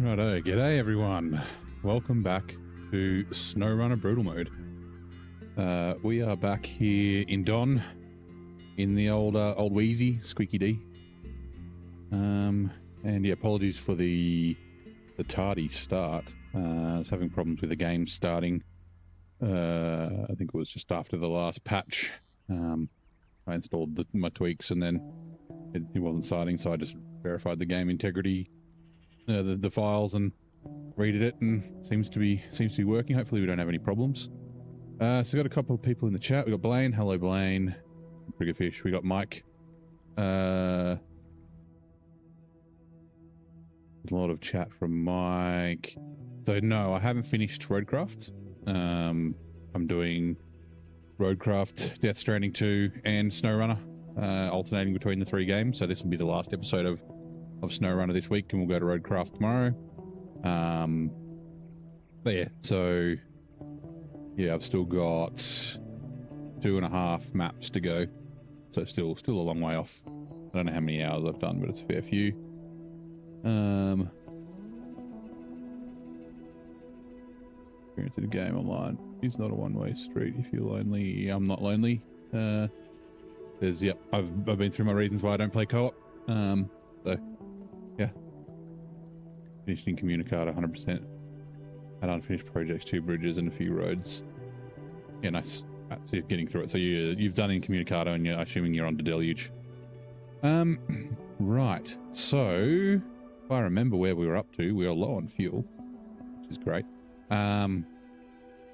Righto, g'day everyone. Welcome back to SnowRunner Brutal Mode. We are back here in Don, in the old Wheezy, Squeaky D. And yeah, apologies for the tardy start. I was having problems with the game starting. I think it was just after the last patch. I installed my tweaks and then it wasn't starting, so I just verified the game integrity, the files, and rated it, and seems to be working. Hopefully we don't have any problems. So we got a couple of people in the chat. We got Blaine. Hello, Blaine. Pretty good fish. We got Mike. A lot of chat from Mike. So no, I haven't finished Roadcraft. I'm doing Roadcraft, Death Stranding 2, and SnowRunner, alternating between the three games. So this will be the last episode of SnowRunner this week, and we'll go to Roadcraft tomorrow. But yeah, so yeah, I've still got 2.5 maps to go, so still a long way off. I don't know how many hours I've done, but it's a fair few. Experience of the game online. It's not a one-way street. If you're lonely, I'm not lonely. There's I've been through my reasons why I don't play co-op. So yeah, finished Incommunicado 100%. Had unfinished projects, 2 bridges and a few roads. Yeah, nice. So you're getting through it. So you've done Incommunicado, and you're assuming you're on to Deluge. Right. So if I remember where we were up to, we are low on fuel, which is great.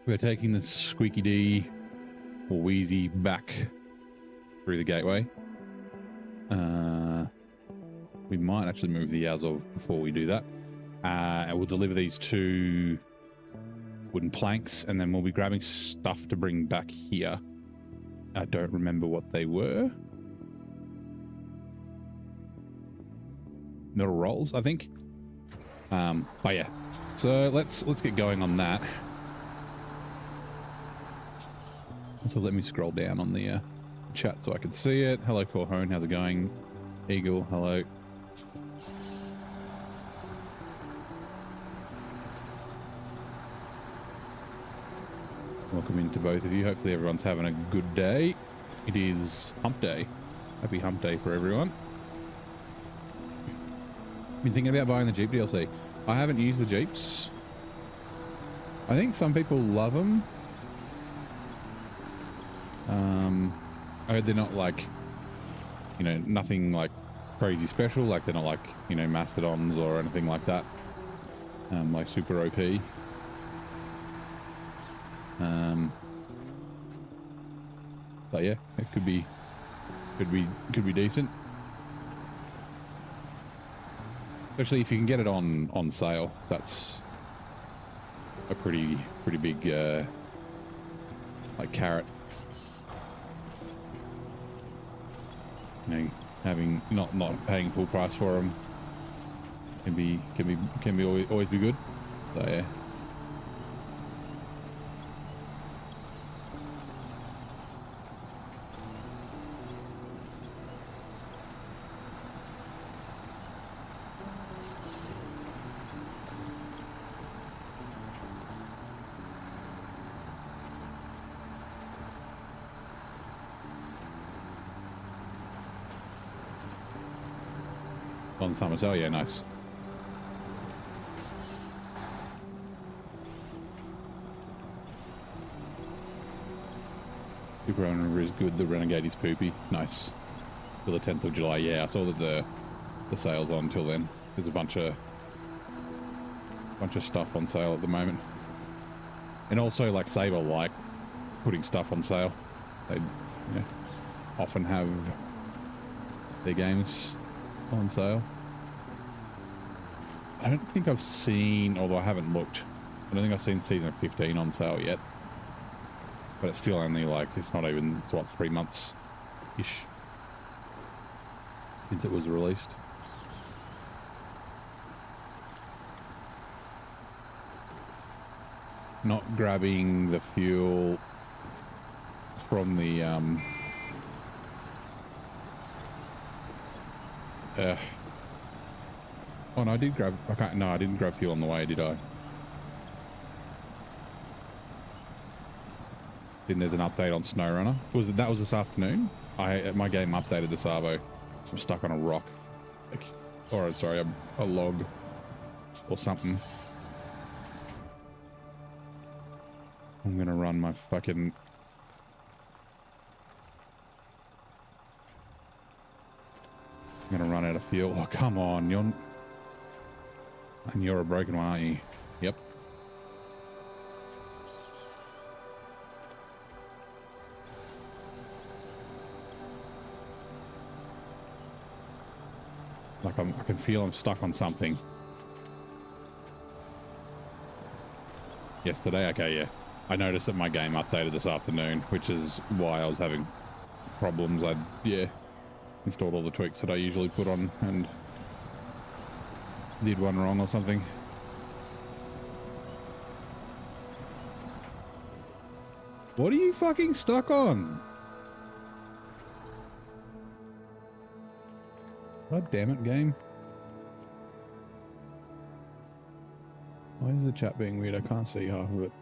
We're taking the Squeaky D or Wheezy back through the gateway. We might actually move the Azov before we do that. And we'll deliver these 2 wooden planks, and then we'll be grabbing stuff to bring back here. I don't remember what they were. Metal rolls, I think. But yeah, so let's get going on that. So let me scroll down on the chat so I can see it. Hello, Corhone, how's it going? Eagle, hello. Welcome into both of you. Hopefully everyone's having a good day. It is hump day. Happy hump day for everyone. Been thinking about buying the Jeep DLC. I haven't used the Jeeps. I think some people love them. I heard they're not like, you know, nothing like crazy special. Like they're not like, you know, Mastodons or anything like that. Like super OP. But yeah, it could be decent. Especially if you can get it on sale. That's a pretty big like carrot. You know, having not paying full price for them can be always be good. So yeah. On summer sale, yeah, nice. Super Owner is good. The Renegade is poopy. Nice. Till the 10th of July. Yeah, I saw that the sale's on till then. There's a bunch of stuff on sale at the moment. And also, like, Saber like putting stuff on sale. They often have their games on sale. I don't think I've seen, although I haven't looked, I don't think I've seen season 15 on sale yet. But it's still only like, it's not even, it's what, 3 months-ish since it was released. Not grabbing the fuel from the Oh no, I did grab. I can't. No, I didn't grab fuel on the way, did I? Then there's an update on SnowRunner. That was this afternoon? My game updated the Savo. I'm stuck on a rock, or sorry, a log or something. I'm gonna run my fucking. I'm gonna run out of fuel. Oh come on, you're a broken one, aren't you? Yep. Like I can feel I'm stuck on something. Yesterday? Okay, yeah. I noticed that my game updated this afternoon, which is why I was having problems. Yeah, installed all the tweaks that I usually put on and did one wrong or something. What are you fucking stuck on? God damn it, game. Why is the chat being weird? I can't see half of it.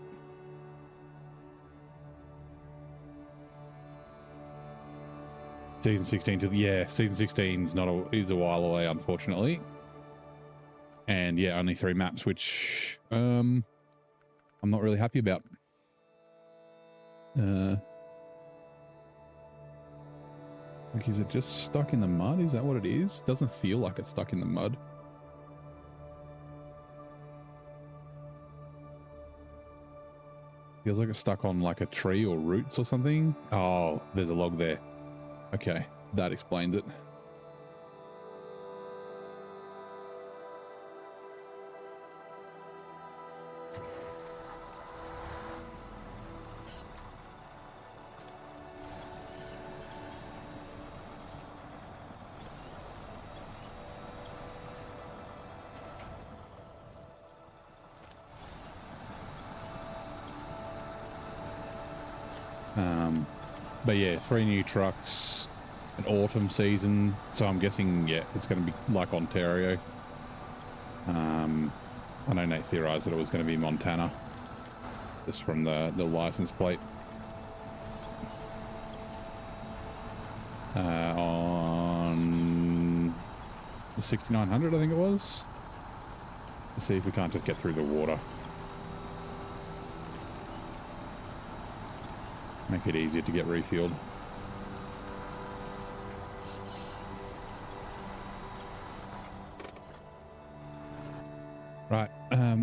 Season 16 yeah, season 16 is a while away, unfortunately. And yeah, only 3 maps, which I'm not really happy about. Like, is it just stuck in the mud? Is that what it is? Doesn't feel like it's stuck in the mud. Feels like it's stuck on like a tree or roots or something. Oh, there's a log there. Okay, that explains it. But yeah, 3 new trucks, an autumn season. So I'm guessing, yeah, it's going to be like Ontario. I know Nate theorized that it was going to be Montana, just from the license plate. On the 6900, I think it was. Let's see if we can't just get through the water. Make it easier to get refueled. Right,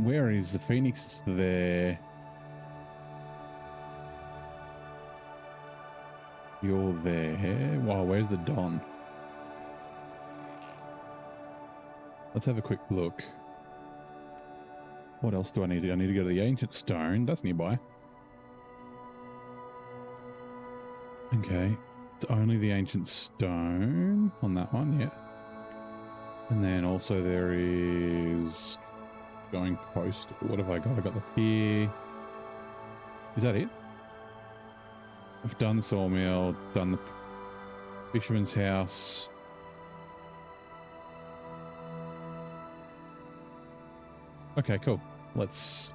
where is the Phoenix? There. You're there. Wow, where's the Don? Let's have a quick look. What else do I need to do? I need to go to the Ancient Stone. That's nearby. Okay. It's only the Ancient Stone on that one, yeah. And then also there is going coastal. What have I got? I got the pier. Is that it? I've done the sawmill, done the fisherman's house. Okay, cool. Let's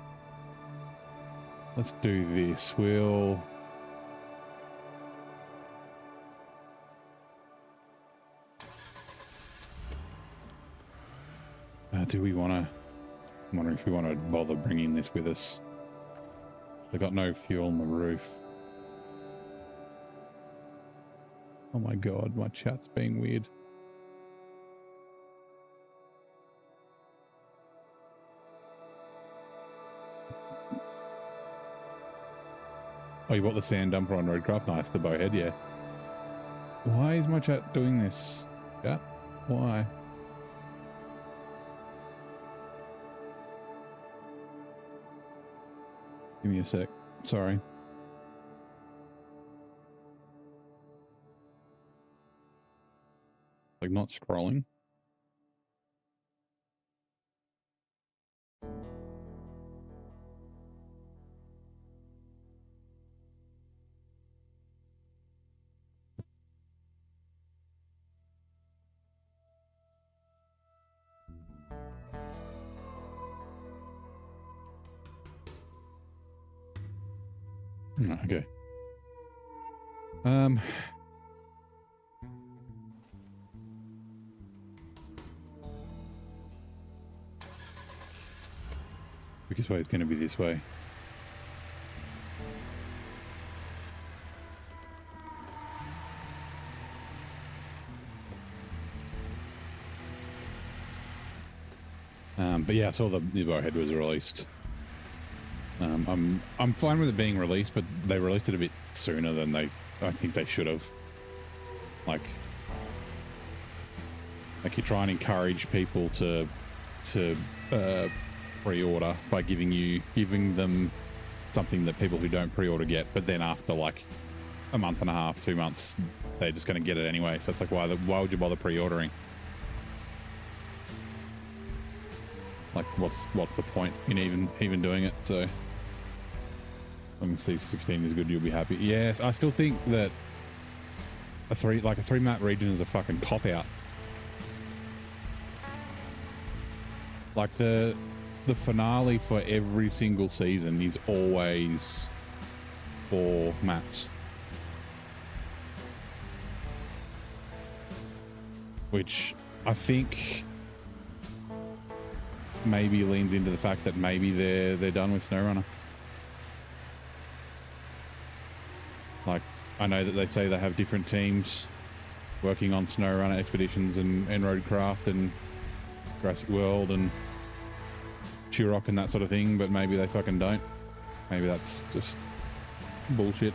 do this. We'll do we want to? I'm wondering if we want to bother bringing this with us. They got no fuel on the roof. Oh my god, my chat's being weird. Oh, you bought the sand dumper on Roadcraft? Nice, the bowhead, yeah. Why is my chat doing this? Chat? Why? Give me a sec. Sorry. Like, not scrolling. Okay. Quickest way is going to be this way. But yeah, I saw the Warhead was released. I'm fine with it being released, but they released it a bit sooner than I think they should have. Like you try and encourage people to pre-order by giving them something that people who don't pre-order get, but then after like a month and a half, 2 months, they're just going to get it anyway. So it's like, why would you bother pre-ordering? Like, what's the point in even doing it? So, let me see. 16 is good. You'll be happy. Yeah, I still think that a three map region is a fucking cop out. Like the finale for every single season is always 4 maps, which I think maybe leans into the fact that maybe they're done with SnowRunner. Like, I know that they say they have different teams working on SnowRunner expeditions and Roadcraft and Jurassic World and Turok and that sort of thing, but maybe they fucking don't. Maybe that's just bullshit.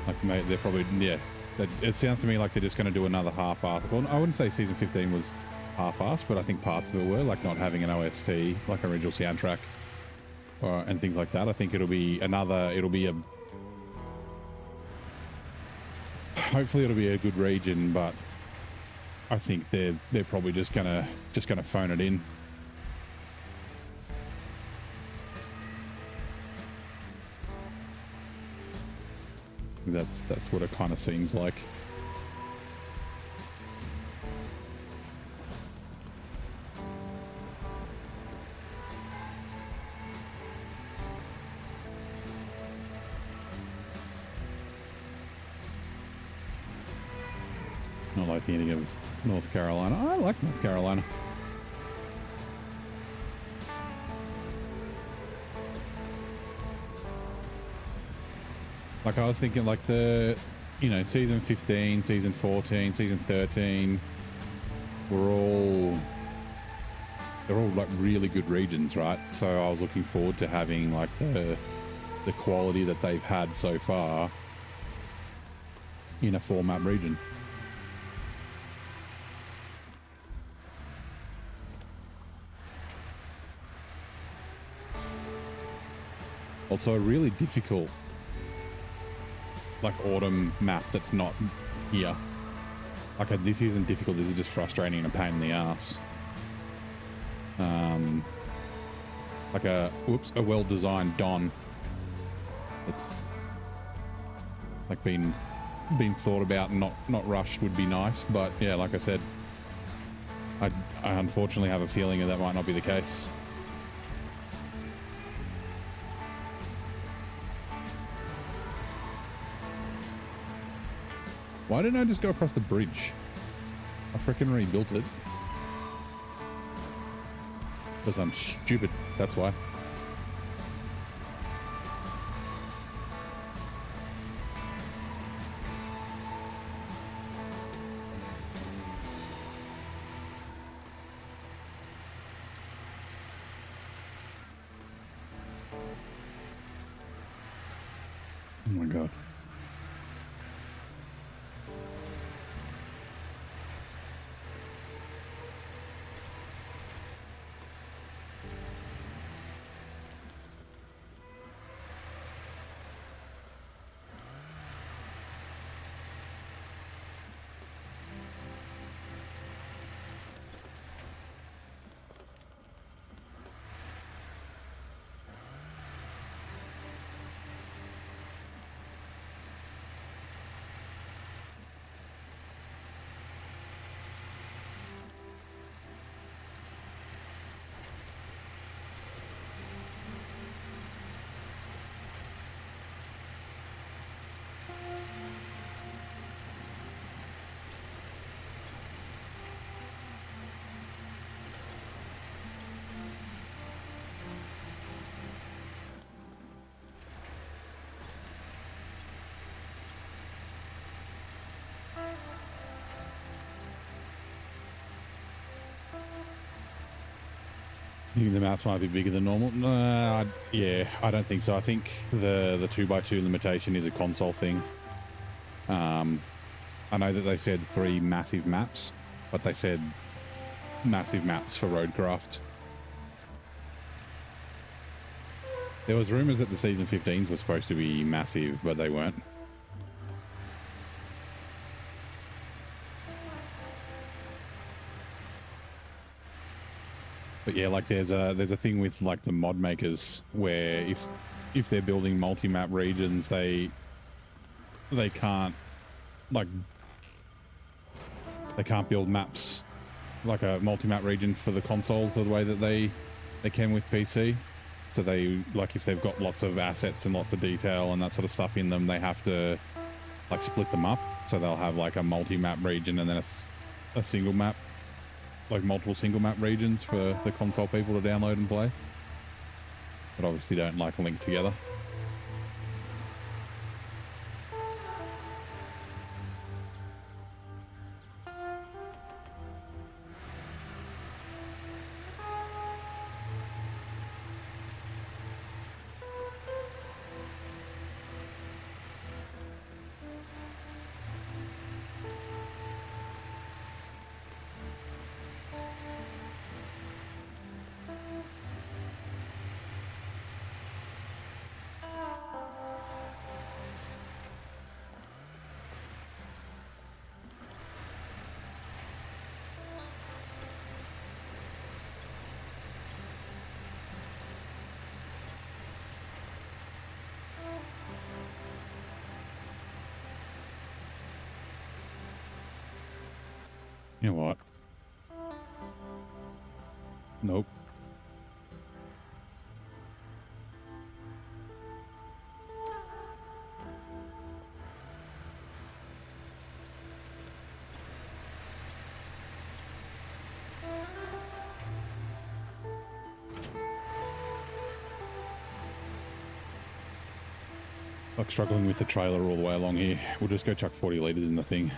Like, mate, they're probably, yeah. It sounds to me like they're just going to do another half-assed. Well, I wouldn't say season 15 was half-assed, but I think parts of it were, like not having an OST, like an original soundtrack, and things like that. I think hopefully it'll be a good region, but I think they're probably just gonna phone it in. That's what it kind of seems like. Not like the ending of North Carolina. I like North Carolina. Like, I was thinking, like, season 15, season 14, season 13 they're all like really good regions, right? So I was looking forward to having like the quality that they've had so far in a 4-map region. Also a really difficult like autumn map that's not here. Like, this isn't difficult, this is just frustrating and a pain in the ass. Like a well-designed Don. It's like been thought about and not rushed would be nice, but yeah, like I said, I unfortunately have a feeling that might not be the case. Why didn't I just go across the bridge? I freaking rebuilt it. Because I'm stupid, that's why. Oh my god. You think the maps might be bigger than normal? Yeah, I don't think so. I think the 2x2 limitation is a console thing. I know that they said 3 massive maps, but they said massive maps for Roadcraft. There was rumors that the season 15s were supposed to be massive, but they weren't. But yeah, like there's a thing with like the mod makers where if they're building multi-map regions, they can't build maps like a multi-map region for the consoles the way that they can with PC. So they, like, if they've got lots of assets and lots of detail and that sort of stuff in them, they have to like split them up. So they'll have like a multi-map region and then a single map, like multiple single map regions for the console people to download and play, but obviously don't like link together. You know what? Nope. Like struggling with the trailer all the way along here. We'll just go chuck 40 litres in the thing.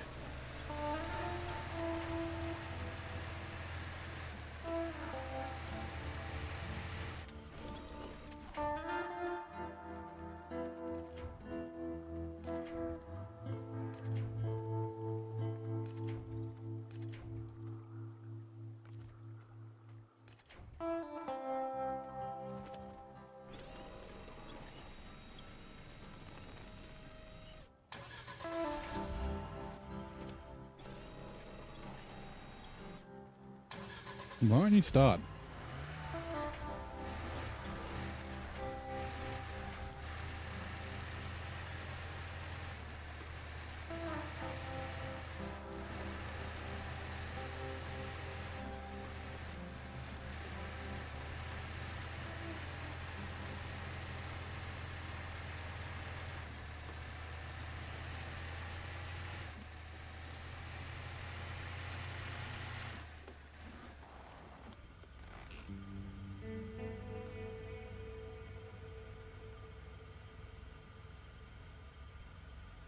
Why don't you start?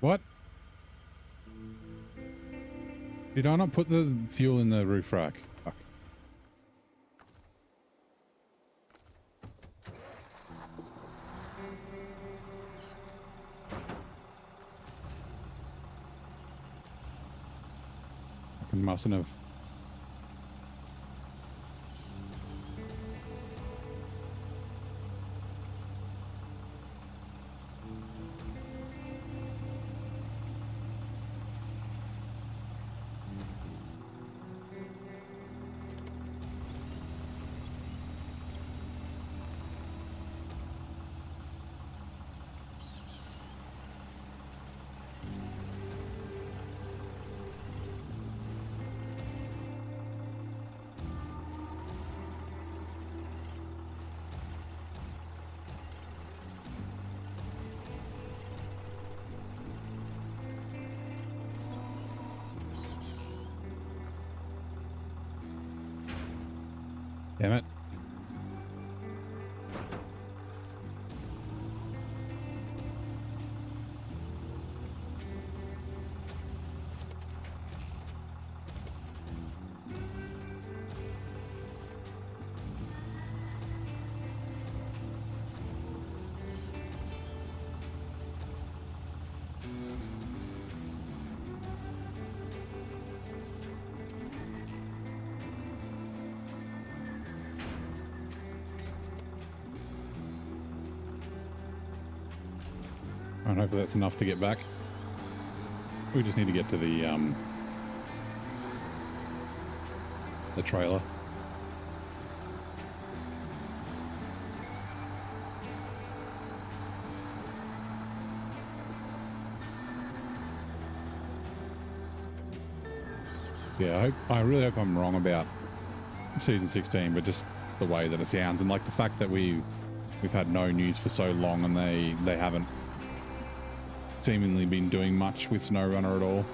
What? Did I not put the fuel in the roof rack? Fuck. I mustn't have. Damn it. And hopefully that's enough to get back. We just need to get to the trailer. Yeah, I really hope I'm wrong about season 16, but just the way that it sounds and like the fact that we've had no news for so long and they haven't seemingly been doing much with SnowRunner at all.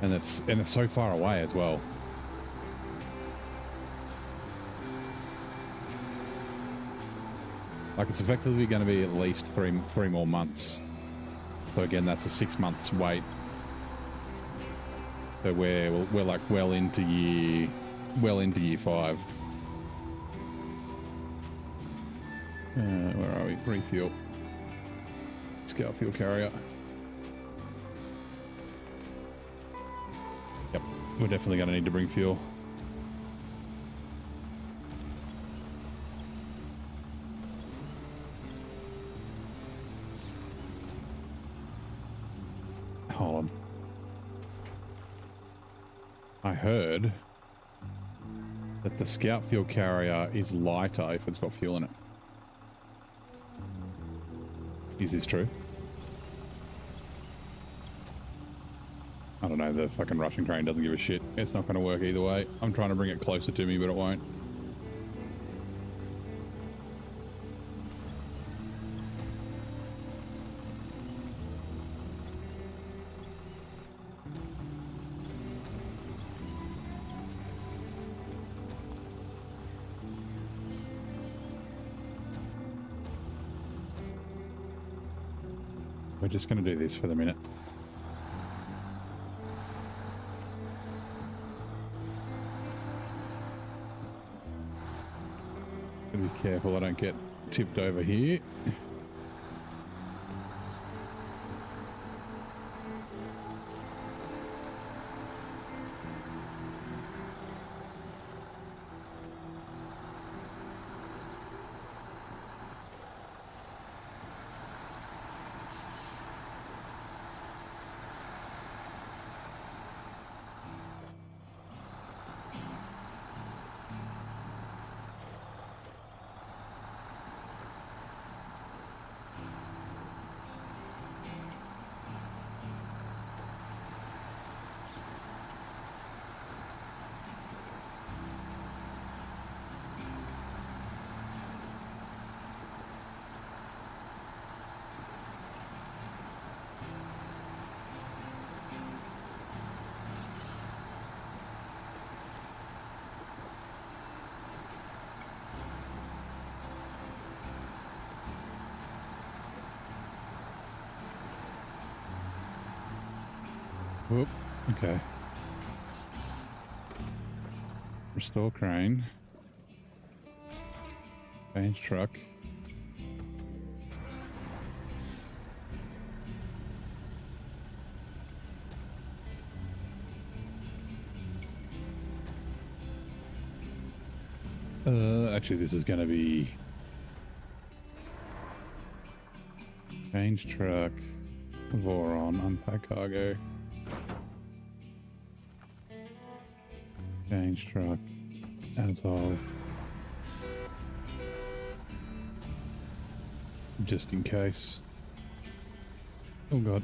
And it's so far away as well. Like it's effectively going to be at least three more months. So again, that's a 6 months wait. So we're like well into year 5. Where are we? Refuel. Scout fuel carrier. Yep, we're definitely going to need to bring fuel. Hold on. I heard that the scout fuel carrier is lighter if it's got fuel in it. Is this true? I don't know, the fucking rushing train doesn't give a shit. It's not going to work either way. I'm trying to bring it closer to me, but it won't. We're just going to do this for the minute. Gotta be careful I don't get tipped over here. Whoop, okay. Restore crane. Change truck. Actually, this is going to be change truck, Voron, unpack cargo, change truck as of, just in case. Oh god.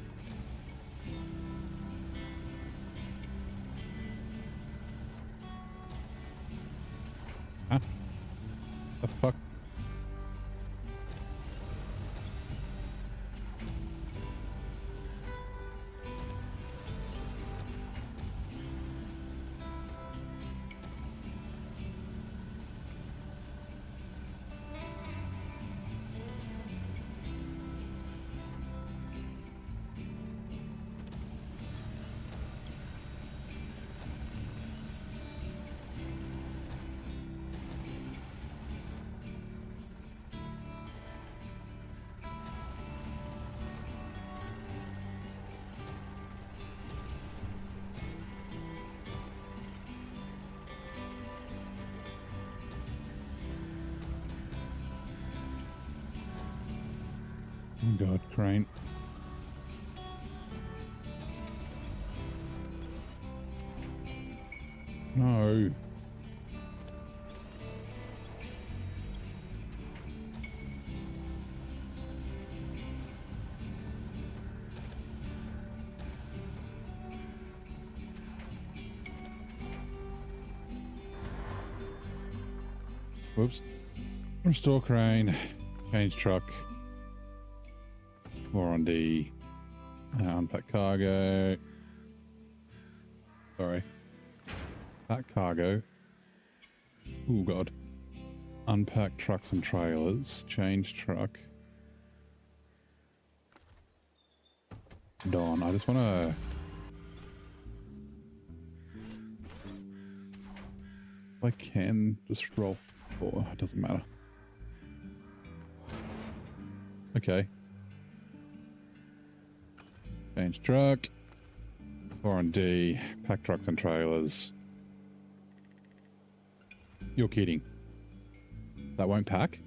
Huh? The fuck? Oh God, crane. No. Whoops. Restore crane. Change truck. More on D. Unpack cargo. Sorry. Pack cargo. Oh God. Unpack trucks and trailers. Change truck. Dawn. I just want to... If I can just roll for... It doesn't matter. Okay. Change truck. R&D. Pack trucks and trailers. You're kidding. That won't pack?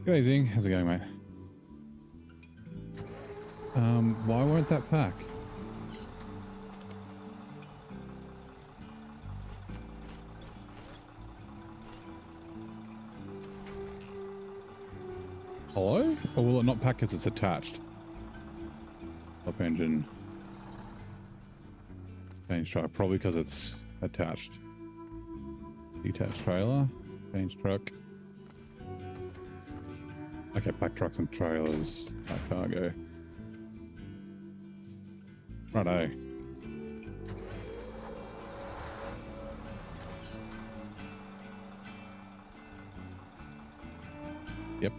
G'day Zing, how's it going, mate? Why won't that pack? Hello? Or will it not pack because it's attached? Top engine. Change truck, probably because it's attached. Detached trailer. Change truck. Okay, pack trucks and trailers. Pack cargo. Righto. Yep.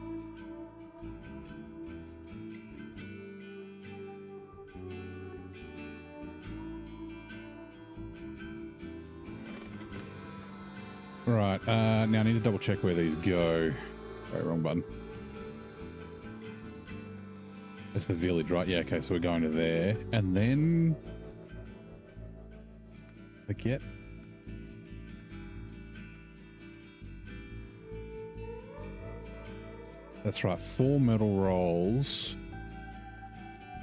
Right, now I need to double check where these go. Sorry, wrong button. That's the village, right? Yeah, okay, so we're going to there. And then... Forget. That's right, 4 metal rolls.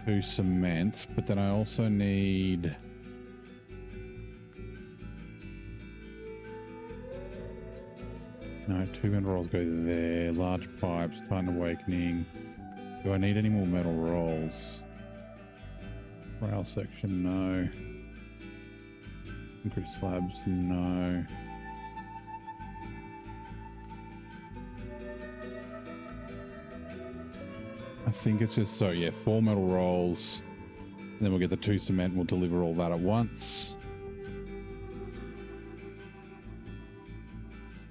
2 cement, but then I also need... No, 2 metal rolls go there. Large pipes, Titan Awakening. Do I need any more metal rolls? Rail section, no. Concrete slabs, no. I think it's just, so yeah, 4 metal rolls. And then we'll get the 2 cement and we'll deliver all that at once.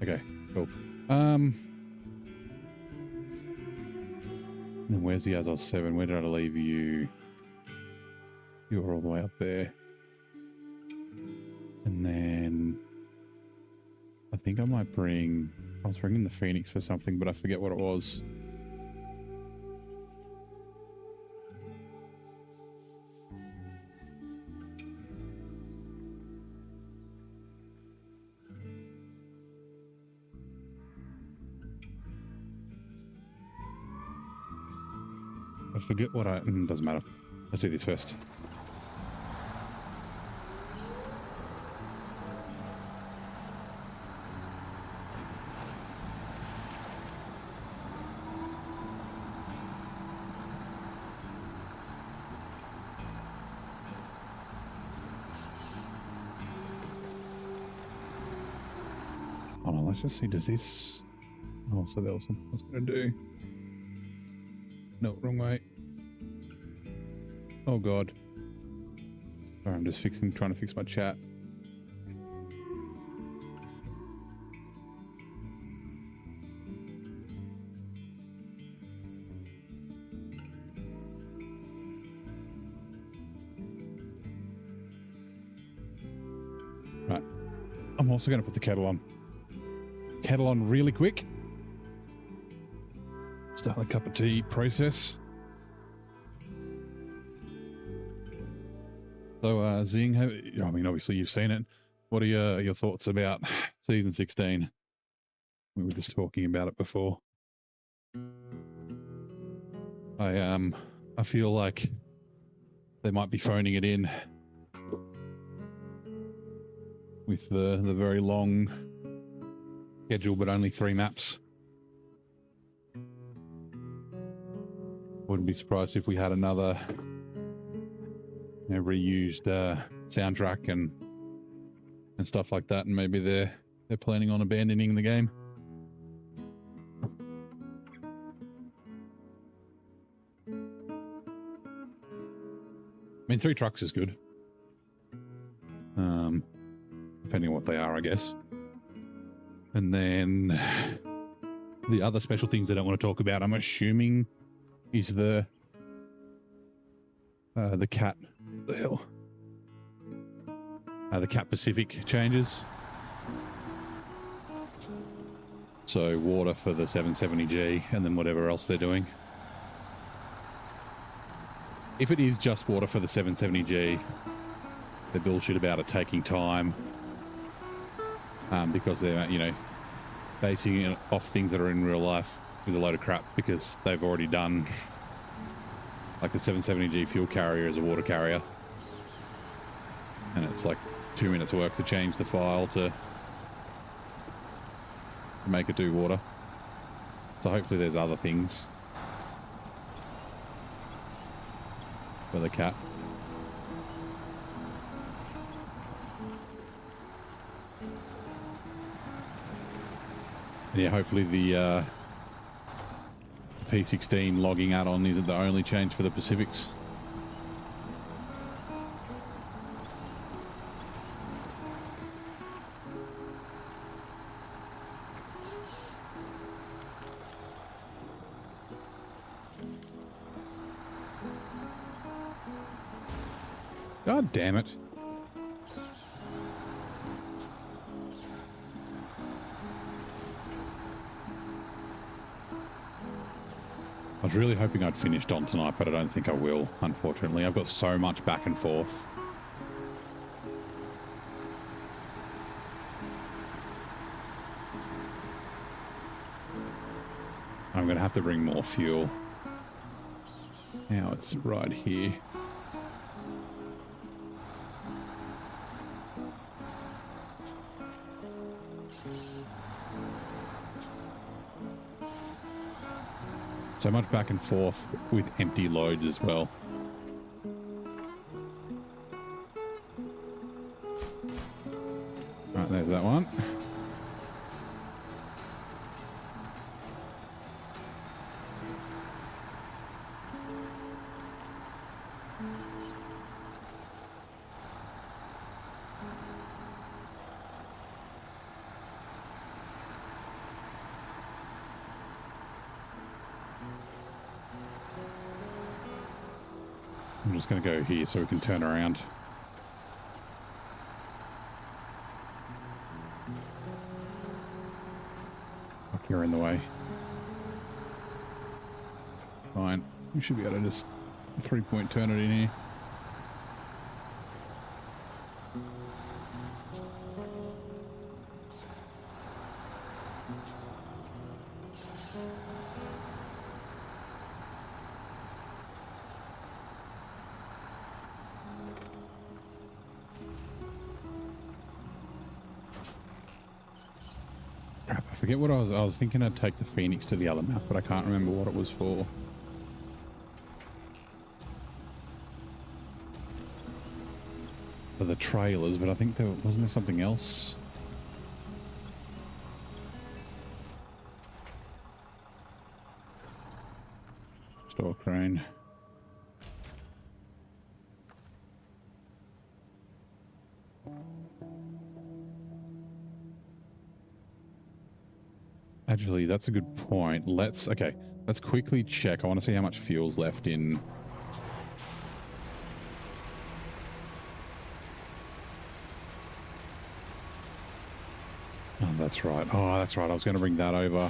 Okay, cool. Then where's the Azov 7? Where did I leave you? You were all the way up there. And then I think I might bring... I was bringing the Phoenix for something, but I forget what it was. I forget what I... doesn't matter. Let's do this first. Hold on, let's just see, does this... Oh, so there was something I was going to do. No, wrong way. Oh God. Sorry, I'm just trying to fix my chat. Right. I'm also going to put the kettle on. Kettle on really quick. Start the cup of tea process. So, Zing, I mean, obviously you've seen it. What are your thoughts about season 16? We were just talking about it before. I feel like they might be phoning it in with the very long schedule, but only 3 maps. Wouldn't be surprised if we had another reused soundtrack and stuff like that, and maybe they're planning on abandoning the game. I mean, 3 trucks is good. Depending on what they are, I guess. And then the other special things I don't want to talk about, I'm assuming, is the cat. What the hell? The Cat Pacific changes. So water for the 770G and then whatever else they're doing. If it is just water for the 770G, they're bullshit about it taking time, because they're, basing it off things that are in real life is a load of crap, because they've already done, like, the 770G fuel carrier is a water carrier, and it's like 2 minutes work to change the file to make it do water. So hopefully there's other things for the cat. And yeah, hopefully the P16 logging add-on isn't the only change for the Pacifics. God damn it. I was really hoping I'd finished on tonight, but I don't think I will, unfortunately. I've got so much back and forth. I'm going to have to bring more fuel. Now it's right here. So much back and forth with empty loads as well. Right, there's that one. I'm just going to go here so we can turn around. Fuck, you're in the way. Fine. We should be able to just 3-point turn it in here. I forget what I was thinking I'd take the Phoenix to the other map, but I can't remember what it was for. For the trailers, but I think wasn't there something else? Store crane. Actually, that's a good point. Let's quickly check. I want to see how much fuel's left in. Oh, that's right. Oh, that's right. I was going to bring that over.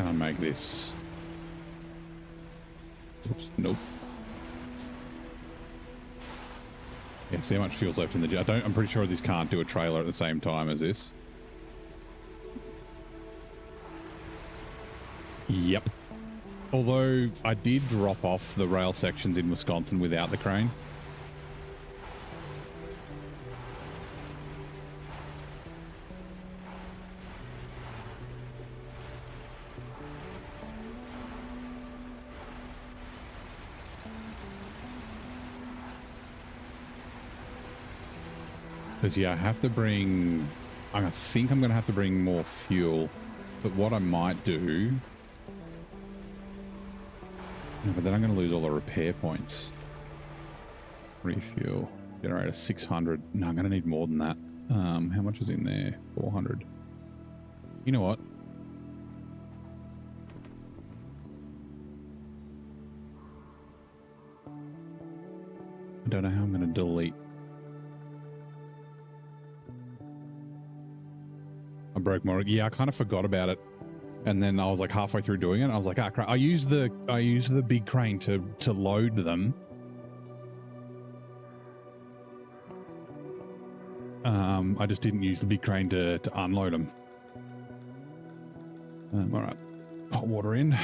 Can I make this? Oops, nope. Yeah, see how much fuel's left in the... I'm pretty sure this can't do a trailer at the same time as this. Yep. Although I did drop off the rail sections in Wisconsin without the crane. Because, yeah, I have to bring... I think I'm going to have to bring more fuel. But what I might do... No, but then I'm going to lose all the repair points. Refuel. Generator 600. No, I'm going to need more than that. How much is in there? 400. You know what? I don't know how I'm going to delete. I broke more. Yeah, I kind of forgot about it. And then I was like halfway through doing it. And I was like, ah, crap. I used the big crane to load them. I just didn't use the big crane to unload them. All right. Hot water in.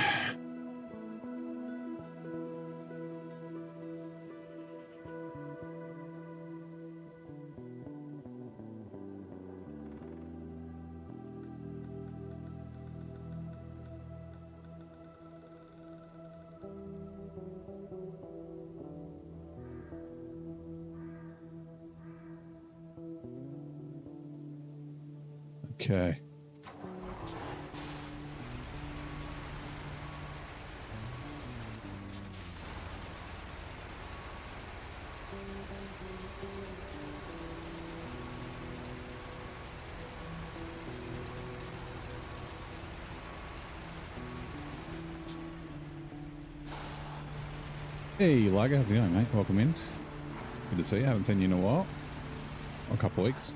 Okay. Hey, Liger, how's it going, mate? Welcome in. Good to see you. Haven't seen you in a while. A couple of weeks.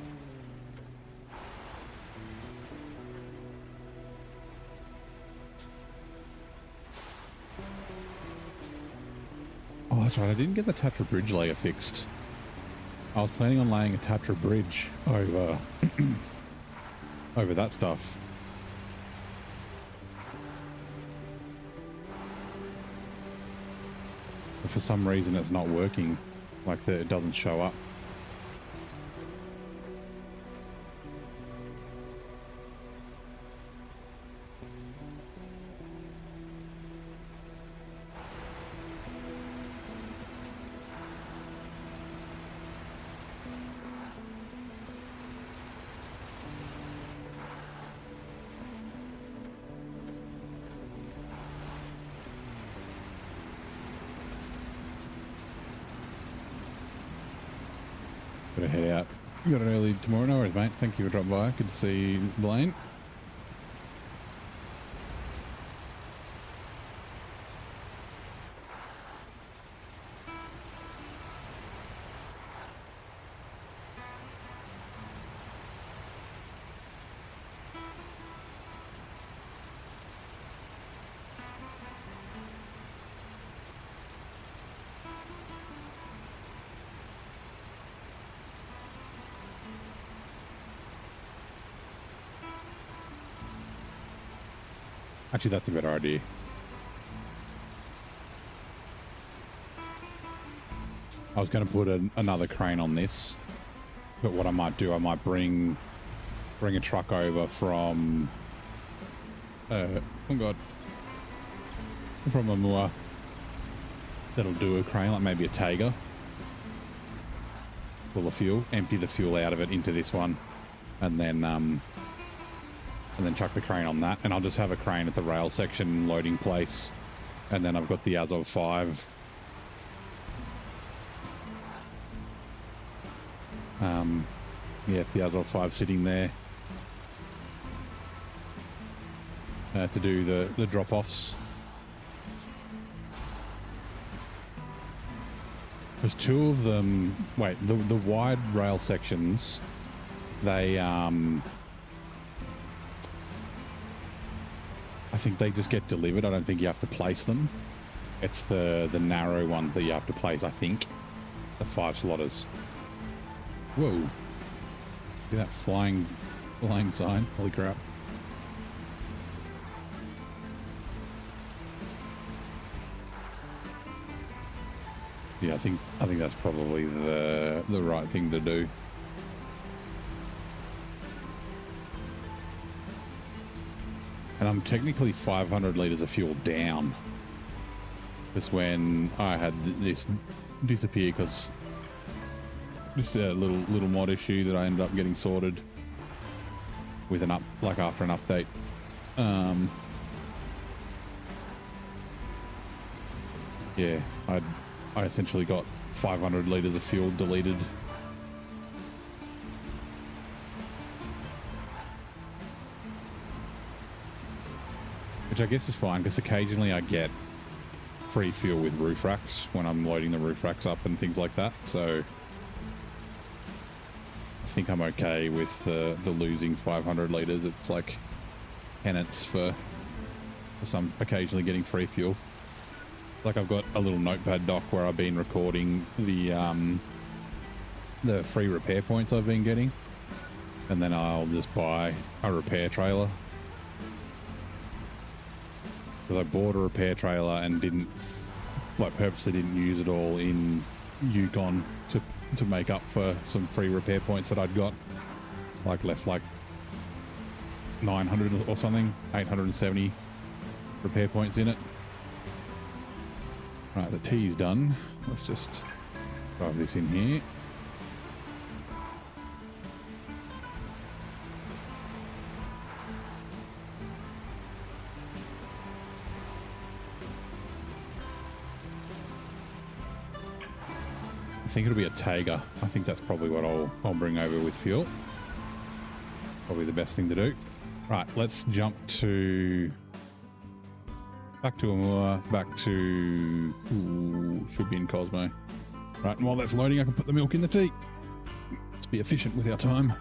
Oh, that's right. I didn't get the Tatra bridge layer fixed. I was planning on laying a Tatra bridge over over that stuff. But for some reason, it's not working. Like it doesn't show up. Gotta head out. You got it early tomorrow. No worries, mate. Thank you for dropping by. Good to see you, Blaine. Actually, that's a better idea. I was going to put another crane on this, but what I might do, I might bring a truck over from, oh god, from a moor that'll do a crane, like maybe a Tiger, full of fuel, empty the fuel out of it into this one, and then chuck the crane on that, and I'll just have a crane at the rail section loading place, and then I've got the Azov 5 yeah, the Azov 5 sitting there to do the drop-offs. There's two of them. Wait, the wide rail sections, they I think they just get delivered. I don't think you have to place them. It's the narrow ones that you have to place, I think. The 5-slotters. Whoa. Look at that flying sign. Holy crap. Yeah, I think that's probably the right thing to do. And I'm technically 500 liters of fuel down. Just when I had this disappear because just a little mod issue that I ended up getting sorted with after an update. Yeah, I essentially got 500 liters of fuel deleted. Which I guess is fine because occasionally I get free fuel with roof racks when I'm loading the roof racks up and things like that. So I think I'm okay with the losing 500 liters. It's like penance for some occasionally getting free fuel. Like I've got a little notepad doc where I've been recording the free repair points I've been getting, and then I'll just buy a repair trailer. Because I bought a repair trailer and purposely didn't use it all in Yukon to make up for some free repair points that I'd got. Left 900 or something, 870 repair points in it. Right, the tea's done. Let's just drive this in here. I think it'll be a Tiger. I think that's probably what I'll bring over with fuel. Probably the best thing to do. Right, let's jump back to Amur, back to should be in Cosmo. Right, and while that's loading, I can put the milk in the tea. Let's be efficient with our time.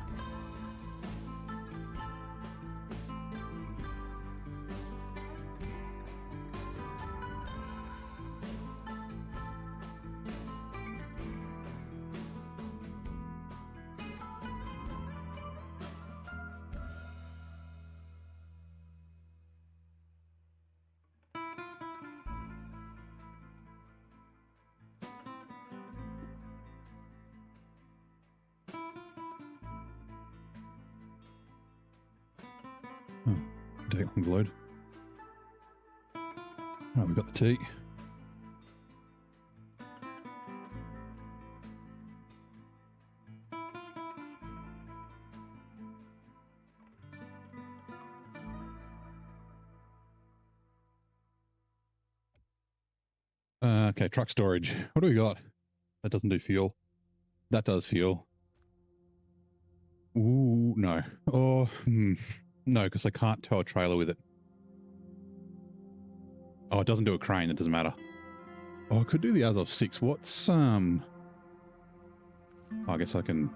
Take long to load. Right, we've got the tea. Okay, truck storage. What do we got? That doesn't do fuel. That does fuel. Ooh, no. Oh, no, because I can't tow a trailer with it. Oh, it doesn't do a crane. It doesn't matter. Oh, I could do the Azov 6. What's, oh, I guess I can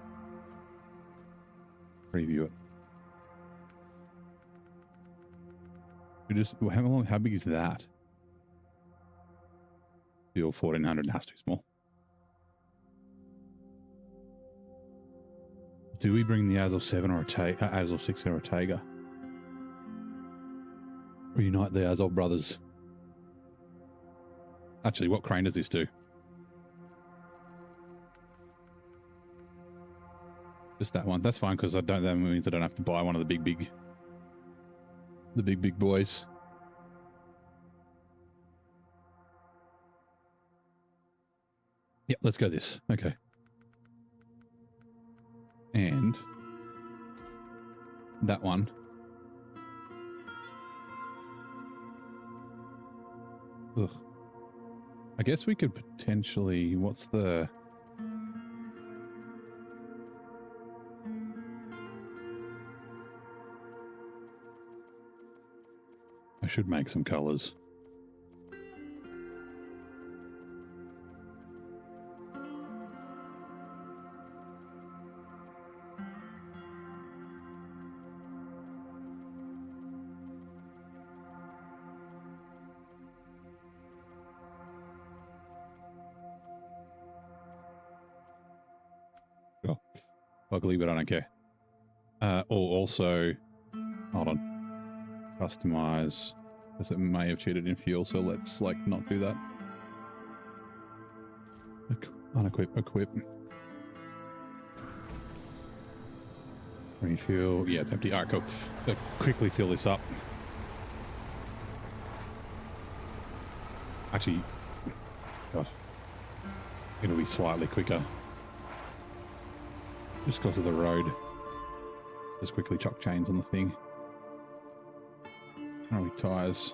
preview it. How big is that? Fuel 1400. That's too small. Do we bring the Azov 7 or Azov 6 or a Tiger? Reunite the Azov brothers. Actually, what crane does this do? Just that one. That's fine because that means I don't have to buy one of the big boys. Yep, let's go this. Okay. And that one. Ugh. I guess we could potentially, what's the... I should make some colors. Oh, ugly, but I don't care. Or also, hold on, customize, because it may have cheated in fuel, so let's like not do that. Unequip, equip. Refuel, yeah, it's empty. All right, cool. Quickly fill this up. Actually, God, it'll be slightly quicker. Just because of the road. Just quickly chuck chains on the thing. How many tires?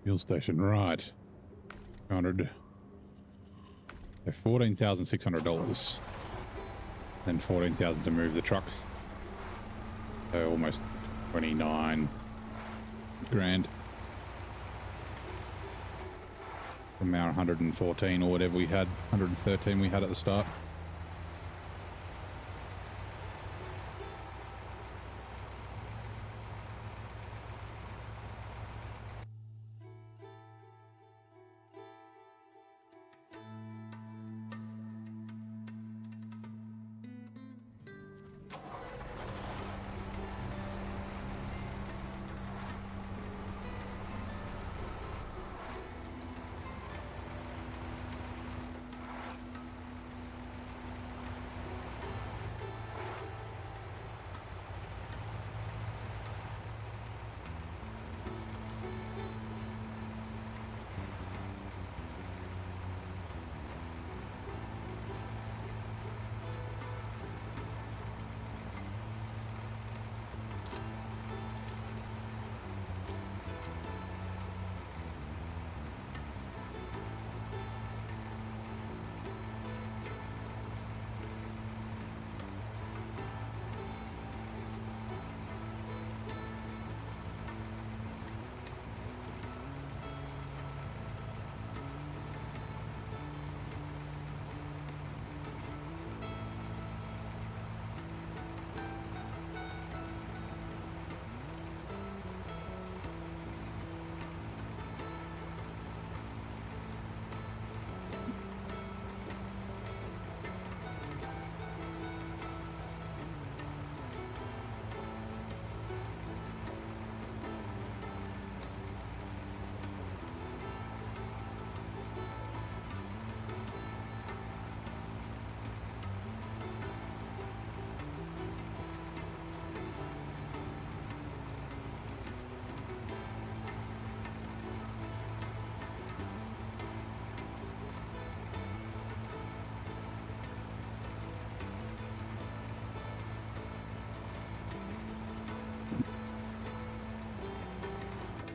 Fuel station, right. 200. $14,600. Then 14,000 to move the truck. So almost 29 grand. From our 114 or whatever we had, 113 we had at the start.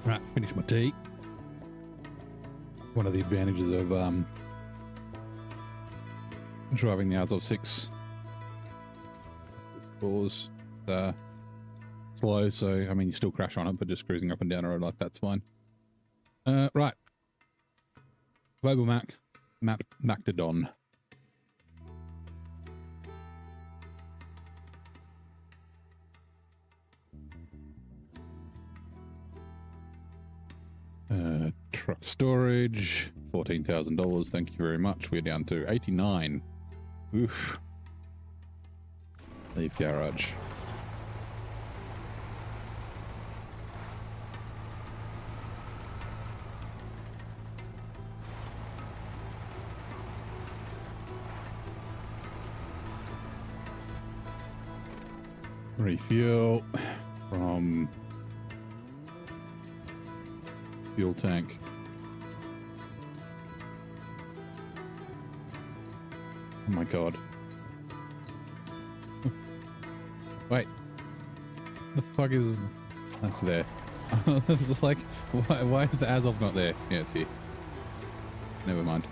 Right, finish my tea. One of the advantages of driving the Azov 6 was slow, so I mean you still crash on it, but just cruising up and down the road like that's fine. Right. Global map to Don. Truck storage, $14,000. Thank you very much. We're down to 89. Oof. Leave garage. Refuel from fuel tank. Oh my god. Wait. The fuck is... That's there. It's like, why is the Azov not there? Yeah, it's here. Never mind.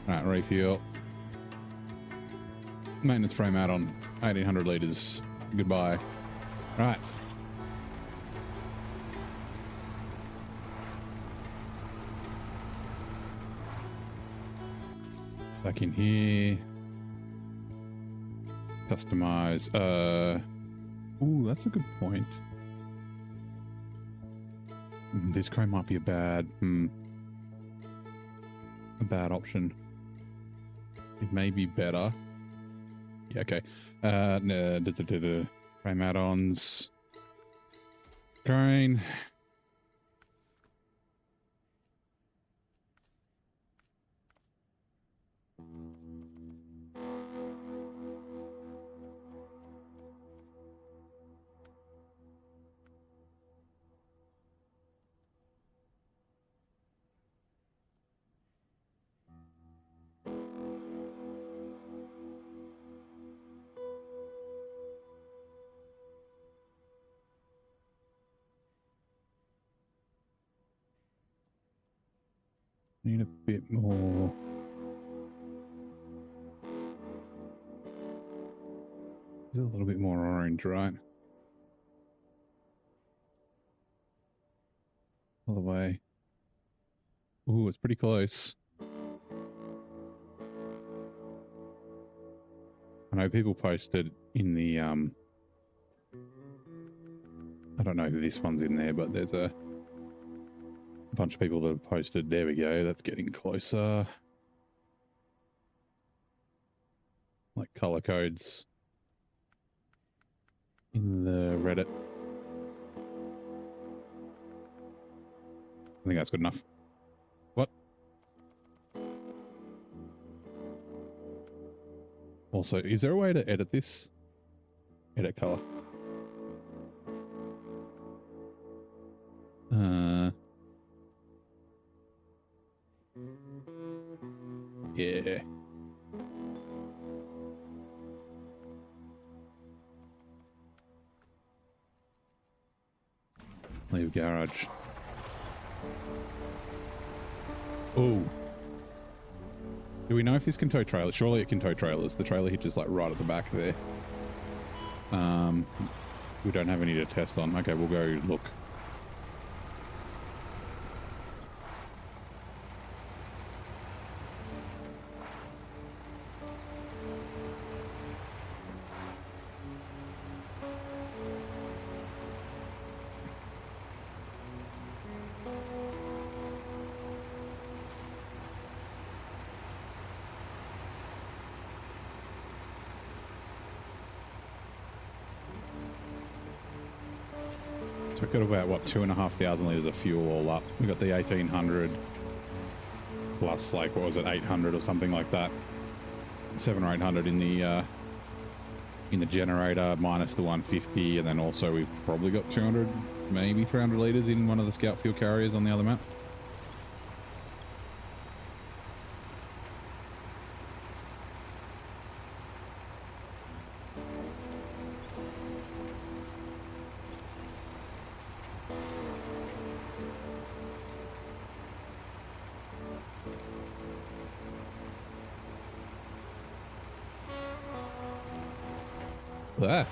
Alright, refuel. Maintenance frame out on 1800 litres. Goodbye. Right. Back in here. Customize. Ooh, that's a good point. This crane might be a bad option. It may be better. Yeah, okay. No, frame add-ons. Crane. Need a bit more. Is it a little bit more orange, right? All the way. Ooh, it's pretty close. I know people posted in the I don't know if this one's in there, but there's a bunch of people that have posted. There we go. That's getting closer. Like color codes in the Reddit. I think that's good enough. What? Also, is there a way to edit this? Edit color. Yeah. Leave garage. Oh. Do we know if this can tow trailers? Surely it can tow trailers. The trailer hitch is like right at the back there. We don't have any to test on. Okay, we'll go look. So we've got about, what, 2,500 litres of fuel all up. We've got the 1,800 plus, like, what was it, 800 or something like that. 700 or 800 in the generator, minus the 150, and then also we've probably got 200, maybe 300 litres in one of the scout fuel carriers on the other map. Ah.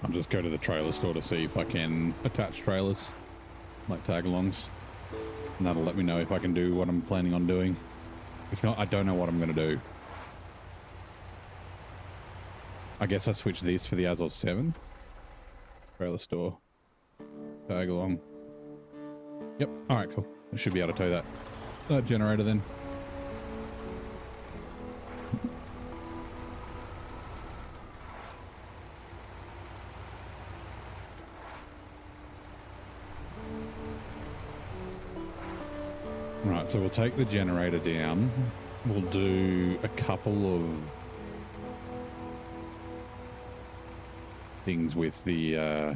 I'll just go to the trailer store to see if I can attach trailers, like tag-alongs. And that'll let me know if I can do what I'm planning on doing. If not, I don't know what I'm going to do. I guess I switched this for the Azov 7. Trailer store. Tag-along. Yep. All right, cool. I should be able to tow that generator then. Right, so we'll take the generator down. We'll do a couple of things with the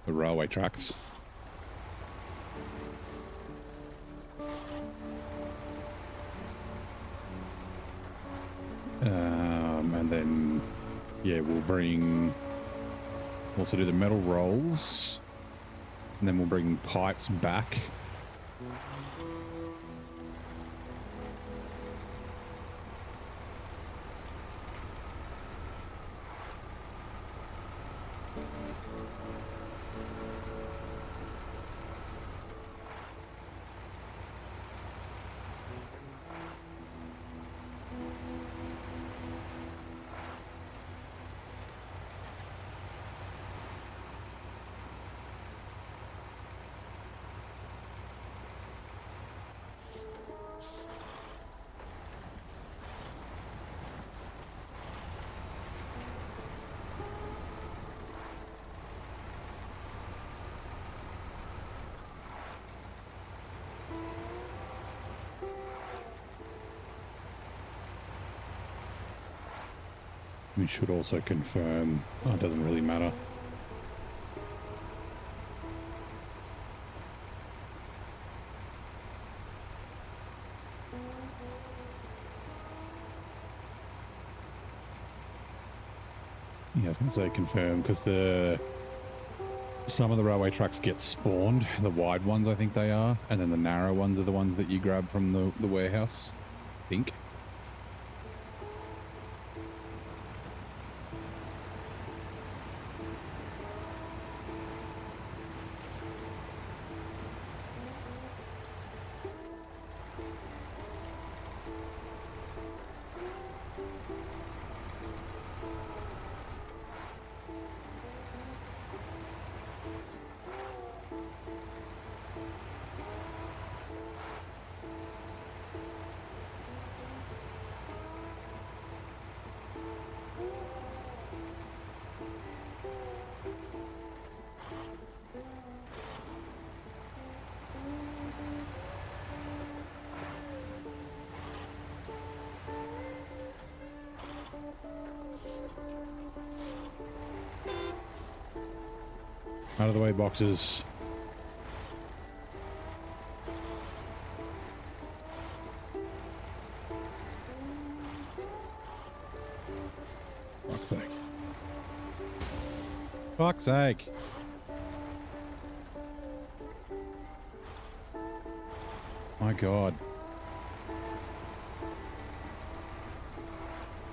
railway tracks. And then, yeah, we'll also do the metal rolls, and then we'll bring pipes back. We should also confirm. Oh, it doesn't really matter. Yeah, I was going to say confirm because some of the railway tracks get spawned. The wide ones, I think they are, and then the narrow ones are the ones that you grab from the warehouse. I think. Out of the way, boxes. Fuck's sake. Fuck's sake. My God.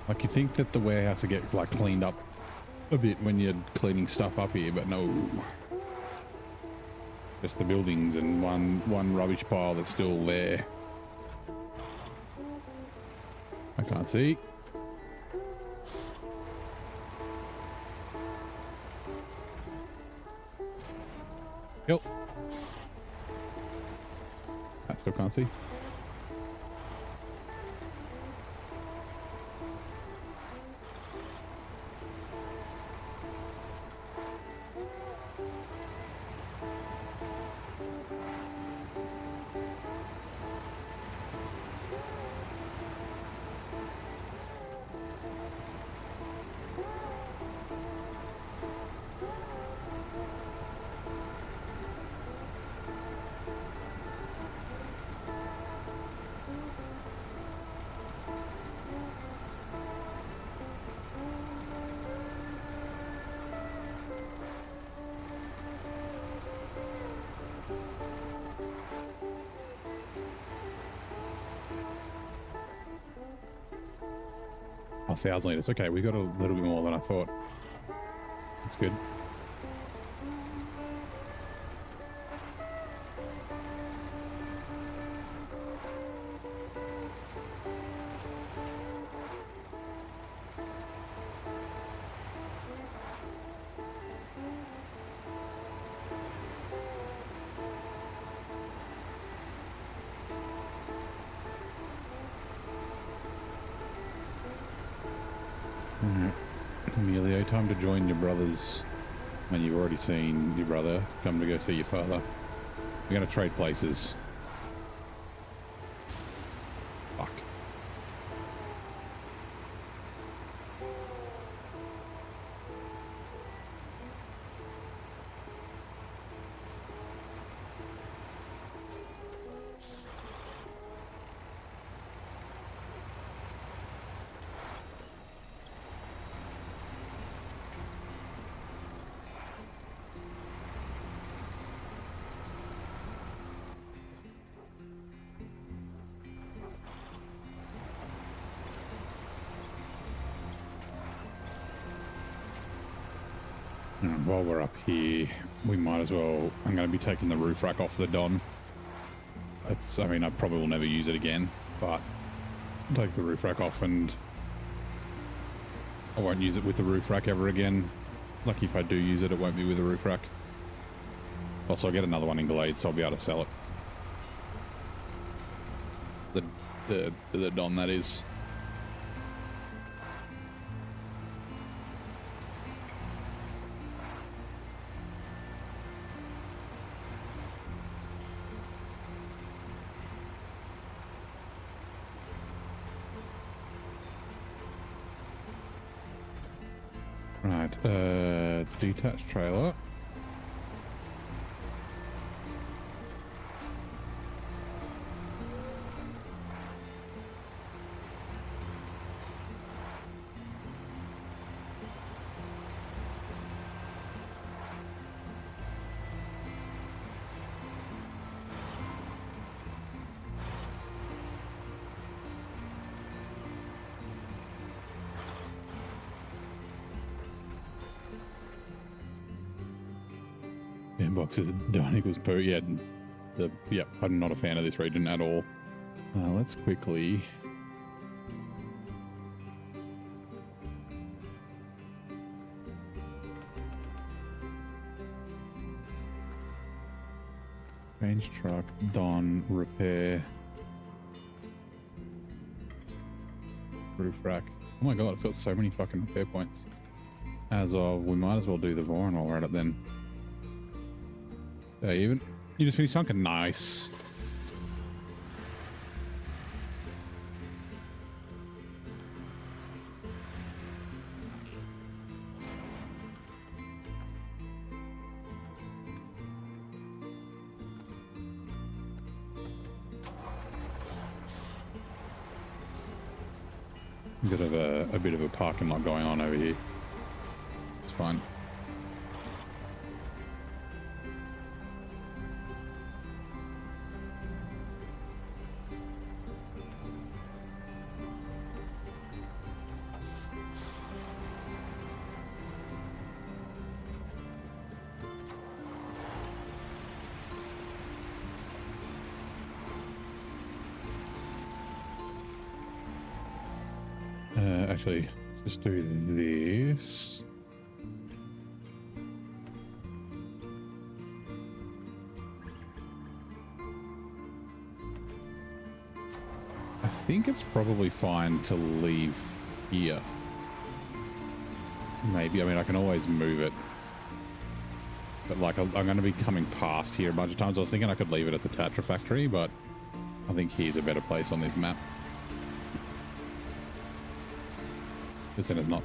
Like, you think that the warehouse would get, like, cleaned up a bit when you're cleaning stuff up here, but no. Just the buildings and one rubbish pile that's still there. I can't see. Yep. I still can't see. 1,000 litres. Okay, we got a little bit more than I thought. That's good. Emilio, time to join your brothers. And you've already seen your brother. Come to go see your father. We're going to trade places. Fuck. While we're up here, we might as well... I'm going to be taking the roof rack off the Don. I mean, I probably will never use it again, but take the roof rack off and I won't use it with the roof rack ever again. Like if I do use it, it won't be with the roof rack. Also, I'll get another one in Glade, so I'll be able to sell it. The Don, that is. Right, detached trailer. Boxes don't equals poo. Yeah, yep. I'm not a fan of this region at all. Let's quickly. Change truck, Don, repair, roof rack. Oh my god, it's got so many fucking repair points. As of, we might as well do the Voron while we're at it then. Even you just finished sunken. Nice. A bit of a parking lot going on over here. It's fine. Actually, just do this. I think it's probably fine to leave here. Maybe, I mean, I can always move it. But like, I'm going to be coming past here a bunch of times. I was thinking I could leave it at the Tatra factory, but I think here's a better place on this map. Because then it's not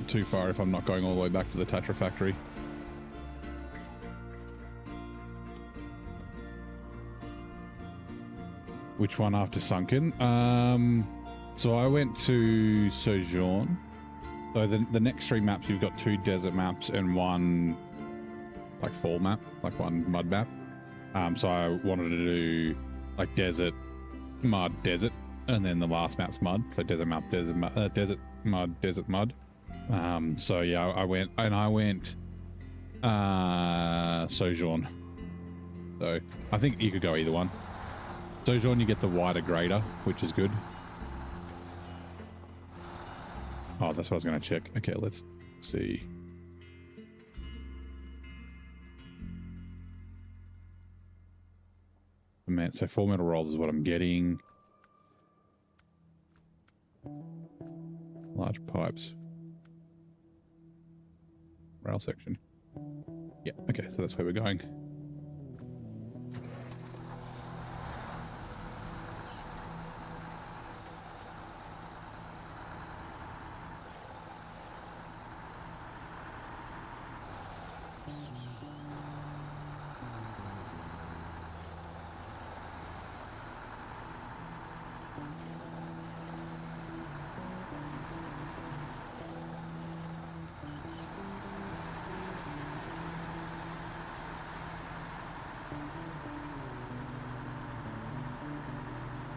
too far if I'm not going all the way back to the Tatra factory. Which one after Sunken? So I went to Sojourn. So the next three maps, you've got 2 desert maps and 1 like fall map, like 1 mud map. So I wanted to do like desert, mud, desert. and then the last map's mud. So desert map, desert mud, desert mud, desert mud. So yeah, I went Sojourn. So I think you could go either one. Sojourn, you get the wider grader, which is good. Oh, that's what I was going to check. Okay, let's see. Man, so 4 metal rolls is what I'm getting. Large pipes. Rail section. Yeah, okay, so that's where we're going.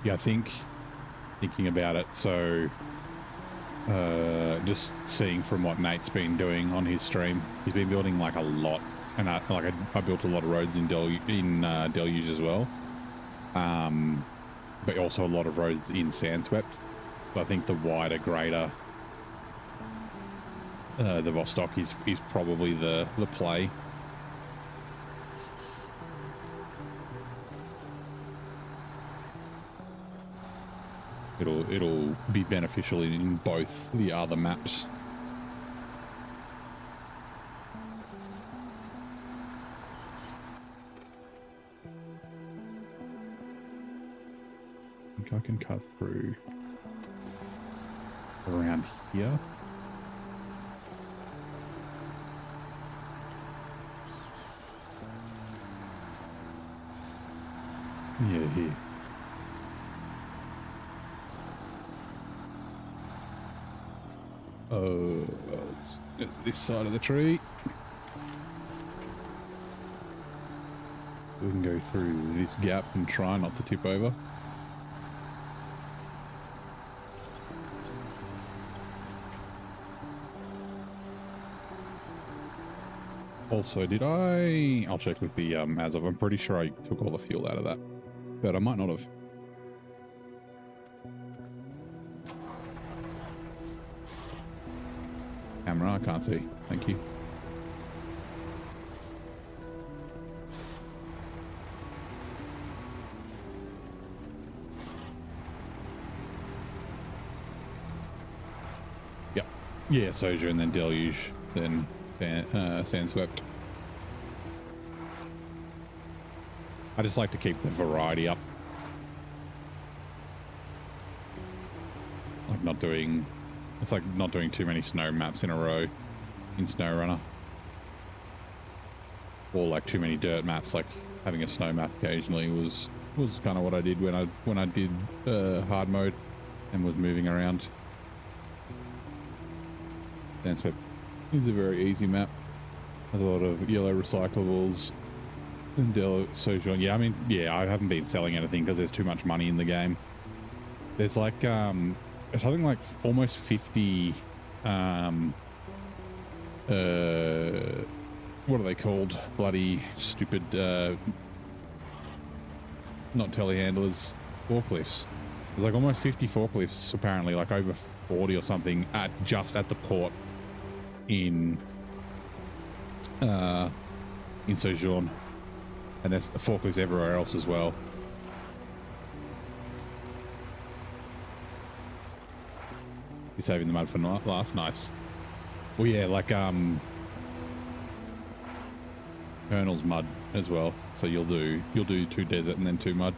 Yeah, I think thinking about it, so just seeing from what Nate's been doing on his stream, he's been building like a lot, and I built a lot of roads in Deluge as well, but also a lot of roads in Sandswept. So I think the wider, greater the Vostok is probably the play. It'll be beneficial in both the other maps. I think I can cut through around here. Yeah, here. Oh, it's this side of the tree. We can go through this gap and try not to tip over. Also, I'll check with the Azov. I'm pretty sure I took all the fuel out of that, but I might not have. Camera, I can't see. Thank you. Yep. Yeah, Sojourn, and then Deluge, then Sandswept. I just like to keep the variety up. Like not doing... It's like not doing too many snow maps in a row in SnowRunner. Or like too many dirt maps, like having a snow map occasionally was kind of what I did when I did hard mode and was moving around. Sandswept is a very easy map. Has a lot of yellow recyclables. And Sojourn, yeah, I mean, yeah, I haven't been selling anything because there's too much money in the game. There's like something like almost 50 what are they called, bloody stupid not telehandlers, forklifts. There's like almost 50 forklifts apparently, like over 40 or something just at the port in Sojourn, and there's the forklifts everywhere else as well. You're saving the mud for last. Nice. Well, yeah, like Colonel's mud as well. So you'll do 2 desert and then 2 mud,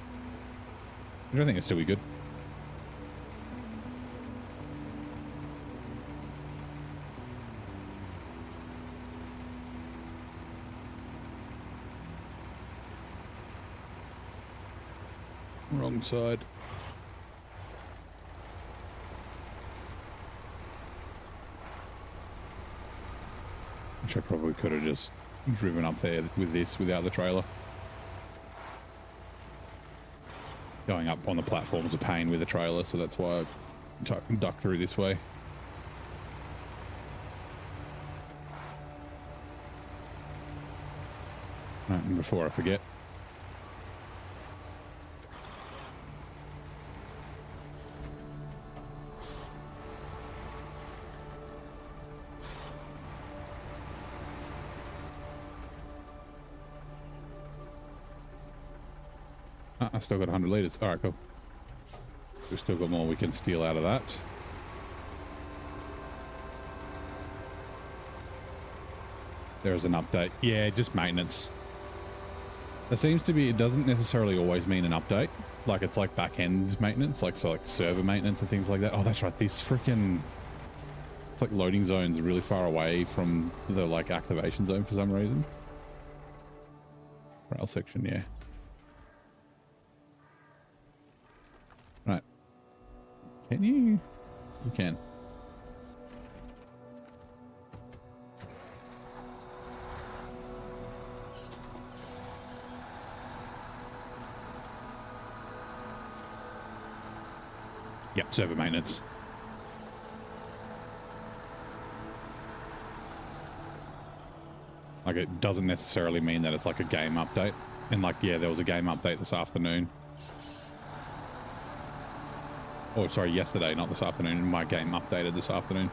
which I think will still be good. Wrong side. Which I probably could have just driven up there with this without the trailer. Going up on the platform is a pain with a trailer, so that's why I duck through this way. Right, and before I forget, I still got 100 litres. All right, cool. We've still got more we can steal out of that. There's an update. Yeah, just maintenance. There seems to be, it doesn't necessarily always mean an update. Like it's like back-end maintenance, like so like server maintenance and things like that. Oh, that's right. This freaking, it's like loading zones really far away from the like activation zone for some reason. Rail section, yeah. Right. Can you? You can. Yep, server maintenance. Like it doesn't necessarily mean that it's like a game update. And like, yeah, there was a game update this afternoon. Oh, sorry, yesterday, not this afternoon. My game updated this afternoon.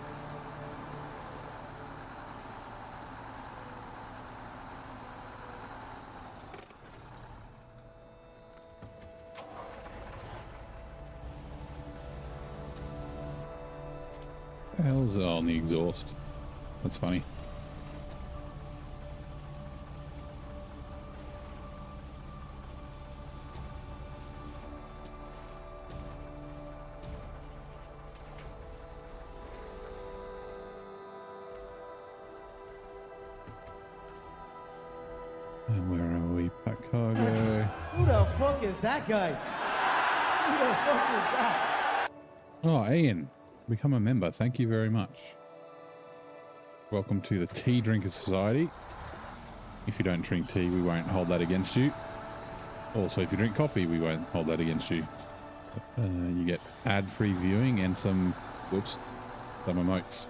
The hell's on the exhaust? That's funny. And where are we? Pack cargo. Who the fuck is that guy? Who the fuck is that? Oh, Ian. Become a member. Thank you very much. Welcome to the Tea Drinkers Society. If you don't drink tea, we won't hold that against you. Also, if you drink coffee, we won't hold that against you. You get ad-free viewing and some, whoops, some emotes.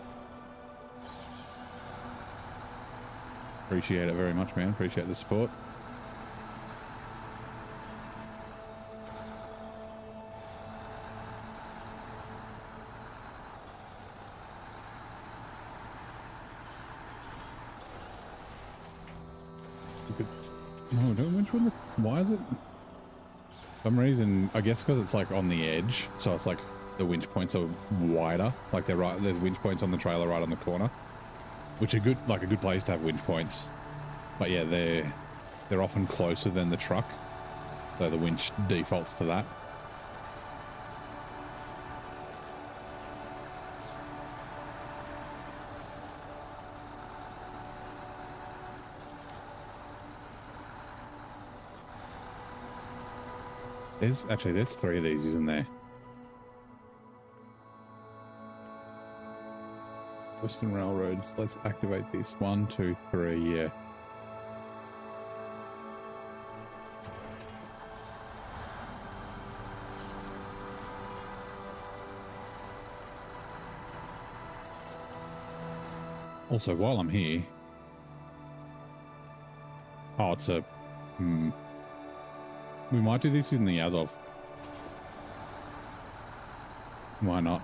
Appreciate it very much, man. Appreciate the support. No, which one? Why is it? For some reason, I guess because it's like on the edge, so it's like the winch points are wider. Like they're right. There's winch points on the trailer right on the corner, which are good. Like a good place to have winch points. But yeah, they're often closer than the truck, so the winch defaults to that. There's 3 of these, isn't there? Western Railroads. Let's activate this. 1, 2, 3. Yeah. Also, while I'm here, oh, it's a. We might do this in the Azov. Why not?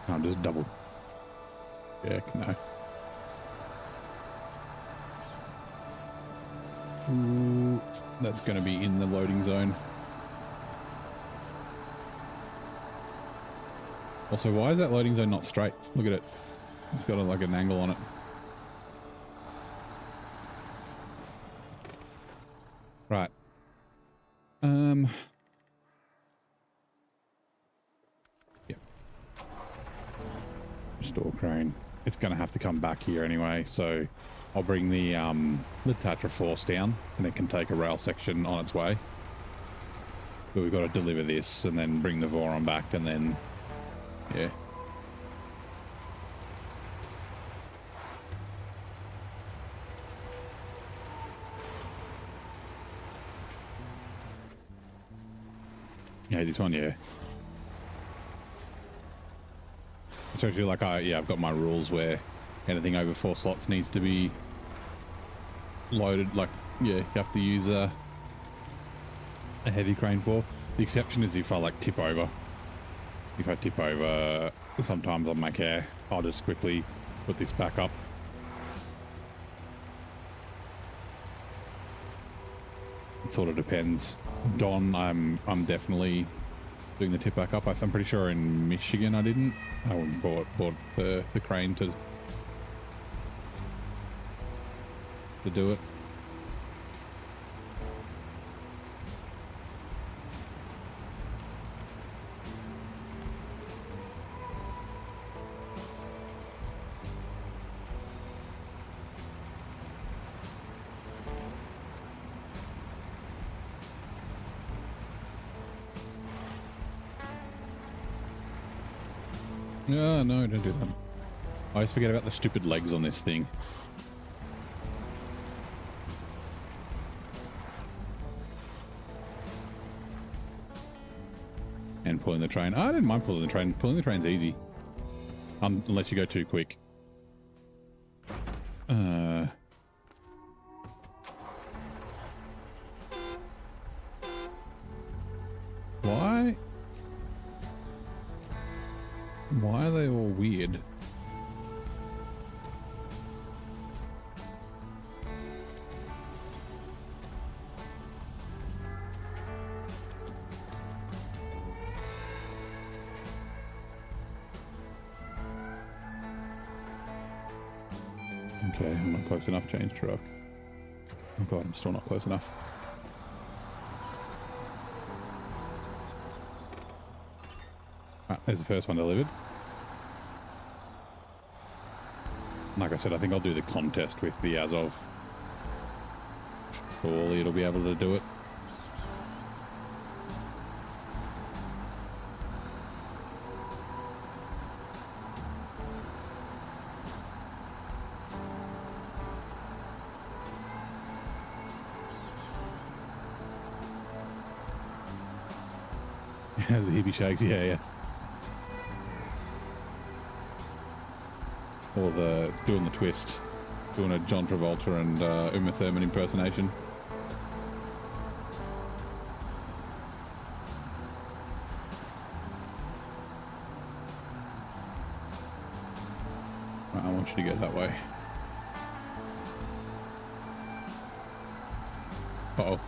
I'm just double. Yeah, no. Ooh, that's going to be in the loading zone. Also, why is that loading zone not straight? Look at it. It's got like an angle on it. Right. Yep. Restore crane. It's going to have to come back here anyway, so I'll bring the Tatra Force down, and it can take a rail section on its way. But we've got to deliver this and then bring the Voron back, and then yeah. Yeah, this one, yeah. Especially like I've got my rules where anything over 4 slots needs to be loaded. Like, yeah, you have to use a heavy crane for. The exception is if I like tip over. If I tip over, sometimes on my care, I'll just quickly put this back up. It sort of depends. Don, I'm definitely doing the tip back up. I'm pretty sure in Michigan I didn't. I bought the crane to do it. No, don't do that. I always forget about the stupid legs on this thing. And pulling the train. I didn't mind pulling the train. Pulling the train's easy. Unless you go too quick. Why are they all weird? Okay, I'm not close enough. Change truck. Oh god, I'm still not close enough. Ah, there's the first one delivered. Like I said, I think I'll do the contest with the Azov. Surely it'll be able to do it. Has the hippie shakes, yeah. Or it's doing the twist, doing a John Travolta and Uma Thurman impersonation. Right, I want you to go that way. Uh-oh.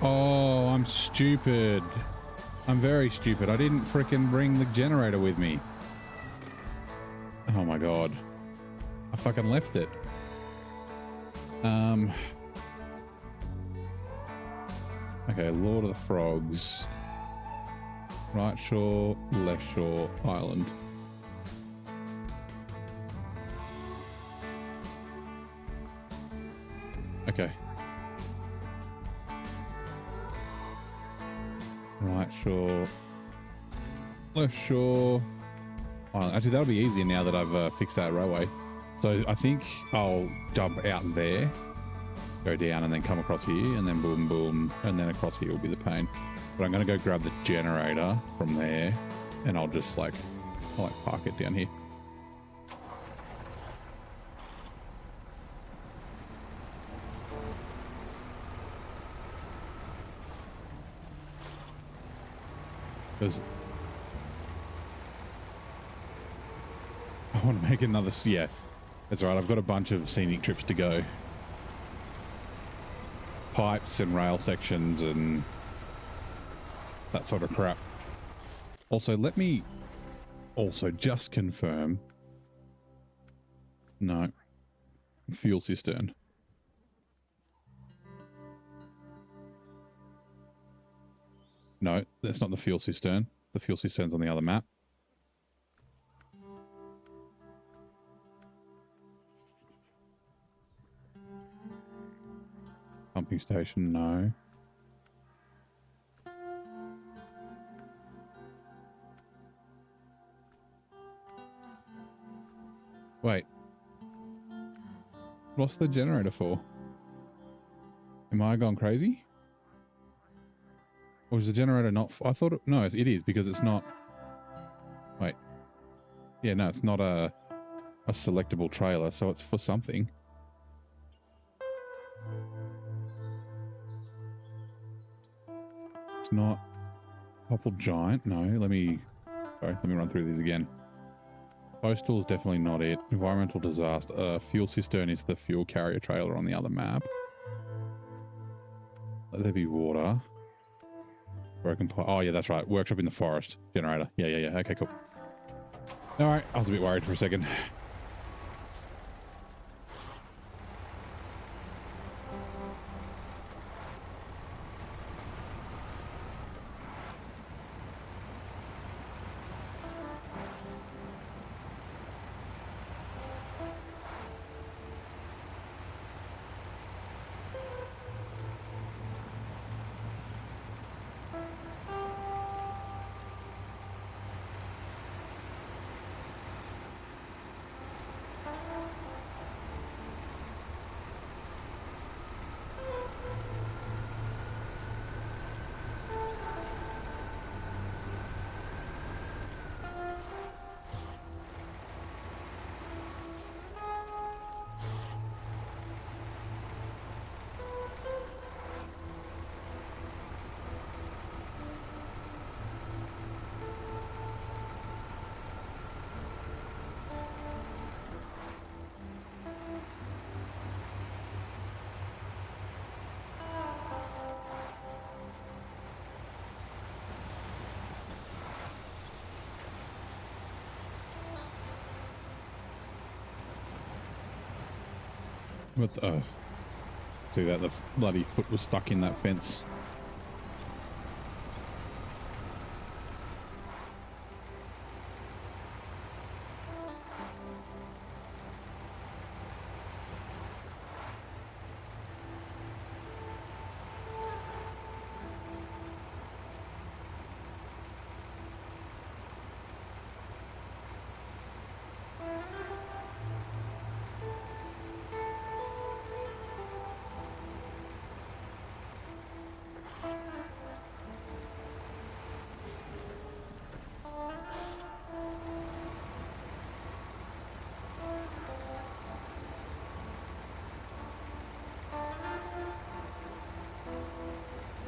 Oh, I'm stupid. I'm very stupid. I didn't frickin' bring the generator with me. Oh my god. I fucking left it. Okay, Lord of the Frogs. Right shore, left shore, island. Okay. Right shore, left shore. Oh, actually, that'll be easier now that I've fixed that railway. So I think I'll jump out there, go down, and then come across here, and then boom, boom, and then across here will be the pain. But I'm going to go grab the generator from there, and I'll just I'll park it down here. Because I want to make another, yeah, that's right. I've got a bunch of scenic trips to go. Pipes and rail sections and that sort of crap. Also, let me also just confirm. No, fuel cistern. No, that's not the fuel cistern. The fuel cistern's on the other map. Pumping station, no. Wait. What's the generator for? Am I gone crazy? Or is the generator not... I thought... No, it is because it's not... Wait. Yeah, no, it's not a selectable trailer, so it's for something. It's not... Toppled giant? No, let me... Sorry, let me run through these again. Postal is definitely not it. Environmental disaster. Fuel cistern is the fuel carrier trailer on the other map. Let there be water. Broken pipe. Oh, yeah, that's right. Workshop in the forest. Generator. Yeah. Okay, cool. All right. I was a bit worried for a second. What the... Oh. See that? The bloody foot was stuck in that fence.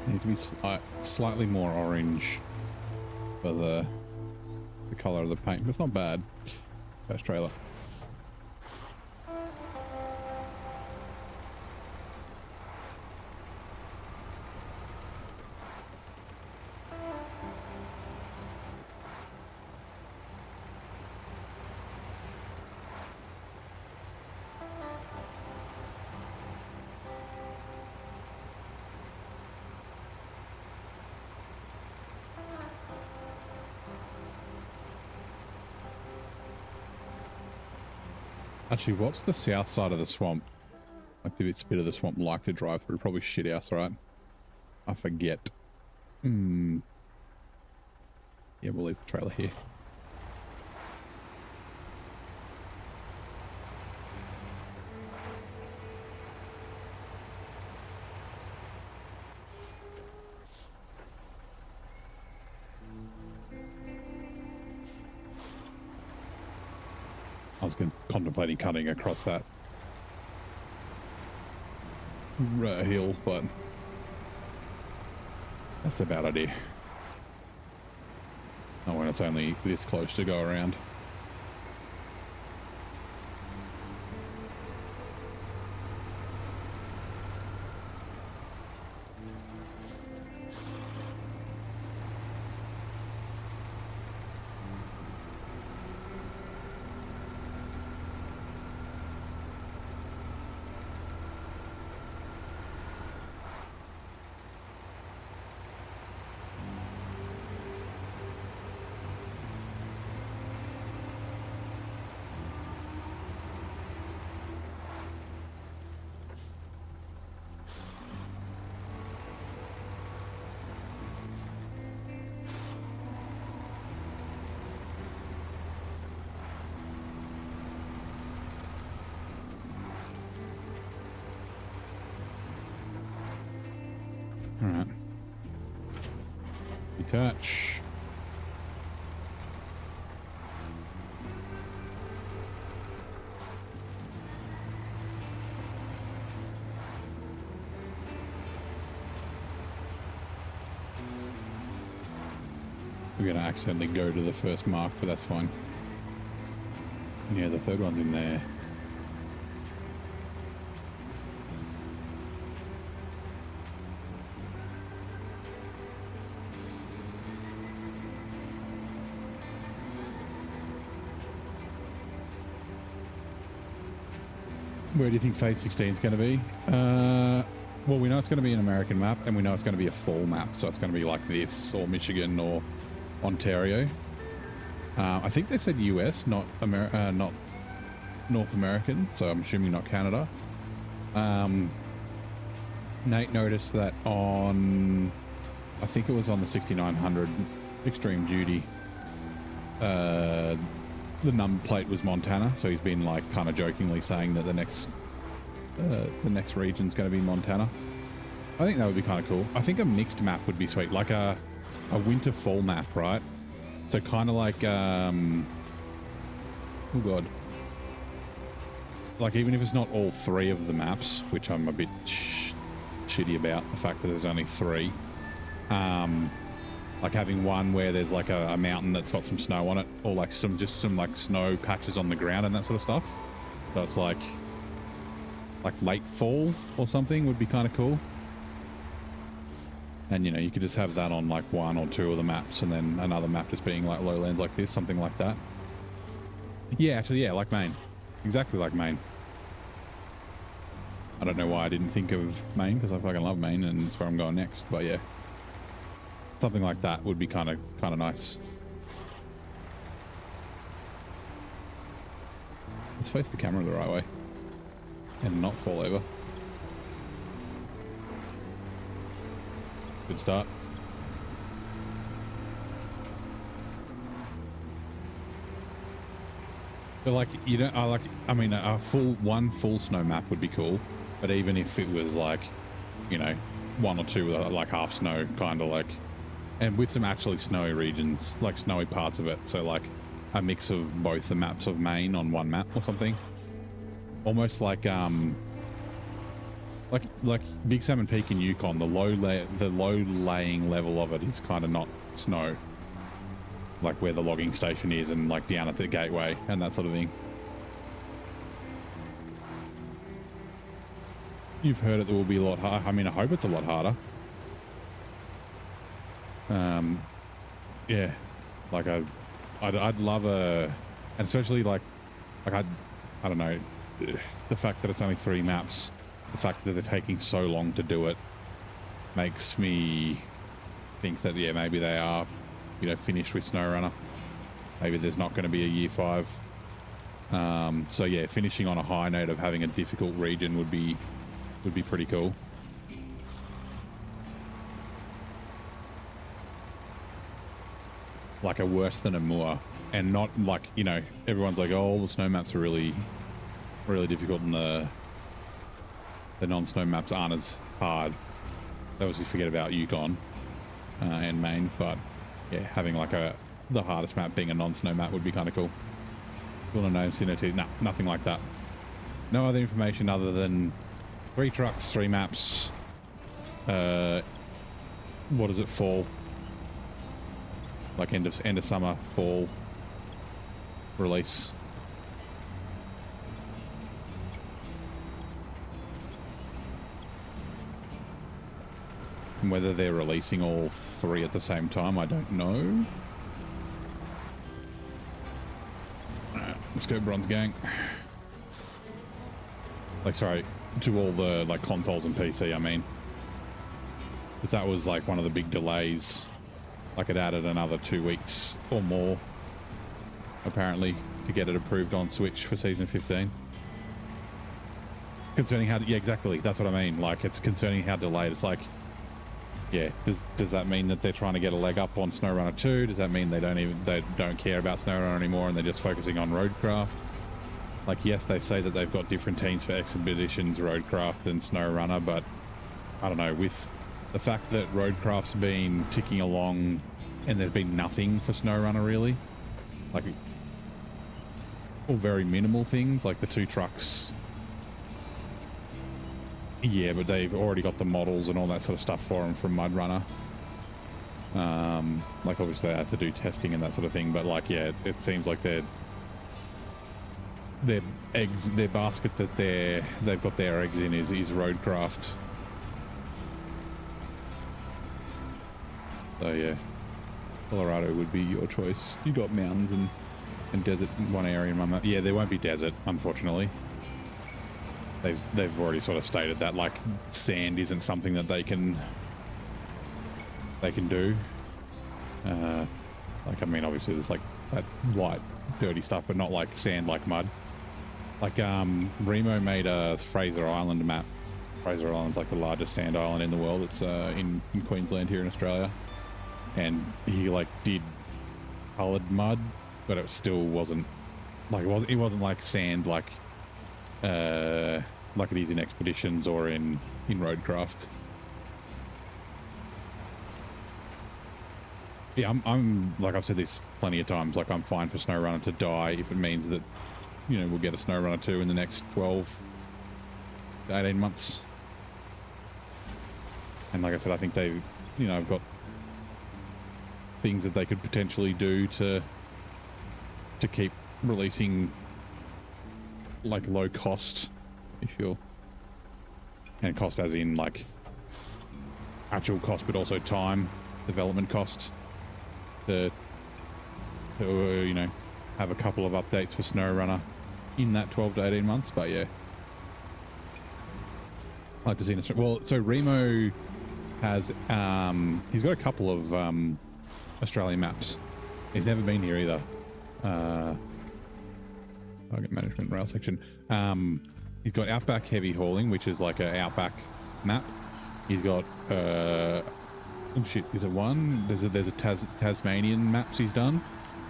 Need to be slightly more orange for the color of the paint, but it's not bad. First trailer. Actually, what's the south side of the swamp? Like the bit of the swamp like to drive through? Probably shit house, right? I forget. Yeah, we'll leave the trailer here. I was contemplating cutting across that hill, but that's a bad idea. Not when it's only this close to go around. Detach. We're going to accidentally go to the first mark, but that's fine. Yeah, the third one's in there. Where do you think Phase 16 is going to be? Well, we know it's going to be an American map, and we know it's going to be a fall map, so it's going to be like this, or Michigan, or Ontario. I think they said US, not not North American, so I'm assuming not Canada. Nate noticed that on, I think it was on the 6900 Extreme Duty, the number plate was Montana, so he's been like kind of jokingly saying that the next region's going to be Montana. I think that would be kind of cool. I think a mixed map would be sweet, like a winter fall map, right? So kind of like oh god, like even if it's not all three of the maps, which I'm a bit shitty about the fact that there's only three, like having one where there's like a mountain that's got some snow on it, or like some like snow patches on the ground and that sort of stuff. So it's like late fall or something would be kind of cool. And, you know, you could just have that on like one or two of the maps, and then another map just being like lowlands like this, something like that. Yeah, actually, yeah, like Maine. Exactly like Maine. I don't know why I didn't think of Maine, because I fucking love Maine and it's where I'm going next. But yeah, something like that would be kind of nice. Let's face the camera the right way and not fall over. Good start. But like, you know, I mean, one full snow map would be cool. But even if it was like, you know, one or two like half snow, kind of like, and with some actually snowy regions, like snowy parts of it. So like a mix of both the maps of Maine on one map or something. Almost like Big Salmon Peak in Yukon, the low laying level of it is kind of not snow, like where the logging station is and like down at the gateway and that sort of thing. You've heard it will be a lot harder. I mean, I hope it's a lot harder. Yeah, like I'd love and especially like I don't know, the fact that it's only 3 maps. The fact that they're taking so long to do it makes me think that, yeah, maybe they are, you know, finished with SnowRunner. Maybe there's not going to be a year 5. So yeah, finishing on a high note of having a difficult region would be pretty cool. Like a worse than a Moor, and not like, you know, everyone's like, oh, all the snow maps are really, really difficult, and the non-snow maps aren't as hard. Obviously forget about Yukon and Maine, but yeah, having like the hardest map being a non-snow map would be kind of cool. You want to know Synergy? Nah, nothing like that. No other information other than 3 trucks, 3 maps. What is it? Fall. Like end of summer, fall release. And whether they're releasing all 3 at the same time, I don't know. Alright, let's go Bronze Gang. Like, sorry, to all the like consoles and PC, I mean. Because that was like one of the big delays. Like it added another 2 weeks or more, apparently, to get it approved on Switch for Season 15. Concerning how, yeah, exactly, that's what I mean. Like, it's concerning how delayed. It's like, yeah, does that mean that they're trying to get a leg up on SnowRunner 2? Does that mean they don't care about SnowRunner anymore and they're just focusing on Roadcraft? Like, yes, they say that they've got different teams for Expeditions, Roadcraft, and SnowRunner, but I don't know, with the fact that Roadcraft's been ticking along and there's been nothing for SnowRunner really, like all very minimal things like the 2 trucks. Yeah, but they've already got the models and all that sort of stuff for them from MudRunner. Like obviously they have to do testing and that sort of thing, but like, yeah, it seems like their eggs, their basket that they've got their eggs in is roadcraft. So yeah, Colorado would be your choice. You got mountains and desert in one area. Yeah, there won't be desert, unfortunately. They've already sort of stated that like sand isn't something that they can do. Like I mean, obviously there's like that light, dirty stuff, but not like sand, like mud. Like Remo made a Fraser Island map. Fraser Island's like the largest sand island in the world. It's in Queensland here in Australia, and he like did coloured mud, but it still wasn't like it wasn't like sand like it is in expeditions or in roadcraft. Yeah, I'm like I've said this plenty of times, like I'm fine for SnowRunner to die if it means that, you know, we'll get a SnowRunner 2 in the next 12 to 18 months. And like I said, I think they, you know, have got things that they could potentially do to keep releasing like low cost, if you're, and cost as in like actual cost, but also time, development costs, to you know, have a couple of updates for SnowRunner in that 12 to 18 months. But yeah, I'd like to see it. Well, so Remo has he's got a couple of Australian maps. He's never been here either. Target management rail section. He's got Outback Heavy Hauling, which is like an Outback map. He's got oh shit, is it one? There's a Tasmanian maps he's done,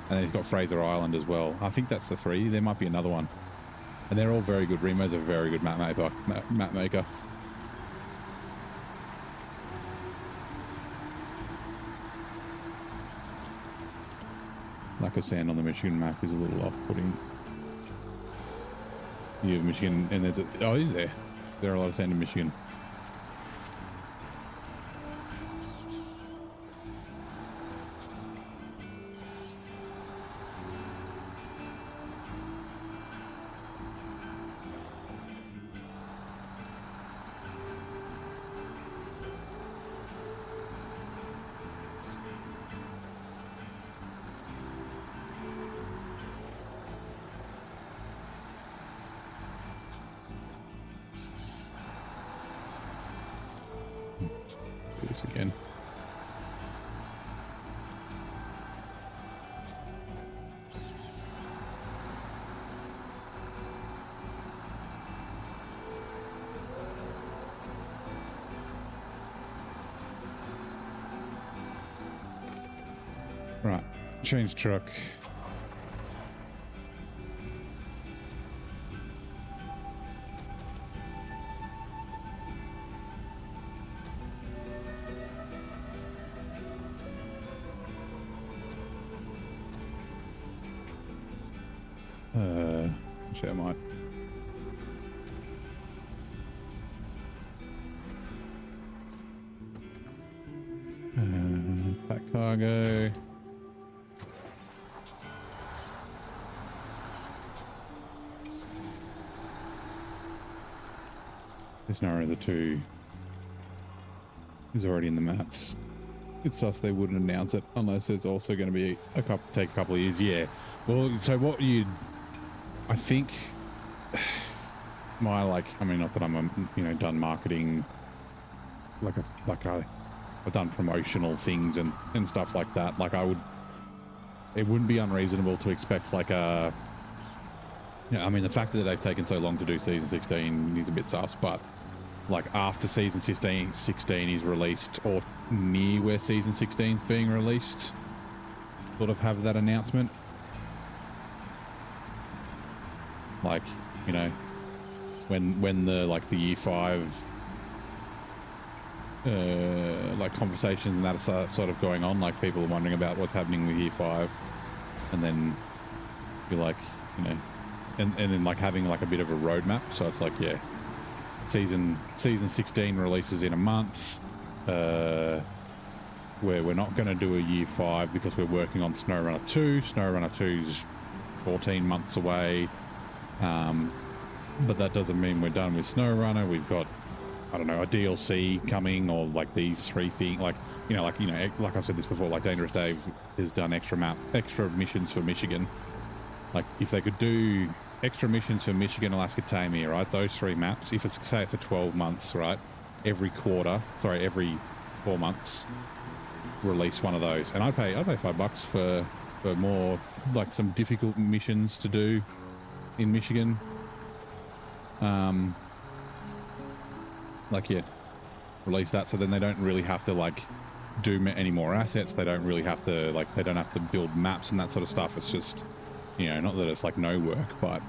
and then he's got Fraser Island as well. I think that's the 3. There might be another one, and they're all very good. Remo's a very good map maker. Lack of sand on the Michigan map is a little off-putting. You have Michigan, and there's oh, is there? There are a lot of sand in Michigan. This again. Right, change truck. Actually, I might. Pack cargo. This SnowRunner 2 is already in the maps. It's sus they wouldn't announce it unless there's also going to be take a couple of years. Yeah. Well, so what you'd, I think my, like, I mean, not that I'm, you know, done marketing, I've done promotional things and stuff like that. Like it wouldn't be unreasonable to expect like a, I mean, the fact that they've taken so long to do season 16 is a bit sus, but like after season 16 is released or near where season 16 is being released, sort of have that announcement. Like, you know, when the like the year 5 like conversations and that are sort of going on, like people are wondering about what's happening with year 5, and then you're like, you know, and then like having like a bit of a roadmap. So it's like, yeah, season 16 releases in a month, where we're not going to do a year 5 because we're working on SnowRunner 2. SnowRunner 2 is 14 months away, but that doesn't mean we're done with SnowRunner. We've got, I don't know, a DLC coming, or like these 3 things, like like I've said this before, like Dangerous Dave has done extra missions for Michigan. Like if they could do extra missions for Michigan, Alaska, Tamir, right, those 3 maps, if it's, say it's a 12 months, right, every 4 months release one of those, and I pay $5 for more, like some difficult missions to do in Michigan. Like, yeah, release that, so then they don't really have to like do any more assets. They don't really have to, like, they don't have to build maps and that sort of stuff. It's just, you know, not that it's like no work, but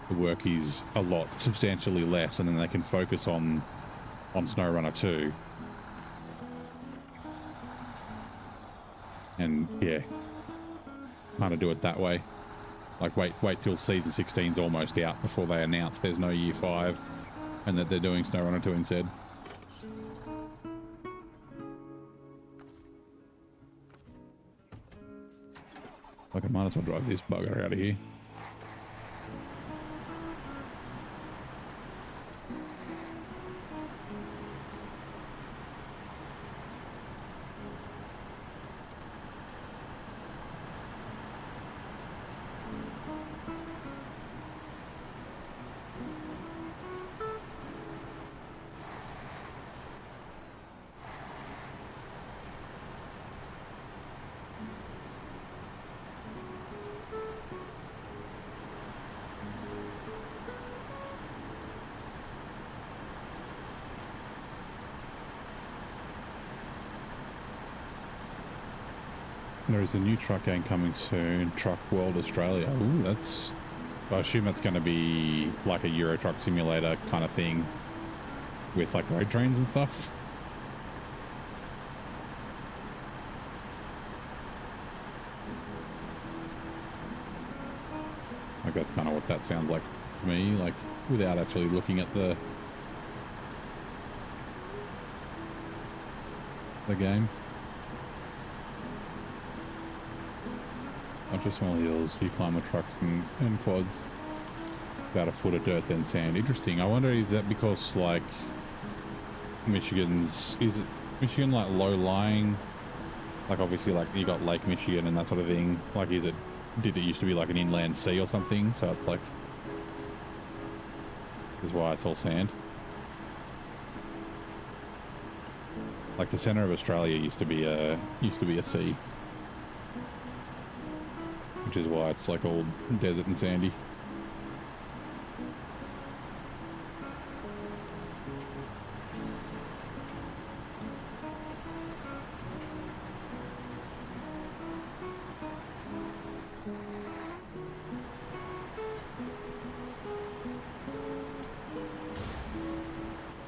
the work is a lot substantially less, and then they can focus on SnowRunner 2. And yeah, kind of do it that way. Like wait till season 16's almost out before they announce there's no year 5 and that they're doing SnowRunner 2 instead. Like, I might as well drive this bugger out of here. There is a new truck game coming soon, Truck World Australia. Ooh, that's, I assume that's going to be like a Euro Truck Simulator kind of thing with like road trains and stuff. Like, that's kind of what that sounds like to me, like without actually looking at the game. Bunch of small hills, few climber trucks and quads. About a foot of dirt, then sand. Interesting. I wonder, is that because like is Michigan like low lying? Like obviously like you got Lake Michigan and that sort of thing. Like did it used to be like an inland sea or something? So it's like, this is why it's all sand. Like the center of Australia used to be a sea. Which is why it's like all desert and sandy.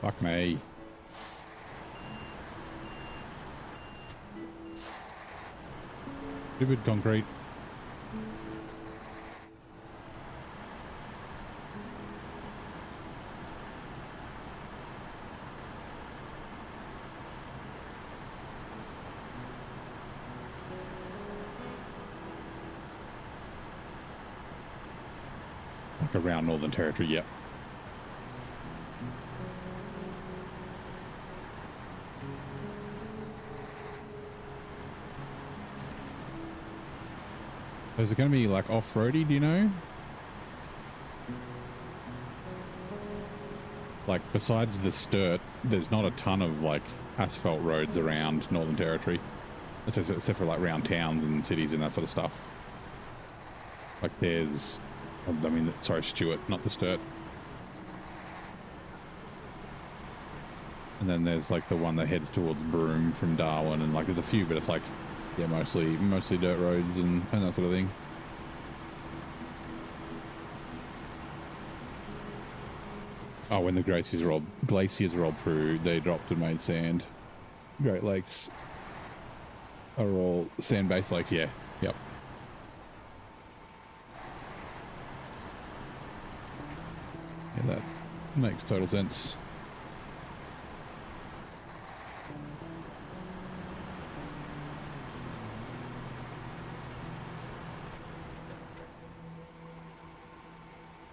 Fuck me. Stupid concrete. Around Northern Territory, yep. Is it going to be like off-roady, do you know? Like besides the Sturt, there's not a ton of like asphalt roads around Northern Territory. Except for like around towns and cities and that sort of stuff. Like there's, I mean, sorry, Stewart, not the Sturt. And then there's like the one that heads towards Broome from Darwin, and like there's a few, but it's like, yeah, mostly dirt roads and that sort of thing. Oh, when the glaciers rolled through, they dropped and made sand. Great Lakes are all sand-based lakes. Yeah. Yep. Yeah, that makes total sense.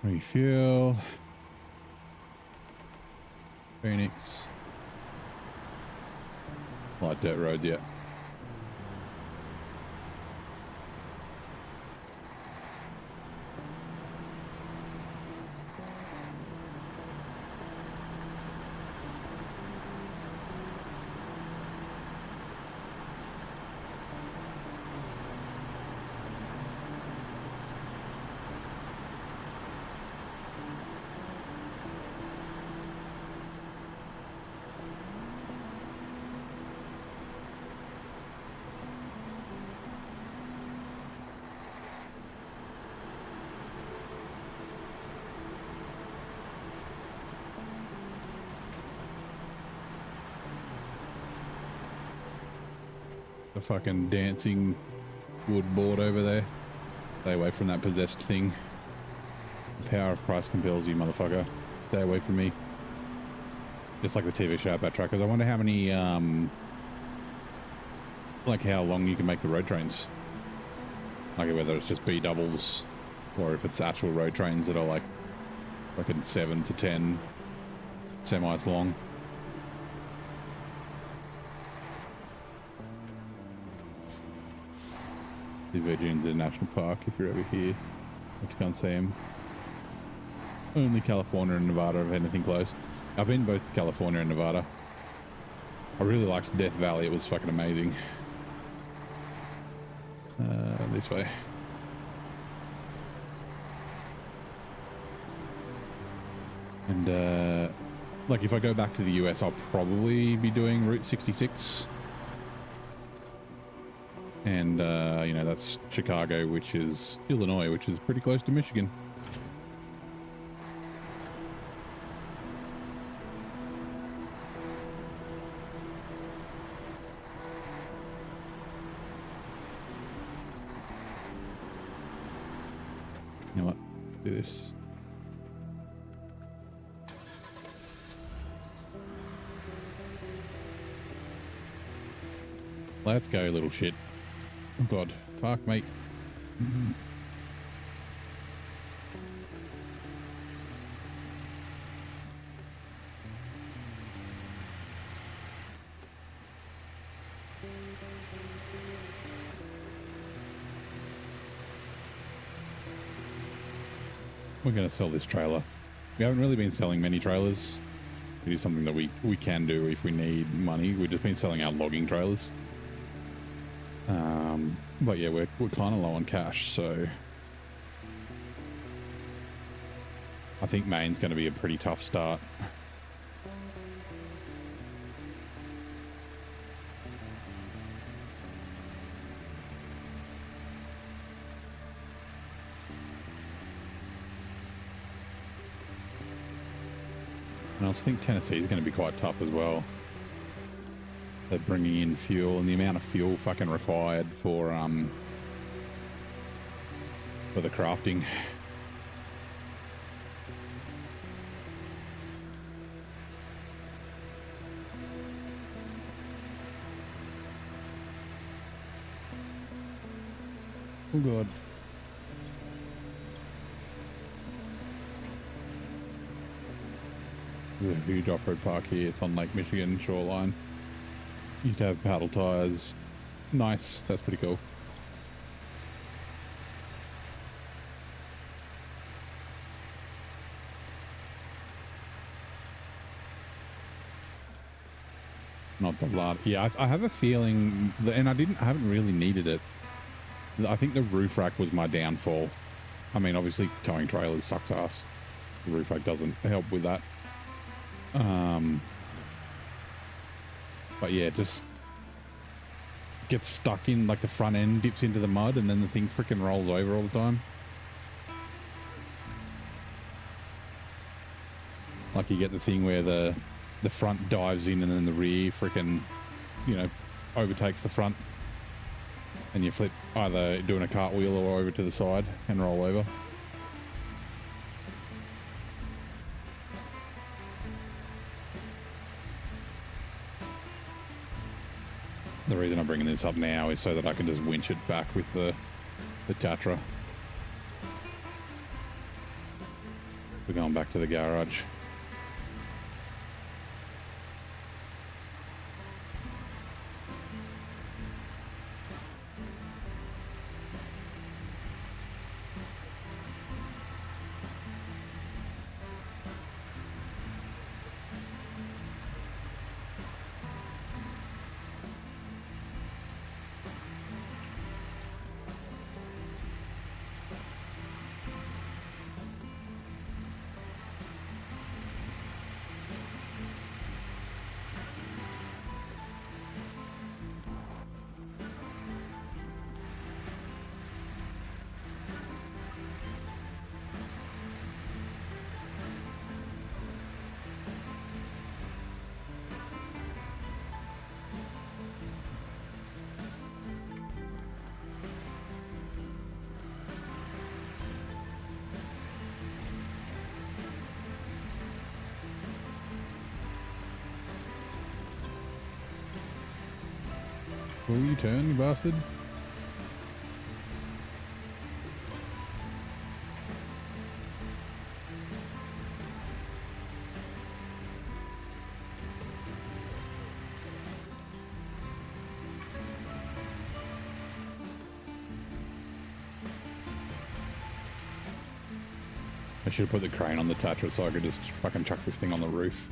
Refuel. Phoenix. Light dirt road, yeah. The fucking dancing wood board over there. Stay away from that possessed thing. The power of Christ compels you, motherfucker. Stay away from me. Just like the TV show about truckers. I wonder how many, like how long you can make the road trains. Like whether it's just B doubles or if it's actual road trains that are like fucking 7 to 10 semis long. The Virgins National Park, if you're over here, let's go and see him. Only California and Nevada have anything close. I've been both California and Nevada. I really liked Death Valley. It was fucking amazing. This way. And like if I go back to the US, I'll probably be doing Route 66. And, you know, that's Chicago, which is Illinois, which is pretty close to Michigan. You know what? Do this. Let's go, little shit. Oh god, fuck mate. We're gonna sell this trailer. We haven't really been selling many trailers. It is something that we can do if we need money. We've just been selling our logging trailers. But yeah, we're kind of low on cash, so I think Maine's going to be a pretty tough start. And I also think Tennessee is going to be quite tough as well. They're bringing in fuel, and the amount of fuel fucking required for the crafting. Oh god. There's a huge off-road park here. It's on Lake Michigan shoreline. Used to have paddle tires. Nice. That's pretty cool. Not the blood. Yeah, I have a feeling that, and I haven't really needed it. I think the roof rack was my downfall. I mean, obviously towing trailers sucks ass. The roof rack doesn't help with that. But yeah, just gets stuck in, like the front end dips into the mud and then the thing freaking rolls over all the time. Like you get the thing where the front dives in and then the rear freaking you know, overtakes the front, and you flip either doing a cartwheel or over to the side and roll over. The reason I'm bringing this up now is so that I can just winch it back with the Tatra. We're going back to the garage. Will you turn, you bastard? I should have put the crane on the Tatra so I could just fucking chuck this thing on the roof.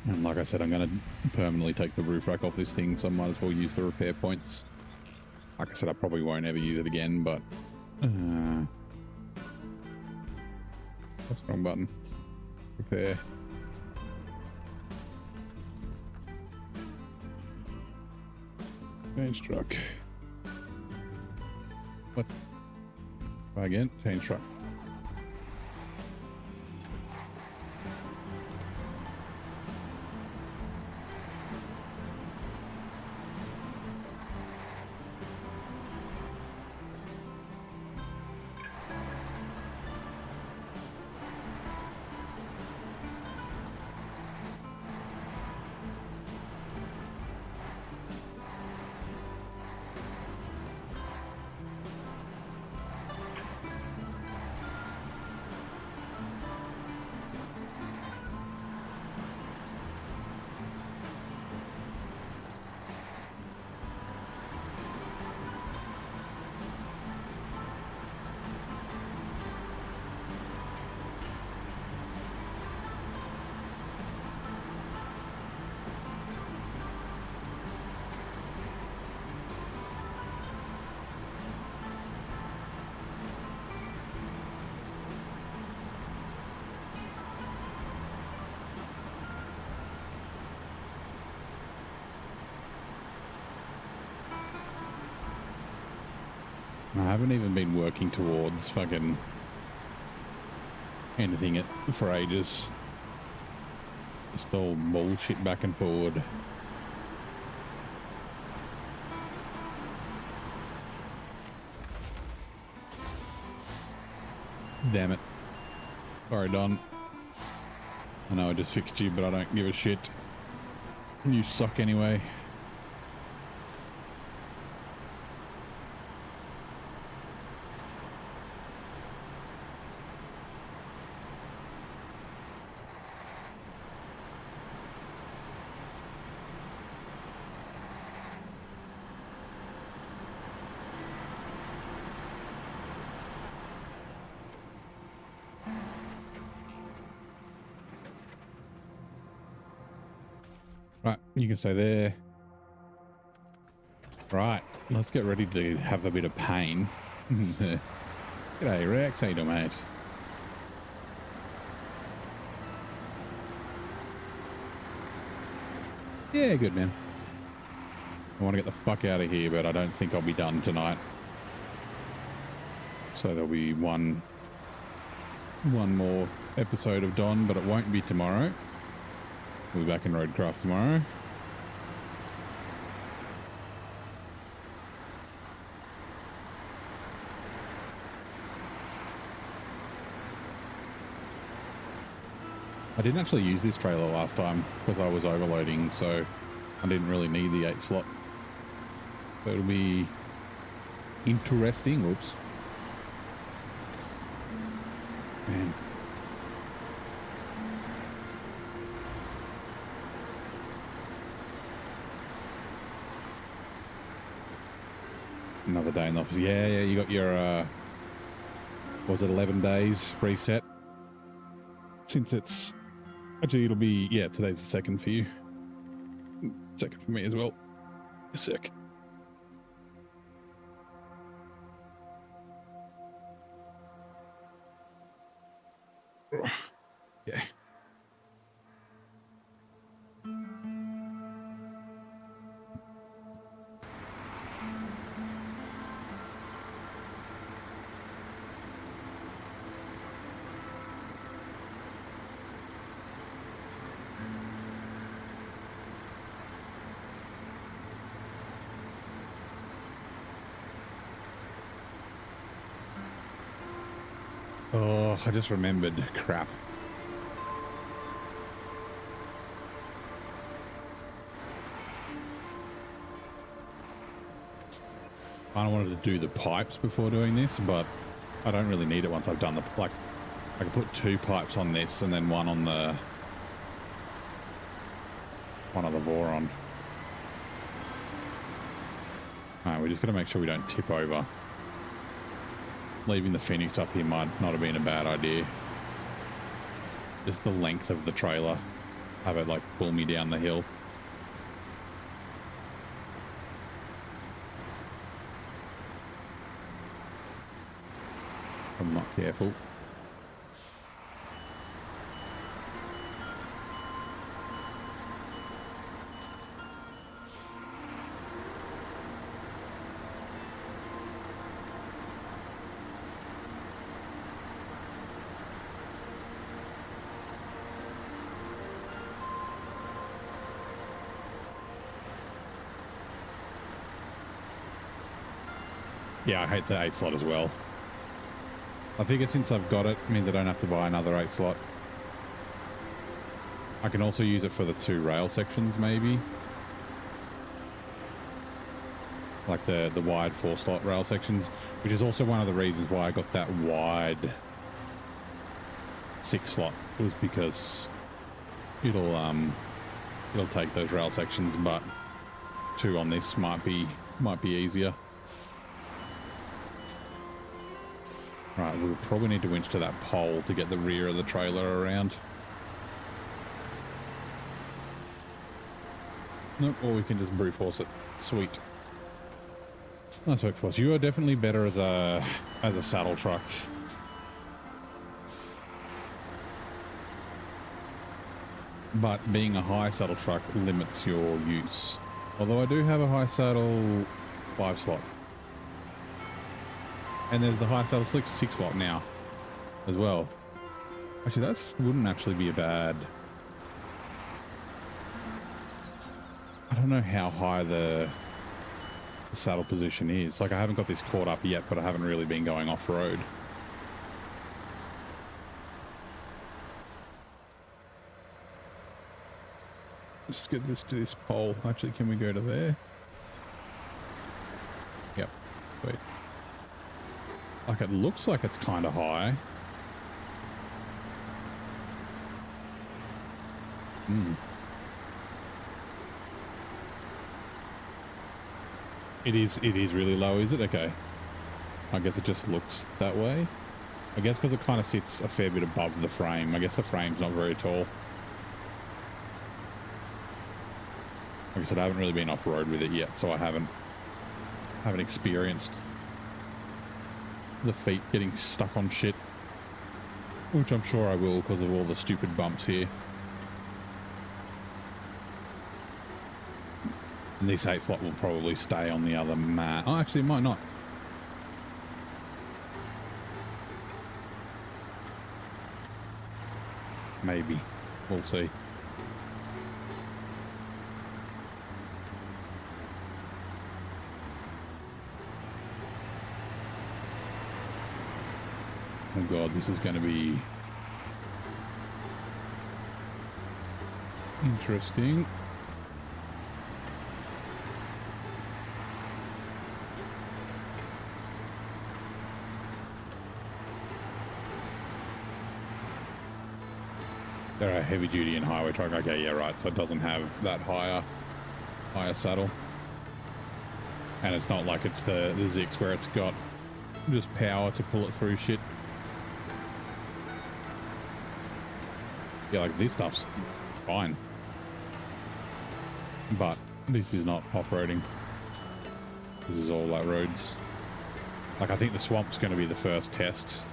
And like I said, I'm going to permanently take the roof rack off this thing, so I might as well use the repair points. Like I said, I probably won't ever use it again, but... that's the wrong button. Repair. Change truck. What? Try again. Change truck. I haven't even been working towards fucking anything for ages. Just all bullshit back and forward. Damn it. Sorry, Don. I know I just fixed you, but I don't give a shit. You suck anyway. Right, you can stay there. Right, let's get ready to have a bit of pain. G'day, Rex. How you doing, mate? Yeah, good, man. I want to get the fuck out of here, but I don't think I'll be done tonight. So there'll be one more episode of Don, but it won't be tomorrow. We'll be back in Roadcraft tomorrow. I didn't actually use this trailer last time because I was overloading, so I didn't really need the 8 slot. So it'll be interesting. Oops. Man. Another day in the office. Yeah, you got your, was it 11 days reset? Since it's, actually it'll be, yeah, today's the second for you. Second for me as well. A sec. Yeah. Oh, I just remembered. Crap. I wanted to do the pipes before doing this, but I don't really need it once I've done the, like, I can put 2 pipes on this and then one on the Voron. Alright, we just got to make sure we don't tip over. Leaving the Phoenix up here might not have been a bad idea. Just the length of the trailer. Have it like pull me down the hill. I'm not careful. Yeah, I hate the 8 slot as well. I figure since I've got it, means I don't have to buy another 8 slot. I can also use it for the 2 rail sections, maybe. Like the wide 4 slot rail sections, which is also one of the reasons why I got that wide 6 slot. It was because it'll take those rail sections, but 2 on this might be easier. Right, we'll probably need to winch to that pole to get the rear of the trailer around. Nope, or we can just brute force it. Sweet. Nice work, Force. You are definitely better as a saddle truck. But being a high saddle truck limits your use. Although I do have a high saddle 5 slot. And there's the high saddle 6 slot now as well. Actually, that wouldn't actually be a bad... I don't know how high the saddle position is. Like, I haven't got this caught up yet, but I haven't really been going off-road. Let's get this to this pole. Actually, can we go to there? Yep. Wait. Like, it looks like it's kind of high. It is really low, is it? Okay. I guess it just looks that way. I guess because it kind of sits a fair bit above the frame. I guess the frame's not very tall. Like I said, I haven't really been off-road with it yet, so I haven't experienced the feet getting stuck on shit, which I'm sure I will because of all the stupid bumps here. And this 8 slot will probably stay on the other mat. Oh, actually, it might not. Maybe. We'll see. Oh god, this is going to be interesting. They're a heavy duty and highway truck. Okay, yeah, right. So it doesn't have that higher saddle. And it's not like it's the Zix where it's got just power to pull it through shit. Yeah, like this stuff's fine. But this is not off-roading. This is all like roads. Like I think the swamp's going to be the first test.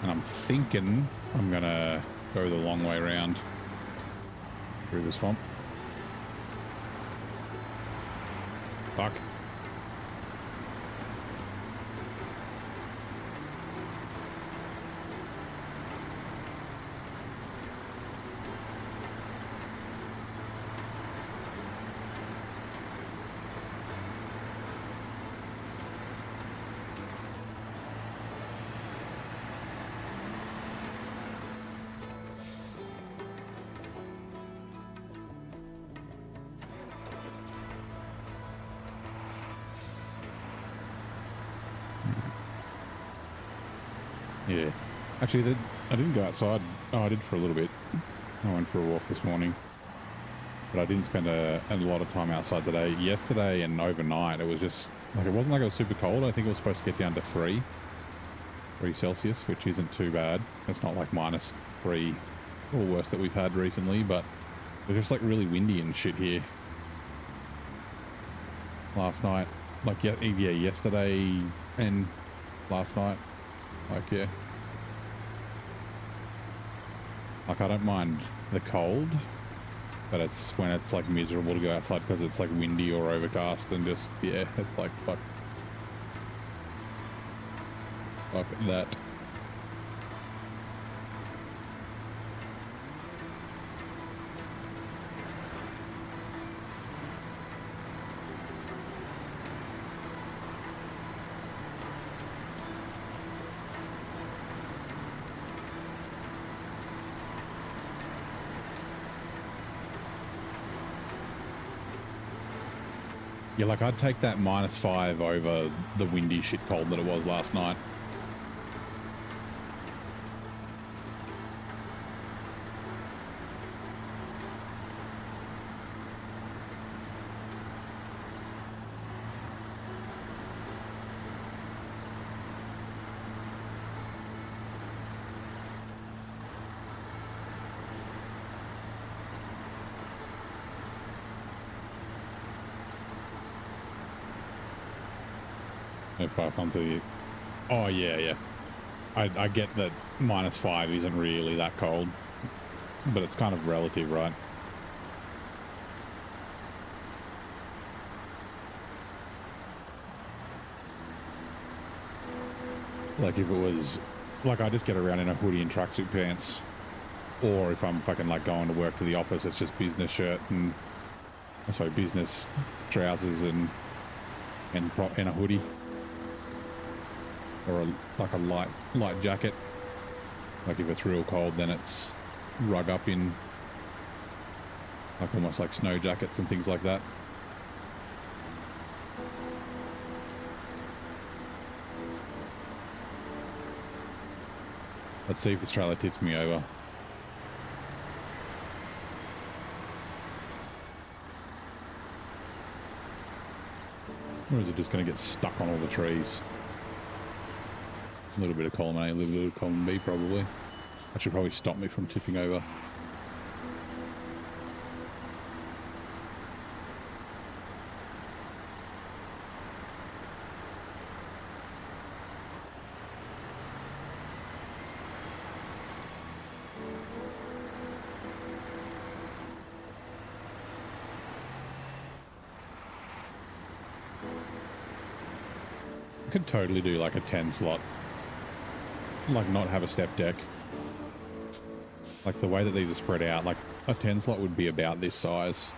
And I'm thinking I'm going to go the long way around through the swamp. Fuck. Yeah. Actually, I didn't go outside. Oh, I did for a little bit. I went for a walk this morning. But I didn't spend a lot of time outside today. Yesterday and overnight, it was just... like, it wasn't like it was super cold. I think it was supposed to get down to 3 Celsius, which isn't too bad. It's not like -3 or worse that we've had recently, but it was just like really windy and shit here last night. Like, yeah, yesterday and last night. Like, yeah. Like, I don't mind the cold, but it's when it's like miserable to go outside because it's like windy or overcast and just, yeah, it's like, fuck that. Yeah, like I'd take that -5 over the windy shit cold that it was last night. If I onto you. Oh yeah, yeah. I get that -5 isn't really that cold, but it's kind of relative, right? Like if it was like I just get around in a hoodie and tracksuit pants, or if I'm fucking like going to work to the office, it's just business shirt and business trousers and a hoodie. Or like a light jacket. Like if it's real cold, then it's rug up in like almost like snow jackets and things like that. Let's see if this trailer tips me over. Or is it just going to get stuck on all the trees? A little bit of column A, a little bit of column B, probably. That should probably stop me from tipping over. I could totally do like a 10 slot. Like not have a step deck. Like the way that these are spread out, like a 10 slot would be about this size.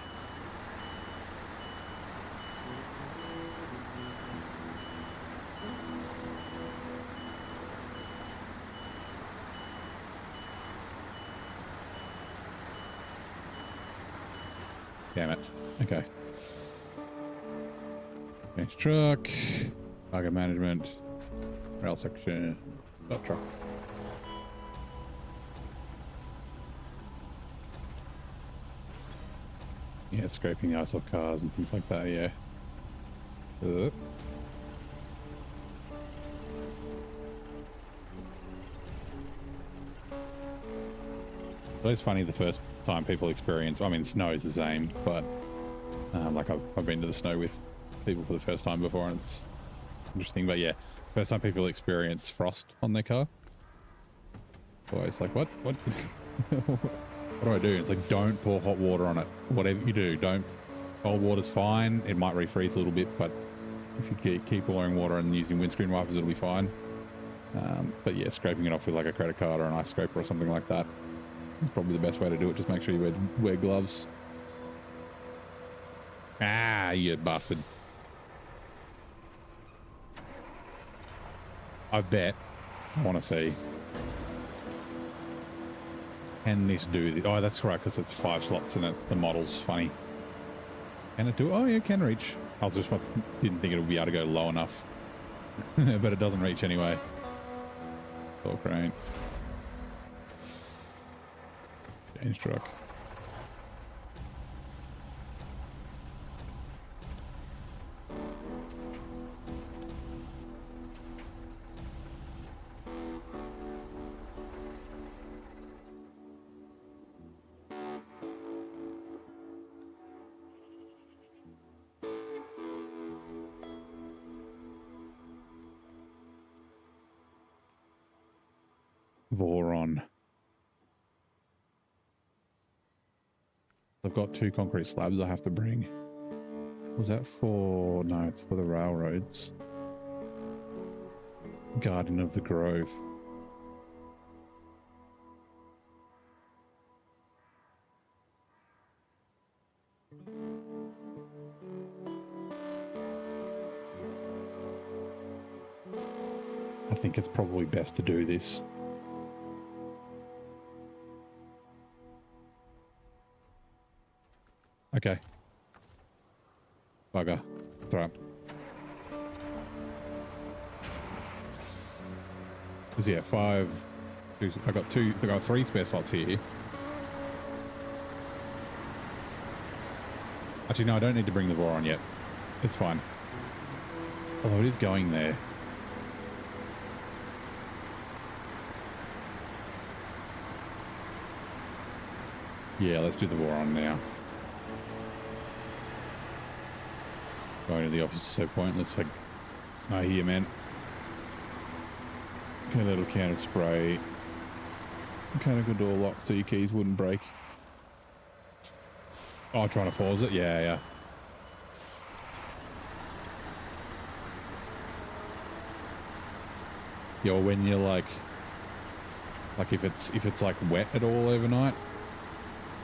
Damn it. Okay. Change truck. Cargo management. Rail section. Stop truck. Yeah, scraping the ice off cars and things like that, yeah. But it's funny the first time people experience, I mean, snow is the same, but like I've been to the snow with people for the first time before and it's interesting. But yeah, first time people experience frost on their car. Always like, what? What do I do? It's like, don't pour hot water on it. Whatever you do, don't. Cold water's fine. It might refreeze a little bit, but if you keep pouring water and using windscreen wipers, it'll be fine. But yeah, scraping it off with like a credit card or an ice scraper or something like that is probably the best way to do it. Just make sure you wear gloves. Ah, you bastard. I bet. I want to see. Can this do this? Oh, that's correct, because it's 5 slots in it. The model's funny. Can it do it? Oh, yeah, it can reach. I was just didn't think it would be able to go low enough. But it doesn't reach anyway. All crane. Change truck. Voron. I've got 2 concrete slabs I have to bring. Was that for... No, it's for the railroads. Garden of the Grove. I think it's probably best to do this. Okay. Bugger. It's alright. Because yeah, 5. I got 3 spare slots here. Actually, no, I don't need to bring the Voron yet. It's fine. Although it is going there. Yeah, let's do the Voron now. Going to the office is so pointless. Like, I hear, man. Get a little can of spray. Mechanical door lock so your keys wouldn't break. Oh, trying to force it? Yeah, yeah. Yeah, or when you're like if it's like wet at all overnight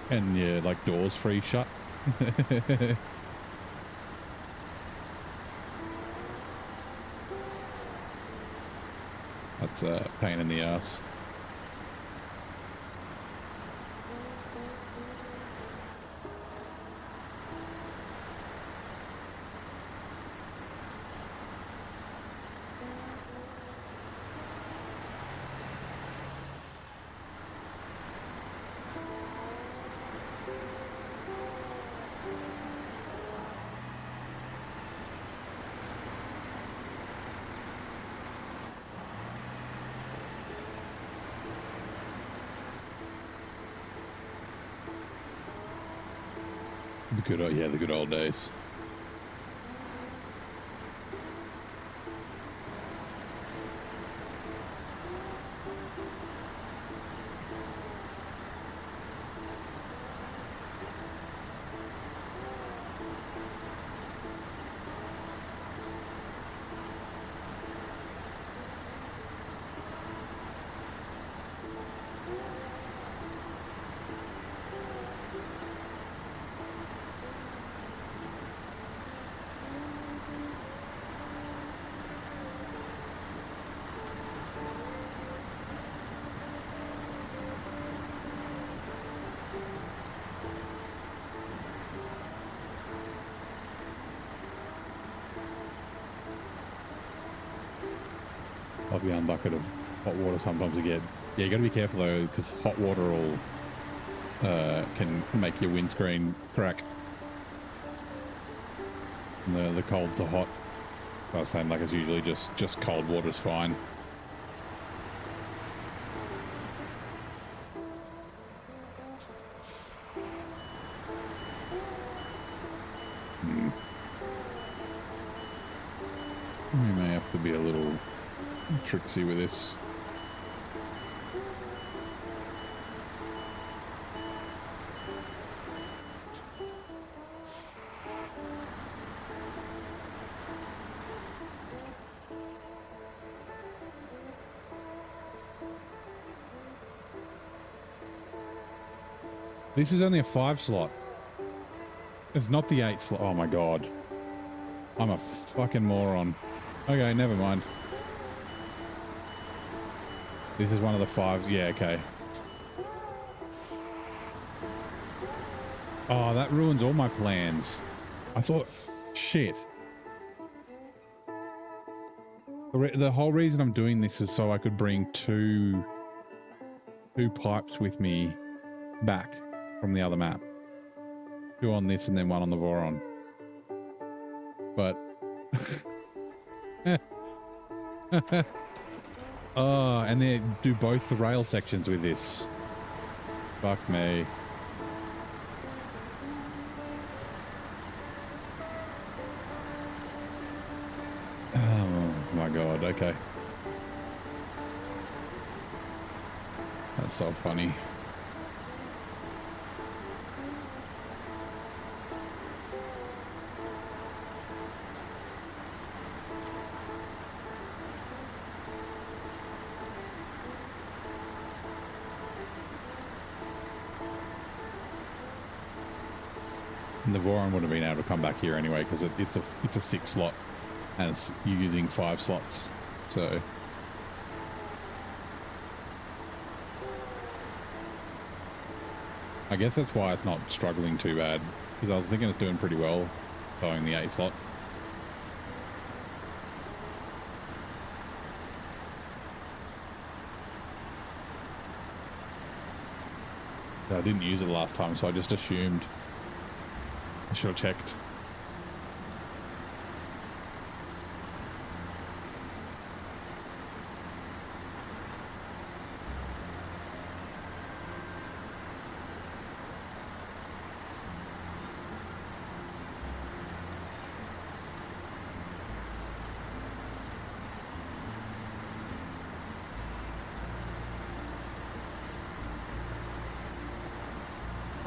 and your like doors free shut. That's a pain in the ass. The good old days. gallon bucket of hot water sometimes to get. Yeah, you got to be careful though, because hot water will can make your windscreen crack. And the cold to hot. I was saying, like, it's usually just cold water is fine. We may have to be a little tricksy with this. This is only a 5 slot. It's not the 8 slot. Oh my god. I'm a fucking moron. Okay, never mind. This is one of the 5s. Yeah, okay. Oh, that ruins all my plans. I thought, shit. The whole reason I'm doing this is so I could bring two pipes with me back from the other map. 2 on this and then 1 on the Voron. But oh, and they do both the rail sections with this. Fuck me. Oh my god, okay. That's so funny. And the Voron would have been able to come back here anyway because it's a 6 slot and it's using 5 slots. So I guess that's why it's not struggling too bad, because I was thinking it's doing pretty well going the 8 slot. I didn't use it last time, so I just assumed. I should have checked.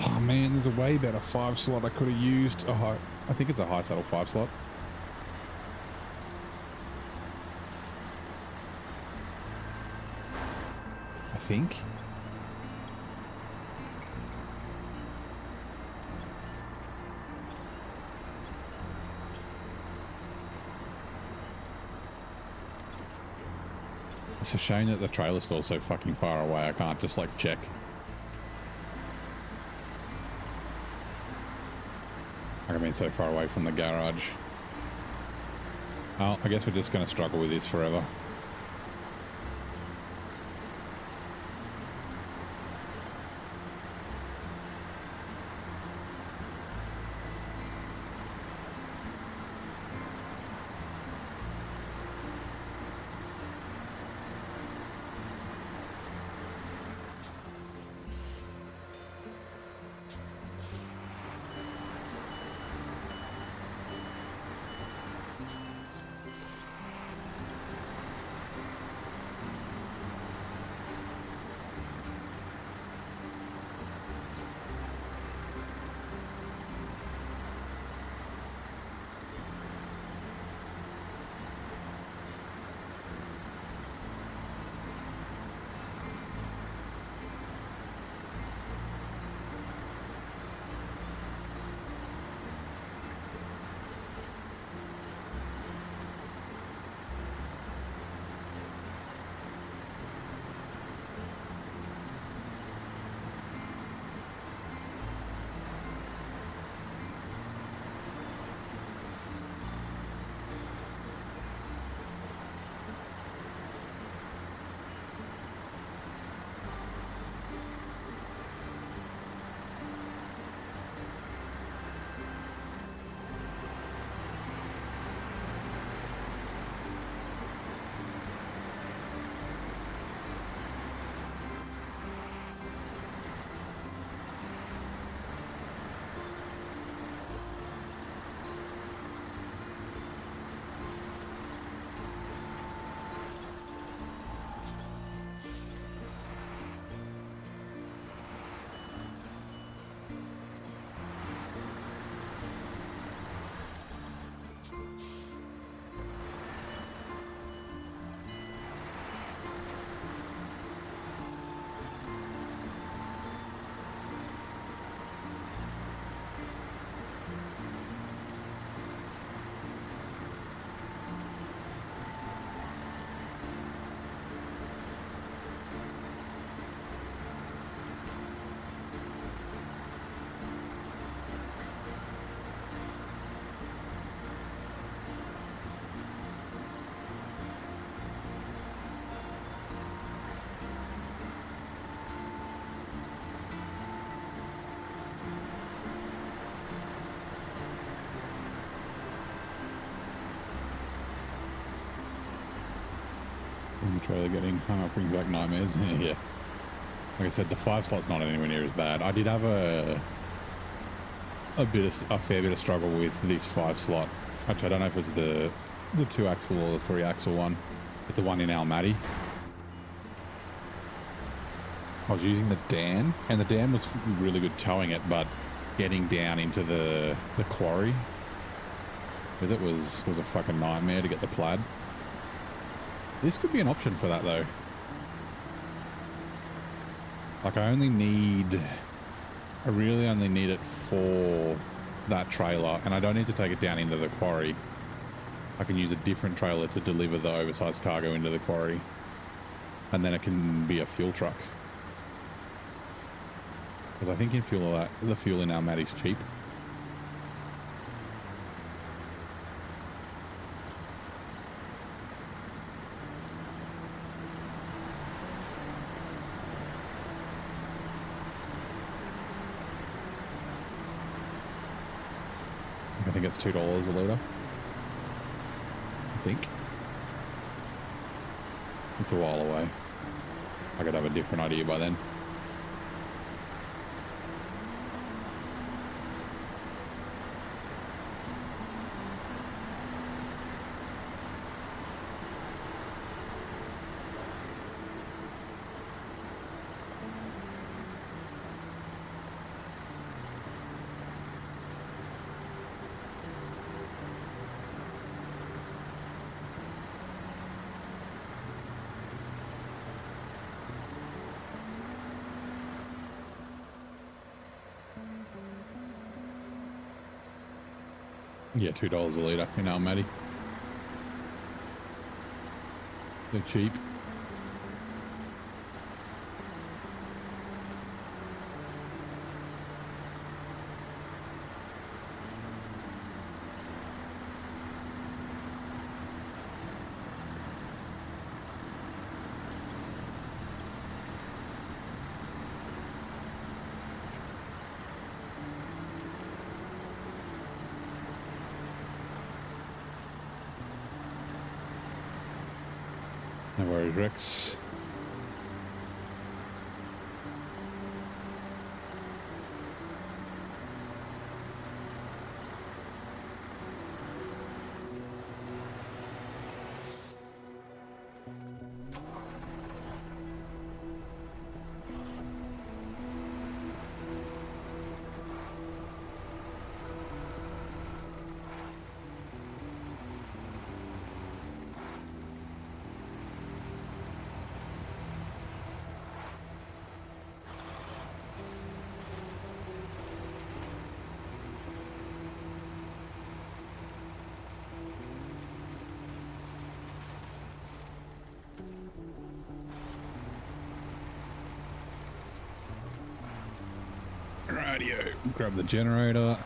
Oh man, there's a way better 5 slot I could have used. Oh, I think it's a high saddle 5 slot. I think. It's a shame that the trailer store's so fucking far away. I can't just like check. I mean, so far away from the garage. Oh, I guess we're just going to struggle with this forever. trailer getting hung up brings back nightmares. Yeah. Like I said, the 5 slot's not anywhere near as bad. I did have a fair bit of struggle with this 5 slot. Actually, I don't know if it's the 2 axle or the 3 axle one, but the one in Almaty. I was using the Dan, and the Dan was really good towing it, but getting down into the quarry with it was a fucking nightmare to get the plaid. This could be an option for that though. Like I really only need it for that trailer, and I don't need to take it down into the quarry. I can use a different trailer to deliver the oversized cargo into the quarry, and then it can be a fuel truck. Because I think the fuel in Almaty's cheap. I think it's $2 a litre. I think. It's a while away. I could have a different idea by then. Yeah, $2 a litre in Almaty. They're cheap. No worries, Rex. Radio. Grab the generator.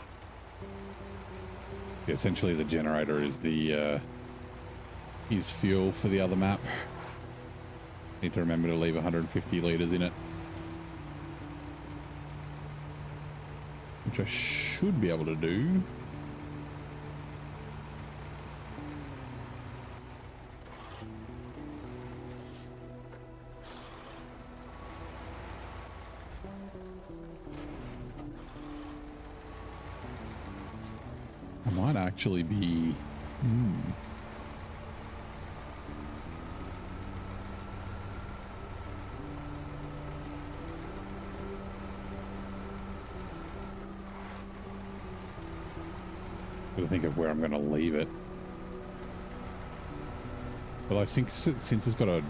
Essentially, the generator is the is fuel for the other map. Need to remember to leave 150 litres in it, which I should be able to do. Might actually be gotta think of where I'm going to leave it. Well, I think since it's got a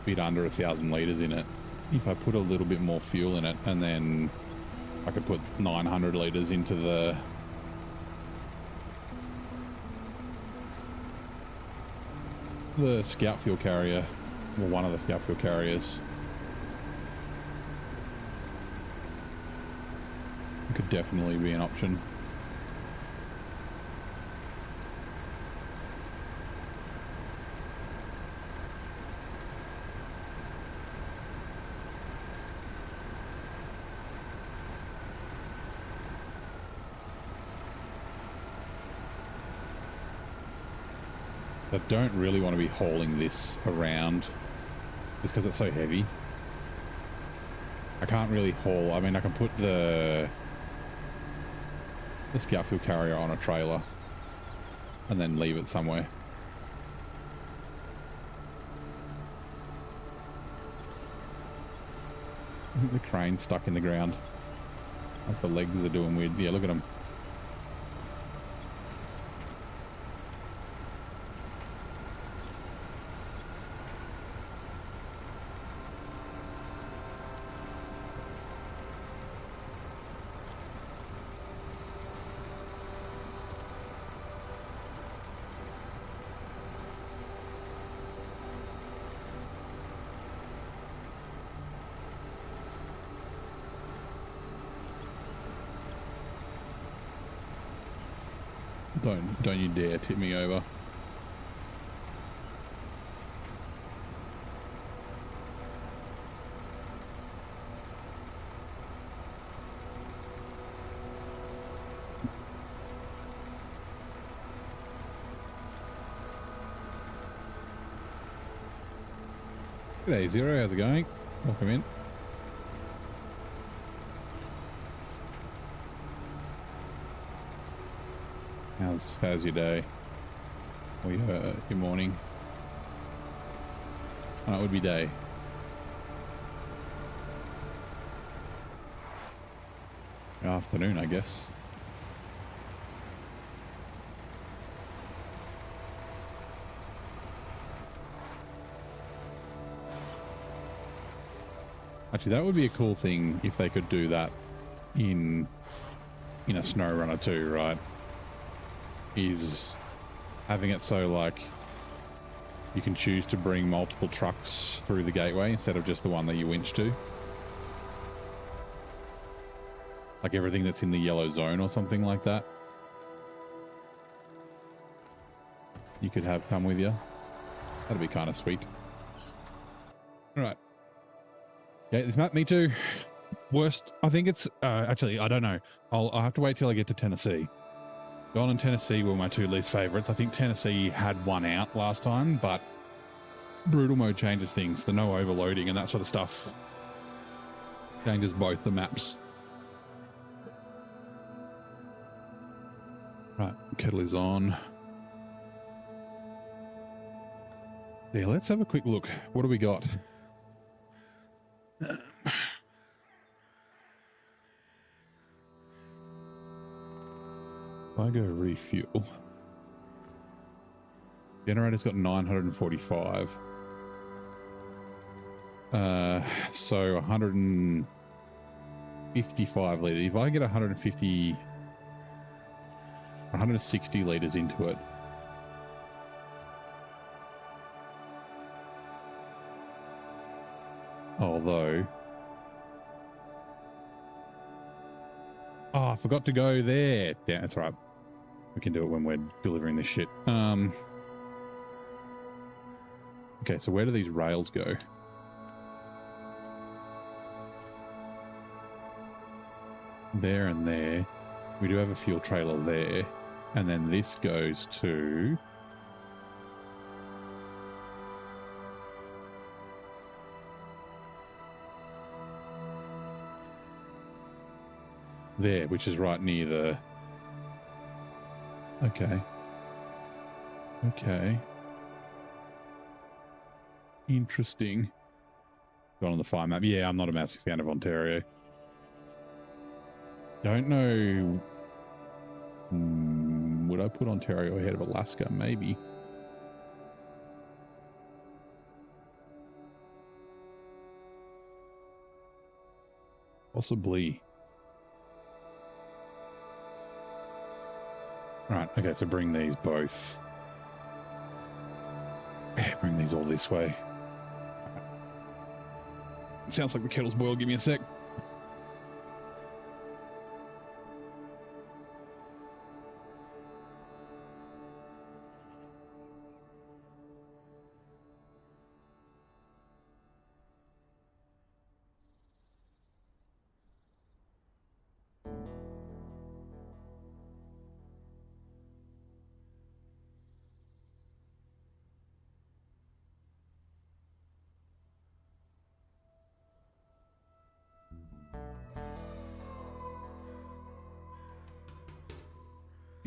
bit under 1,000 litres in it, if I put a little bit more fuel in it, and then I could put 900 litres into the scout fuel carrier, or one of the scout fuel carriers. It could definitely be an option. I don't really want to be hauling this around just because it's so heavy. I can't really haul. I mean, I can put the scout fuel carrier on a trailer and then leave it somewhere. I think the crane's stuck in the ground. Like the legs are doing weird. Yeah, look at them. Don't you dare tip me over. G'day, Zero. How's it going? Welcome in. How's your day? Or your morning? Oh, it would be day. Afternoon, I guess. Actually, that would be a cool thing if they could do that in a SnowRunner too, right? Is having it so like you can choose to bring multiple trucks through the gateway instead of just the one that you winch to. Like everything that's in the yellow zone or something like that. You could have come with you. That'd be kind of sweet. All right. Yeah, this map, me too. Worst, I think it's, actually, I don't know. I'll have to wait till I get to Tennessee. Don and Tennessee were my two least favorites. I think Tennessee had one out last time, but brutal mode changes things. The no overloading and that sort of stuff changes both the maps. Right, kettle is on. Yeah, let's have a quick look. What do we got? If I go refuel, generator's got 945. So 155 litres. If I get 160 litres into it, although, I forgot to go there. Yeah, that's right. We can do it when we're delivering this shit. Okay, so where do these rails go? There and there. We do have a fuel trailer there. And then this goes to... there, which is right near the... Okay. Okay. Interesting. Gone on the fire map. Yeah, I'm not a massive fan of Ontario. Don't know. Would I put Ontario ahead of Alaska? Maybe. Possibly. Right. Okay. So bring these both. Yeah, bring these all this way. It sounds like the kettle's boiled. Give me a sec.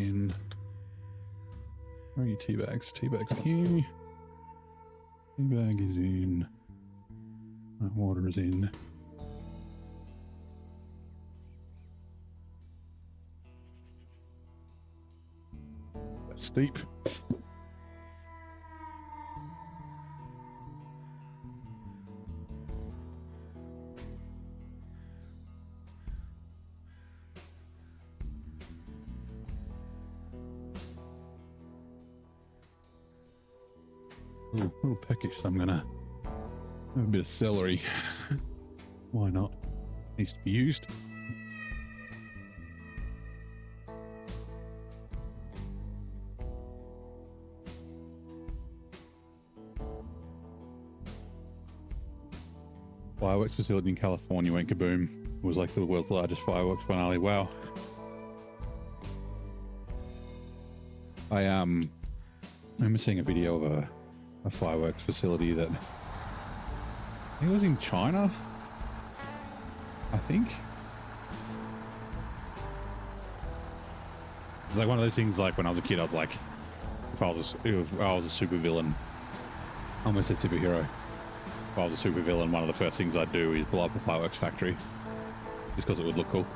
in. Where are your tea bags? Tea bags here. Tea bag is in. That water is in. That's steep. Ooh, a little peckish, so I'm gonna have a bit of celery. Why not? Needs to be used. Fireworks facility in California went kaboom. It was like the world's largest fireworks finale. Wow. I remember seeing a video of a fireworks facility that I think it was in China. I think it's like one of those things. Like when I was a kid, I was like, if I was a super villain, I almost said superhero. If I was a super villain, one of the first things I'd do is blow up a fireworks factory, just because it would look cool.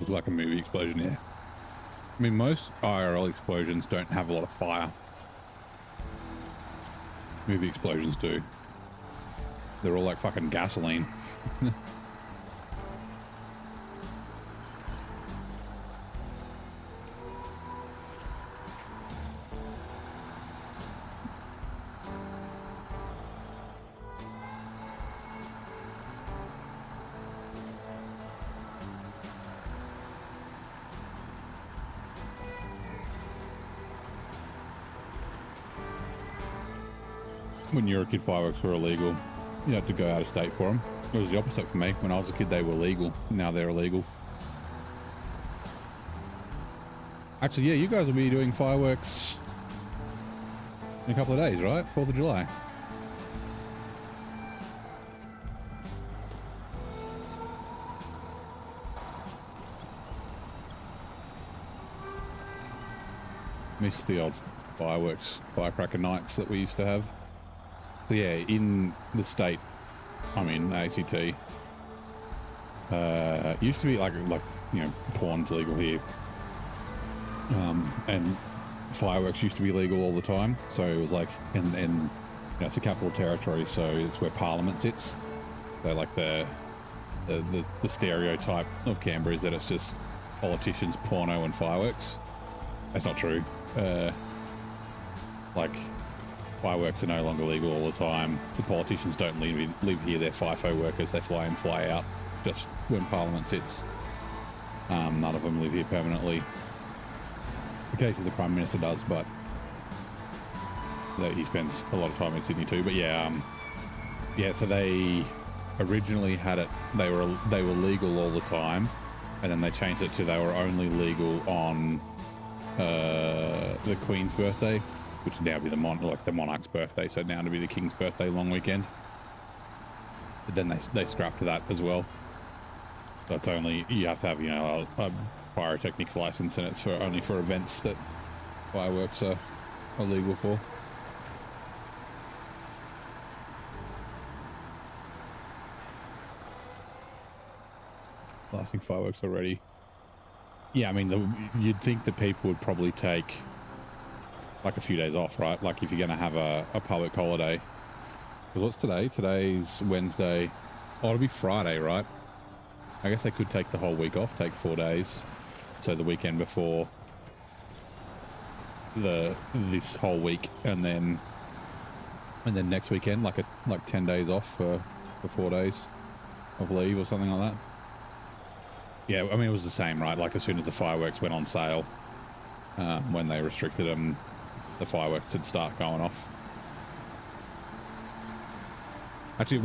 It's like a movie explosion here. I mean, most IRL explosions don't have a lot of fire. Movie explosions do. They're all like fucking gasoline. When you were a kid, fireworks were illegal. You had to go out of state for them. It was the opposite for me. When I was a kid, they were legal. Now they're illegal. Actually, yeah, you guys will be doing fireworks in a couple of days, right? 4th of July. Miss the old firecracker nights that we used to have. So yeah, in the state I'm in, ACT, it used to be like you know, porn's legal here, and fireworks used to be legal all the time. So it was like, and you know, it's a capital territory, so it's where Parliament sits. So like the stereotype of Canberra is that it's just politicians, porno, and fireworks. That's not true. Like, fireworks are no longer legal all the time. The politicians don't live here. They're FIFO workers. They fly in, fly out, just when Parliament sits. None of them live here permanently. Occasionally the Prime Minister does, but he spends a lot of time in Sydney too. But yeah, so they originally had it, they were legal all the time, and then they changed it to they were only legal on the Queen's birthday, which would now be the monarch's birthday, so now to be the King's birthday long weekend. But then they scrapped that as well. So it's only, you have to have, you know, a pyrotechnics license, and it's only for events that fireworks are legal for. Blasting fireworks already. Yeah, I mean, you'd think that people would probably take like a few days off, right? Like if you're going to have a public holiday. Because what's today? Today's Wednesday. Oh, it'll be Friday, right? I guess they could take the whole week off, take 4 days. So the weekend before this whole week, and then And then next weekend, like 10 days off for 4 days of leave or something like that. Yeah, I mean, it was the same, right? Like as soon as the fireworks went on sale, when they restricted them, the fireworks would start going off. Actually,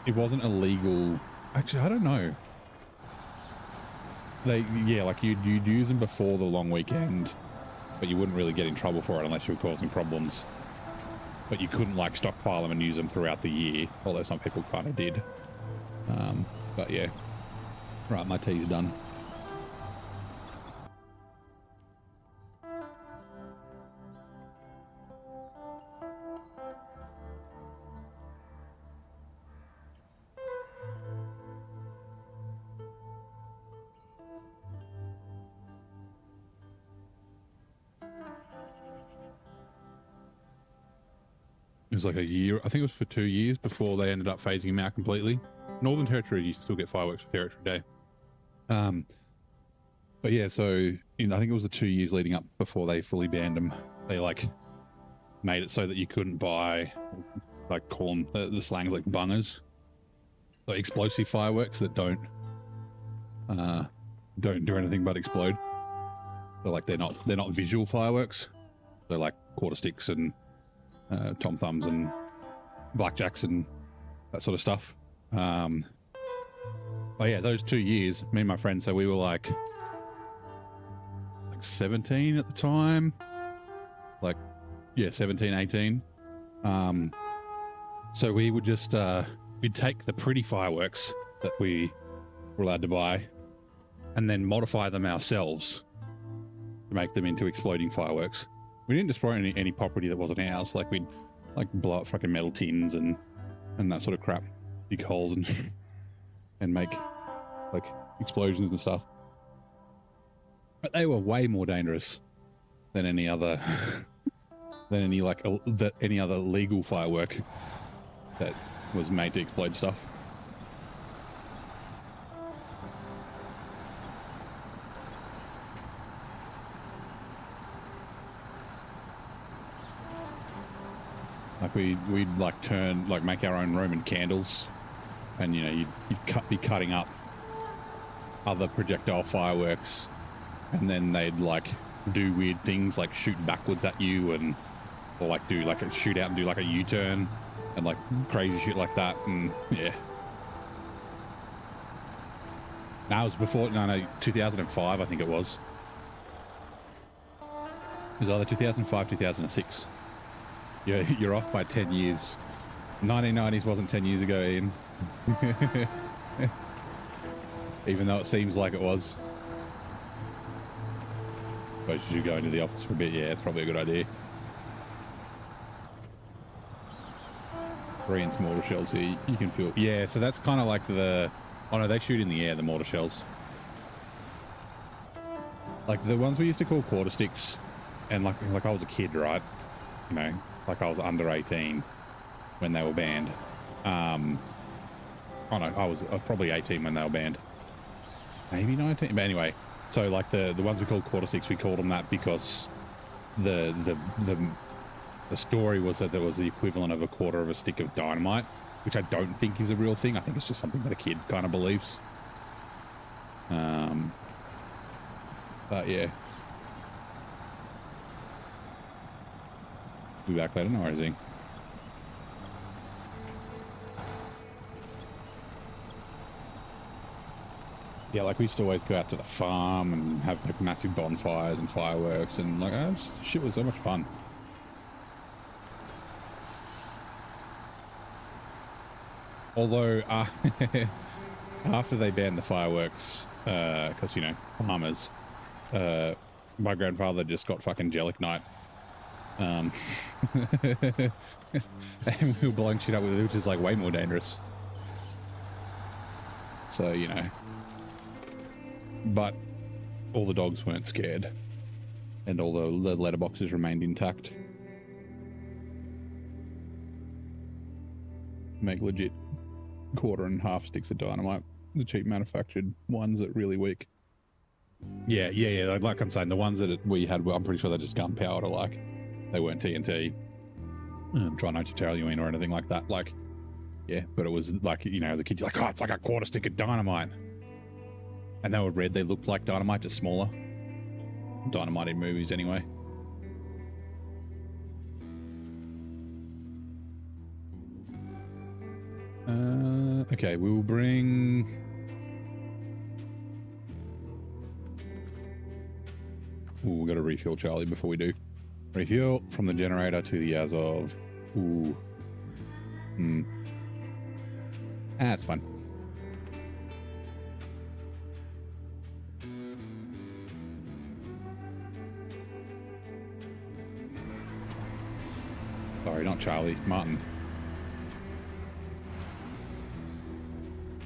it wasn't illegal. Actually, I don't know. Like you'd use them before the long weekend, but you wouldn't really get in trouble for it unless you were causing problems. But you couldn't like stockpile them and use them throughout the year, although some people kind of did. But yeah, right, my tea's done. It was like a year, I think it was for 2 years before they ended up phasing them out completely. Northern Territory, you still get fireworks for Territory Day. But yeah, so I think it was the 2 years leading up before they fully banned them. They like made it so that you couldn't buy, like call them the slangs like bungers, like explosive fireworks that don't do anything but explode. So like they're not visual fireworks. They're like quarter sticks and tom thumbs and blackjacks and that sort of stuff. But yeah, those 2 years, me and my friend, so we were like 17 at the time, 17, 18. So we would just we'd take the pretty fireworks that we were allowed to buy and then modify them ourselves to make them into exploding fireworks. We didn't destroy any property that wasn't ours. Like we'd blow up fucking metal tins and that sort of crap, big holes and and make like explosions and stuff. But they were way more dangerous than any other any other legal firework that was made to explode stuff. Like we'd make our own Roman candles, and you'd be cutting up other projectile fireworks, and then they'd like do weird things like shoot backwards at you, or like do like a shoot out and do like a U-turn and like crazy shit like that. And yeah, that was before 2005, I think it was. It was either 2005, 2006. Yeah, you're off by 10 years. 1990s wasn't 10 years ago, Ian. Even though it seems like it was. Suppose you should go into the office for a bit. Yeah, it's probably a good idea. Korean's mortar shells here, you can feel. Yeah, so that's kind of like the... Oh no, they shoot in the air, the mortar shells. Like the ones we used to call quarter sticks, and like I was a kid, right? Like I was under 18 when they were banned. Oh no, I was probably 18 when they were banned. Maybe 19, but anyway. So like the ones we called quarter sticks, we called them that because the story was that there was the equivalent of a quarter of a stick of dynamite, which I don't think is a real thing. I think it's just something that a kid kind of believes. But yeah. Be back later, no worries. Yeah, like we used to always go out to the farm and have like massive bonfires and fireworks, and like shit was so much fun. Although after they banned the fireworks, because farmers, my grandfather just got fucking Jellic Night. And we were blowing shit up with it, which is like way more dangerous. So, but all the dogs weren't scared, and all the letterboxes remained intact. Make legit quarter and half sticks of dynamite, the cheap manufactured ones that are really weak. Yeah. Like I'm saying, the ones that we had, I'm pretty sure they're just gunpowder. Like they weren't TNT. Try not to tell you in or anything like that. Like, yeah, but it was like, you know, as a kid, you're like, oh, it's like a quarter stick of dynamite. And they were red. They looked like dynamite, just smaller. Dynamite in movies anyway. Okay, we'll bring... Ooh, we got to refuel Charlie before we do. Refuel from the generator to the Azov. Ooh. That's fun. Sorry, not Charlie. Martin.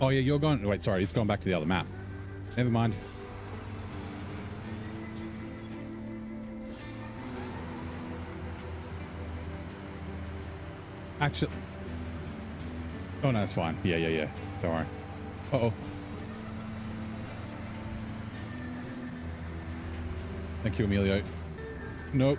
Oh, yeah, you're going... Wait, sorry, it's gone back to the other map. Never mind. Actually... Oh, no, it's fine. Yeah. Don't worry. Uh-oh. Thank you, Emilio. Nope.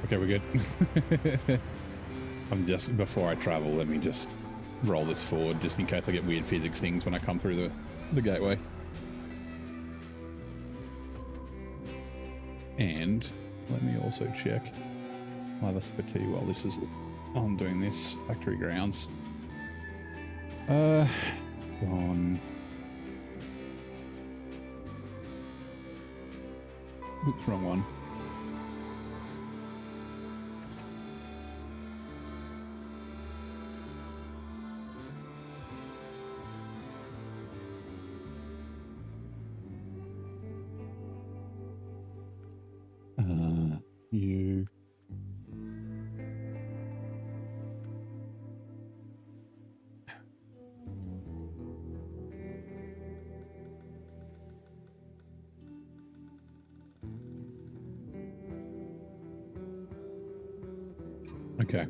Okay, we're good. I'm just, before I travel, let me just roll this forward just in case I get weird physics things when I come through the gateway. And let me also check my other spaghetti while this is on doing this. Factory grounds. Gone. Oops, wrong one. You. Okay.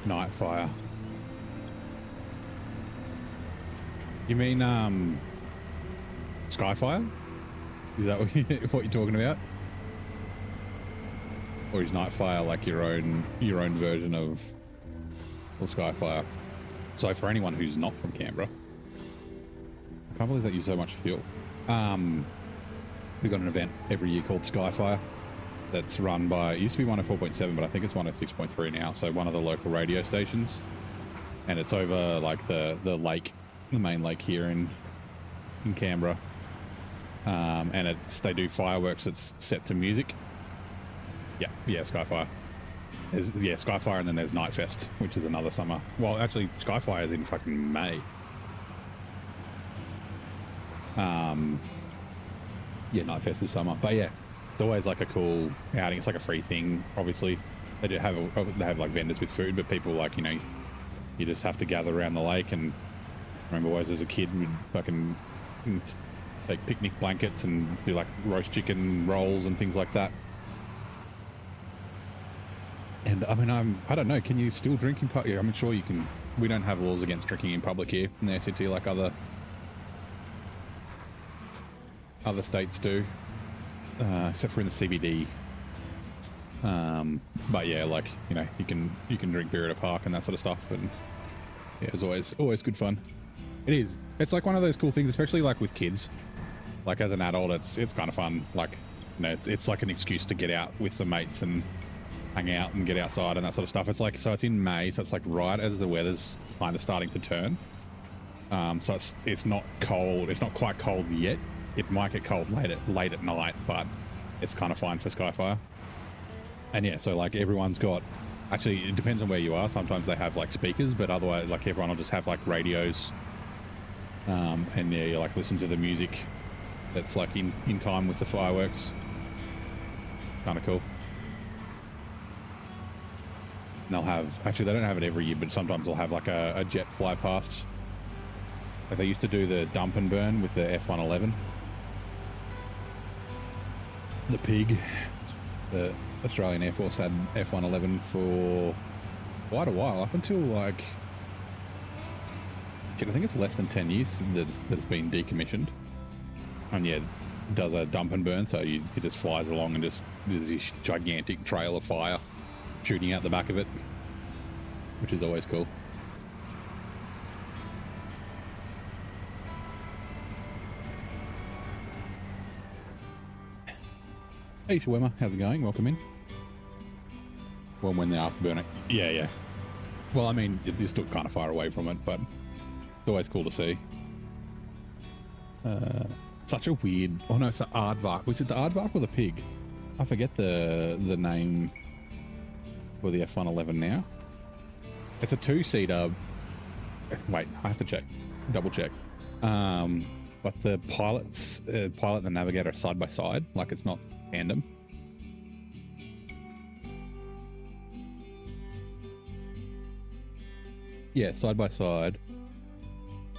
Nightfire. You mean Skyfire? Is that what you're talking about? Or is Nightfire like your own version of Skyfire? So for anyone who's not from Canberra, I can't believe that used so much fuel. We've got an event every year called Skyfire. That's run by, it used to be 104.7, but I think it's 106.3 now. So one of the local radio stations, and it's over like the lake, the main lake here in Canberra. And they do fireworks that's set to music. Yeah, Skyfire. There's Skyfire, and then there's Nightfest, which is another summer. Well, actually, Skyfire is in fucking May. Nightfest is summer, but yeah. It's always like a cool outing. It's like a free thing, obviously. They have like vendors with food, but people like, you know, you just have to gather around the lake. And I remember always as a kid, we'd fucking take picnic blankets and do like roast chicken rolls and things like that. And I mean, I don't know, can you still drink in public? I'm sure you can. We don't have laws against drinking in public here in the ACT like other states do. Except for in the CBD. But yeah, like, you know, you can drink beer at a park and that sort of stuff, and yeah, it's always good fun. It is. It's like one of those cool things, especially like with kids. Like as an adult, it's kind of fun. Like, you know, it's like an excuse to get out with some mates and hang out and get outside and that sort of stuff. It's like, so it's in May, so it's like right as the weather's kind of starting to turn. So it's not cold. It's not quite cold yet. It might get cold late at night, but it's kind of fine for Skyfire. And yeah, so like everyone's got, actually it depends on where you are. Sometimes they have like speakers, but otherwise like everyone will just have like radios. And yeah, you like listen to the music that's like in time with the fireworks. Kind of cool. And they'll have, actually they don't have it every year, but sometimes they'll have like a jet fly past. Like they used to do the dump and burn with the F-111. The pig. The Australian Air Force had F-111 for quite a while, up until like, I think it's less than 10 years that it's been decommissioned. And yeah, it does a dump and burn, so it just flies along and just there's this gigantic trail of fire shooting out the back of it, which is always cool. Hey Shawema, how's it going? Welcome in. Well, when they're afterburner. Yeah. Well, I mean, you're still kind of far away from it, but it's always cool to see. Such a weird... Oh no, it's the aardvark. Was it the aardvark or the pig? I forget the name for the F-111 now. It's a two-seater. Wait, I have to check. Double check. But the pilot and the navigator are side by side, like it's not tandem. Yeah, side by side.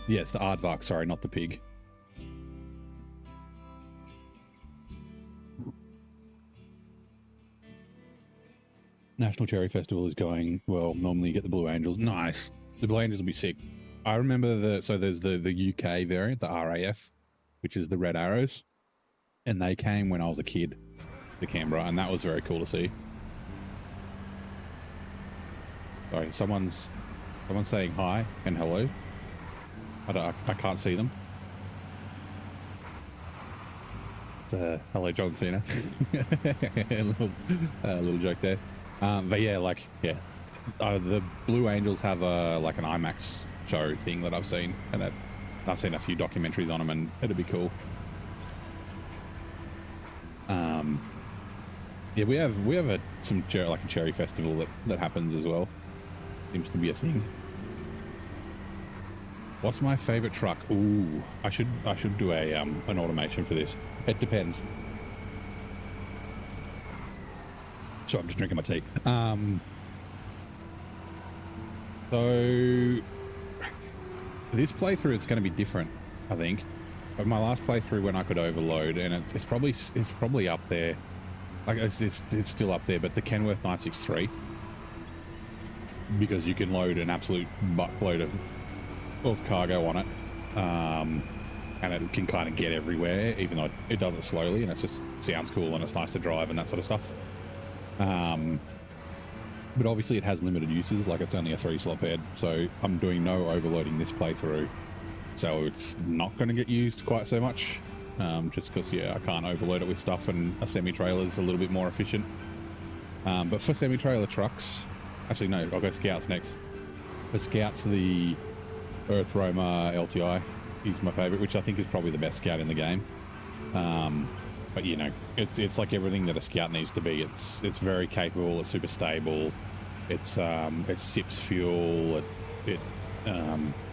Yeah, it's the aardvark, sorry, not the pig. National Cherry Festival is going well. Normally you get the Blue Angels. Nice. The Blue Angels will be sick. I remember there's the UK variant, the RAF, which is the red arrows, and they came when I was a kid to Canberra, and that was very cool to see. Sorry, someone's saying hi and hello. I can't see them. It's hello John Cena. a little joke there. But yeah, the Blue Angels have like an IMAX show thing that I've seen, and I've seen a few documentaries on them, and it'd be cool. Yeah, we have a cherry festival that happens as well. Seems to be a thing. What's my favorite truck? Ooh, I should do an automation for this. It depends. So I'm just drinking my tea. So this playthrough it's going to be different, I think. But my last playthrough when I could overload, and it's probably up there. Like it's still up there, but the Kenworth 963, because you can load an absolute buttload of cargo on it, and it can kind of get everywhere, even though it does it slowly, and it just sounds cool and it's nice to drive and that sort of stuff. But obviously it has limited uses, like it's only a 3-slot bed, so I'm doing no overloading this playthrough, so it's not going to get used quite so much, just because I can't overload it with stuff, and a semi-trailer is a little bit more efficient. But for semi-trailer trucks, actually no, I'll go Scouts next. For Scouts, the Earth Roamer LTI is my favorite, which I think is probably the best Scout in the game. But it's like everything that a Scout needs to be. It's very capable. It's super stable. It sips fuel. It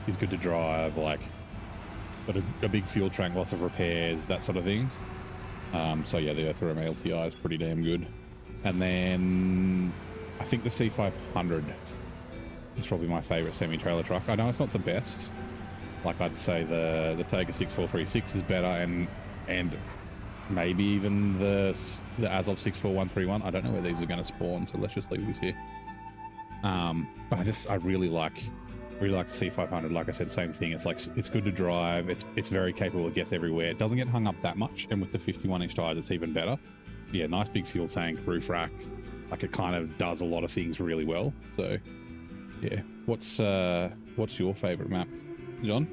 is good to drive. Like, got a big fuel tank, lots of repairs, that sort of thing. So yeah, the Earth Roamer LTI is pretty damn good. And then I think the C500 is probably my favorite semi-trailer truck. I know it's not the best. Like I'd say the Tiger 6436 is better, and maybe even the Azov 64131. I don't know where these are going to spawn, so let's just leave this here. But I really like the C500. Like I said, same thing. It's like, it's good to drive. It's very capable. It gets everywhere. It doesn't get hung up that much, and with the 51-inch tires, it's even better. Yeah, nice big fuel tank, roof rack. Like it kind of does a lot of things really well. So yeah, what's your favorite map, John?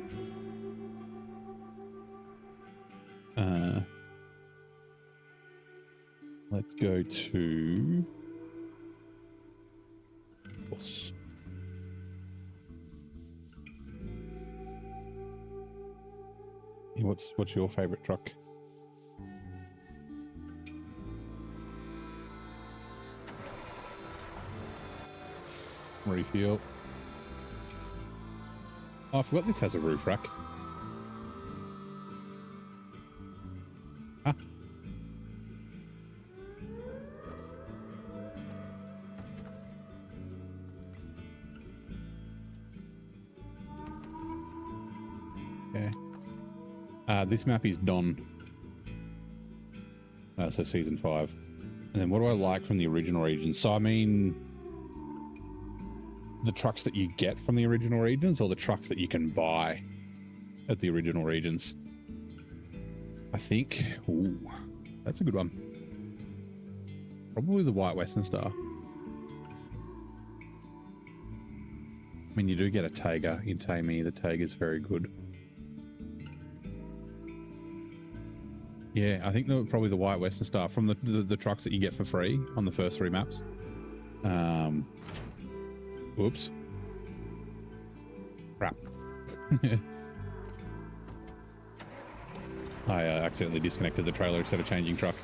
Let's go to Boss. Yeah, what's your favorite truck? Refuel. Oh, I forgot this has a roof rack. Huh? This map is done. So season 5. And then what do I like from the original regions? So I mean, the trucks that you get from the original regions, or the trucks that you can buy at the original regions? I think, ooh, that's a good one. Probably the White Western Star. I mean, you do get a Taiga in Tammy. The Taiga's very good. Yeah, I think probably the White Western Star from the trucks that you get for free on the first 3 maps. Oops. Crap. I accidentally disconnected the trailer instead of changing truck.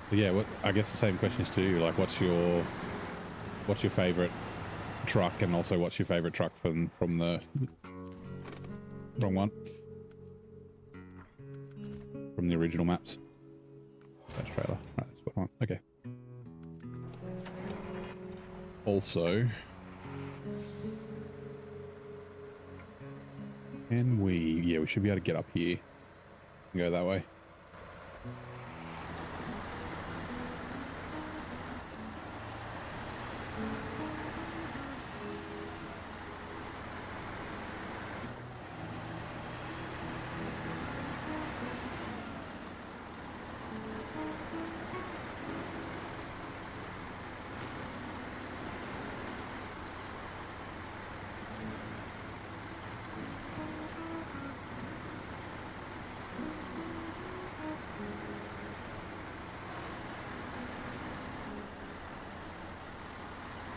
But yeah, I guess the same questions to you. Like, what's your favorite truck, and also what's your favorite truck from the wrong one, from the original maps? That's trailer. Right, that's what I want. Okay. Also, can we? Yeah, we should be able to get up here and go that way.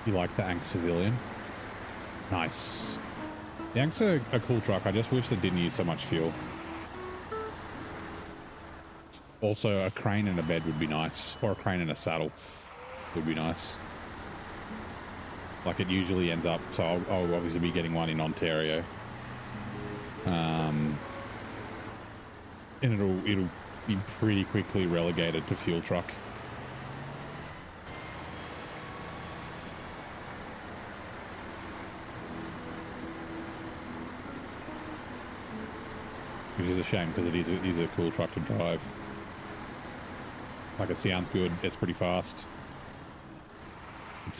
You like the Ank Civilian? Nice. The Ank's a cool truck. I just wish it didn't use so much fuel. Also, a crane and a bed would be nice. Or a crane and a saddle would be nice. Like it usually ends up, so I'll obviously be getting one in Ontario. And it'll be pretty quickly relegated to fuel truck. Which is a shame, because it is a cool truck to drive. Like, it sounds good, it's pretty fast. It's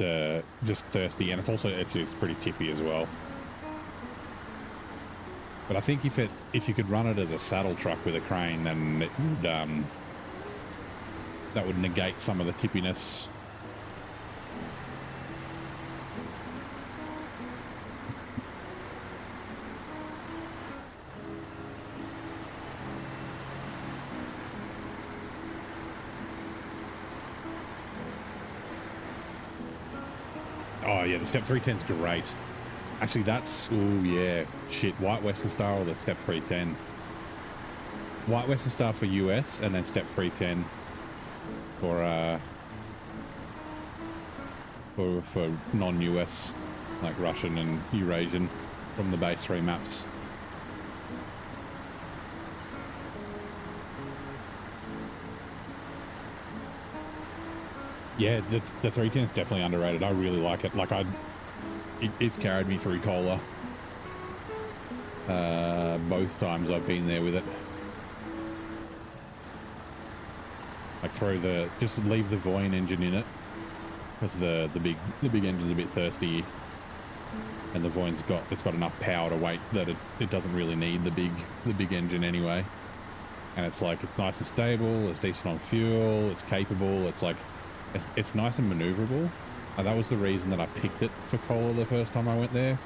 just thirsty, and it's pretty tippy as well. But I think if you could run it as a saddle truck with a crane, then it would that would negate some of the tippiness. Oh yeah, the Step 310's great. Actually, that's, oh yeah, shit, White Western Star or the Step 310. White Western Star for US, and then Step 310 for non-US, like Russian and Eurasian from the base 3 maps. Yeah, the 310 is definitely underrated. I really like it. Like it's carried me through Cola. Both times I've been there with it. Like just leave the Voyne engine in it, because the big engine's a bit thirsty, and the Voyne's got enough power to wait that it doesn't really need the big engine anyway. And it's like, it's nice and stable, it's decent on fuel, it's capable, it's nice and maneuverable. And that was the reason that I picked it for Cola the first time I went there,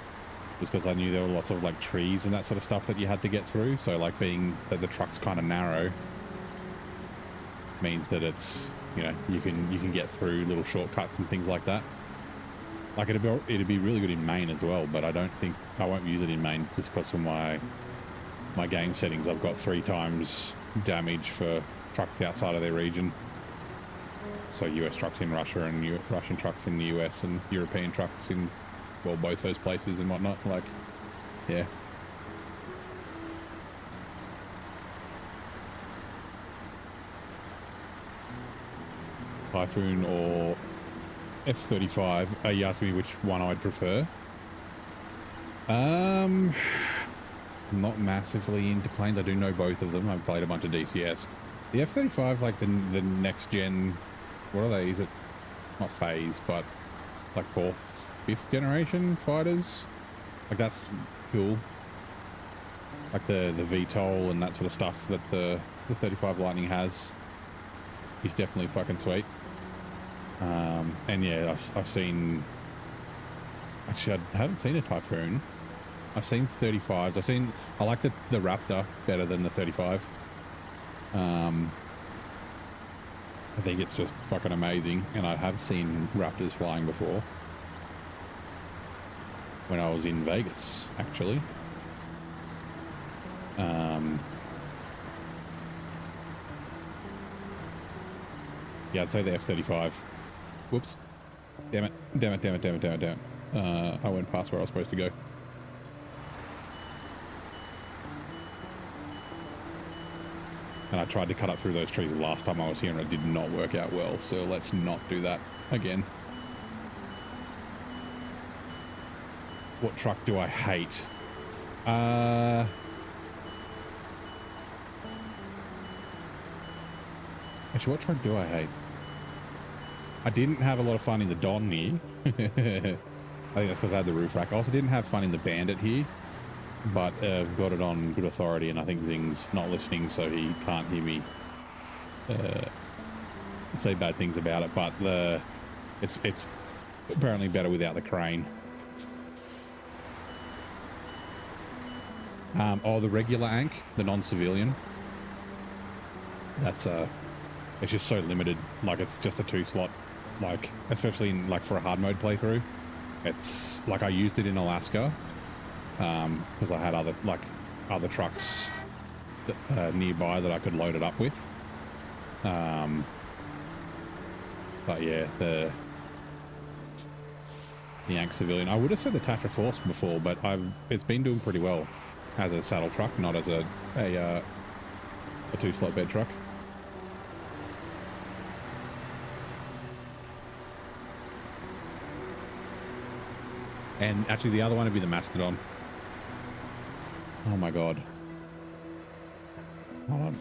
was because I knew there were lots of like trees and that sort of stuff that you had to get through. So like, being that the truck's kind of narrow means that it's, you know, you can get through little shortcuts and things like that. Like it'd be really good in Maine as well, but I won't use it in Maine just because of my game settings. I've got 3 times damage for trucks outside of their region. So US trucks in Russia, and Russian trucks in the US, and European trucks in, well, both those places and whatnot. Like, yeah. Typhoon or F-35. Are you asking me which one I'd prefer? Not massively into planes. I do know both of them. I've played a bunch of DCS. The F-35, like the next gen, what are they? Is it not phase, but like fourth, fifth generation fighters? Like that's cool. Like the VTOL and that sort of stuff that the 35 Lightning has is definitely fucking sweet. And yeah, I've seen. Actually, I haven't seen a Typhoon. I've seen 35s. I like the Raptor better than the 35. I think it's just fucking amazing. And I have seen Raptors flying before. When I was in Vegas, actually. Yeah, I'd say the F-35. Whoops. Damn it. Damn it, damn it, damn it, damn it, damn it. I went past where I was supposed to go. And I tried to cut up through those trees the last time I was here and it did not work out well, so let's not do that again. What truck do I hate? Actually, what truck do I hate? I didn't have a lot of fun in the Don here. I think that's because I had the roof rack. I also didn't have fun in the Bandit here, but I've got it on good authority, and I think Zing's not listening, so he can't hear me say bad things about it. But it's apparently better without the crane. Oh, the regular Ank, the non-civilian. That's it's just so limited. Like it's just a 2-slot. Like especially in like for a hard mode playthrough, it's like I used it in Alaska because I had other trucks nearby that I could load it up with. But yeah, the Ank civilian. I would have said the Tatra Force before, but it's been doing pretty well as a saddle truck, not as a 2-slot bed truck. And actually the other one would be the Mastodon. Oh my god. Hold on.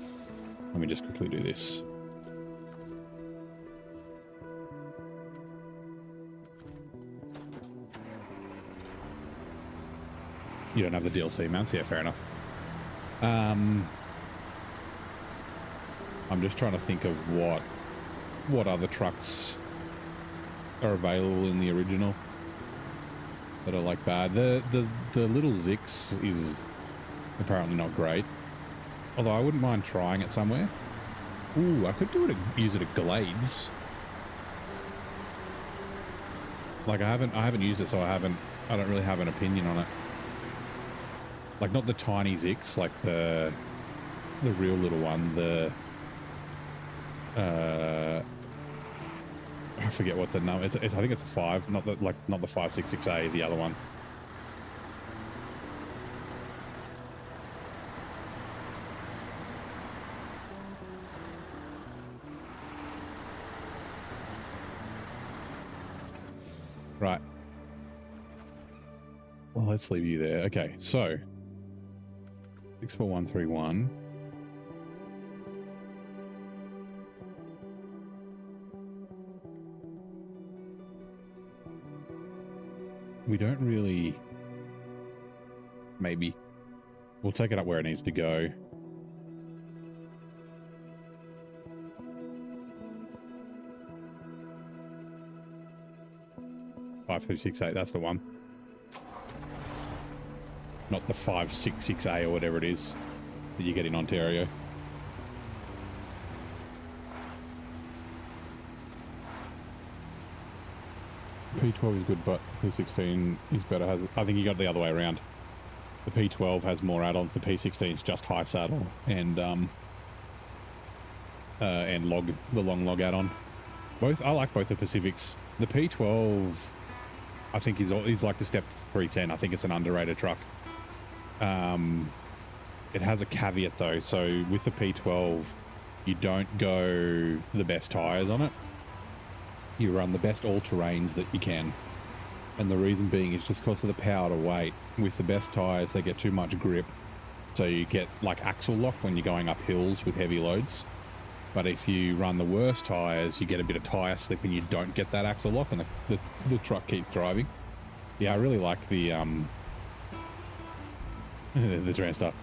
Let me just quickly do this. You don't have the DLC mounts? Yeah, fair enough. I'm just trying to think of what other trucks are available in the original that are like bad. The little Zix is apparently not great, although I wouldn't mind trying it somewhere. Ooh, I could use it at Glades. Like I haven't used it, so I don't really have an opinion on it. Like not the tiny Zix, like the real little one, I forget what the number. I think it's a 5, not the 566A, the other one. Right. Well, let's leave you there. Okay, so 64131. We don't really. Maybe we'll take it up where it needs to go. $536.8. That's the one. Not the 566A or whatever it is that you get in Ontario. P12 is good, but P16 is better. I think you got the other way around. The P12 has more add-ons. The P16 is just high saddle and the long log add-on. I like both the Pacifics. The P12, I think is like the Step 310. I think it's an underrated truck. It has a caveat though. So with the P12, you don't go the best tires on it. you run the best all-terrains that you can. And the reason being is just because of the power to weight. With the best tires, they get too much grip. So you get like axle lock when you're going up hills with heavy loads. But if you run the worst tires, you get a bit of tire slip and you don't get that axle lock, and the truck keeps driving. Yeah, I really like the the Transtar.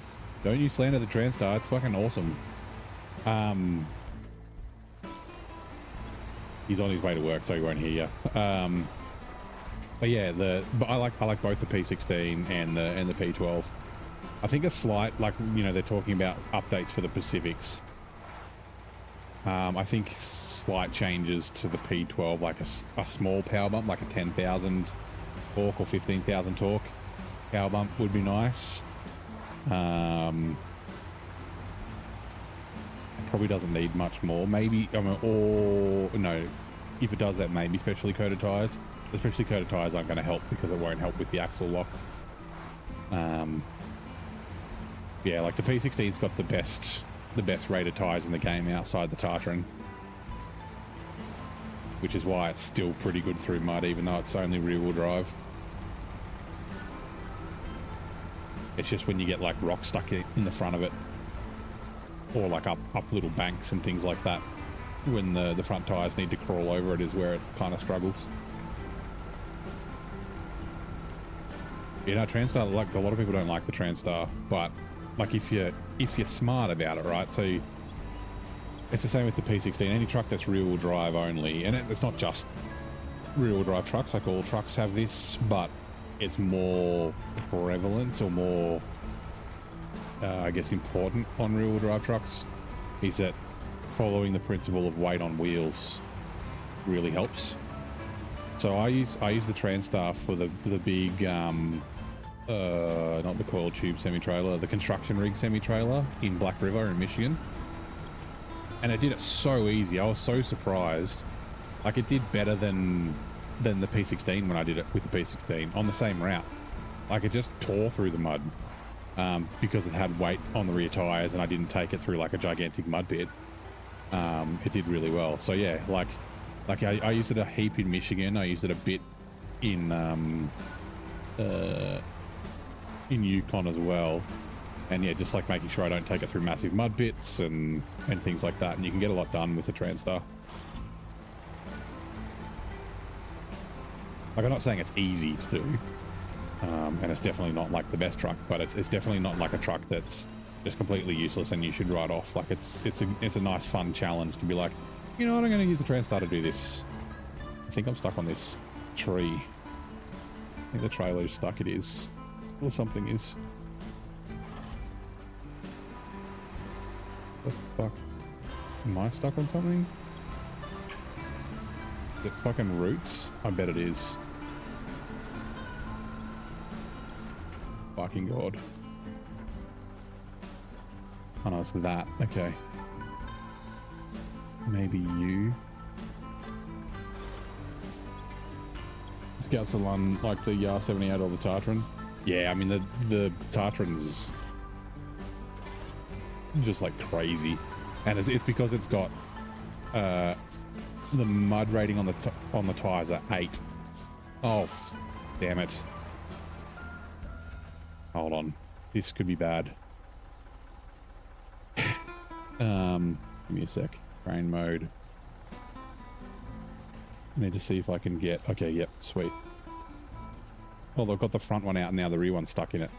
Don't you slander the Transtar, it's fucking awesome. He's on his way to work, so he won't hear you. But yeah, but I like both the P16 and the P12. I think a slight, like, you know, they're talking about updates for the Pacifics. I think slight changes to the P12, like a small power bump, like a 10,000 torque or 15,000 torque power bump would be nice. It probably doesn't need much more. Maybe, I mean, or no, if it does that, maybe specially coated tires. The specially coated tires aren't going to help because it won't help with the axle lock. Yeah, like the P16's got the best rated tires in the game outside the Tartran, which is why it's still pretty good through mud, even though it's only rear-wheel drive. It's just when you get like rock stuck in the front of it, or like up little banks and things like that, when the front tires need to crawl over it, is where it kind of struggles. You know, Transtar, like a lot of people don't like the Transtar, but like if you're smart about it, right? So it's the same with the P16. Any truck that's rear-wheel drive only, and it's not just rear-wheel drive trucks, like all trucks have this, but it's more prevalent or more, I guess, important on rear-wheel drive trucks, is that following the principle of weight on wheels really helps. So I use the Transtar for the big, not the coil tube semi-trailer, the construction rig semi-trailer in Black River in Michigan. And it did it so easy. I was so surprised. Like, it did better than the P16 when I did it with the P16 on the same route. Like, it just tore through the mud because it had weight on the rear tires and I didn't take it through like a gigantic mud pit. It did really well. So yeah, like I used it a heap in Michigan. I used it a bit in Yukon as well. And yeah, just like making sure I don't take it through massive mud pits and things like that. And you can get a lot done with the Transtar. Like, I'm not saying it's easy to do, and it's definitely not like the best truck, but it's definitely not like a truck that's just completely useless and you should write off. Like, it's a nice fun challenge to be like, you know what, I'm going to use the Transtar to do this. I think I'm stuck on this tree. I think the trailer's stuck. It is, or something is. The fuck? Am I stuck on something? Is it fucking roots? I bet it is. Fucking god. Oh no, it's that. Okay. Maybe you. Scouts the one like the R78 or the Tartran. Yeah, I mean the Tartran's just like crazy, and it's because it's got the mud rating on the tires are 8. Oh, damn it! Hold on, this could be bad. Give me a sec. Train mode. I need to see if I can get. Okay, yep, sweet. Oh, they've got the front one out and now the rear one's stuck in it.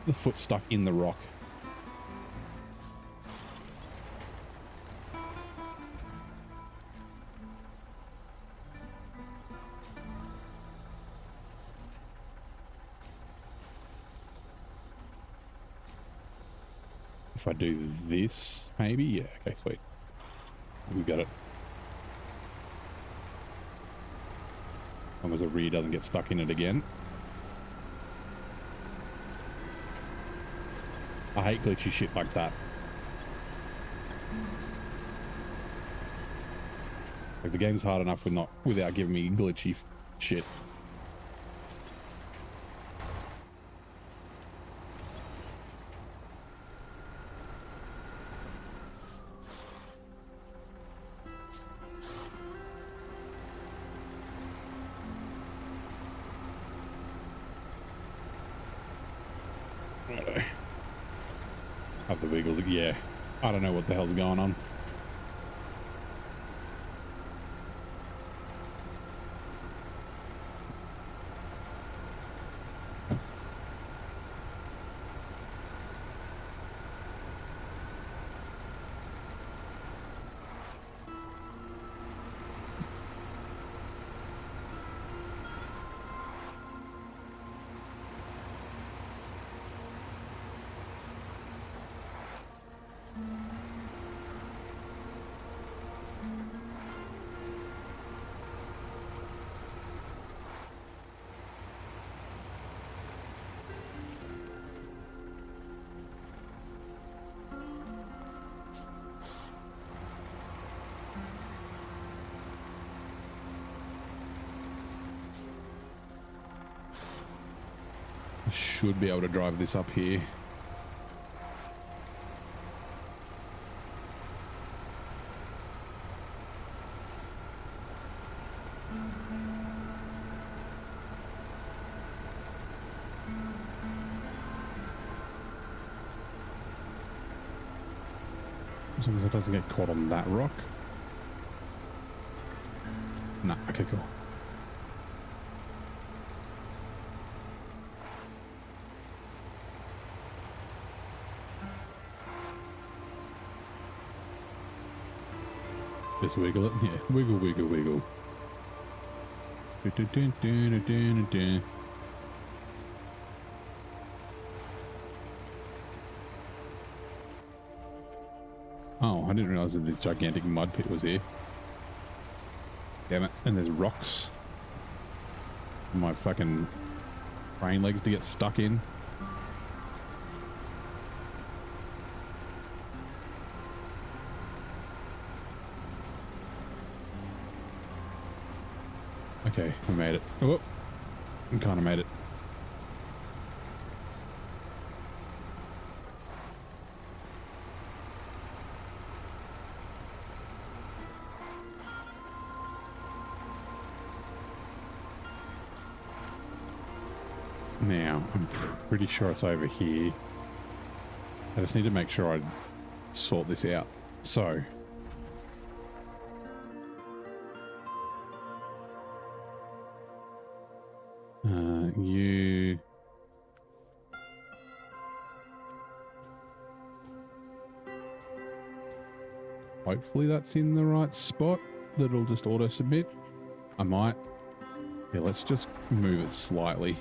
The foot's stuck in the rock. If I do this, maybe? Yeah, okay, sweet. We got it. As long as the rear doesn't get stuck in it again. I hate glitchy shit like that. Like, the game's hard enough without giving me glitchy shit. Other vehicles, yeah. I don't know what the hell's going on. I should be able to drive this up here. As long as it doesn't get caught on that rock. Nah, okay, cool. Just wiggle it. Yeah, wiggle, wiggle, wiggle. Oh, I didn't realize that this gigantic mud pit was here. Damn it. And there's rocks. My fucking crane legs to get stuck in. Okay, we made it. Oh, we kind of made it. Now, I'm pretty sure it's over here. I just need to make sure I sort this out. So, you... Hopefully that's in the right spot. That'll just auto-submit. I might. Yeah, let's just move it slightly.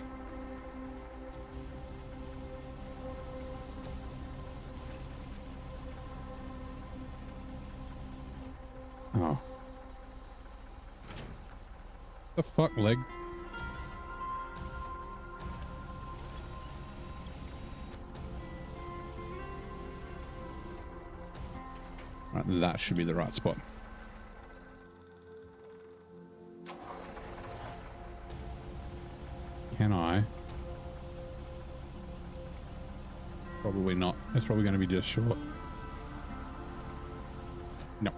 Oh. The fuck, leg? Right, that should be the right spot. Can I? Probably not. It's probably going to be just short. No.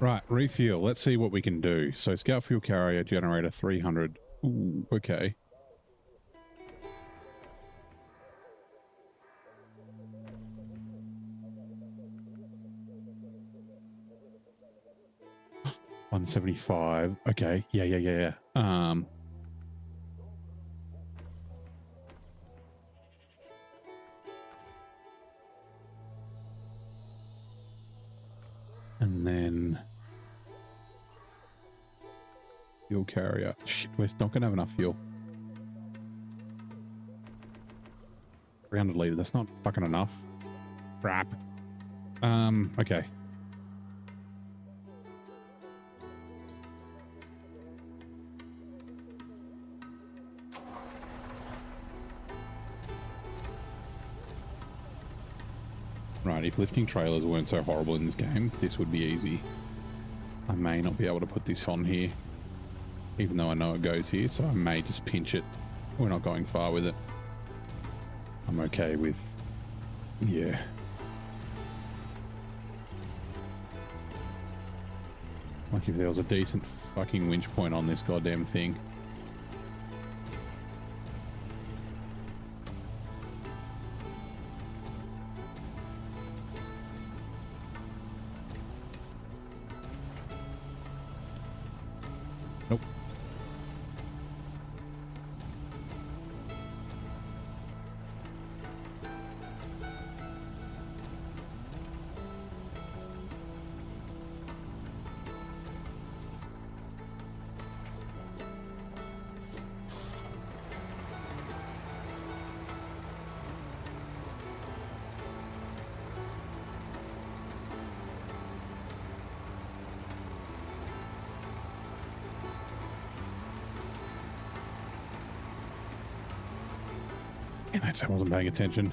Right, refuel. Let's see what we can do. So scout fuel carrier generator 300. Ooh, okay. $175. Okay. Yeah. And then fuel carrier. Shit, we're not going to have enough fuel. 300 liters. That's not fucking enough. Crap. Okay. Right, if lifting trailers weren't so horrible in this game, this would be easy. I may not be able to put this on here, even though I know it goes here, so I may just pinch it. We're not going far with it. I'm okay with... yeah. Like if there was a decent fucking winch point on this goddamn thing. Nope. I wasn't paying attention.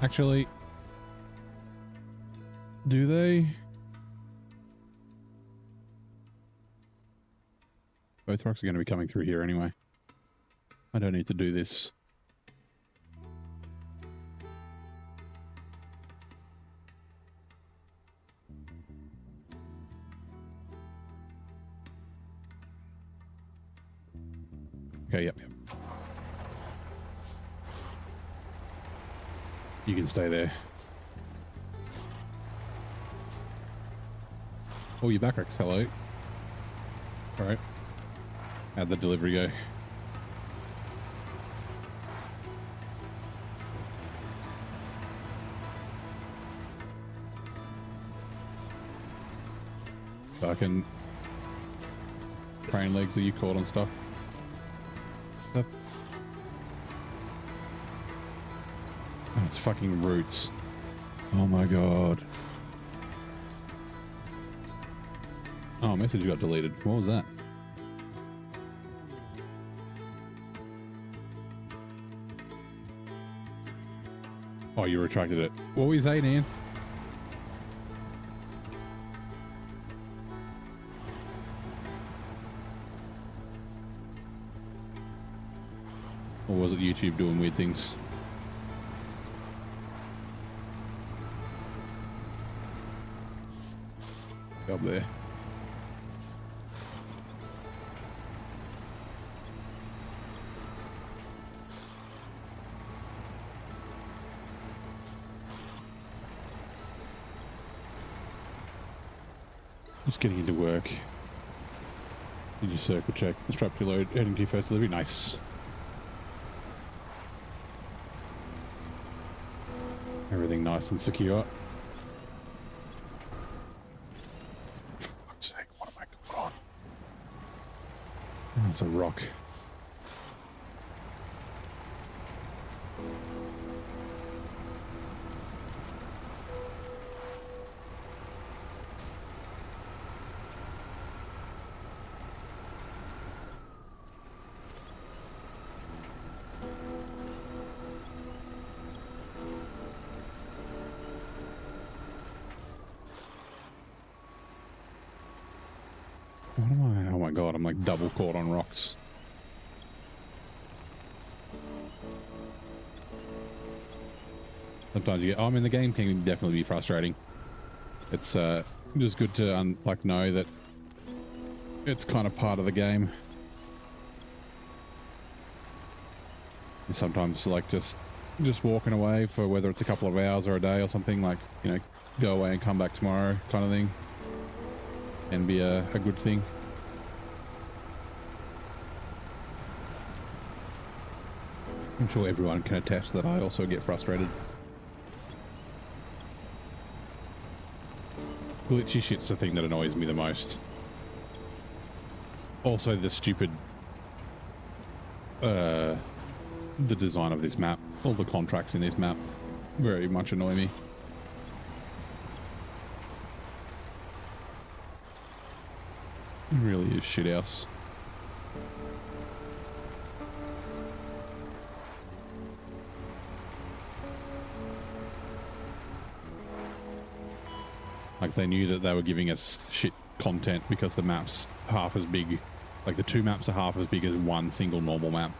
Actually, do they? Both rocks are going to be coming through here anyway. I don't need to do this. Okay, yep. You can stay there. Oh, your back racks. Hello. All right. How'd the delivery go? Fucking crane legs, are you caught on stuff? Up. Oh, it's fucking roots. Oh my god. Oh, message got deleted. What was that? Oh, you retracted it. What were you saying, Ian? Or was it YouTube doing weird things? Up there. Just getting into work. Did your circle check? Strap your load, heading to your first delivery. Nice. Everything nice and secure. For fuck's sake, what am I going on? Oh, it's a rock. What am I? Oh my god, I'm like double caught on rocks. Sometimes you get, I mean, the game can definitely be frustrating. It's just good to like know that it's kind of part of the game. And sometimes like just walking away for whether it's a couple of hours or a day or something, like, you know, go away and come back tomorrow kind of thing, and be a good thing. I'm sure everyone can attest that I also get frustrated. glitchy shit's the thing that annoys me the most. Also, the stupid, the design of this map, all the contracts in this map, very much annoy me. It really is shit house. Like, they knew that they were giving us shit content because the map's half as big. Like, the two maps are half as big as one single normal map.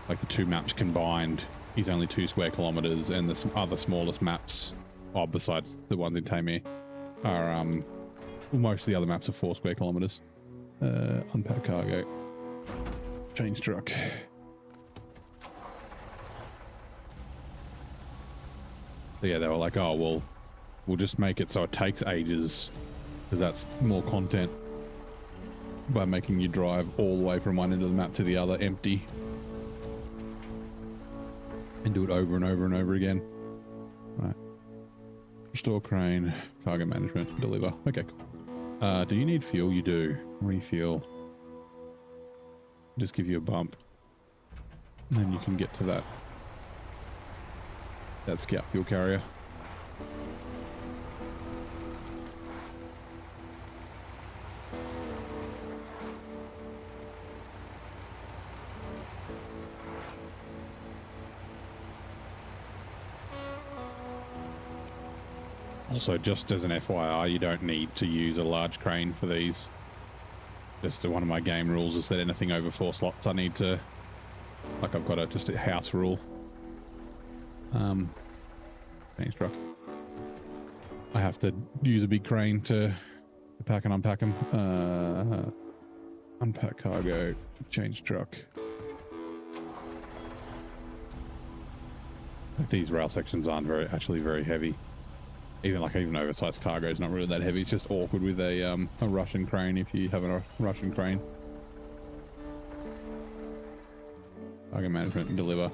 Like, the two maps combined is only 2 square kilometers, and the other smallest maps, oh, besides the ones in Tamir, are, most of the other maps are 4 square kilometers. Unpack cargo. Change truck. So yeah, they were like, oh, well, we'll just make it so it takes ages because that's more content by making you drive all the way from one end of the map to the other empty and do it over and over and over again. Right. Restore crane, cargo management, deliver. Okay, cool. Do you need fuel? You do. Refuel. Just give you a bump. And then you can get to that scout fuel carrier. Also, just as an FYI, you don't need to use a large crane for these. Just one of my game rules is that anything over 4 slots I need to, like, I've got just a house rule. Thanks, truck. I have to use a big crane to pack and unpack them. Unpack cargo, change truck. These rail sections aren't actually very heavy. Even oversized cargo is not really that heavy. It's just awkward with a Russian crane if you have a Russian crane. Cargo management and deliver.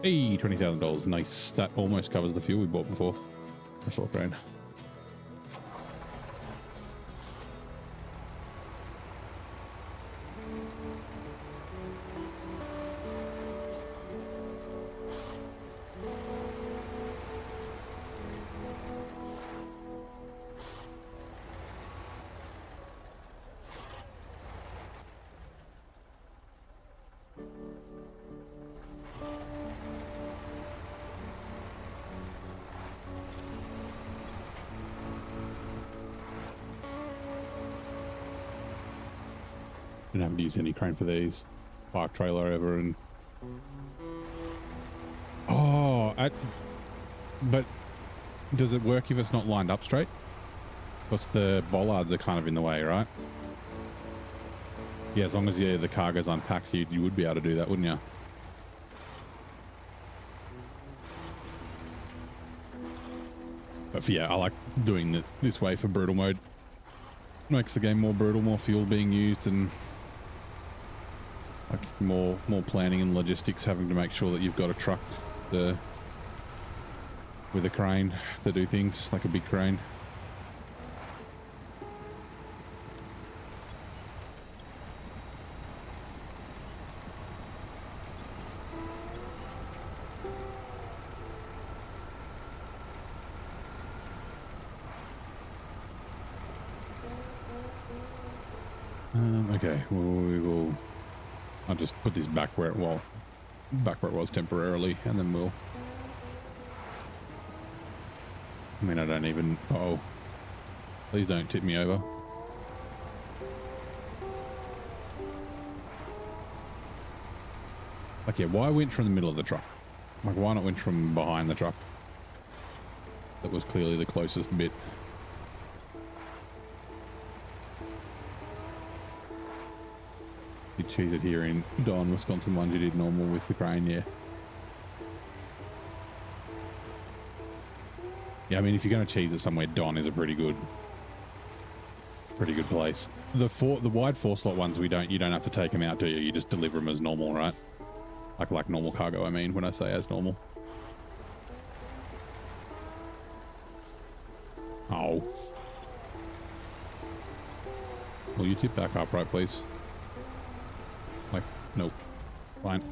Hey, $20,000. Nice. That almost covers the fuel we bought before. Restore crane. Didn't have to use any crane for these. Park trailer over and... Oh, but does it work if it's not lined up straight? Because the bollards are kind of in the way, right? Yeah, as long as the cargo's unpacked, you would be able to do that, wouldn't you? But yeah, I like doing it this way for brutal mode. Makes the game more brutal, more fuel being used, and like more planning and logistics, having to make sure that you've got a truck with a crane to do things, like a big crane. Okay, well, we will... I'll just put this back where it was temporarily, and then we'll... I mean, I don't even... Oh, please don't tip me over. Like, yeah, why winch from the middle of the truck? Like, why not winch from behind the truck? That was clearly the closest bit. You cheese it here in Don, Wisconsin ones you did normal with the crane, yeah. Yeah, I mean, if you're going to cheese it somewhere, Don is a pretty good place. The wide 4-slot ones, you don't have to take them out, do you? You just deliver them as normal, right? Like normal cargo, I mean, when I say as normal. Oh. Will you tip back upright, please? Like, nope. Fine.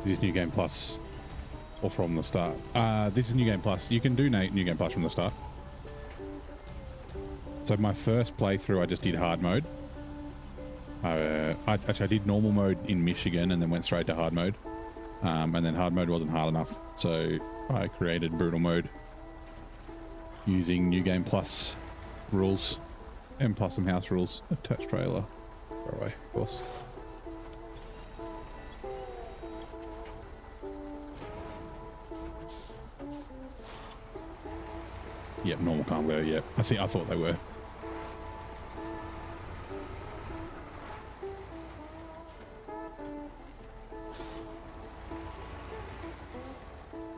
Is this New Game Plus or from the start? This is New Game Plus. You can do New Game Plus from the start. So my first playthrough, I just did hard mode. I did normal mode in Michigan and then went straight to hard mode. And then hard mode wasn't hard enough. So I created brutal mode using New Game Plus rules and plus some house rules. Attached trailer. Far away, of course. Yep, normal can't go. Yep, I thought they were.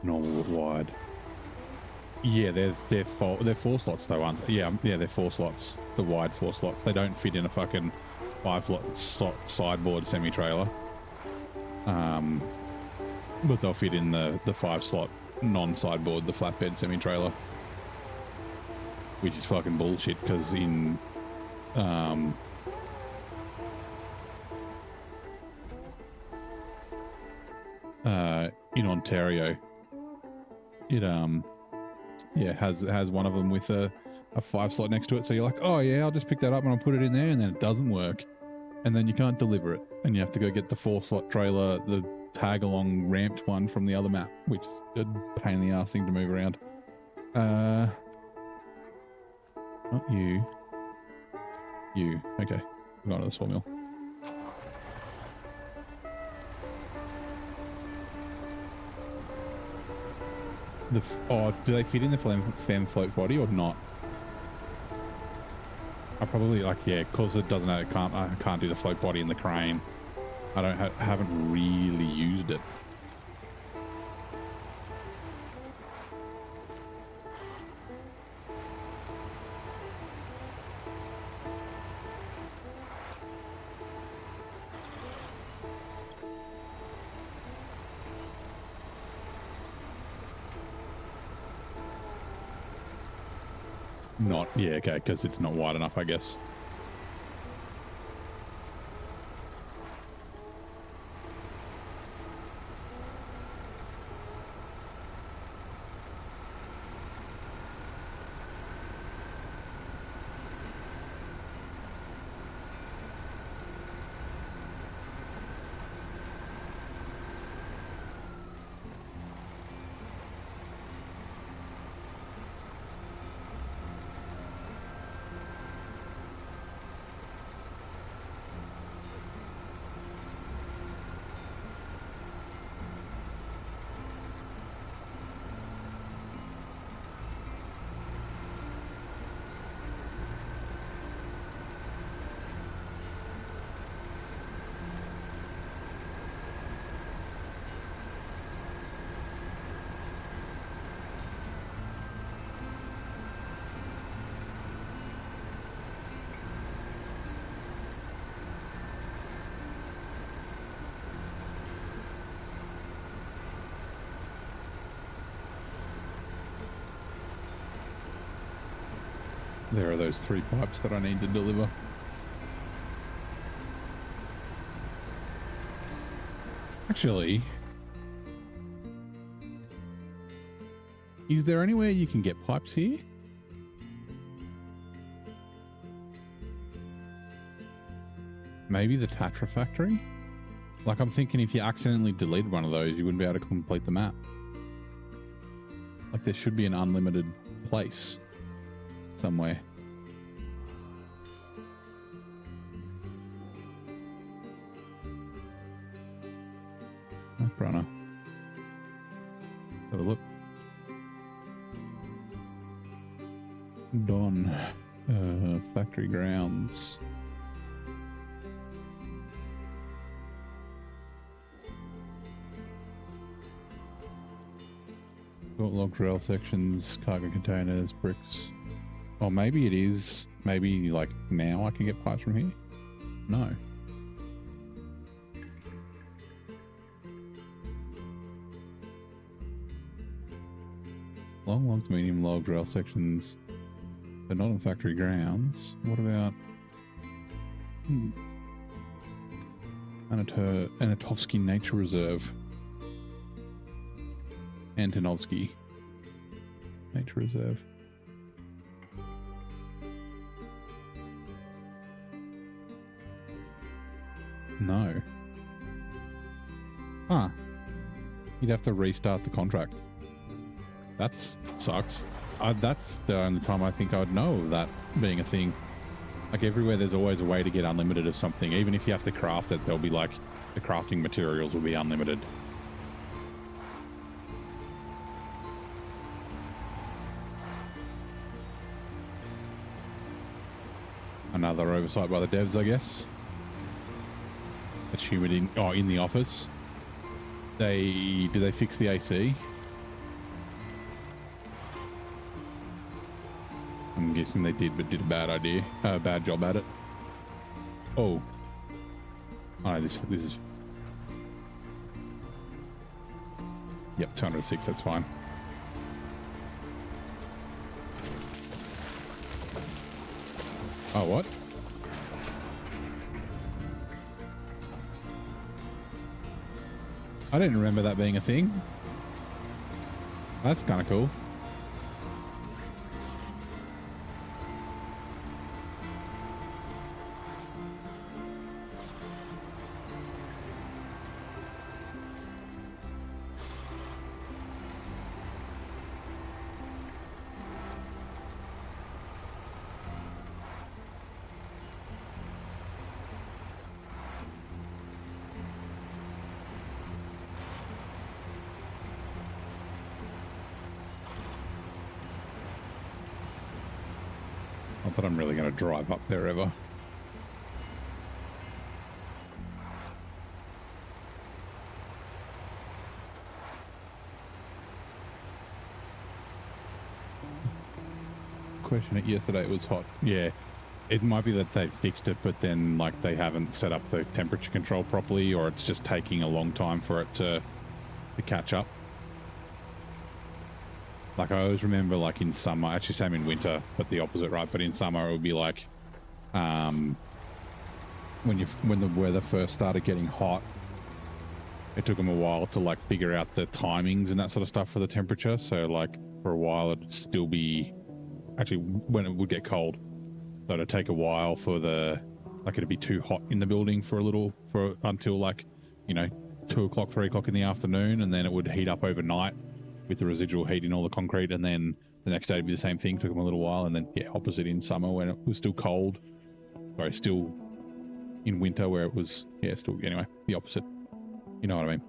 Normal wide. Yeah, they're 4 slots though, aren't they? Yeah, they're 4 slots. The wide 4 slots. They don't fit in a fucking 5 slot sideboard semi trailer. But they'll fit in the 5 slot non sideboard, the flatbed semi trailer. Which is fucking bullshit because in Ontario, it has one of them with a 5 slot next to it. So you're like, oh yeah, I'll just pick that up and I'll put it in there, and then it doesn't work, and then you can't deliver it, and you have to go get the 4 slot trailer, the tag along ramped one from the other map, which is a pain in the ass thing to move around. Not you. You. Okay. We're going to the sawmill. Do they fit in the fan float body or not? I probably because it doesn't. I can't do the float body in the crane. I haven't really used it. Not, yeah, okay, because it's not wide enough, I guess. There are those 3 pipes that I need to deliver. Actually, is there anywhere you can get pipes here? Maybe the Tatra factory? Like, I'm thinking if you accidentally deleted one of those, you wouldn't be able to complete the map. Like, there should be an unlimited place somewhere. Map runner. Have a look. Don. Factory grounds. Got locked rail sections, cargo containers, bricks. Or maybe it is. Maybe like now I can get pipes from here. No. Long logs, medium logs, rail sections, but not on factory grounds. What about Anatovsky Nature Reserve? Antonovsky Nature Reserve. No. Huh. You'd have to restart the contract. That sucks. That's the only time I think I would know of that being a thing. Like everywhere, there's always a way to get unlimited of something. Even if you have to craft it, there'll be like the crafting materials will be unlimited. Another oversight by the devs, I guess. It's humid in the office. Did they fix the AC? I'm guessing they did, but did a bad job at it. Oh, this is. Yep, 206. That's fine. Oh, what? I didn't remember that being a thing. That's kind of cool. Not that I'm really going to drive up there ever. Question it yesterday, it was hot. Yeah, it might be that they fixed it, but then like they haven't set up the temperature control properly, or it's just taking a long time for it to catch up. Like I always remember, like in summer, actually same in winter, but the opposite, right? But in summer it would be like, when the weather first started getting hot, it took them a while to like figure out the timings and that sort of stuff for the temperature. So like for a while it'd still be, actually when it would get cold, so it'd take a while for it'd be too hot in the building until like, 2 o'clock, 3 o'clock in the afternoon, and then it would heat up overnight with the residual heat in all the concrete, and then the next day it'd be the same thing. Took them a little while, and then opposite in summer when it was still cold. Sorry, still in winter where it was still anyway the opposite. You know what I mean?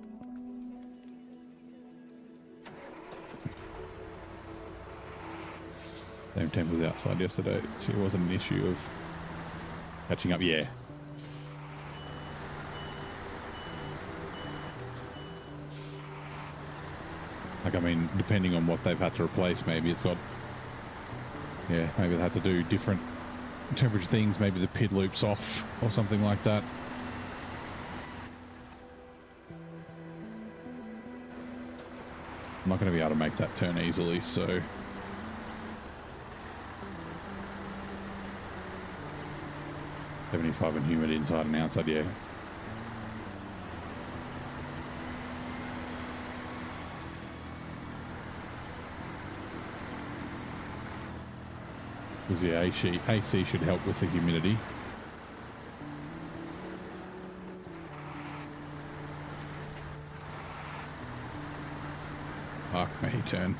Same temp was outside yesterday, so it wasn't an issue of catching up. Yeah. Like, I mean, depending on what they've had to replace, maybe it's got, maybe they had to do different temperature things. Maybe the PID loop's off or something like that. I'm not going to be able to make that turn easily, so. 75 and humid inside and outside, yeah. Because AC should help with the humidity. Fuck me, turn.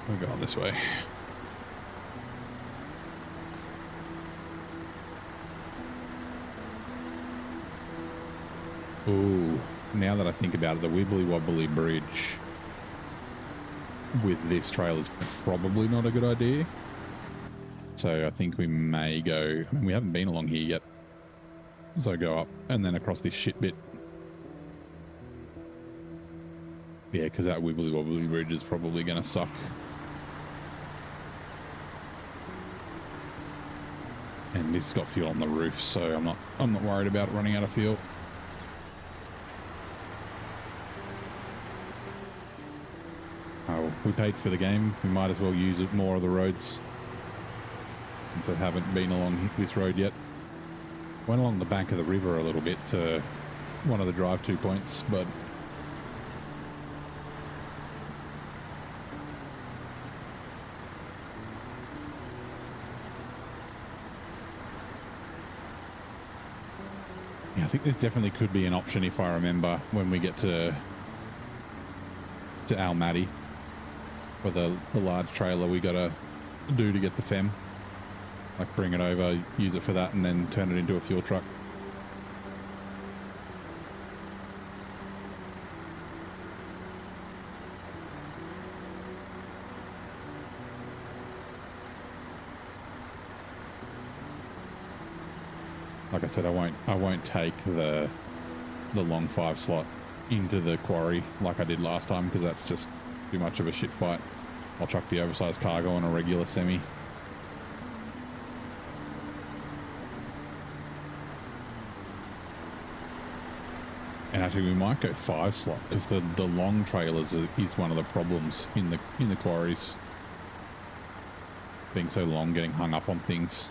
We're going this way. Ooh, now that I think about it, the wibbly wobbly bridge with this trail is probably not a good idea. So I think we may go, I mean, we haven't been along here yet. So go up and then across this shit bit. Yeah, because that wibbly wobbly bridge is probably going to suck. And this has got fuel on the roof, so I'm not worried about running out of fuel. Oh, we paid for the game. We might as well use more of the roads. Since I haven't been along this road yet. Went along the bank of the river a little bit to one of the drive-to points, but yeah, I think this definitely could be an option if I remember when we get to Almaty for the large trailer we gotta do to get the FEM. Like bring it over, use it for that, and then turn it into a fuel truck. Like I said, I won't take the long 5 slot into the quarry like I did last time, because that's just too much of a shit fight. I'll chuck the oversized cargo on a regular semi. And actually, we might go 5 slot because the long trailers is one of the problems in the quarries. Being so long, getting hung up on things.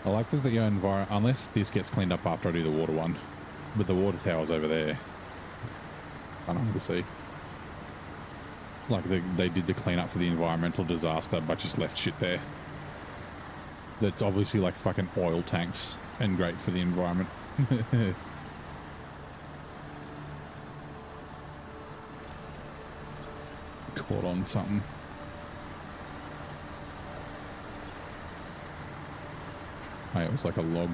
I like that the environment, unless this gets cleaned up after I do the water one, but the water tower's over there. I don't know to see. Like they did the cleanup for the environmental disaster, but just left shit there. That's obviously like fucking oil tanks and great for the environment. Caught on something. Oh, it was like a log.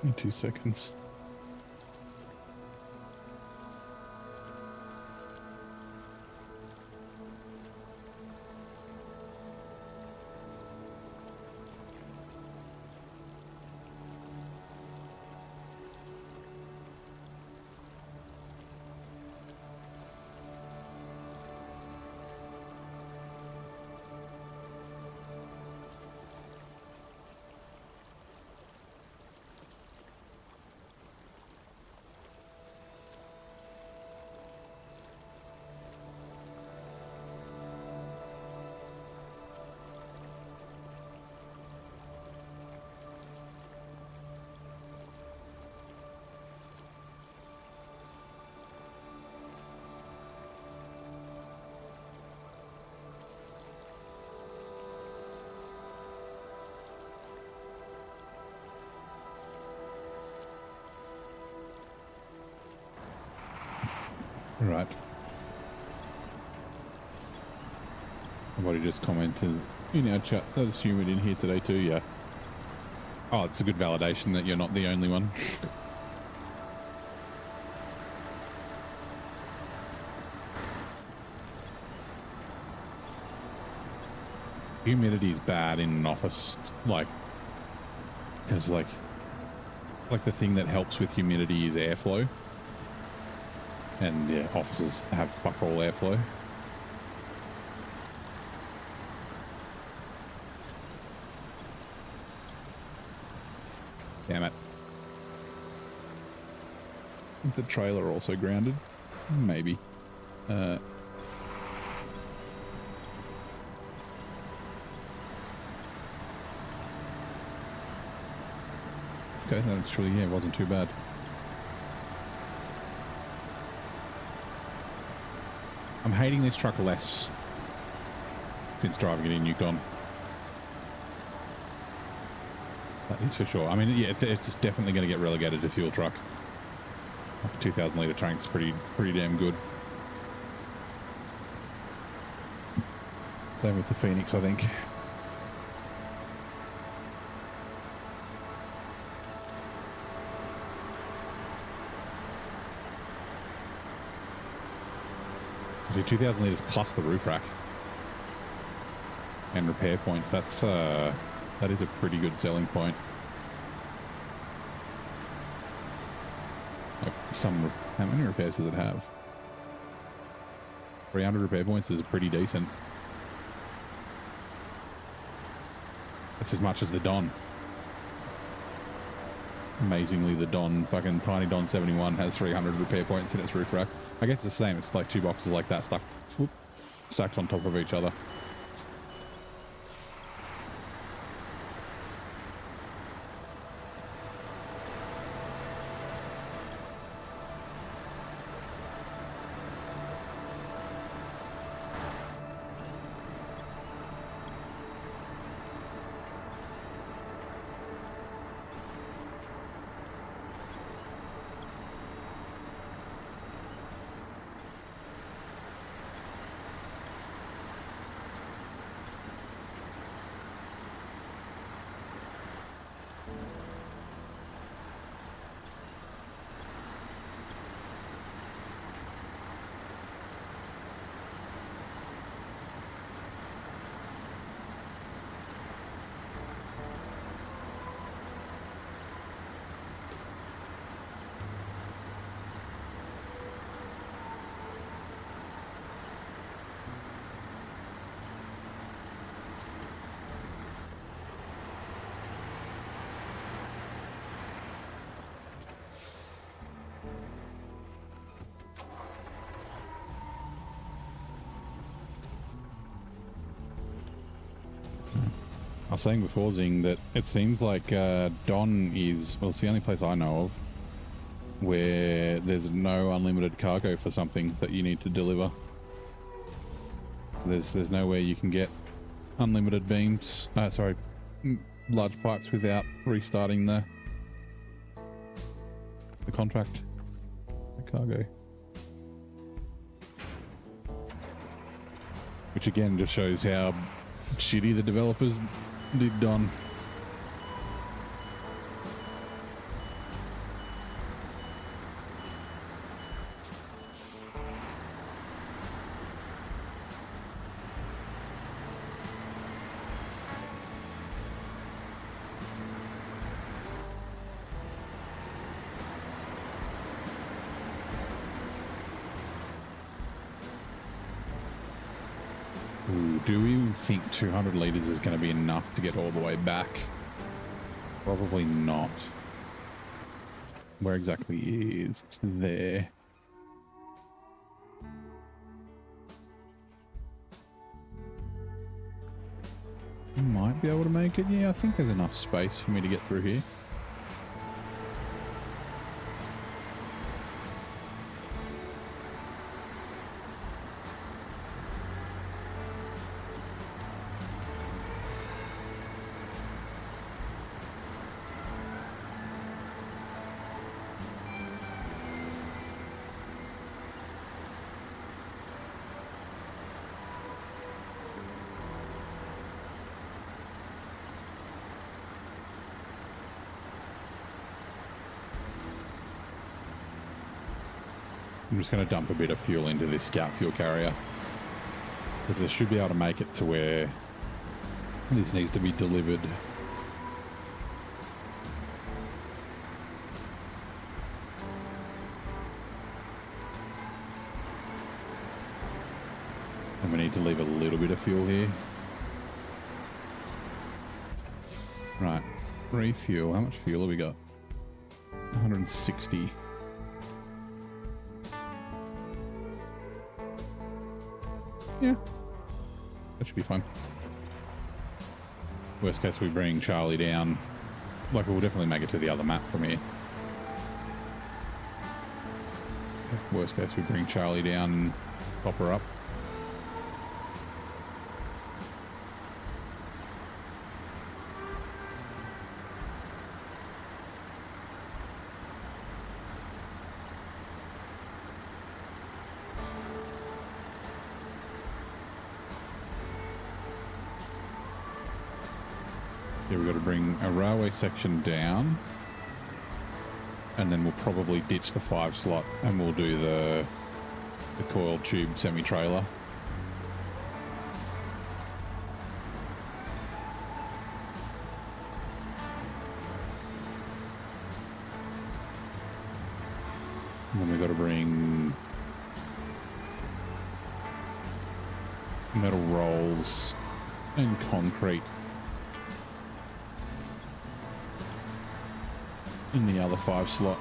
In 2 seconds. Right. Somebody just commented in our chat, that's humid in here today too, yeah. Oh, it's a good validation that you're not the only one. Humidity is bad in an office, like, because like the thing that helps with humidity is airflow. And yeah, offices have fuck all airflow. Damn it. Is the trailer also grounded? Maybe. Okay, that actually, yeah, wasn't too bad. I'm hating this truck less since driving it in Yukon. That is for sure. I mean, yeah, it's definitely going to get relegated to fuel truck. Like a 2,000 litre tank's pretty damn good. Same with the Phoenix, I think. So 2,000 litres plus the roof rack and repair points. That is a pretty good selling point. Like how many repairs does it have? 300 repair points is pretty decent. That's as much as the Don. Amazingly, the Don, fucking tiny Don 71 has 300 repair points in its roof rack. I guess it's the same. It's like two boxes like that stacked on top of each other. I was saying before, Zing, that it seems like Don is, well, it's the only place I know of where there's no unlimited cargo for something that you need to deliver. There's nowhere you can get unlimited beams, large pipes without restarting the contract, the cargo. Which again just shows how shitty the developers did Don. Do we think 200 litres is going to be enough to get all the way back? Probably not. Where exactly is it's there? Might be able to make it. Yeah, I think there's enough space for me to get through here. I'm just going to dump a bit of fuel into this scout fuel carrier because this should be able to make it to where this needs to be delivered. And we need to leave a little bit of fuel here. Right, refuel. How much fuel have we got? 160. Yeah, that should be fine. Worst case, we bring Charlie down like, we'll definitely make it to the other map from here. Worst case, we bring Charlie down and pop her up. Yeah, we've got to bring a railway section down, and then we'll probably ditch the 5 slot and we'll do the coiled tube semi-trailer. And then we've got to bring metal rolls and concrete in the other 5 slot.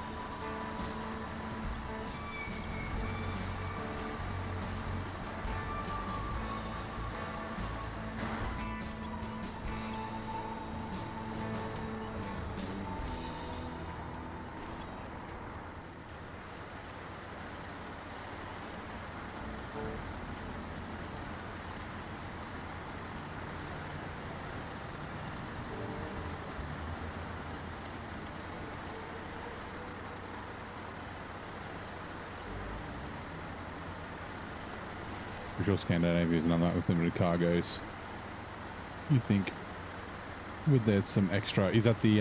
For sure Scandinavia is another with limited cargoes. You think would there's some extra, is that the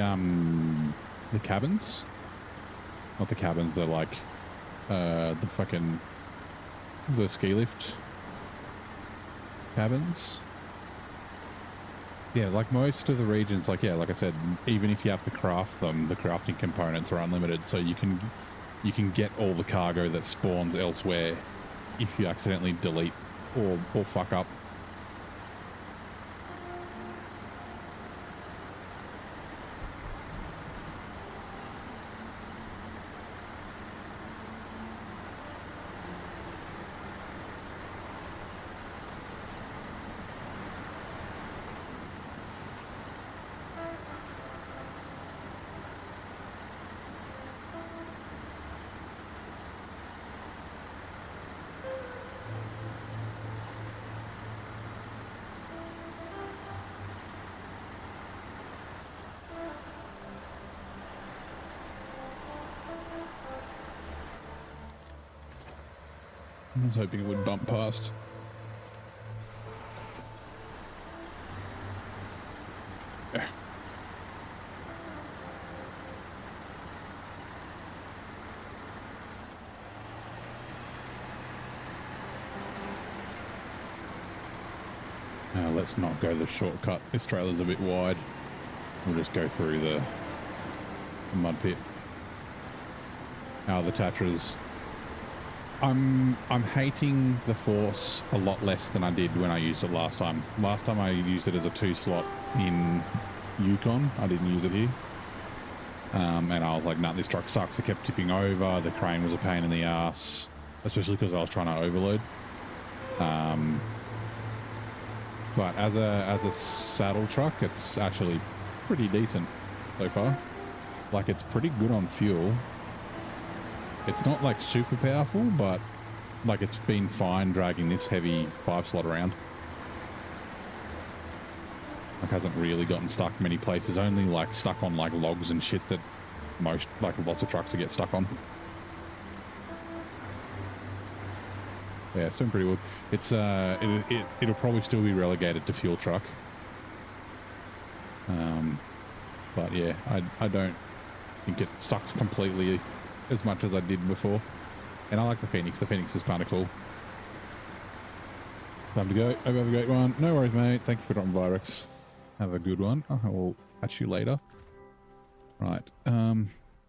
cabins? Not the cabins, they're like the ski lift cabins. Yeah, like most of the regions, like, yeah, like I said, even if you have to craft them, the crafting components are unlimited, so you can get all the cargo that spawns elsewhere if you accidentally delete or fuck up. I was hoping it would bump past. Yeah. Now let's not go the shortcut. This trailer's a bit wide. We'll just go through the mud pit. The Tatras. I'm hating the Force a lot less than I did when I used it last time. Last time I used it as a 2 slot in Yukon. I didn't use it here. And I was like, nah, this truck sucks. It kept tipping over. The crane was a pain in the ass, especially because I was trying to overload. But as a saddle truck, it's actually pretty decent so far. Like, it's pretty good on fuel. It's not like super powerful, but like it's been fine dragging this heavy 5 slot around. Like, hasn't really gotten stuck many places, only like stuck on like logs and shit that most, like lots of trucks get stuck on. Yeah, it's doing pretty good. It's it'll probably still be relegated to fuel truck. But yeah, I don't think it sucks completely as much as I did before. And I like the Phoenix. The Phoenix is kind of cool. Time to go. Hope you have a great one. No worries, mate. Thank you for dropping by, Rex. Have a good one. I will catch you later. Right.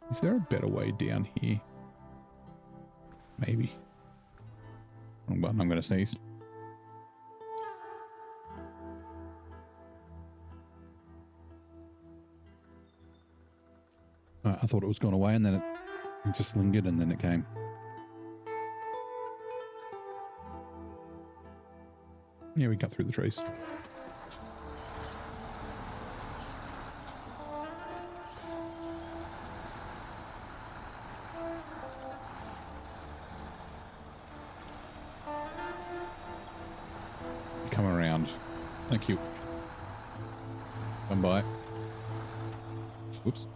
Is there a better way down here? Maybe. Wrong button. I'm going to sneeze. I thought it was gone away and then it just lingered and then it came. Yeah, we cut through the trees. Thank you. Come by. Whoops.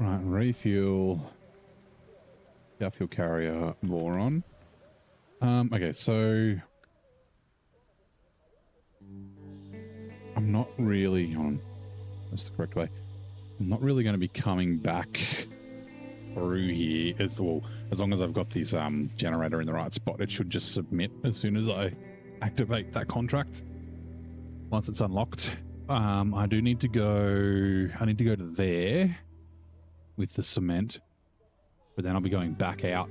Right, refuel. Jet fuel carrier, boron. Okay, so I'm not really on. That's the correct way. I'm not really going to be coming back through here as well. As long as I've got this generator in the right spot, it should just submit as soon as I activate that contract. Once it's unlocked, I do need to go. I need to go to there with the cement, but then I'll be going back out.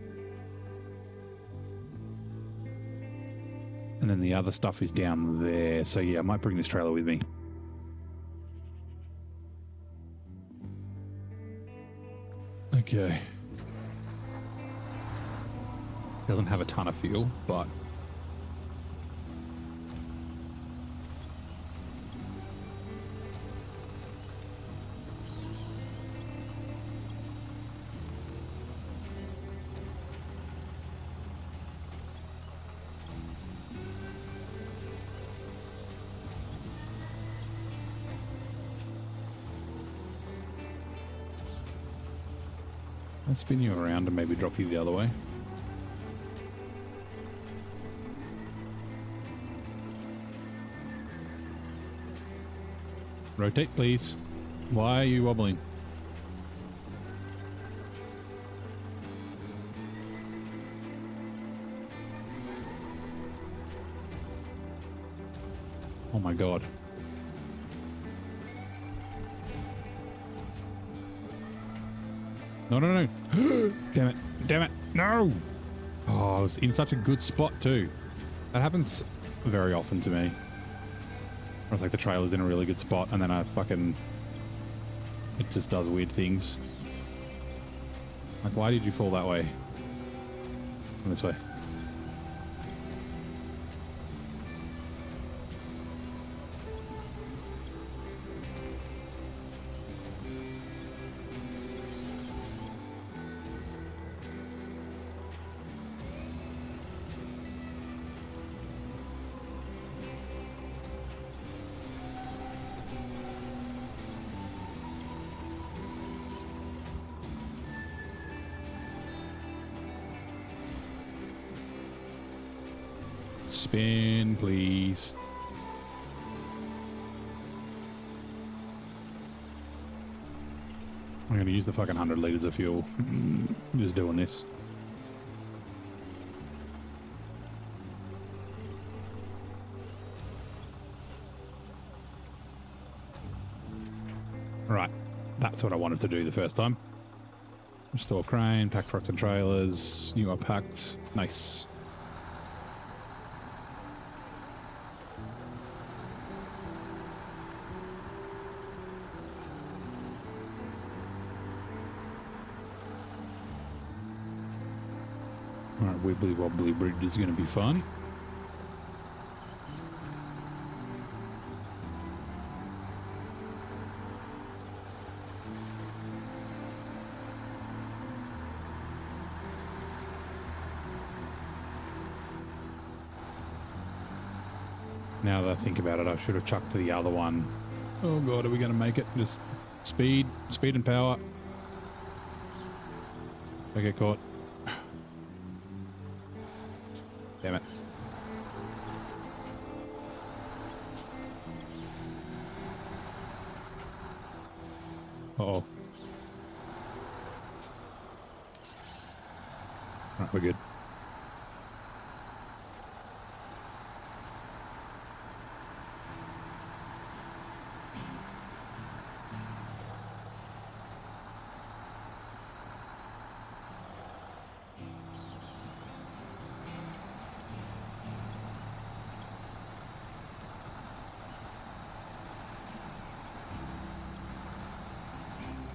And then the other stuff is down there. So yeah, I might bring this trailer with me. Okay. Doesn't have a ton of fuel, but I'll spin you around and maybe drop you the other way. Rotate, please. Why are you wobbling? Oh my God. No, no, no. Damn it. Damn it. No. Oh, I was in such a good spot too. That happens very often to me. Where it's like the trailer's in a really good spot and then it just does weird things. Like, why did you fall that way? Come this way. Spin, please. I'm going to use the fucking 100 liters of fuel. I'm just doing this. Right. That's what I wanted to do the first time. Restore crane, pack trucks and trailers. You are packed. Nice. Alright, wibbly wobbly bridge is going to be fun. Now that I think about it, I should have chucked to the other one. Oh God, are we going to make it? Just speed and power. I get caught. Damn it. Uh-oh. Right, we're good.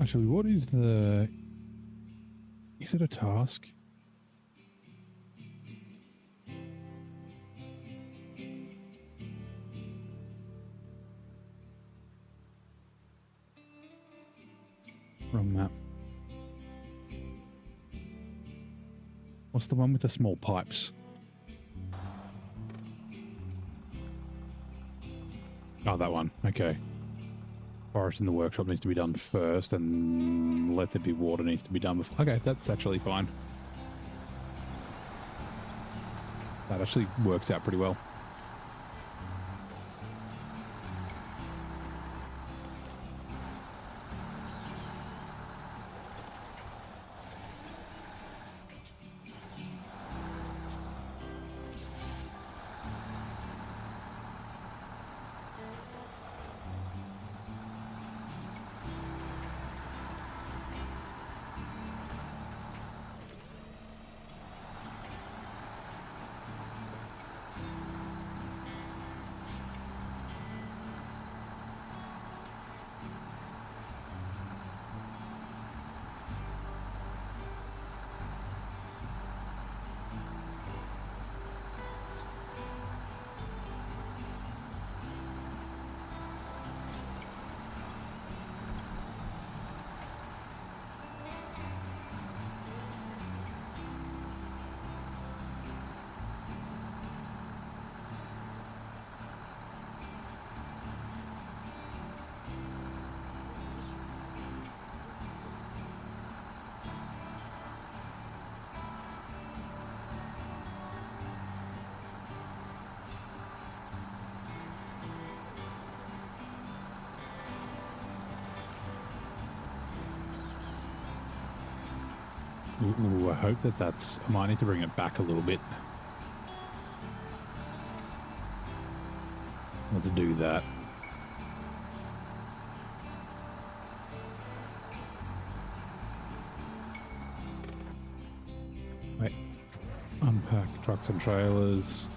Actually, what is the... Is it a task? Wrong map. What's the one with the small pipes? Oh, that one. Okay. Forest in the workshop needs to be done first, and let there be water needs to be done before. Okay, that's actually fine. That actually works out pretty well. Ooh, I hope that that's... I might need to bring it back a little bit. Not to do that. Wait. Unpack trucks and trailers.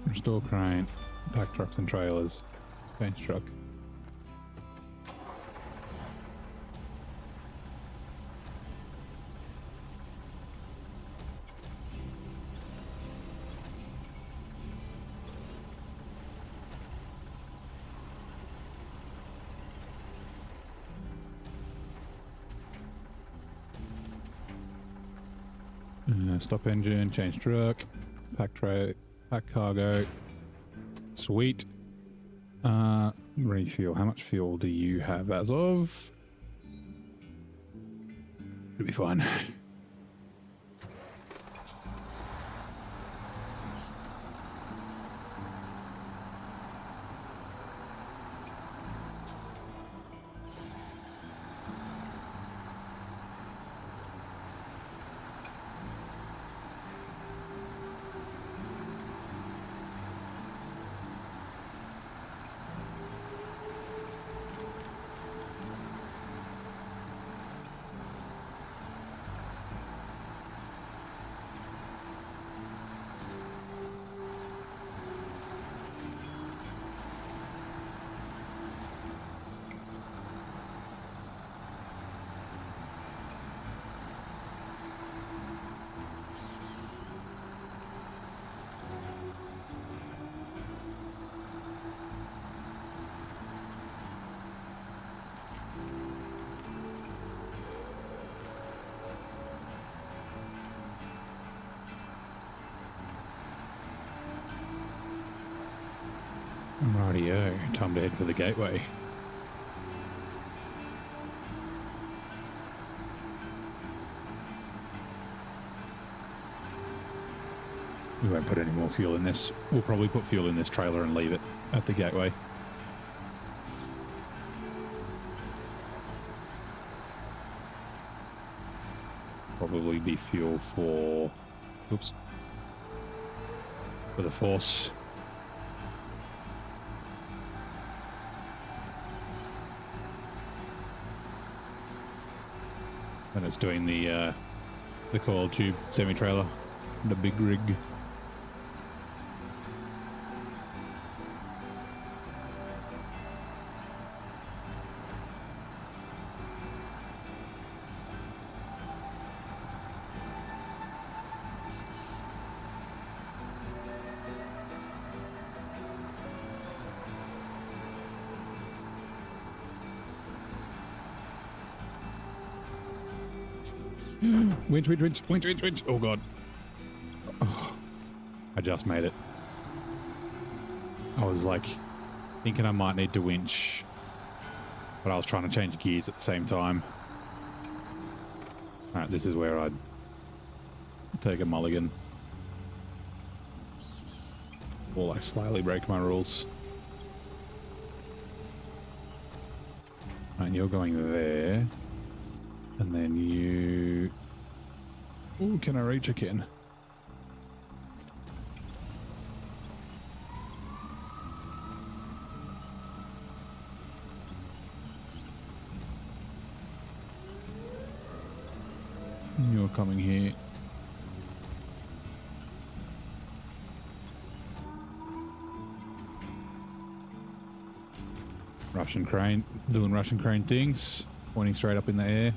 Restore crane. Pack trucks and trailers. Change truck. Stop engine, change truck, pack cargo. Sweet. Refuel. How much fuel do you have as of? It'll be fine. Rightio, time to head for the gateway. We won't put any more fuel in this. We'll probably put fuel in this trailer and leave it at the gateway. Probably be fuel for... Oops. For the Force. And it's doing the coil tube semi-trailer, the big rig. Winch. Oh, God. Oh, I just made it. I was like thinking I might need to winch, but I was trying to change gears at the same time. All right, this is where I'd take a mulligan. Or like slightly break my rules. And you're going there. And then you... Ooh, can I reach again? You're coming here. Russian crane, doing Russian crane things, pointing straight up in the air.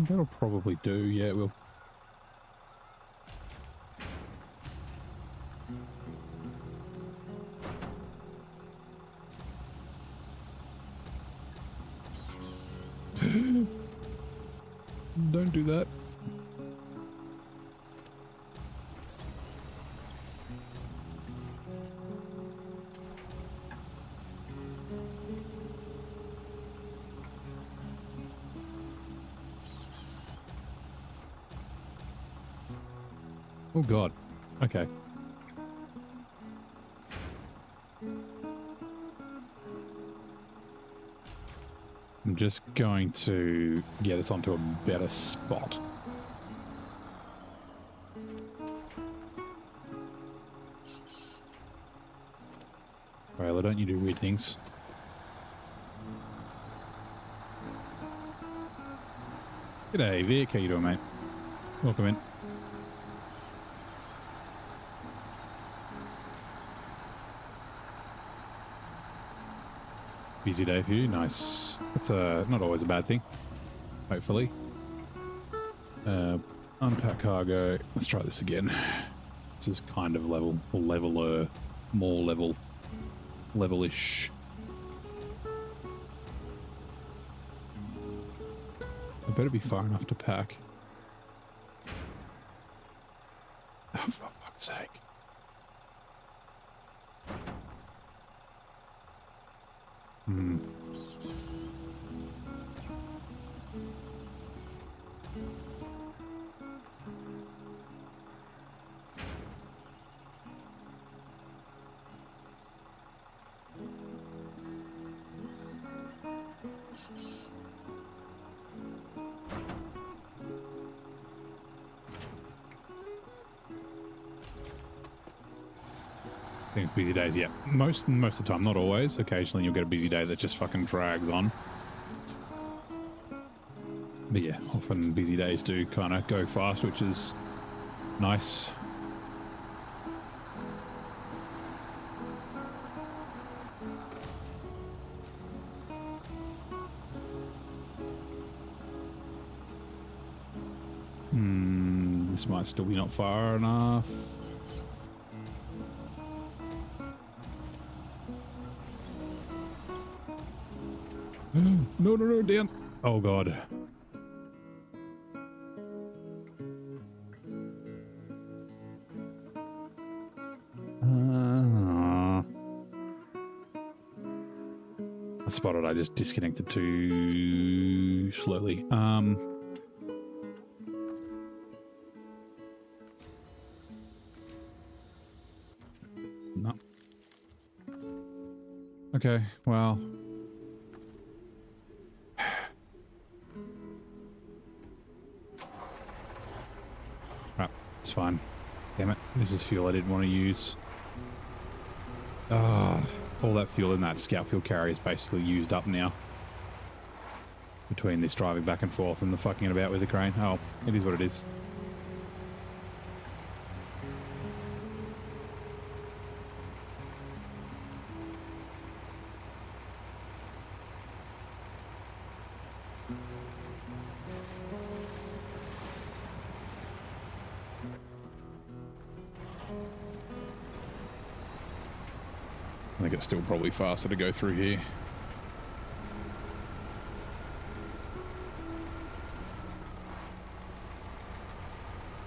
That'll probably do, yeah, it will. Don't do that. Oh God. Okay. I'm just going to get us onto a better spot. Rayla, don't you do weird things. G'day, Vic. How you doing, mate? Welcome in. Busy day for you. Nice. It's not always a bad thing. Hopefully. Unpack cargo. Let's try this again. This is kind of level, or leveler, more level, level-ish. I better be far enough to pack. Oh, for fuck's sake. Seems busy days, yeah. Most of the time, not always. Occasionally you'll get a busy day that just fucking drags on. But yeah, often busy days do kind of go fast, which is nice. This might still be not far enough. No, down. Oh, God. I spotted I just disconnected too slowly. No. Okay, well. Right, it's fine. Damn it, this is fuel I didn't want to use. All that fuel in that scout fuel carrier is basically used up now. Between this driving back and forth and the fucking it about with the crane. Oh, it is what it is. I think it's still probably faster to go through here.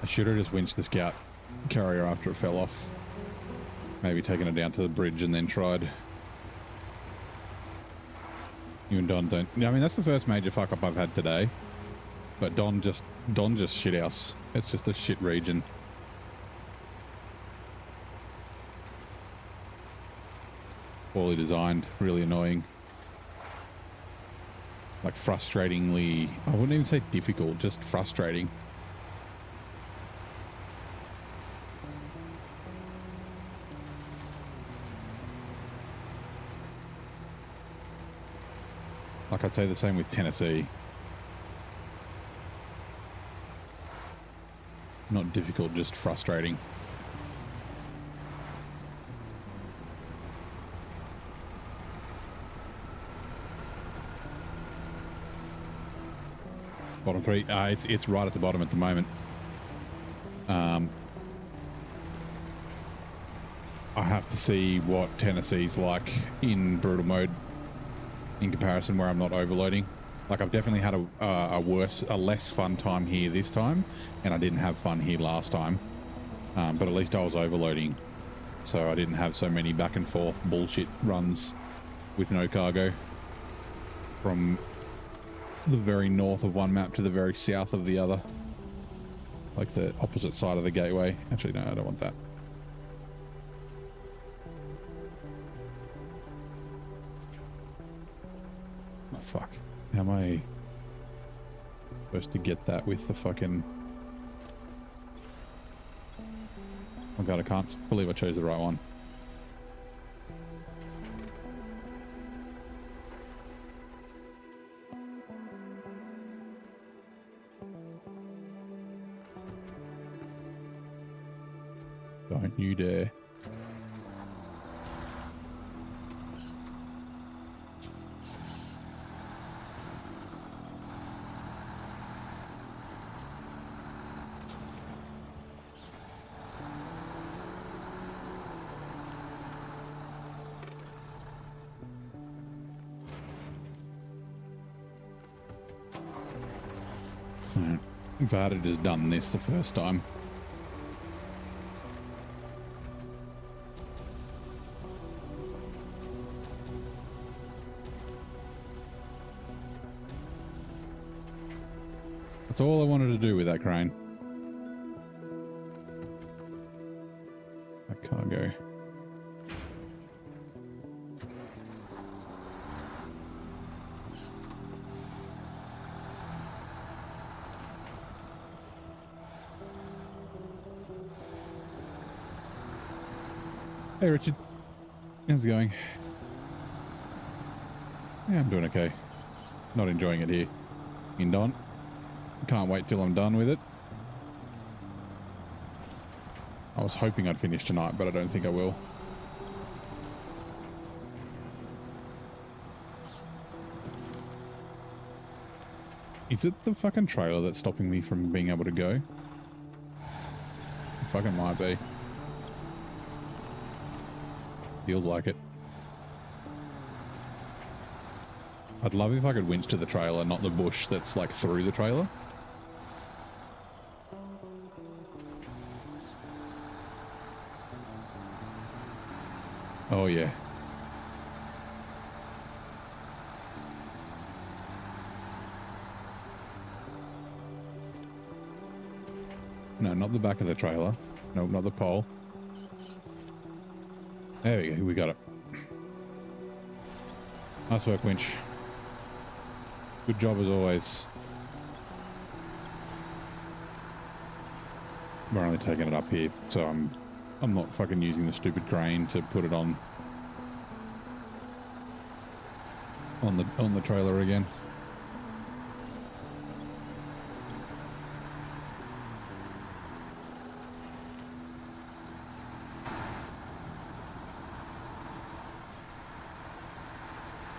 I should have just winched the scout carrier after it fell off. Maybe taken it down to the bridge and then tried. You and Don don't. I mean, that's the first major fuck up I've had today. But Don just shit house. It's just a shit region. Poorly designed, really annoying. Like frustratingly, I wouldn't even say difficult, just frustrating. Like I'd say the same with Tennessee. Not difficult, just frustrating. Bottom three. It's right at the bottom at the moment. I have to see what Tennessee's like in brutal mode in comparison where I'm not overloading. Like I've definitely had a less fun time here this time, and I didn't have fun here last time. But at least I was overloading, so I didn't have so many back and forth bullshit runs with no cargo from the very north of one map to the very south of the other, like the opposite side of the gateway. Actually, no, I don't want that. Oh, fuck. How am I supposed to get that with the fucking... Oh god, I can't believe I chose the right one. Don't you dare. If I had just done this the first time. That's all I wanted to do with that crane. That cargo. Hey, Richard. How's it going? Yeah, I'm doing okay. Not enjoying it here in Don. Can't wait till I'm done with it. I was hoping I'd finish tonight, but I don't think I will. Is it the fucking trailer that's stopping me from being able to go? It fucking might be. Feels like it. I'd love if I could winch to the trailer, not the bush that's like through the trailer. Oh yeah. No, not the back of the trailer. No, not the pole. There we go. We got it. Nice work, winch. Good job as always. We're only taking it up here, so I'm not fucking using the stupid crane to put it on the trailer again.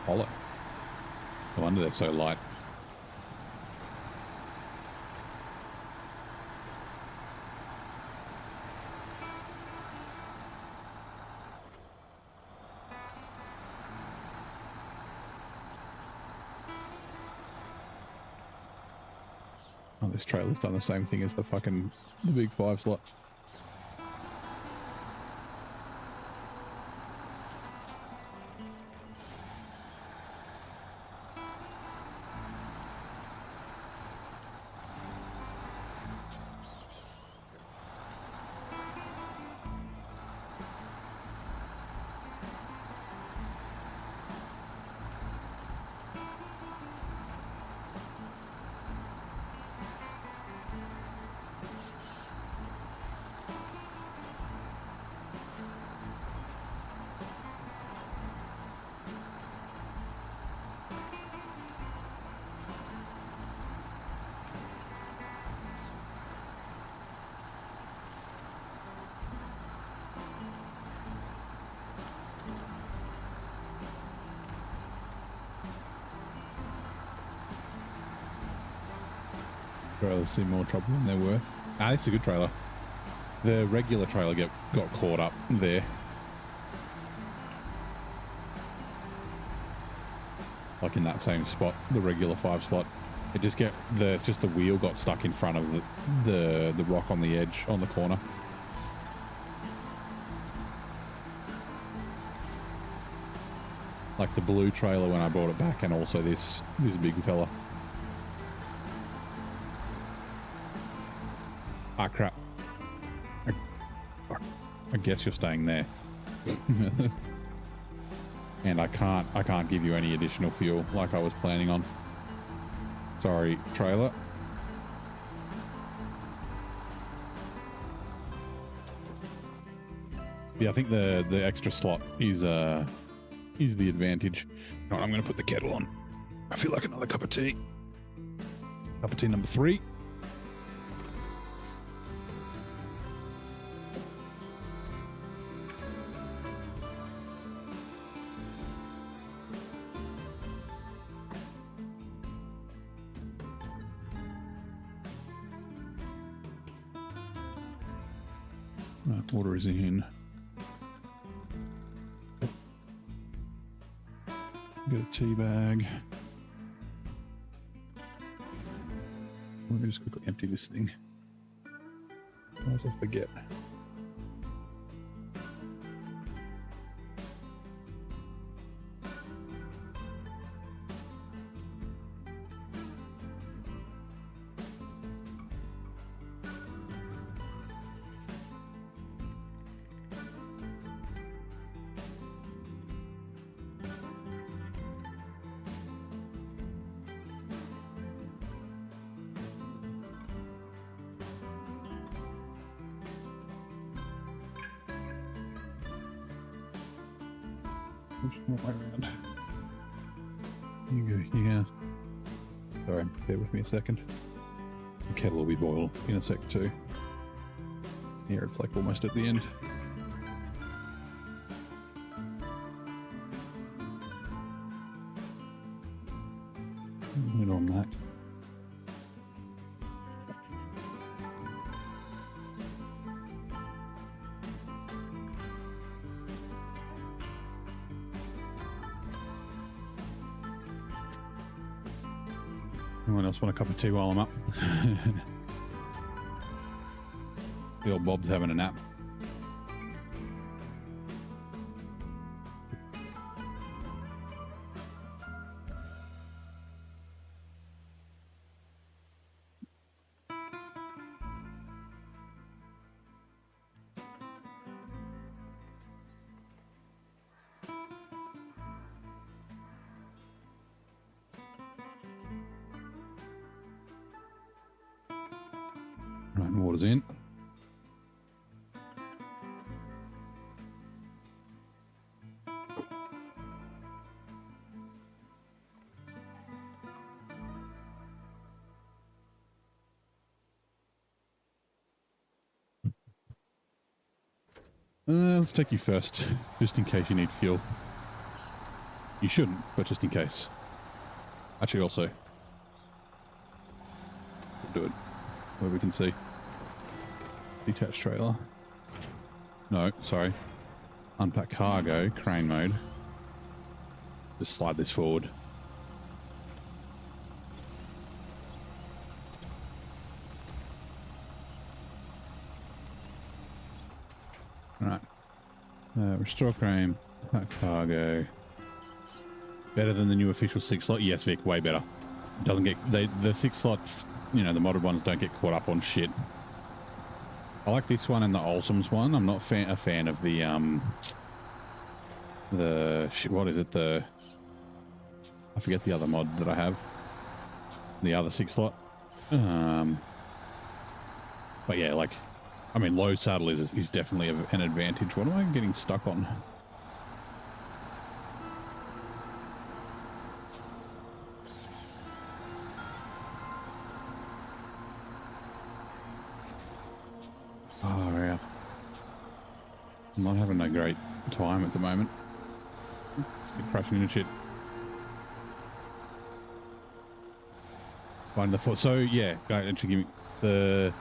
Hollow. No wonder they're so light. Oh, this trailer's done the same thing as the big 5 slot. Trailers see more trouble than they're worth. Ah, this is a good trailer. The regular trailer got caught up there. Like in that same spot, the regular 5 slot. It just the wheel got stuck in front of the rock on the edge on the corner. Like the blue trailer when I brought it back, and also this big fella. Ah, crap. I guess you're staying there. And I can't give you any additional fuel like I was planning on. Sorry, trailer. Yeah, I think the extra slot is the advantage. No, I'm going to put the kettle on. I feel like another cup of tea. Cup of tea number 3. Water is in. Get a tea bag. Let me just quickly empty this thing. Otherwise I forget. Way around. You go here. Sorry, bear with me a second. The kettle will be boiled in a sec too. Here it's like almost at the end. Lid on that. Anyone else want a cup of tea while I'm up? The old Bob's having a nap. Right, water's in. Let's take you first, just in case you need fuel. You shouldn't, but just in case. Actually, also, we'll do it where we can see. Detached trailer. No, sorry. Unpack cargo, crane mode. Just slide this forward. Alright. Restore crane, unpack cargo. Better than the new official 6 slot? Yes, Vic, way better. Doesn't get the 6 slots, you know, the modded ones don't get caught up on shit. I like this one and the Olsom's one. I'm not a fan of the shit, what is it? I forget the other mod that I have. The other 6 slot. But yeah, like, I mean, low saddle is definitely an advantage. What am I getting stuck on? Oh, yeah. I'm not having a great time at the moment. Let's get crashing into shit. Find the foot. So, yeah, actually give me the...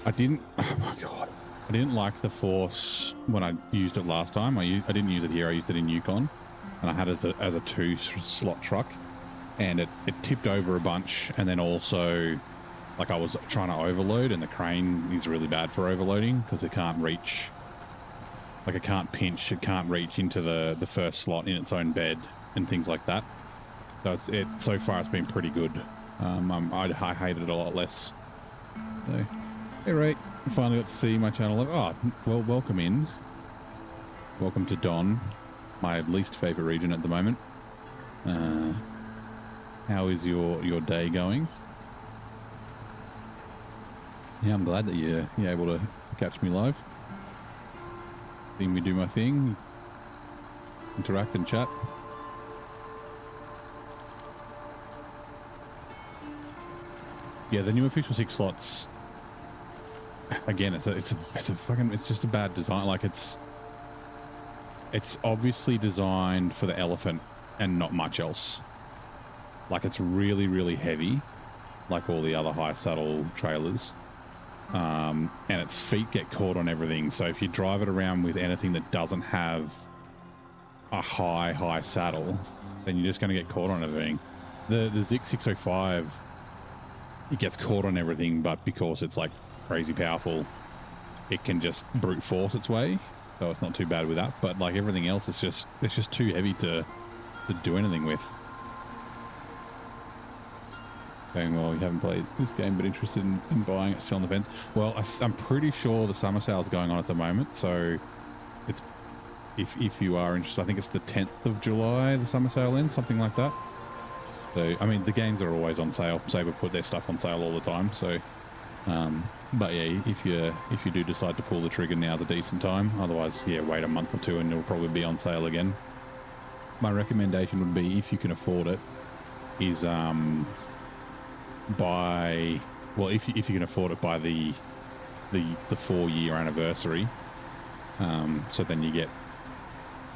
I didn't... Oh, my God. I didn't like the Force when I used it last time. I didn't use it here. I used it in Yukon. And I had it as a 2-slot truck. And it tipped over a bunch. And then also... Like, I was trying to overload, and the crane is really bad for overloading because it can't reach, like, it can't pinch, it can't reach into the first slot in its own bed and things like that. So so far it's been pretty good. I hated it a lot less. So, hey, Ray, finally got to see my channel. Oh, well, welcome in. Welcome to Don, my least favorite region at the moment. How is your day going? Yeah, I'm glad that you're able to catch me live. See me do my thing, interact and chat. Yeah, the new official 6 slots. Again, it's just a bad design. Like it's obviously designed for the elephant and not much else. Like it's really, really heavy, like all the other high saddle trailers. And its feet get caught on everything. So if you drive it around with anything that doesn't have a high saddle, then you're just going to get caught on everything. The Zik 605, it gets caught on everything, but because it's like crazy powerful, it can just brute force its way. So it's not too bad with that. But like everything else, it's just too heavy to do anything with. Going, well, you haven't played this game but interested in buying it, still on the fence. Well, I'm pretty sure the summer sale is going on at the moment, so it's if you are interested, I think it's the 10th of July the summer sale ends, something like that. So I mean, the games are always on sale. Saber put their stuff on sale all the time. So but yeah, if you do decide to pull the trigger, now's a decent time. Otherwise, yeah, wait a month or two and it'll probably be on sale again. my recommendation would be, if you can afford it, is buy, well, if you can afford it, buy the 4-year anniversary. So then you get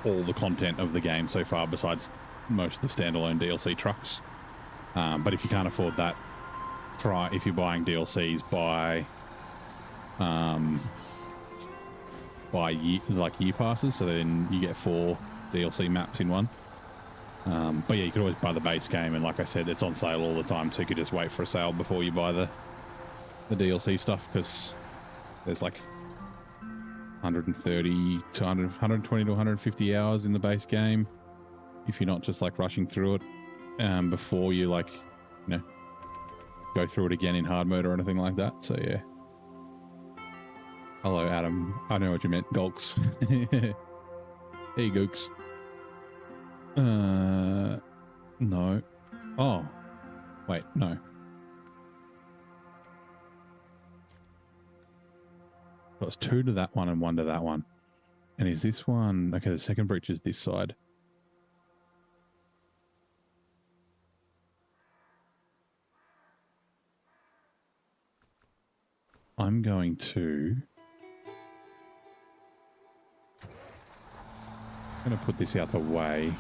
all the content of the game so far, besides most of the standalone DLC trucks. But if you can't afford that, if you're buying DLCs, buy year passes, so then you get 4 DLC maps in one. But yeah, you could always buy the base game, and like I said, it's on sale all the time, so you could just wait for a sale before you buy the DLC stuff, because there's like 130 to 120 to 150 hours in the base game if you're not just like rushing through it before you like, you know, go through it again in hard mode or anything like that. So yeah. Hello, Adam. I know what you meant. Gulks. Hey, Gooks. No. Oh. Wait, no. It was 2 to that one and 1 to that one. And is this one... Okay, the second breach is this side. I'm going to put this out the way.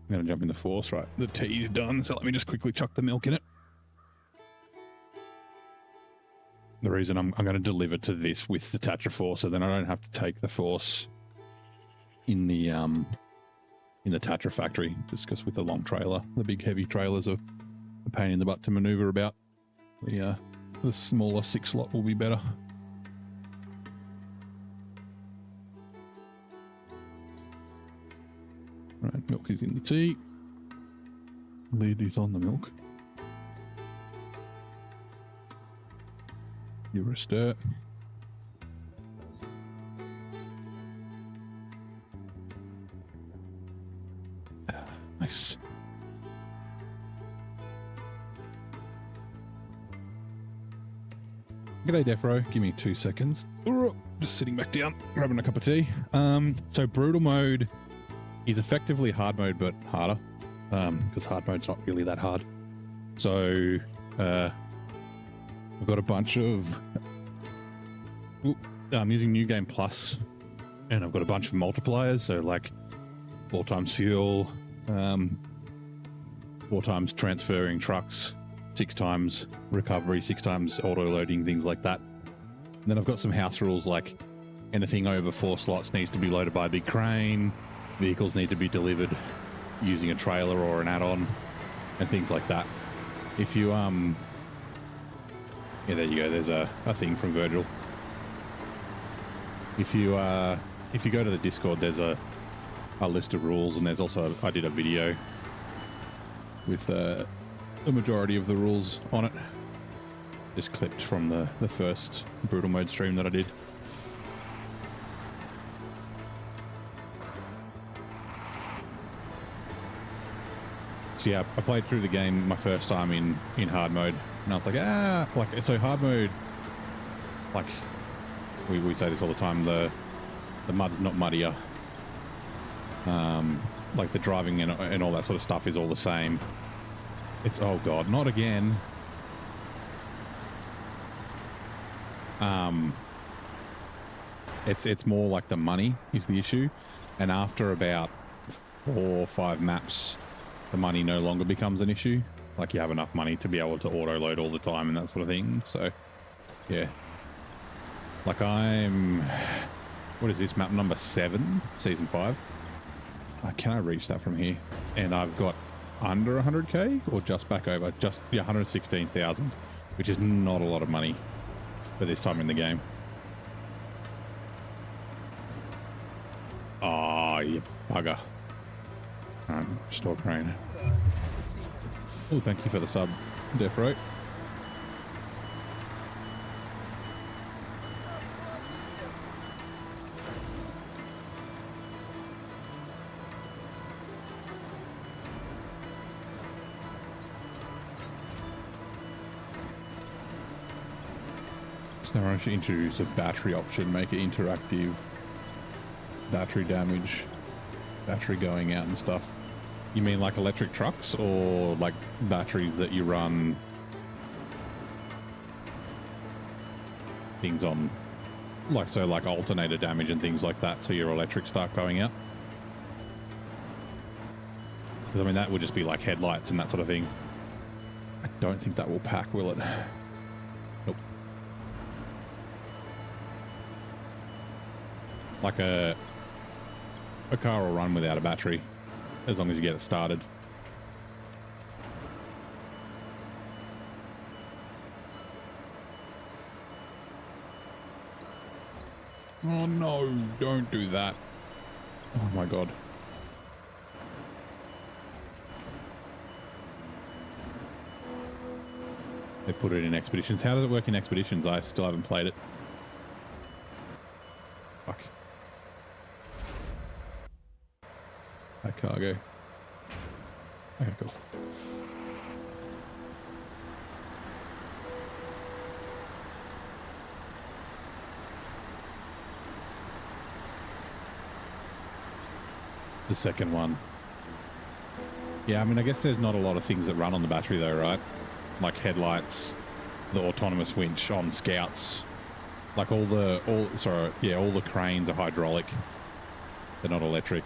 I'm going to jump in the force, right? The tea's done, so let me just quickly chuck the milk in it. The reason I'm going to deliver to this with the Tatra force, so then I don't have to take the force in the Tatra factory, just because with the long trailer, the big heavy trailers are a pain in the butt to maneuver about. The smaller 6 slot will be better. Right, milk is in the tea. Lid is on the milk. Give her a stir. Nice. G'day, Defro. Give me 2 seconds. Just sitting back down, grabbing a cup of tea. So brutal mode is effectively hard mode, but harder, because hard mode's not really that hard. So I've got a bunch of... I'm using New Game Plus, and I've got a bunch of multipliers, so like 4 times fuel, 4 times transferring trucks, 6 times recovery, 6 times auto loading, things like that. And then I've got some house rules, like anything over 4 slots needs to be loaded by a big crane, vehicles need to be delivered using a trailer or an add-on, and things like that. If you yeah, there you go, there's a thing from Virgil. If you go to the Discord, there's a list of rules, and there's also, I did a video with the majority of the rules on it, just clipped from the first brutal mode stream that I did. So yeah, I played through the game my first time in hard mode, and I was like, so hard mode, like we say this all the time, the mud's not muddier. Like the driving and all that sort of stuff is all the same. It's, oh god, not again. It's more like the money is the issue, and after about 4 or 5 maps, the money no longer becomes an issue. Like you have enough money to be able to auto load all the time and that sort of thing. So yeah, like what is this, map number 7, season 5? Can I reach that from here? And I've got under 100k or just back over, just 116,000, which is not a lot of money for this time in the game. Oh, you bugger. Alright, store crane. Oh, thank you for the sub, Defro. SnowRunner should introduce a battery option, make it interactive. Battery damage, battery going out and stuff. You mean like electric trucks or like batteries that you run things on, like, so like alternator damage and things like that, so your electrics start going out? Because I mean that would just be like headlights and that sort of thing. I don't think that will pack, will it? Nope. Like a car will run without a battery as long as you get it started. Oh no, don't do that. Oh my god. They put it in Expeditions. How does it work in Expeditions? I still haven't played it. Fuck. That cargo. Okay, cool. The second one. Yeah, I mean, I guess there's not a lot of things that run on the battery though, right? Like headlights, the autonomous winch on scouts, like all the cranes are hydraulic. They're not electric.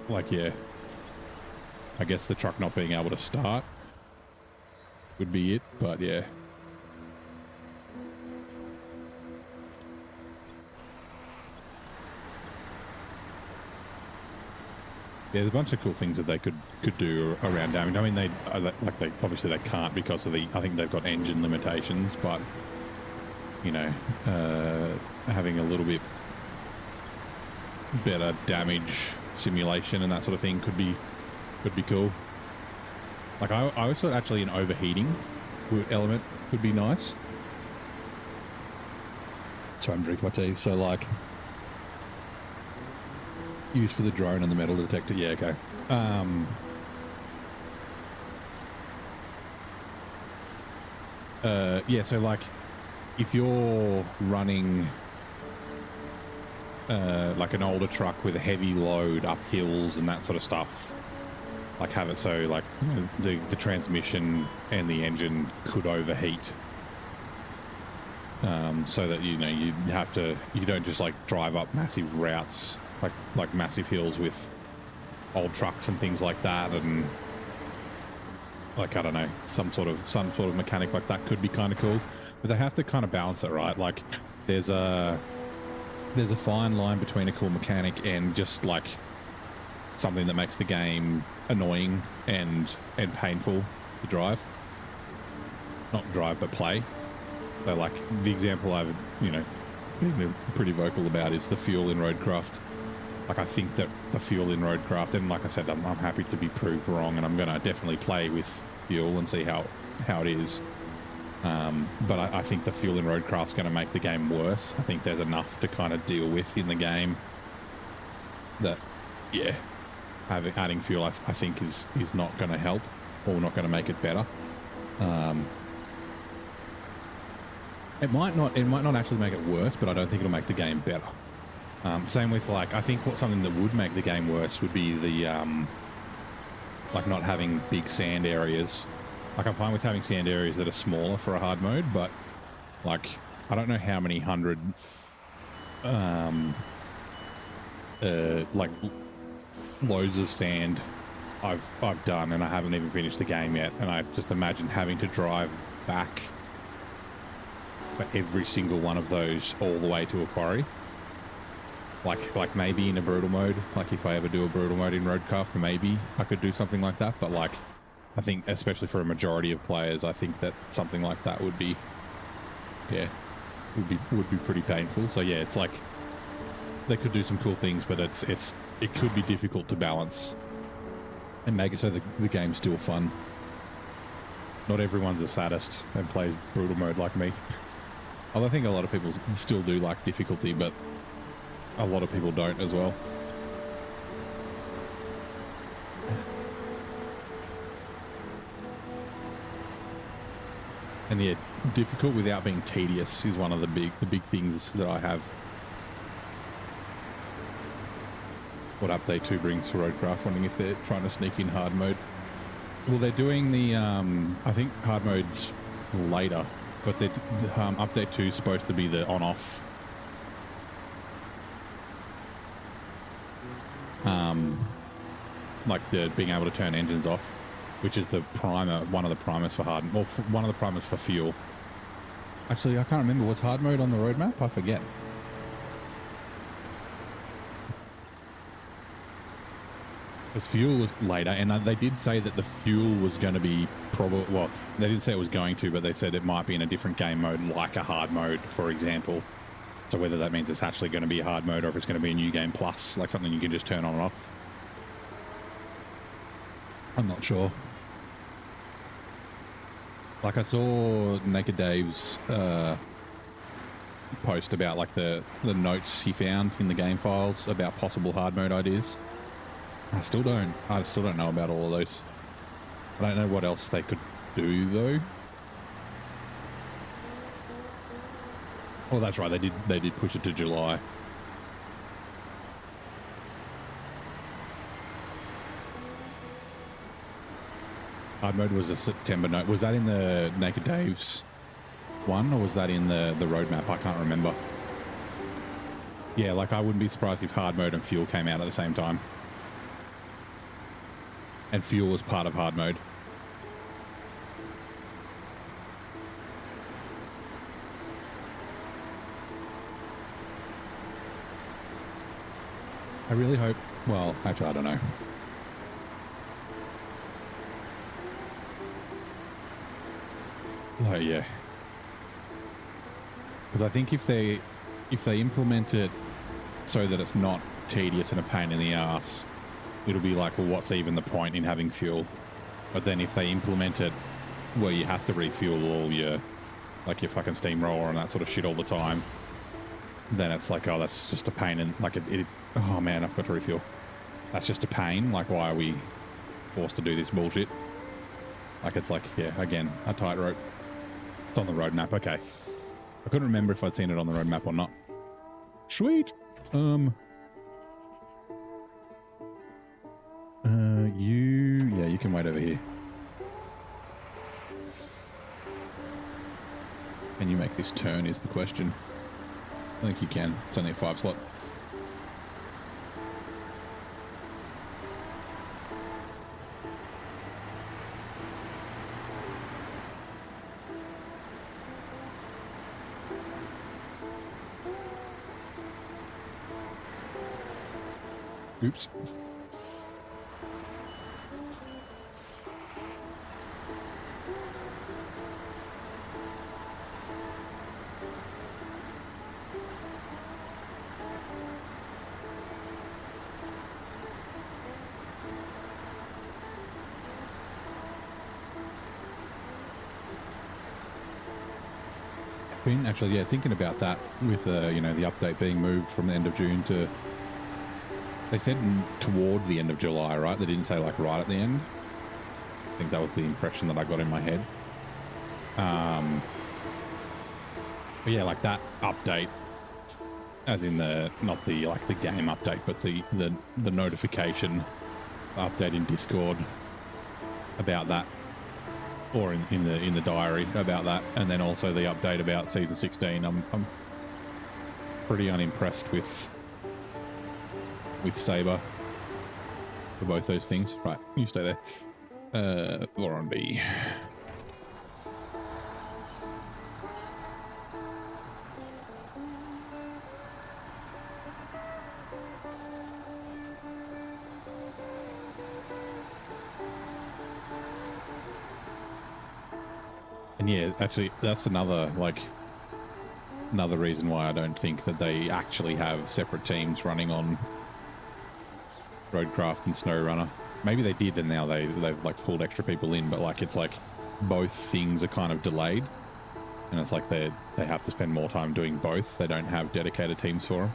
Like, yeah, I guess the truck not being able to start would be it, but yeah. Yeah, there's a bunch of cool things that they could do around damage. I mean, they obviously they can't because of I think they've got engine limitations, but you know, having a little bit better damage simulation and that sort of thing could be cool. Like I always thought actually an overheating element would be nice. So I'm drinking my tea. So like, used for the drone and the metal detector. Yeah, okay. Yeah, so like if you're running like an older truck with a heavy load up hills and that sort of stuff, like have it so like the transmission and the engine could overheat, so that you don't just like drive up massive routes, like massive hills with old trucks and things like that, and like I don't know, some sort of mechanic like that could be kind of cool, but they have to kind of balance it, right? Like there's a fine line between a cool mechanic and just like something that makes the game annoying and painful to drive. Not drive, but play. So like the example I've been pretty vocal about is the fuel in Roadcraft. Like I think that the fuel in Roadcraft, and like I said, I'm happy to be proved wrong, and I'm going to definitely play with fuel and see how it is. But I think the fuel in Roadcraft's going to make the game worse. I think there's enough to kind of deal with in the game that, yeah, adding fuel I think is not going to help or not going to make it better. It might not actually make it worse, but I don't think it'll make the game better. Same with like, I think something that would make the game worse would be the like not having big sand areas. Like I'm fine with having sand areas that are smaller for a hard mode, but like I don't know how many hundred like loads of sand I've done, and I haven't even finished the game yet, and I just imagine having to drive back for every single one of those all the way to a quarry. Like maybe in a brutal mode, like if I ever do a brutal mode in Roadcraft, maybe I could do something like that, but like I think especially for a majority of players, I think that something like that would be would be pretty painful. So yeah, it's like they could do some cool things, but it could be difficult to balance and make it so the game's still fun. Not everyone's a sadist and plays brutal mode like me. I think a lot of people still do like difficulty, but a lot of people don't as well. And yeah, difficult without being tedious is one of the big things that I have. What update 2 brings to Roadcraft? Wondering if they're trying to sneak in hard mode. Well, they're doing the I think hard mode's later, but the update 2 is supposed to be the on-off. Like the being able to turn engines off, which is the primer, one of the primers for hard, or one of the primers for fuel. Actually, I can't remember. Was hard mode on the roadmap? I forget. Because fuel was later, and they did say that the fuel was going to be probably, well, they didn't say it was going to, but they said it might be in a different game mode, like a hard mode, for example. So whether that means it's actually going to be a hard mode or if it's going to be a new game plus, like something you can just turn on and off. I'm not sure. Like I saw Naked Dave's post about like the notes he found in the game files about possible hard mode ideas. I still don't know about all of those. I don't know what else they could do though. Oh, that's right. They did push it to July. Hard mode was a September note. Was that in the Naked Dave's one, or was that in the roadmap? I can't remember. Yeah, like I wouldn't be surprised if hard mode and fuel came out at the same time. And fuel was part of hard mode. I really hope, well, actually, I don't know. Oh, yeah. Because I think if they implement it so that it's not tedious and a pain in the ass, it'll be like, well, what's even the point in having fuel? But then if they implement it where you have to refuel all your, like your fucking steamroller and that sort of shit all the time, then it's like, oh, that's just a pain. And like oh man, I've got to refuel. That's just a pain. Like, why are we forced to do this bullshit? Like, it's like, yeah, again, a tightrope. It's on the roadmap. Okay. I couldn't remember if I'd seen it on the roadmap or not. Sweet. You can wait over here. Can you make this turn is the question. I think you can. It's only a 5 slot. Oops. Actually, yeah, thinking about that with you know, the update being moved from the end of June to, they said toward the end of July, right? They didn't say like right at the end. I think that was the impression that I got in my head. But yeah, like that update, as in the, not the like the game update, but the notification update in Discord about that, or in the diary about that, and then also the update about season 16. I'm pretty unimpressed with Saber for both those things. Right, you stay there. Lauren B. And yeah, actually, that's another reason why I don't think that they actually have separate teams running on Roadcraft and SnowRunner. Maybe they did, and now they've like pulled extra people in, but like it's like both things are kind of delayed, and it's like they have to spend more time doing both. They don't have dedicated teams for them.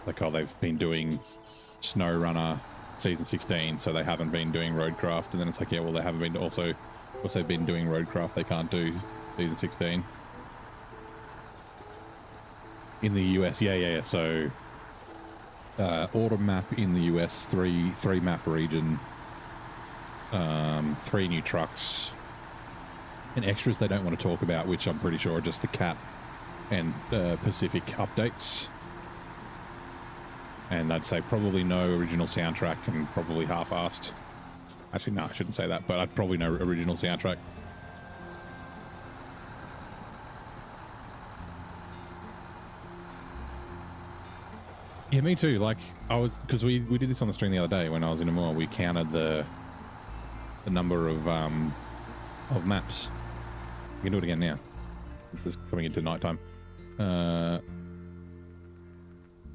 Like, oh, they've been doing SnowRunner season 16, so they haven't been doing Roadcraft, and then it's like, yeah, well, they haven't been also Of course, they've been doing roadcraft. They can't do season 16. In the US, yeah. So, autumn map in the US, three map region, 3 new trucks, and extras they don't want to talk about, which I'm pretty sure are just the Cat and Pacific updates. And I'd say probably no original soundtrack and probably half-assed. Actually, no, I shouldn't say that, but I'd probably no original soundtrack. Yeah, me too. Like, because we did this on the stream the other day when I was in Amur. We counted the number of maps. We can do it again now. It's just coming into nighttime.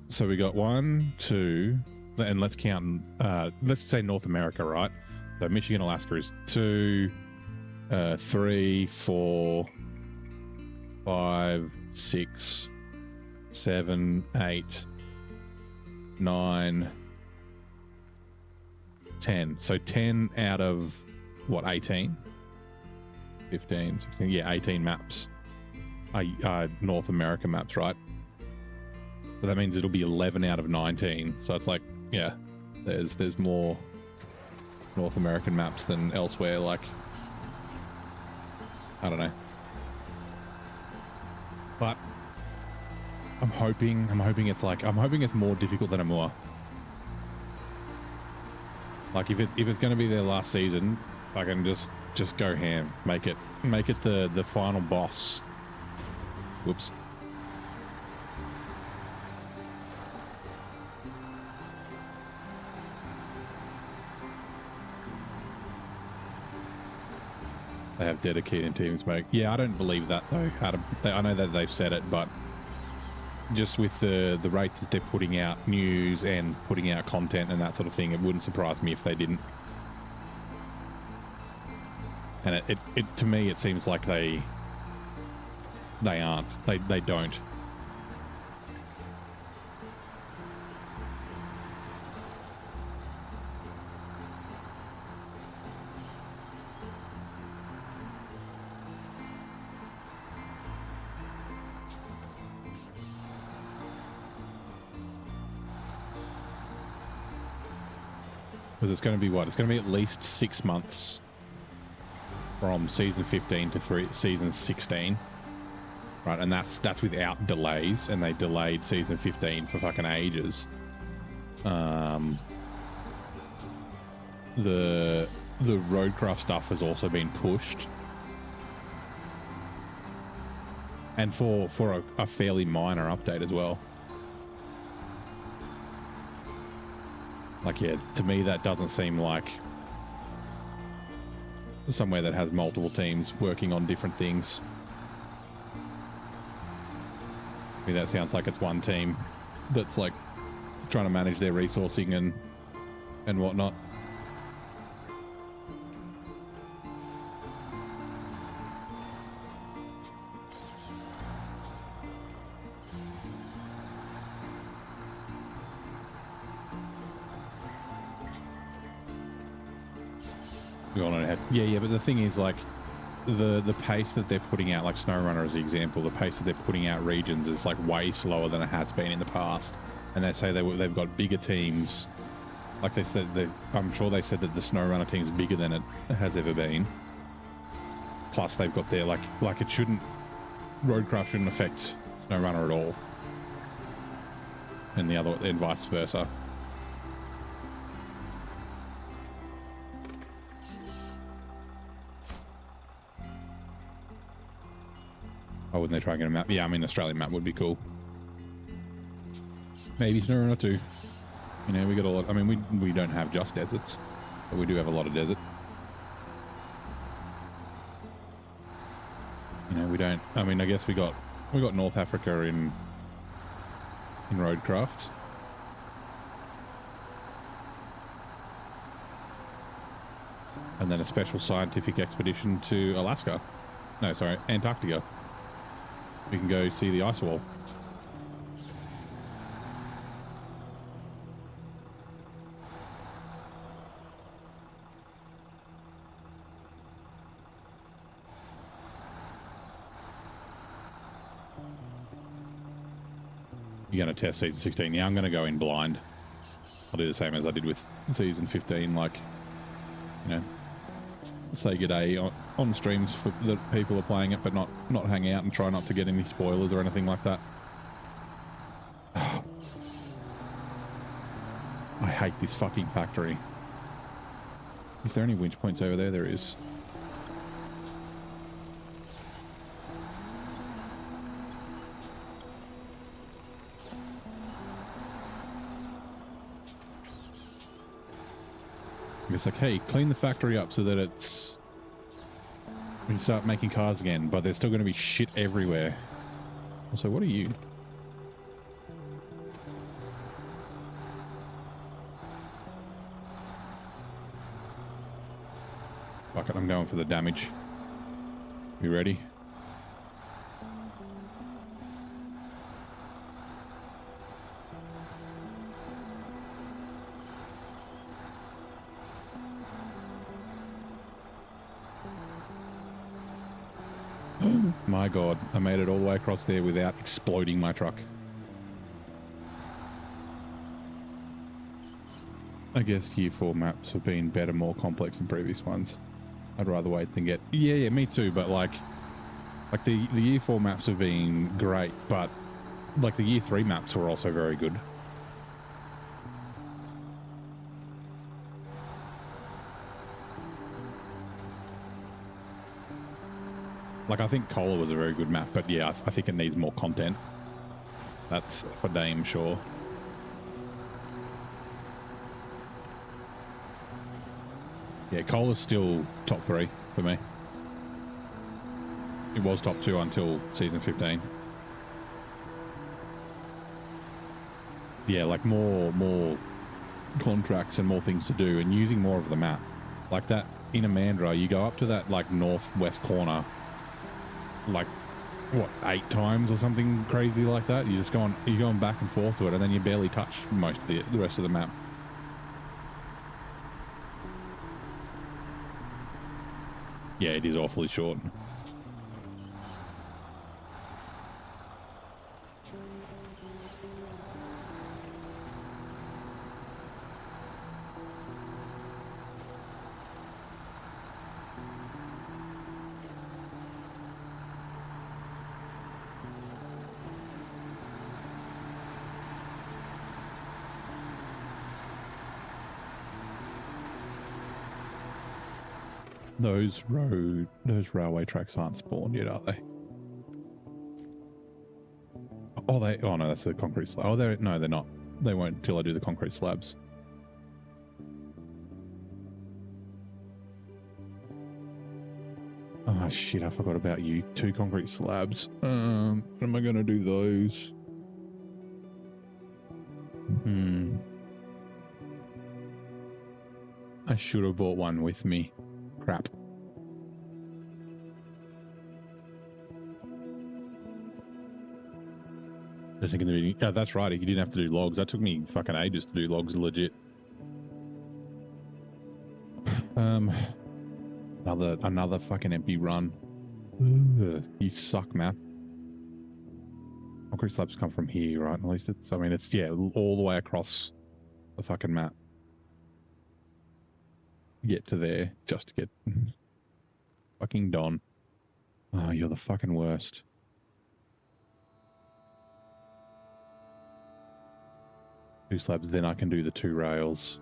So we got 1, 2, and let's count. Let's say North America, right? So Michigan, Alaska is 2, 3, 4, 5, 6, 7, 8, 9, 10. So 10 out of what, 18? 15, 16, yeah, 18 maps are North American maps, right? So that means it'll be 11 out of 19. So it's like, yeah, there's more North American maps than elsewhere. Like, I don't know. But I'm hoping it's more difficult than Amur. Like, if it's going to be their last season, I can just go ham. Make it the final boss. Whoops. They have dedicated teams, mate. Yeah, I don't believe that though, Adam. I know that they've said it, but just with the rate that they're putting out news and putting out content and that sort of thing, it wouldn't surprise me if they didn't. And it to me, it seems like they aren't. They don't. Because it's going to be what? It's going to be at least 6 months from season 15 to season 16, right? And that's without delays, and they delayed season 15 for fucking ages. The roadcraft stuff has also been pushed, and for a fairly minor update as well. Like, yeah, to me that doesn't seem like somewhere that has multiple teams working on different things. I mean, that sounds like it's one team that's like trying to manage their resourcing and whatnot. We all know how. Yeah, but the thing is, like, the pace that they're putting out, like SnowRunner as the example, the pace that they're putting out regions is like way slower than it has been in the past. And they say they've got bigger teams. Like they said, I'm sure they said that the SnowRunner team is bigger than it has ever been. Plus, they've got their like it shouldn't. Roadcraft shouldn't affect SnowRunner at all, and vice versa. Oh, wouldn't they try and get a map? Yeah, I mean, Australian map would be cool. Maybe SnowRunner too. You know, we got a lot. I mean, we don't have just deserts, but we do have a lot of desert. You know, we don't. I mean, I guess we got North Africa in Roadcraft. And then a special scientific expedition to Alaska. No, sorry, Antarctica. We can go see the ice wall. you're going to test season 16. Yeah, I'm going to go in blind. I'll do the same as I did with season 15. Like, you know, say good day on streams for the people who are playing it, but not hang out and try not to get any spoilers or anything like that. I hate this fucking factory. Is there any winch points over there? There is. It's like, hey, clean the factory up so that it's... we can start making cars again, but there's still going to be shit everywhere. Also, what are you? Fuck it, I'm going for the damage. You ready? My God, I made it all the way across there without exploding my truck. I guess year 4 maps have been better, more complex than previous ones. I'd rather wait than get... Yeah, me too, but like the year 4 maps have been great, but like the year 3 maps were also very good. Like, I think Cola was a very good map, but yeah, I think it needs more content. That's for damn sure. Yeah, Cola's still top 3 for me. It was top 2 until season 15. Yeah, like more contracts and more things to do and using more of the map. Like that in Amandra, you go up to that like northwest corner like what 8 times or something crazy like that. You're going back and forth to it, and then you barely touch most of the rest of the map. Yeah, it is awfully short. Those railway tracks aren't spawned yet, are they? Oh, no, that's the concrete slab. Oh, they're not. They won't until I do the concrete slabs. Oh shit, I forgot about you. 2 concrete slabs. When am I gonna do those? I should have bought one with me. Crap. I think that's right. You didn't have to do logs. That took me fucking ages to do logs, legit. Another fucking empty run. You suck, map. Concrete slabs come from here, right? At least it's, I mean, it's, yeah, all the way across the fucking map. Get to there just to get fucking Don. Oh, you're the fucking worst. Two slabs, then I can do the 2 rails.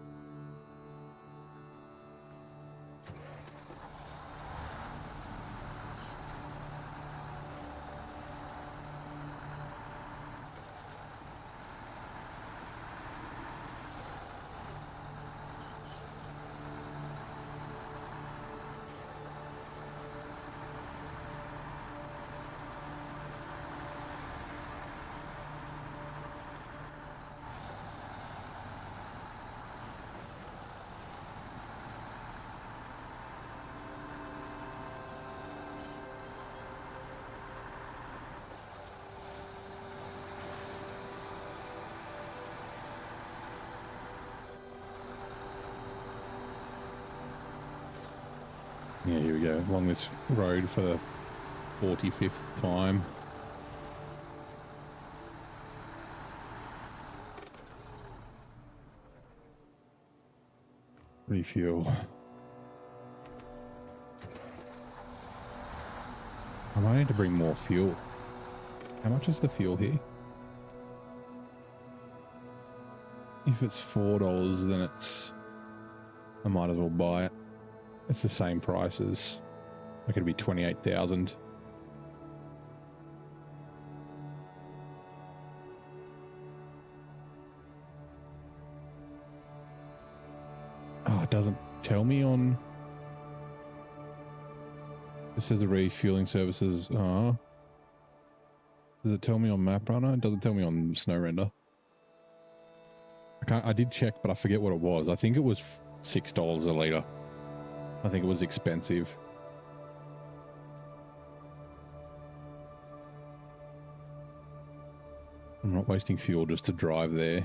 Yeah, here we go. Along this road for the 45th time. Refuel. I might need to bring more fuel. How much is the fuel here? If it's $4, then I might as well buy it. It's the same price as, like, it'd be 28,000. Oh, it doesn't tell me on. This says the refueling services. Does it tell me on Map Runner? It doesn't tell me on SnowRunner. I did check, but I forget what it was. I think it was $6 a litre. I think it was expensive. I'm not wasting fuel just to drive there.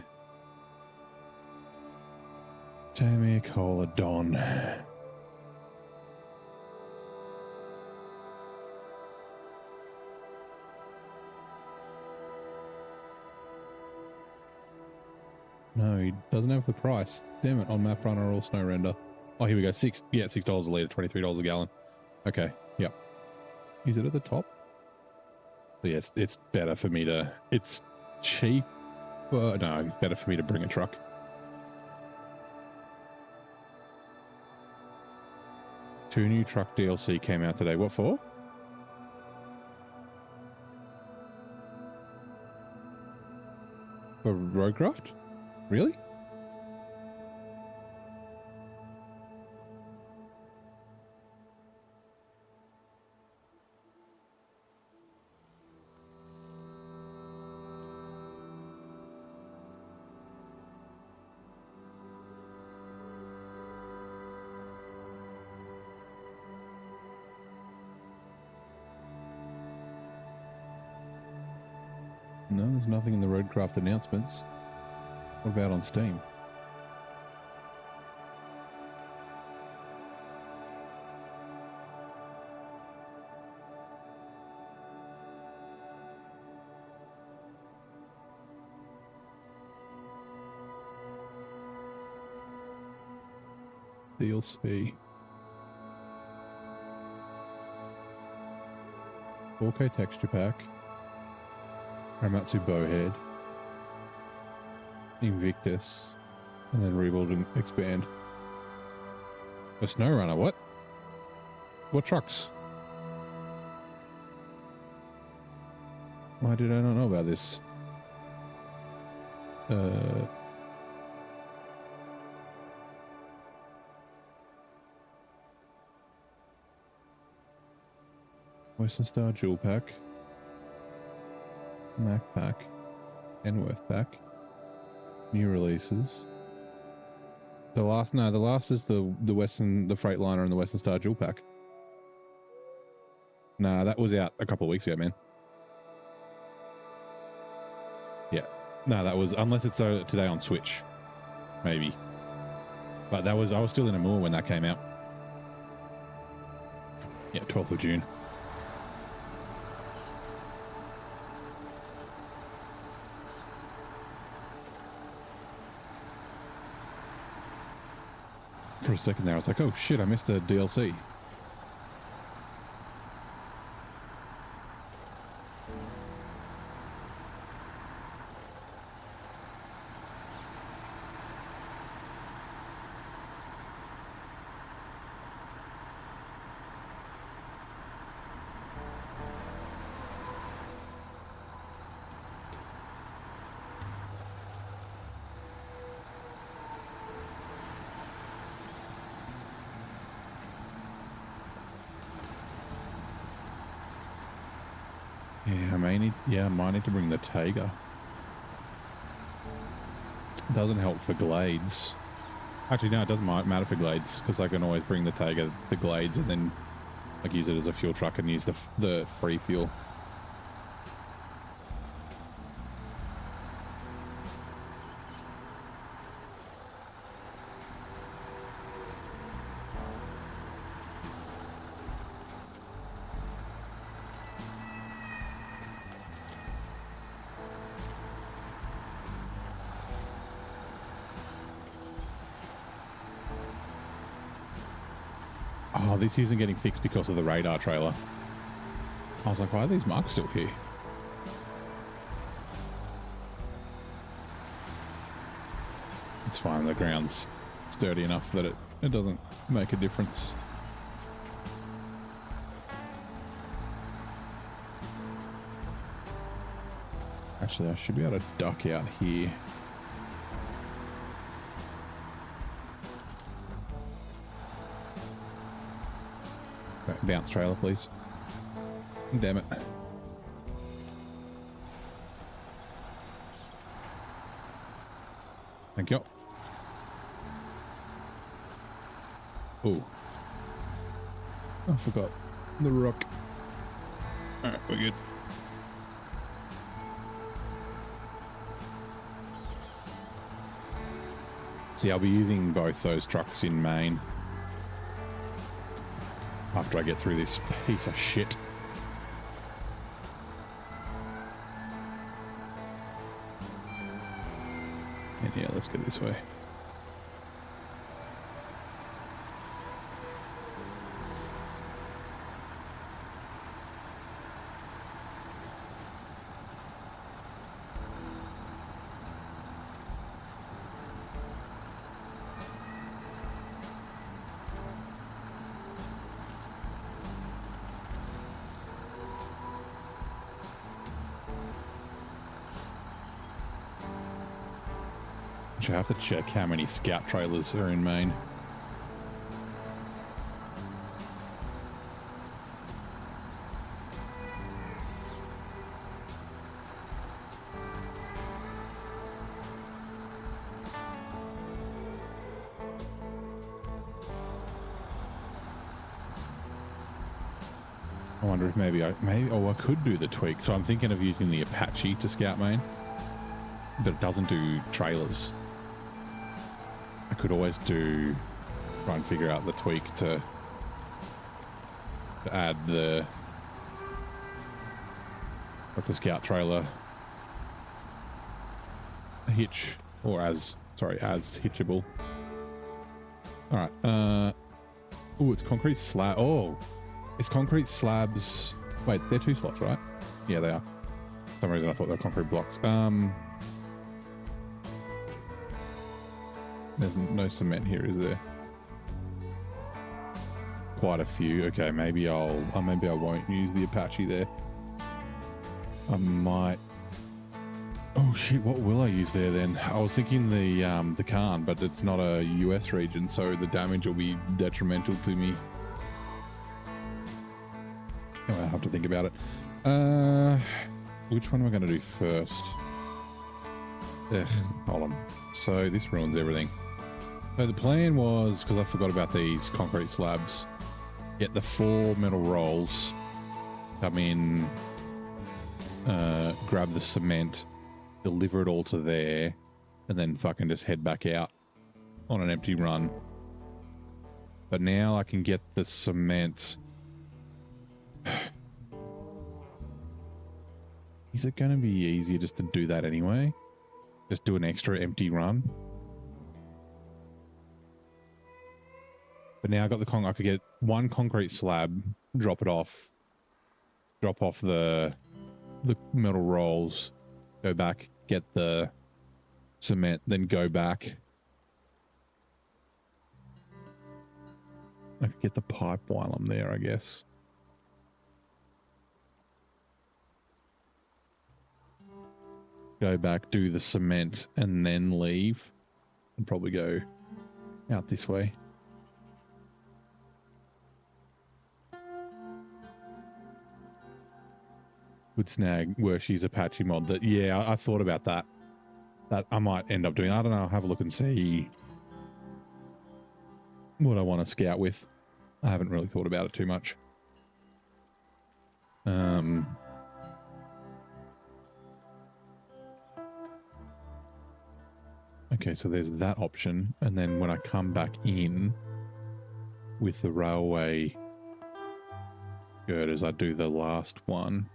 Tammy Cola Don. No, he doesn't have the price. Damn it, on Map Runner or SnowRunner. Oh, here we go. $6 a litre, $23 a gallon. Okay, yep. Is it at the top? But yeah, it's better for me to... It's cheap. No, it's better for me to bring a truck. Two new truck DLC came out today. What for? For Roadcraft? Really? No, there's nothing in the Roadcraft announcements. What about on Steam? DLC. 4K texture pack. Ramatsu Bowhead. Invictus. And then rebuild and expand. A SnowRunner, what? What trucks? Why did I not know about this? Western Star Jewel Pack. Mac Pack. Kenworth Pack. New releases. The last is the Freightliner and the Western Star Jewel Pack. Nah, that was out a couple of weeks ago, man. Yeah. No, that was, unless it's today on Switch. Maybe. But I was still in Amur when that came out. Yeah, 12th of June. For a second there, I was like, oh shit, I missed a DLC. Yeah, I might need to bring the Taiga. Doesn't help for Glades. Actually, no, it doesn't matter for Glades, because I can always bring the Taiga to Glades and then like use it as a fuel truck and use the free fuel. Oh, this isn't getting fixed because of the radar trailer. I was like, why are these marks still here? It's fine. The ground's sturdy enough that it doesn't make a difference. Actually, I should be able to duck out here. Okay, bounce trailer, please. Damn it. Thank you. Oh. I forgot the rock. Alright, we're good. See, I'll be using both those trucks in Maine after I get through this piece of shit. And yeah, let's go this way. I have to check how many scout trailers are in Maine. I wonder if maybe I could do the tweak. So I'm thinking of using the Apache to scout Maine, but it doesn't do trailers. I could always try and figure out the tweak to add the scout trailer hitch, or as hitchable. All right. Oh, it's concrete slab. Oh, it's concrete slabs. Wait, they're 2 slots, right? Yeah, they are. For some reason I thought they were concrete blocks. There's no cement here, is there? Quite a few. Okay, maybe I won't use the Apache there. I might. Oh shit! What will I use there then? I was thinking the Deccan, but it's not a US region, so the damage will be detrimental to me. Anyway, I have to think about it. Which one am I going to do first? Hold on. So this ruins everything. So the plan was, because I forgot about these concrete slabs, get the 4 metal rolls, come in, grab the cement, deliver it all to there, and then fucking just head back out on an empty run. But now I can get the cement. Is it going to be easier just to do that anyway? Just do an extra empty run? But now I got I could get 1 concrete slab, drop off the metal rolls, go back, get the cement, then go back. I could get the pipe while I'm there, I guess. Go back, do the cement, and then leave. And probably go out this way. Would snag Wershy's Apache mod. That, yeah, I thought about that. That I might end up doing. I don't know. I'll have a look and see what I want to scout with. I haven't really thought about it too much. Okay, so there's that option. And then when I come back in with the railway girders, I do the last one.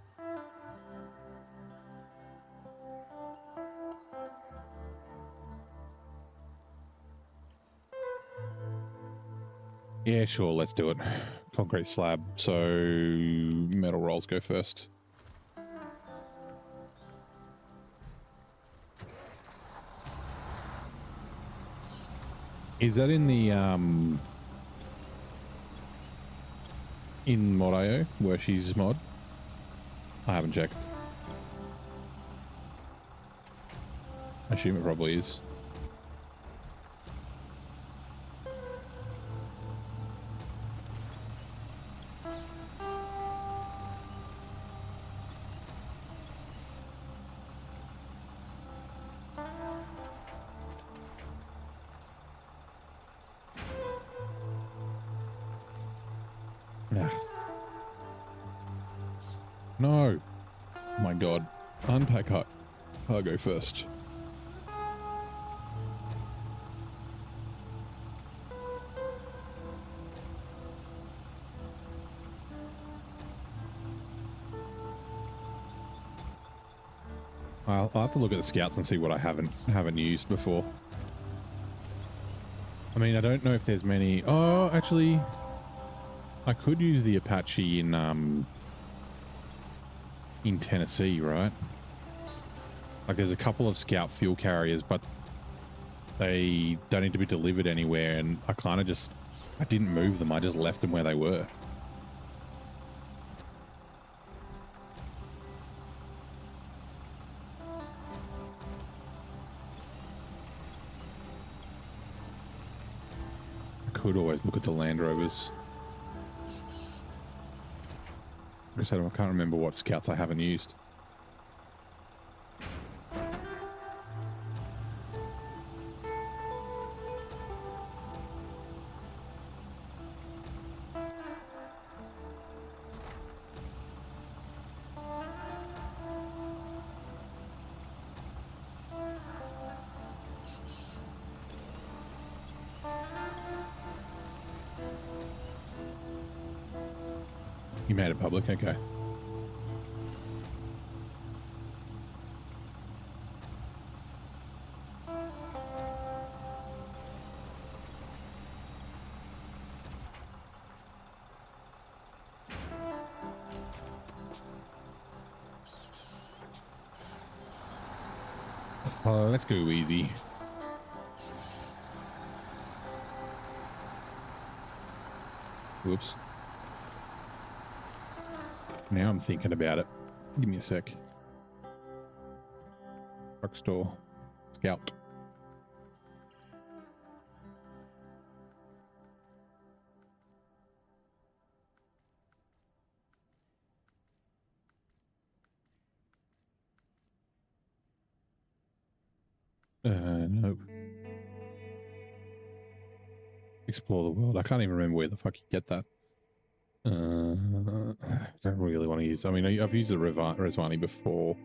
Yeah, sure, let's do it. Concrete slab. So metal rolls go first. Is that in the in mod.io where she's mod? I haven't checked. I assume it probably is. Nah. No. Oh my god. Unpack cargo first. I'll have to look at the scouts and see what I haven't used before. I mean, I don't know if there's many. Oh, actually, I could use the Apache in Tennessee, right? Like, there's a couple of scout fuel carriers, but they don't need to be delivered anywhere, and I kind of I didn't move them. I just left them where they were. Could always look at the Land Rovers. I said I can't remember what scouts I haven't used. You made it public, okay. Let's go easy. Whoops. Now I'm thinking about it. Give me a sec. Truck store. Scout. Nope. Explore the world. I can't even remember where the fuck you get that. I don't really want to use. I mean, I've used the Resvani before.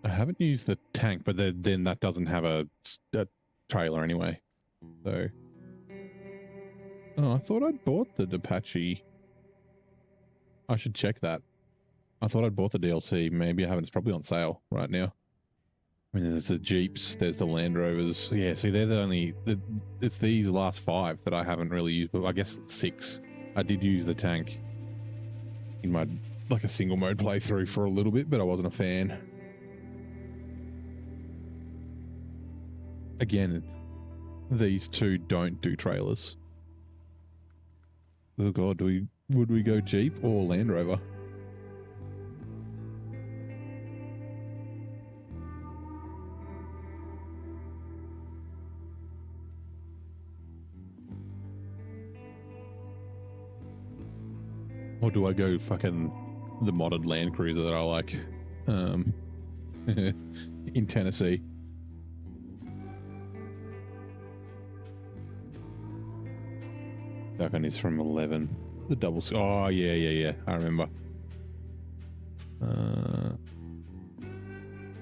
I haven't used the tank, but then that doesn't have a trailer anyway. So, oh, I thought I'd bought the Apache. I should check that. I thought I'd bought the DLC. Maybe I haven't. It's probably on sale right now. I mean, there's the Jeeps, there's the Land Rovers. Yeah, see, they're it's these last 5 that I haven't really used, but I guess 6. I did use the tank in my, like, a single mode playthrough for a little bit, but I wasn't a fan. Again, these 2 don't do trailers. Oh god, would we go Jeep or Land Rover? Or do I go fucking the modded Land Cruiser that I like in Tennessee? That one is from 11. The double... Oh, yeah. I remember.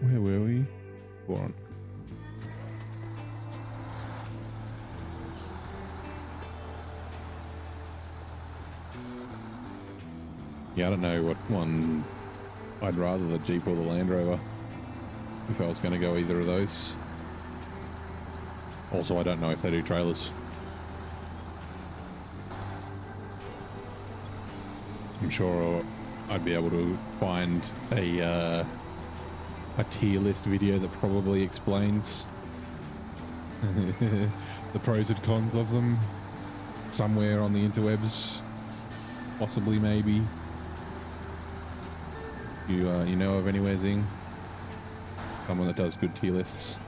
Where were we? Hold on. Yeah, I don't know what one I'd rather, the Jeep or the Land Rover, if I was going to go either of those. Also, I don't know if they do trailers. I'm sure I'd be able to find a tier list video that probably explains the pros and cons of them somewhere on the interwebs, possibly, maybe. You know of anywhere, Zing? Someone that does good tier lists.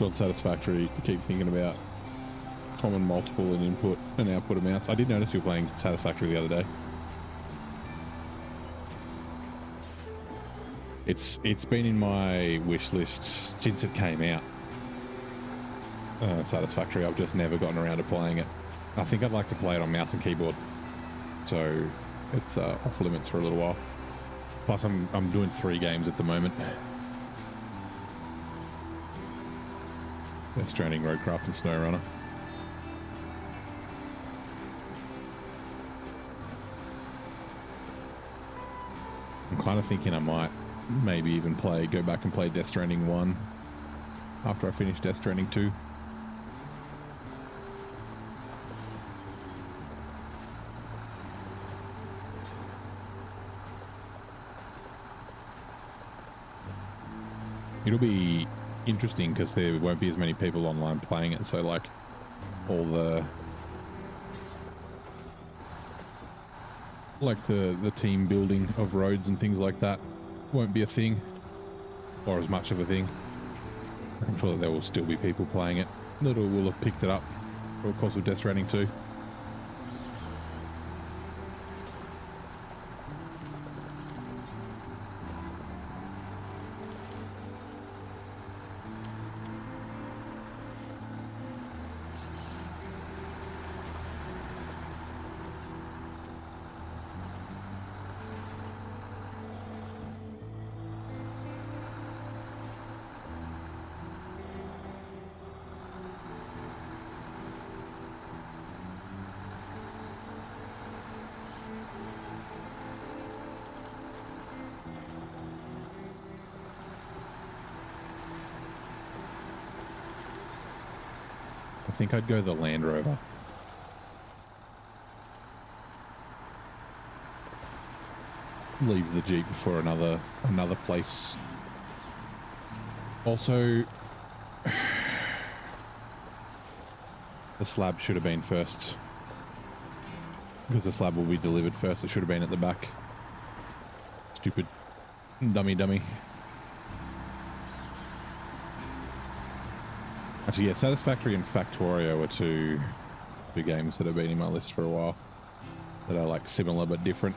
God, Satisfactory. I keep thinking about common multiple and input and output amounts. I did notice you were playing Satisfactory the other day. It's been in my wish list since it came out. Satisfactory. I've just never gotten around to playing it. I think I'd like to play it on mouse and keyboard. So it's off limits for a little while. Plus, I'm doing 3 games at the moment. Death Stranding, Roadcraft, and SnowRunner. I'm kind of thinking I might maybe even go back and play Death Stranding 1 after I finish Death Stranding 2. It'll be interesting because there won't be as many people online playing it, so like all the team building of roads and things like that won't be a thing, or as much of a thing. I'm sure that there will still be people playing it that will have picked it up of course with Death Stranding 2. I think I'd go the Land Rover. Leave the Jeep for another place. Also, the slab should have been first. Because the slab will be delivered first. It should have been at the back. Stupid dummy. Actually, yeah, Satisfactory and Factorio are two games that have been in my list for a while that are like similar but different.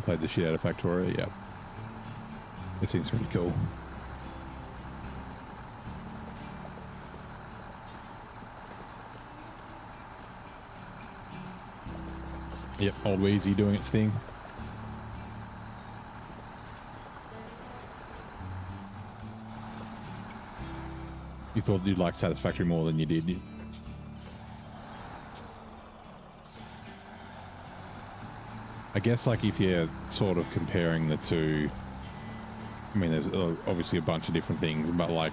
Played the shit out of Factorio, yep. It seems pretty cool. Yep, old Wheezy doing its thing. You thought you'd like Satisfactory more than you did. I guess like if you're sort of comparing the two, I mean, there's obviously a bunch of different things, but like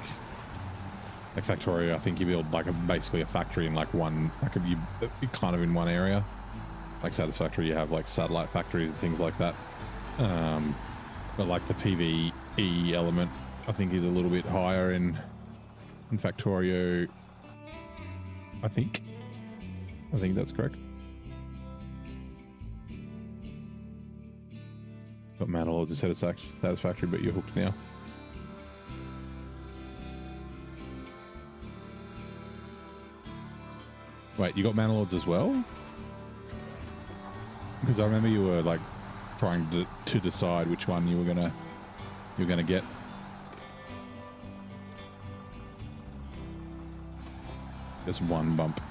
Factorio, I think you build like basically a factory in like one, like you kind of in one area. Like Satisfactory, you have like satellite factories and things like that. But like the PvE element, I think is a little bit higher in Factorio. I think that's correct. Got mana lords instead of Satisfactory, but you're hooked now. Wait, you got mana lords as well? Because I remember you were like trying to decide which one you were gonna get. Just one bump.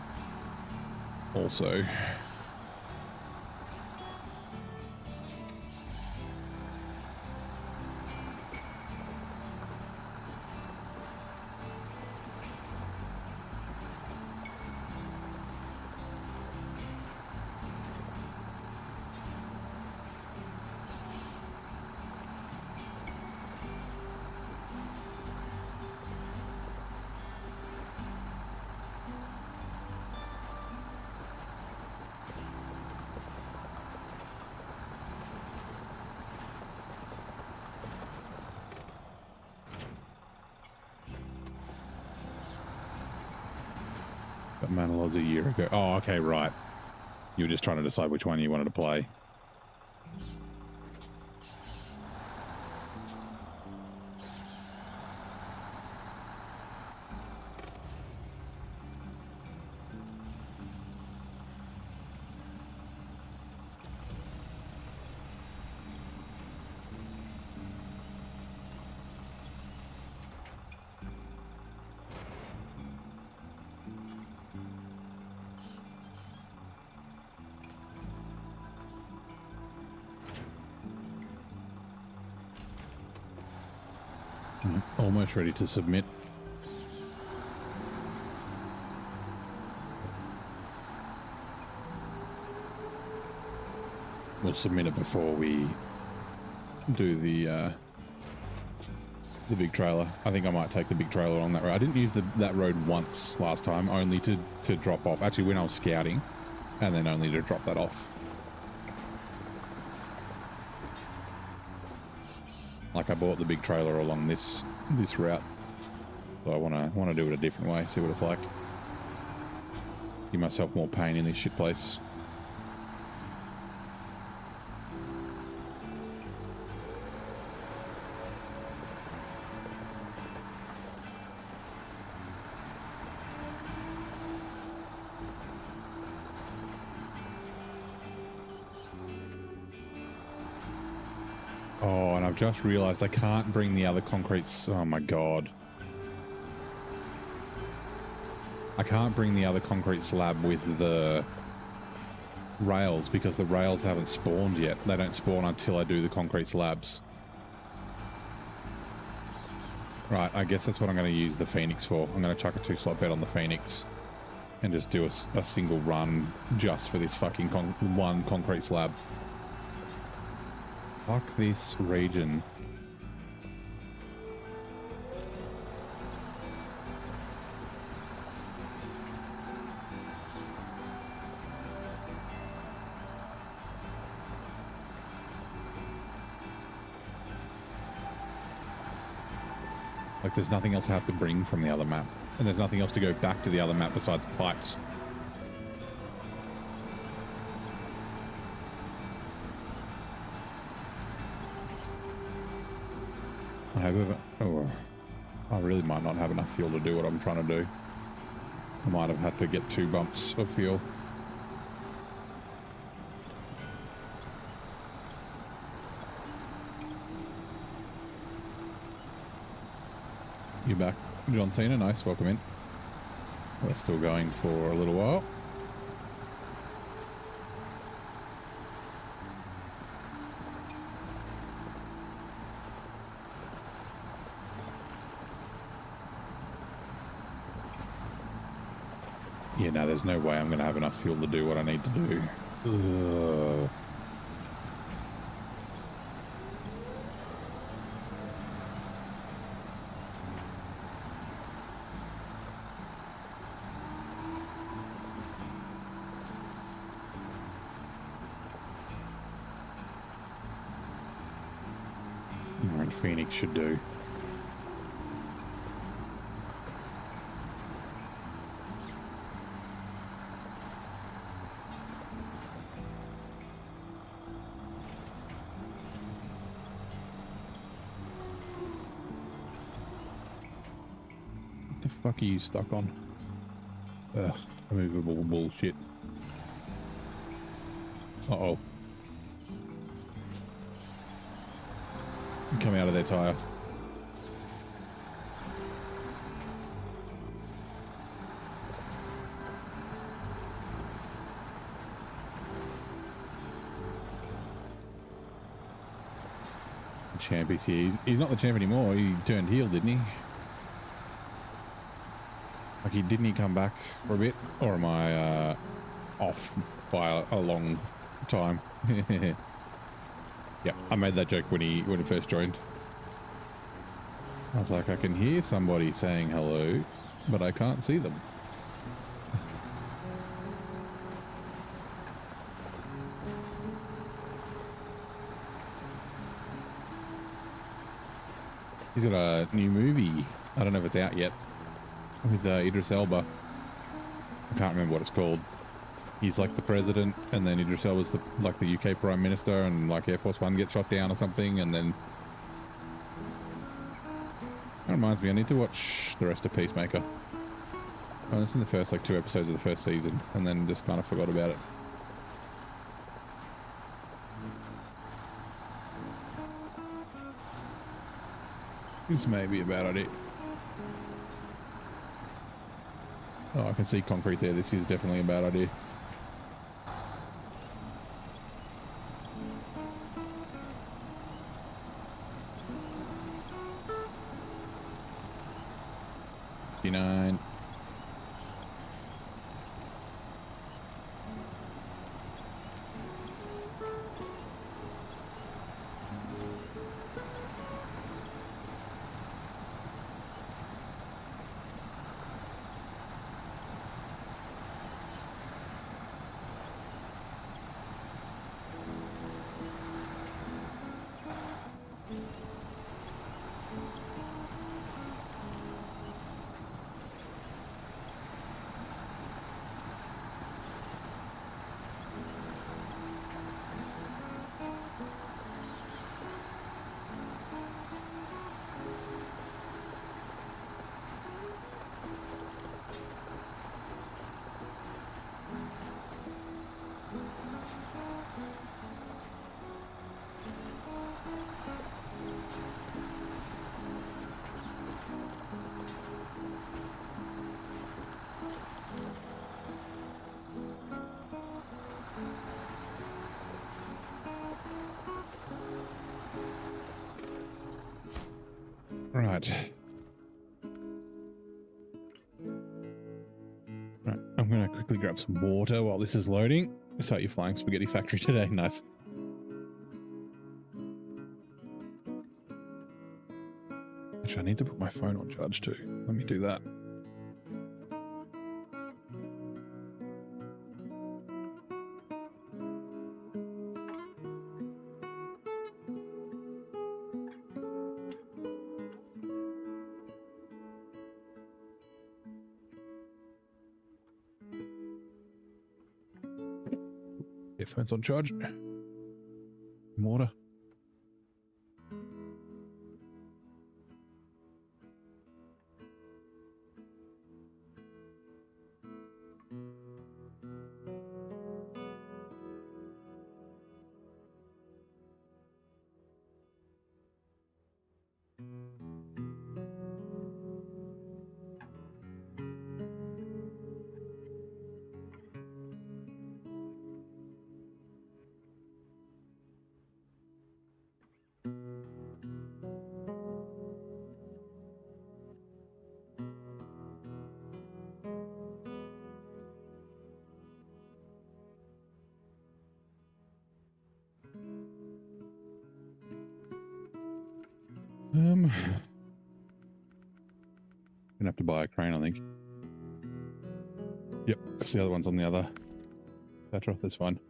also. That Manilod's a year ago. Oh, okay, right. You were just trying to decide which one you wanted to play. Almost ready to submit. We'll submit it before we do the big trailer. I think I might take the big trailer on that road. I didn't use that road once last time, only to drop off. Actually, when I was scouting, and then only to drop that off. Like I bought the big trailer along this route, so I want to do it a different way. See what it's like. Give myself more pain in this shit place. Oh, and I've just realized I can't bring the other concretes. Oh my god. I can't bring the other concrete slab with the rails because the rails haven't spawned yet. They don't spawn until I do the concrete slabs. Right, I guess that's what I'm going to use the Phoenix for. I'm going to chuck a 2-slot bet on the Phoenix and just do a single run just for this fucking one concrete slab. Fuck this region. Like there's nothing else I have to bring from the other map. And there's nothing else to go back to the other map besides pipes. I really might not have enough fuel to do what I'm trying to do. I might have had to get 2 bumps of fuel. You back, John Cena? Nice, welcome in. We're still going for a little while. Yeah, no, there's no way I'm going to have enough fuel to do what I need to do. Ugh. Alright, Phoenix should do. What the fuck are you stuck on? Ugh, removable bullshit. Uh-oh. Come out of their tire. champ is here. He's not the champ anymore. He turned heel, didn't he? Like, didn't he come back for a bit? Or am I off by a long time? Yeah, I made that joke when he first joined. I was like, I can hear somebody saying hello, but I can't see them. He's got a new movie. I don't know if it's out yet. With Idris Elba. I can't remember what it's called. He's like the president, and then Idris Elba's like the UK Prime Minister, and like Air Force One gets shot down or something, and then... That reminds me, I need to watch the rest of Peacemaker. I was in the first like 2 episodes of the first season, and then just kind of forgot about it. This may be a bad idea. Oh, I can see concrete there. This is definitely a bad idea. $59. Right. Right. I'm going to quickly grab some water while this is loading. Start your flying spaghetti factory today. Nice. Actually, I need to put my phone on charge too. Let me do that. Phone's on charge. Water. Gonna have to buy a crane, I think. Yep, because the other one's on the other. That's fine.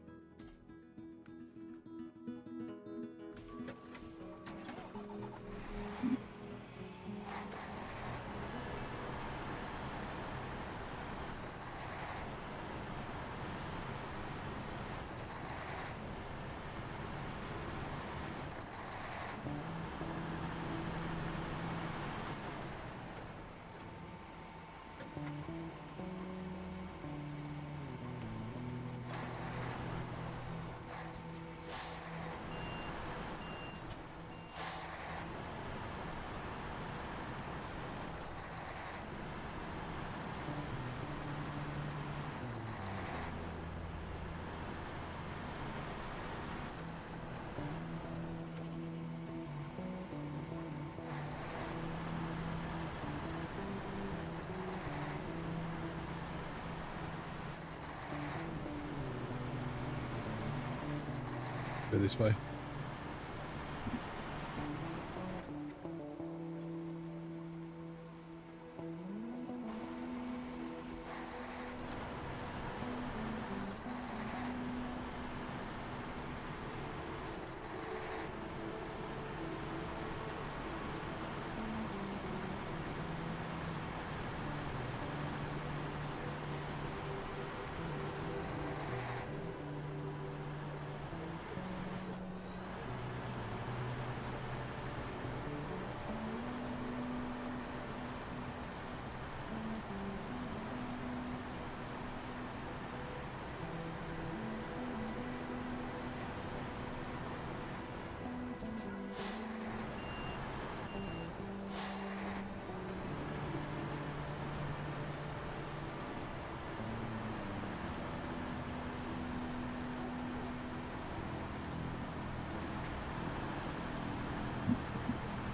go this way.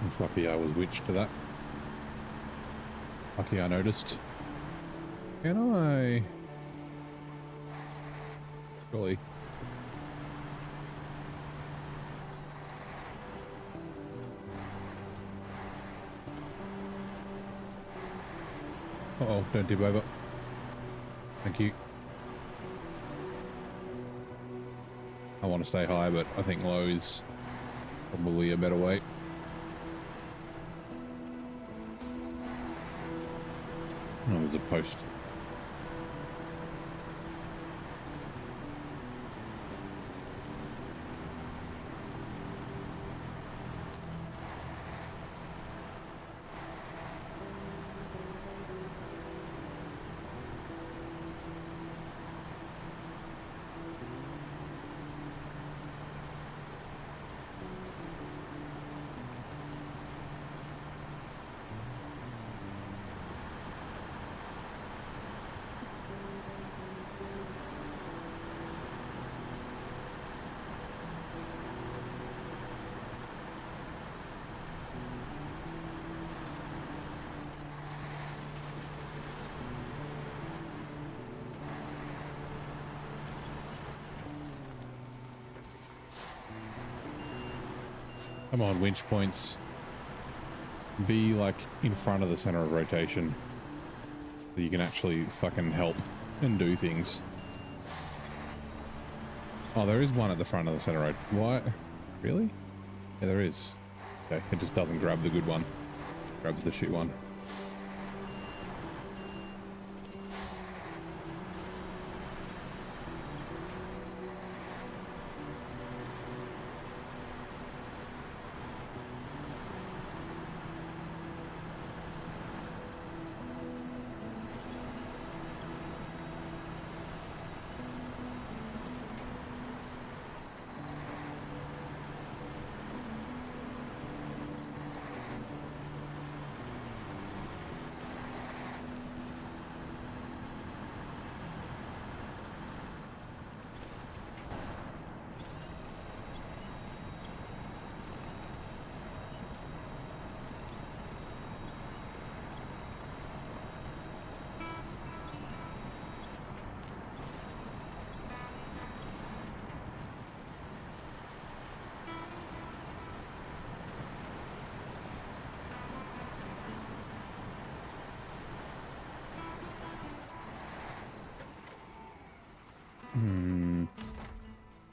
It's lucky I was witched to that. Lucky I noticed. Can I? Surely. Uh-oh, don't dip over. Thank you. I want to stay high, but I think low is probably a better way. Oh, there's a post. Come on, winch points. Be like in front of the center of rotation so you can actually fucking help and do things. Oh, there is one at the front of the center road. Why? Really? Yeah, there is. Okay, it just doesn't grab the good one. Grabs the shit one.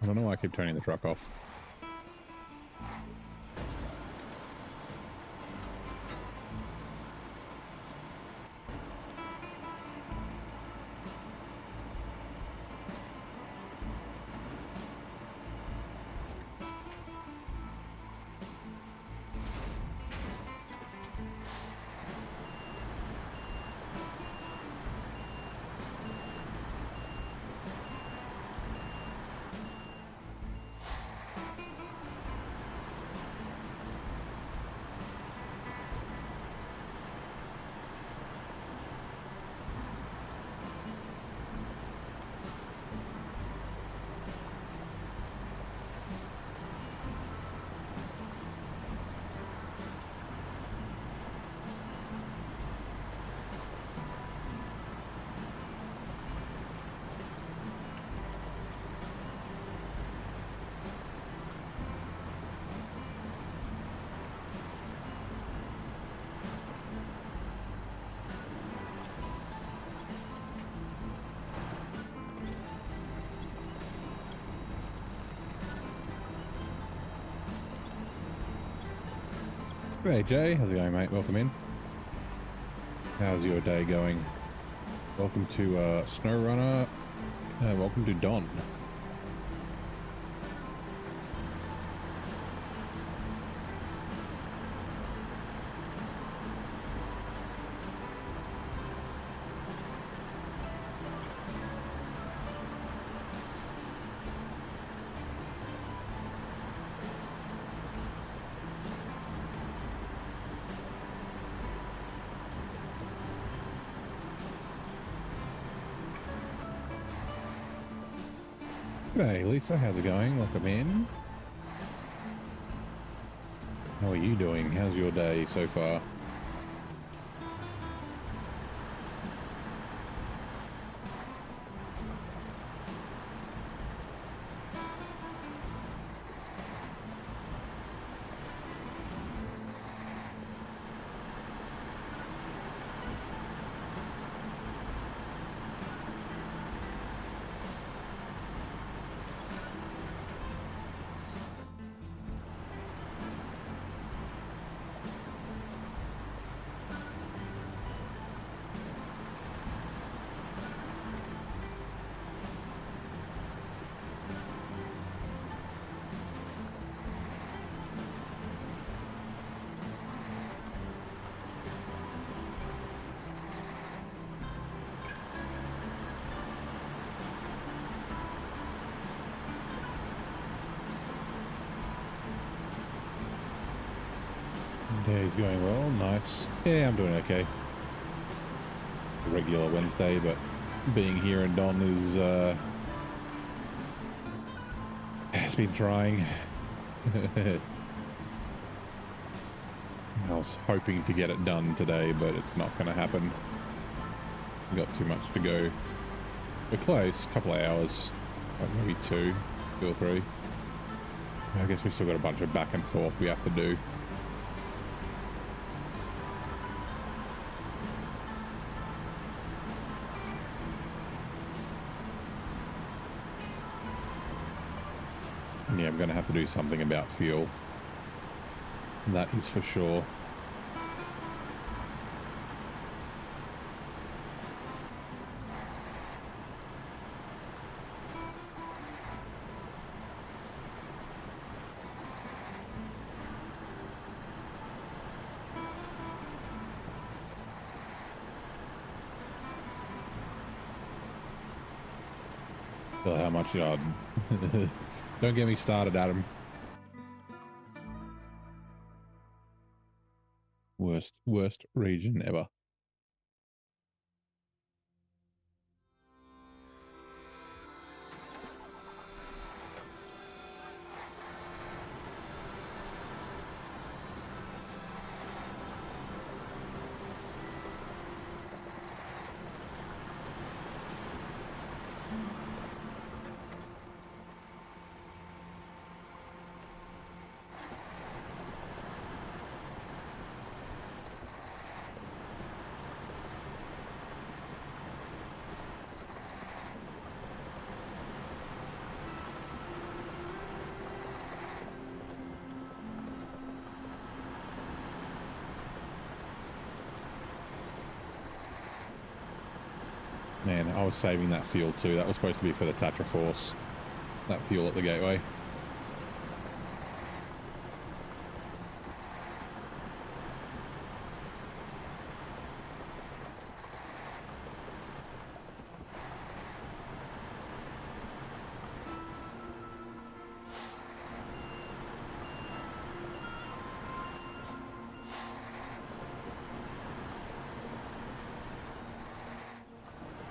I don't know why I keep turning the truck off. Hey Jay, how's it going, mate? Welcome in. How's your day going? Welcome to SnowRunner. Welcome to Don. Hey Lisa, how's it going? Welcome in. How are you doing? How's your day so far? Day's going well, nice. Yeah, I'm doing okay. A regular Wednesday, but being here in Don is has been trying. I was hoping to get it done today, but it's not going to happen. We've got too much to go. We're close, a couple of hours, like maybe two or three. I guess we've still got a bunch of back and forth we have to do. Yeah, I'm going to have to do something about fuel. That is for sure. Well, how much you don't get me started, Adam. Worst region ever. Man, I was saving that fuel too. That was supposed to be for the Tatra Force. That fuel at the gateway.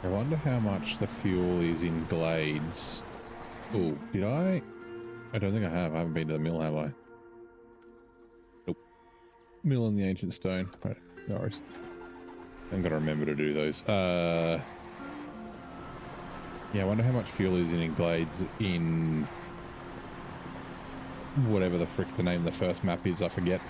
I wonder how much the fuel is in Glades. Oh, did I? I don't think I have. I haven't been to the mill, have I? Nope. Mill in the Ancient Stone. Right, no worries. I'm gonna remember to do those. Yeah, I wonder how much fuel is in Glades in whatever the frick the name of the first map is, I forget.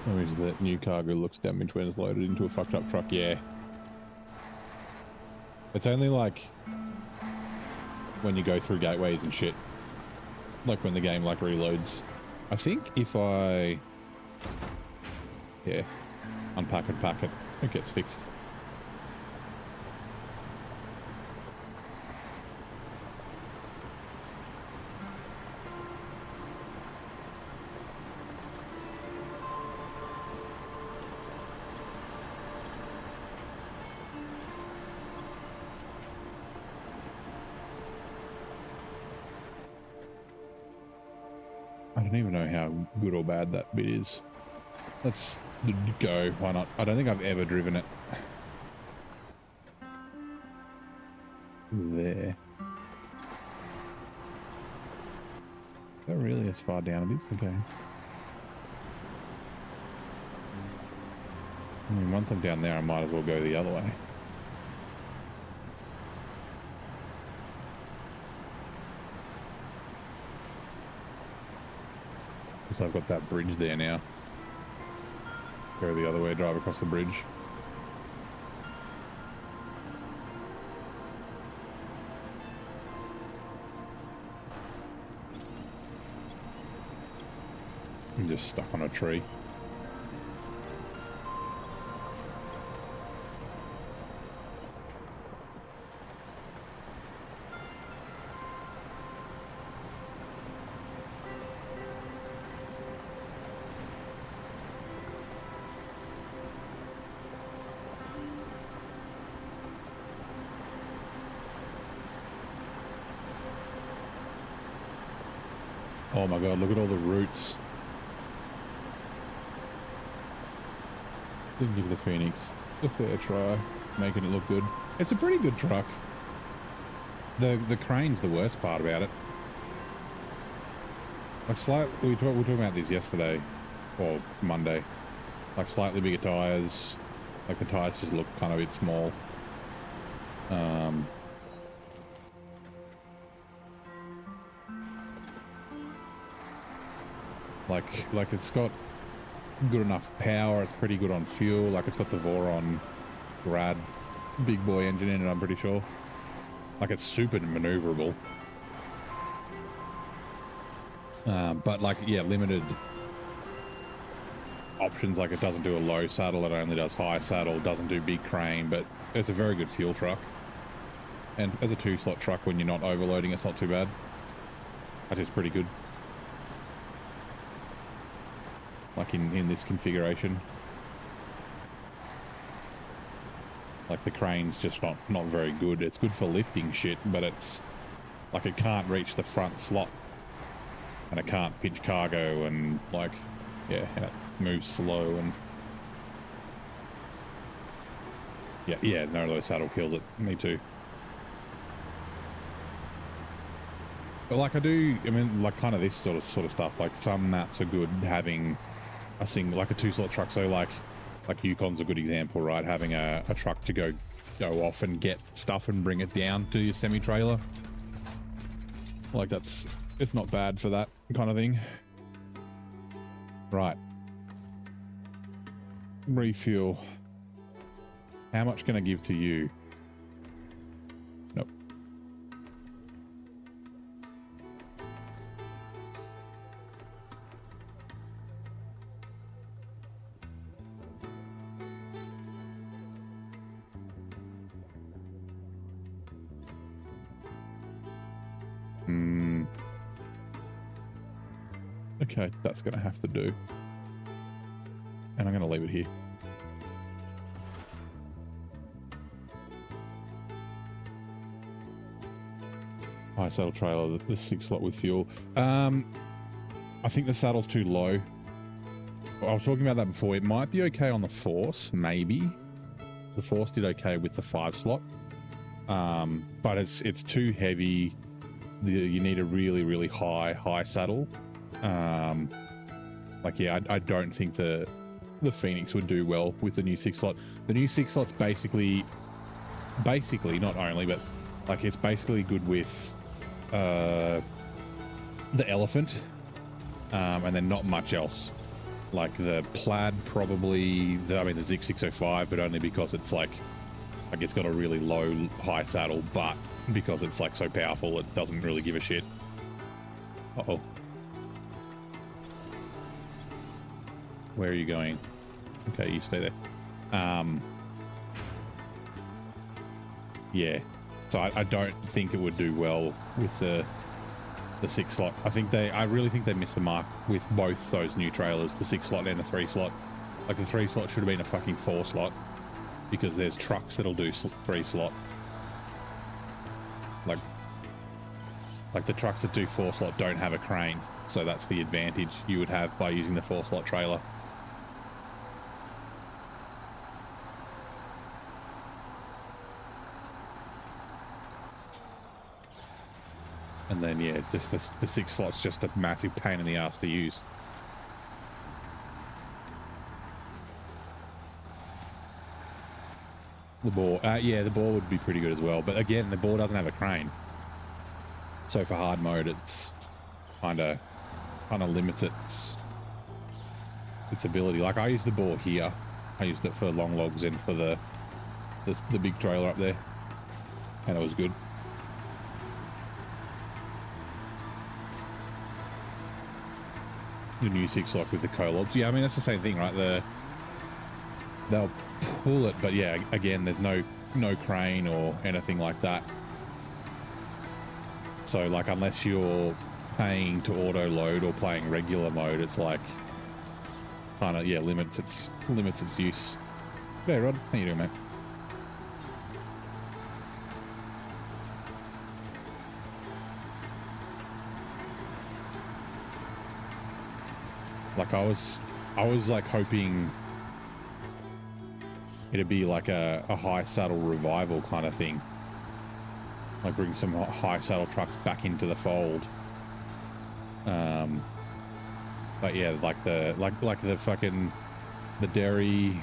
Oh, is that new cargo looks damaged when it's loaded into a fucked up truck? Yeah. It's only like when you go through gateways and shit, like when the game like reloads. I think if I, yeah, unpack and pack it, it gets fixed. I don't even know how good or bad that bit is. Let's go. Why not? I don't think I've ever driven it. There. Is that really as far down it is? Okay. I mean, once I'm down there, I might as well go the other way. So I've got that bridge there now. Go the other way, drive across the bridge. I'm just stuck on a tree. Oh my god, look at all the roots. Didn't give the Phoenix a fair try, making it look good. It's a pretty good truck. The crane's the worst part about it. Like we were talking about this yesterday, or Monday. Like slightly bigger tires. Like the tires just look kind of a bit small. Like it's got good enough power. It's pretty good on fuel. Like it's got the Voron Grad big boy engine in it, I'm pretty sure. Like it's super maneuverable. But like, yeah, limited options. Like it doesn't do a low saddle. It only does high saddle. Doesn't do big crane, but it's a very good fuel truck. And as a 2-slot truck, when you're not overloading, it's not too bad. Actually, it's pretty good. Like in this configuration. Like the crane's just not very good. It's good for lifting shit, but it's like it can't reach the front slot. And it can't pitch cargo and like, yeah, and it moves slow and yeah, no low saddle kills it. Me too. But like I mean, like kind of this sort of stuff, like some maps are good having a single, like a 2-slot truck. So like Yukon's a good example, right? Having a truck to go off and get stuff and bring it down to your semi-trailer. Like it's not bad for that kind of thing. Right. Refuel. How much can I give to you? Nope. Okay, that's going to have to do. And I'm going to leave it here. High saddle trailer, the 6-slot with fuel. I think the saddle's too low. I was talking about that before. It might be okay on the Force, maybe. The Force did okay with the 5-slot. But it's too heavy. You need a really high saddle. Like, yeah, I don't think the Phoenix would do well with the new 6-slot. The new 6-slot's basically not only, but like it's basically good with the Elephant, and then not much else. Like the Plaid, probably the Zig 605, but only because it's like Like it's got a really low, high saddle, but because it's like so powerful, it doesn't really give a shit. Uh-oh. Where are you going? Okay, you stay there. Yeah. So I don't think it would do well with the 6 slot. I really think they missed the mark with both those new trailers, the 6 slot and the 3 slot. Like the 3 slot should have been a fucking 4 slot because there's trucks that'll do 3 slot. Like the trucks that do 4 slot don't have a crane. So that's the advantage you would have by using the 4 slot trailer. And then, yeah, just the 6 slot's just a massive pain in the ass to use. The bore, yeah, the bore would be pretty good as well. But again, the bore doesn't have a crane. So for hard mode, it's kind of limits its ability. Like I used the bore here. I used it for long logs and for the big trailer up there. And it was good. The new 6 slot with the collobs. Yeah, I mean, that's the same thing, right? They'll pull it, but yeah, again, there's no crane or anything like that. So, like, unless you're paying to auto load or playing regular mode, it's like kind of, yeah, limits its use. Hey, Rod, how you doing, mate? Like I was like hoping it'd be like a high saddle revival kind of thing. Like bring some high saddle trucks back into the fold. But yeah, like the fucking the dairy.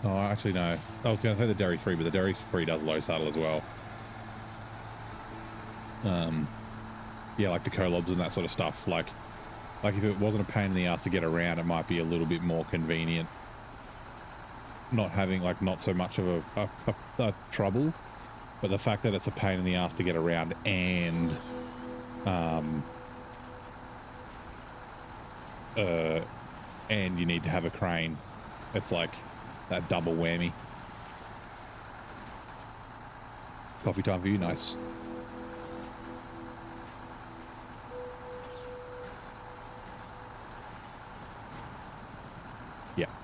Oh, actually no. I was going to say the dairy 3, but the dairy 3 does low saddle as well. Yeah, like the collobs and that sort of stuff. Like if it wasn't a pain in the ass to get around, it might be a little bit more convenient. Not having like not so much of a trouble, but the fact that it's a pain in the ass to get around and you need to have a crane, it's like that double whammy. Coffee time for you, nice.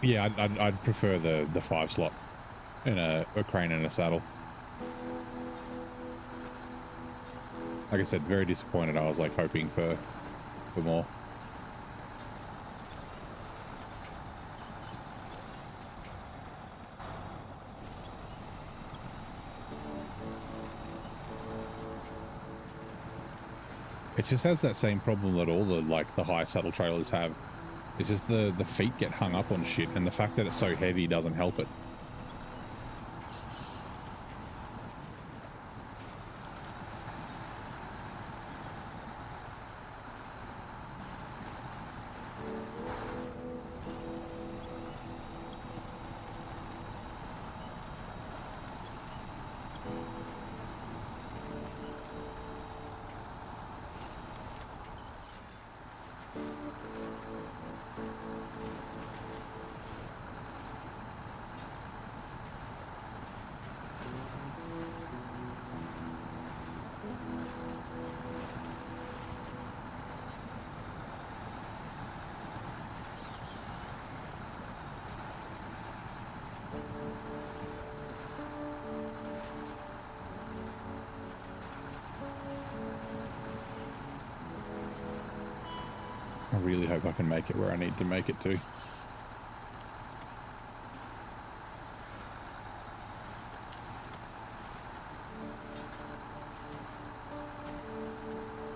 Yeah, I'd prefer the 5 slot and a crane and a saddle. Like I said, very disappointed. I was like hoping for more. It just has that same problem that all the high saddle trailers have. It's just the feet get hung up on shit, and the fact that it's so heavy doesn't help it. I really hope I can make it where I need to make it to.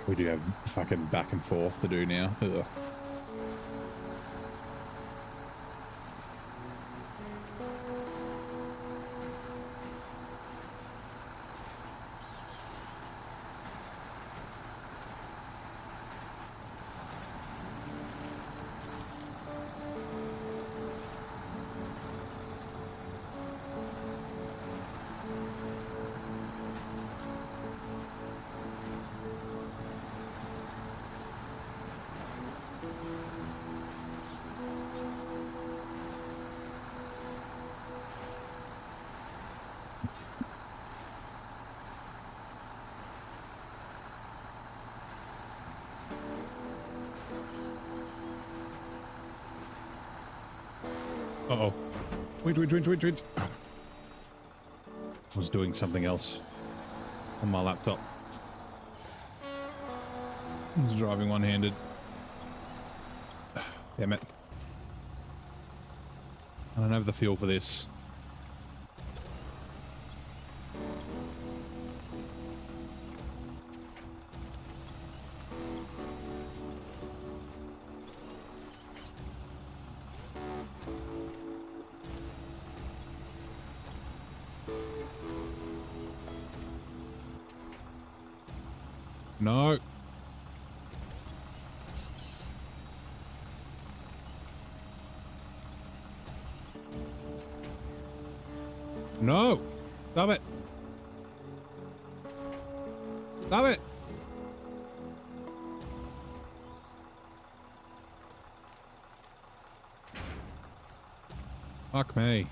We do have fucking back and forth to do now. Ugh. Uh-oh. Wait. I was doing something else on my laptop. I was driving one-handed. Damn it. I don't have the feel for this. No. No. Stop it. Stop it. Fuck me.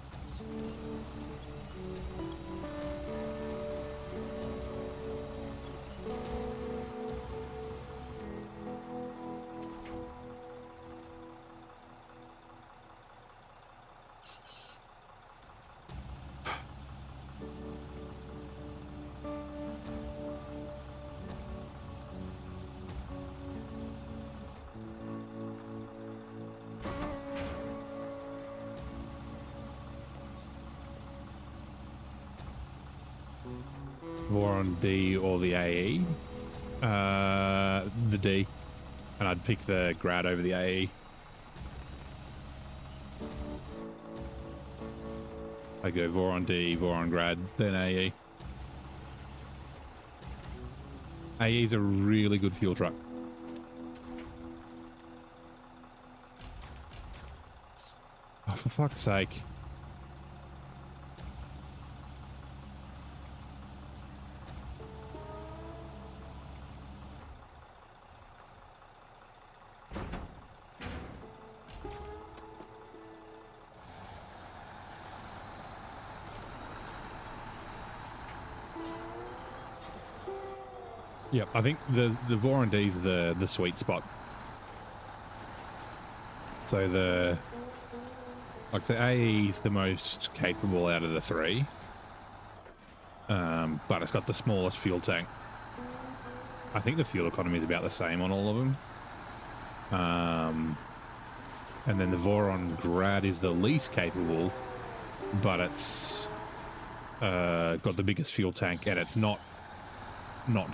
Voron D or the AE? The D. And I'd pick the grad over the AE. I go Voron D, Voron grad, then AE. AE is a really good fuel truck. Oh, for fuck's sake. Yep, I think the Voron D is the sweet spot. So the AE is the most capable out of the three, but it's got the smallest fuel tank. I think the fuel economy is about the same on all of them. And then the Voron Grad is the least capable, but it's got the biggest fuel tank, and it's not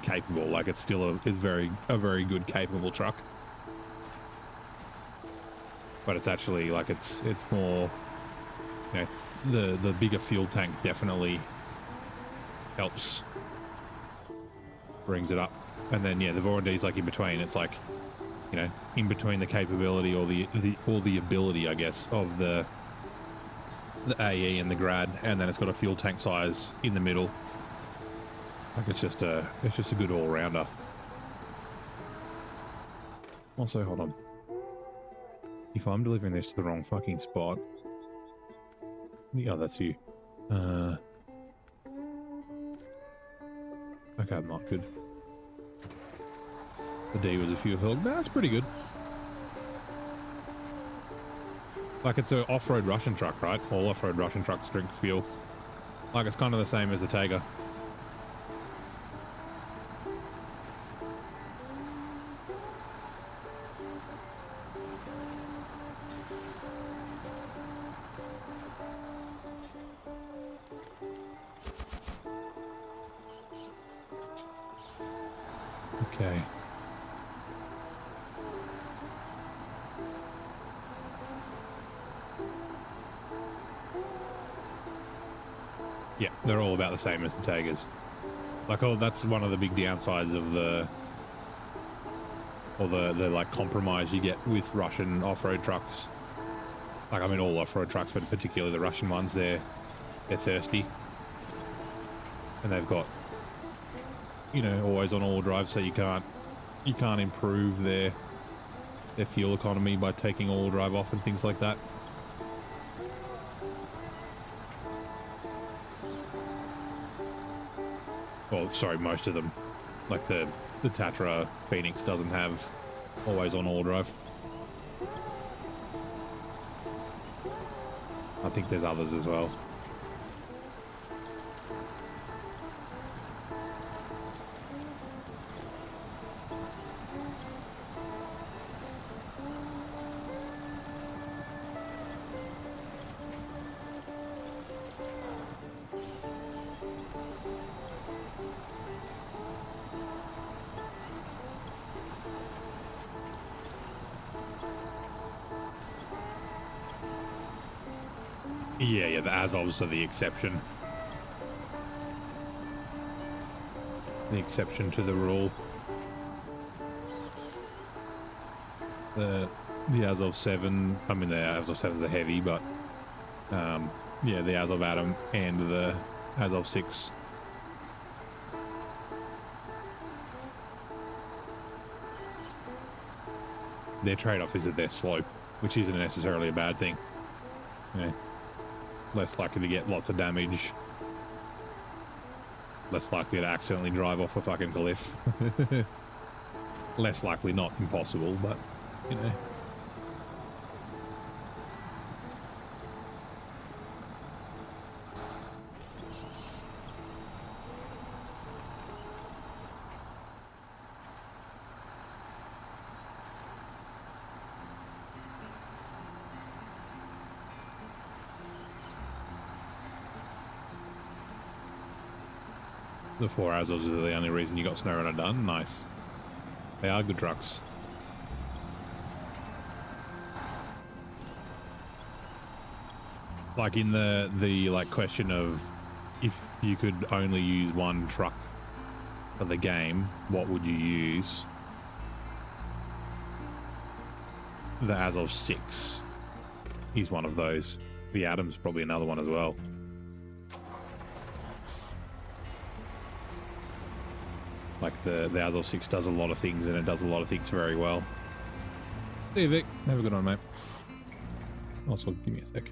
capable. Like, it's still a very good capable truck, but it's actually like it's more, you know, the bigger fuel tank definitely helps, brings it up. And then yeah, the Voron D is like in between. It's like, you know, in between the capability or the ability, I guess, of the AE and the Grad, and then it's got a fuel tank size in the middle. Like, it's just a good all-rounder. Also, hold on. If I'm delivering this to the wrong fucking spot... Oh, that's you. Okay, not good. The D was a fuel hog. That's pretty good. Like, it's an off-road Russian truck, right? All off-road Russian trucks drink fuel. Like, it's kind of the same as the Tiger. Okay. Yeah, they're all about the same as the Tigers. Like, oh, that's one of the big downsides of the like compromise you get with Russian off-road trucks. Like, I mean, all off-road trucks, but particularly the Russian ones, they're thirsty, and they've got, you know, always on all drive, so you can't improve their fuel economy by taking all drive off and things like that. Well, sorry, most of them. Like the Tatra Phoenix doesn't have always on all drive. think there's others as well. Yeah, the Azovs are the exception. The exception to the rule. The Azov 7, I mean the Azov 7s are heavy, but yeah, the Azov Atom and the Azov 6. Their trade-off is that they're slow, which isn't necessarily a bad thing. Yeah. Less likely to get lots of damage. Less likely to accidentally drive off a fucking cliff. Less likely, not impossible, but, you know. The 4 Azovs are the only reason you got SnowRunner done. Nice. They are good trucks. Like in the like question of if you could only use one truck for the game, what would you use? The Azov 6 is one of those. The Atom's probably another one as well. Like the Azov 6 does a lot of things, and it does a lot of things very well. See you, Vic. Have a good one, mate. Also, give me a sec.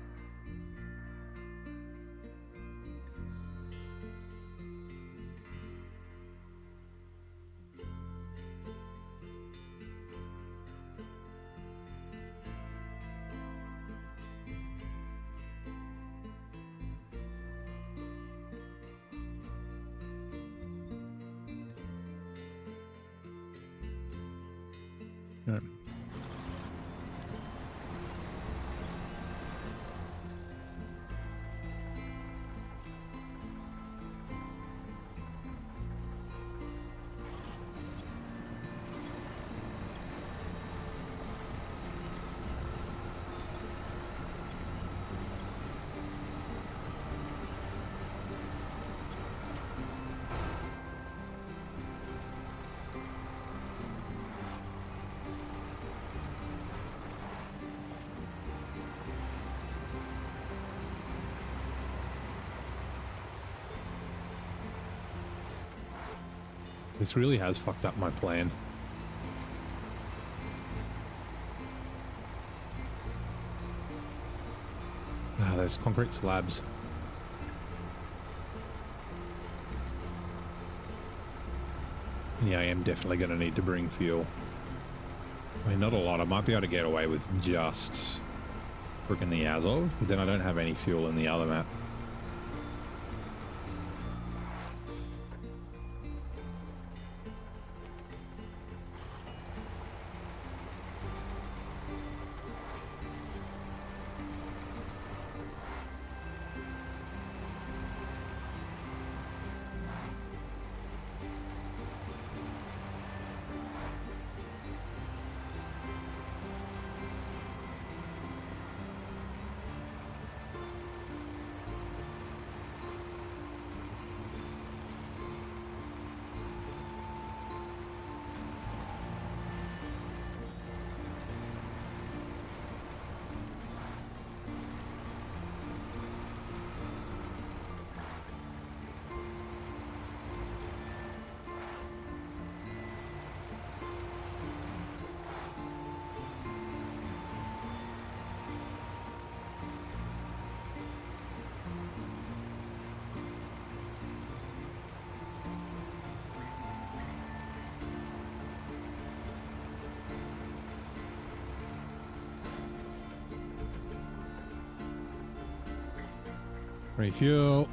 Right. This really has fucked up my plan. Ah, those concrete slabs. Yeah, I am definitely going to need to bring fuel. I mean, not a lot. I might be able to get away with just freaking the Azov, but then I don't have any fuel in the other map. Refuel.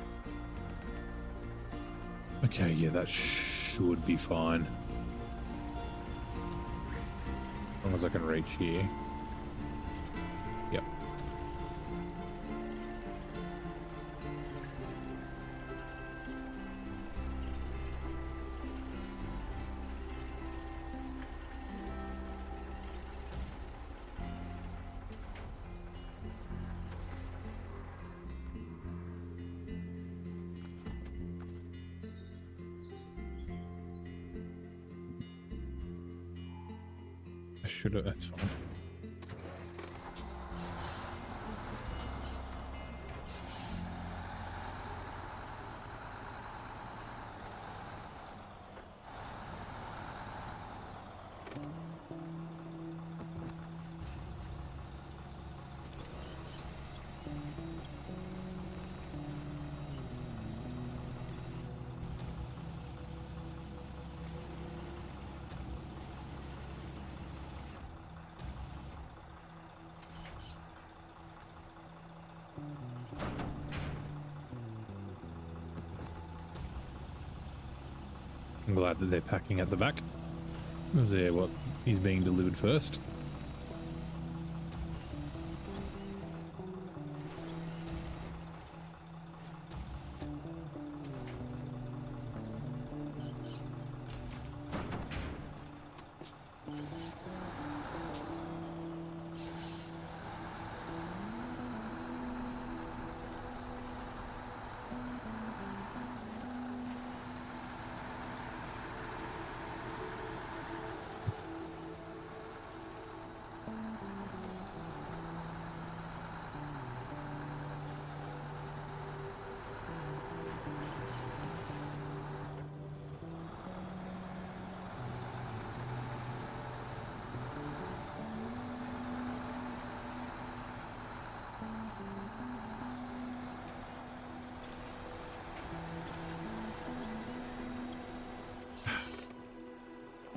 Okay, yeah, that should be fine. As long as I can reach here. Yep. I should have, that's fine. I'm glad that they're packing at the back. Is there what is being delivered first?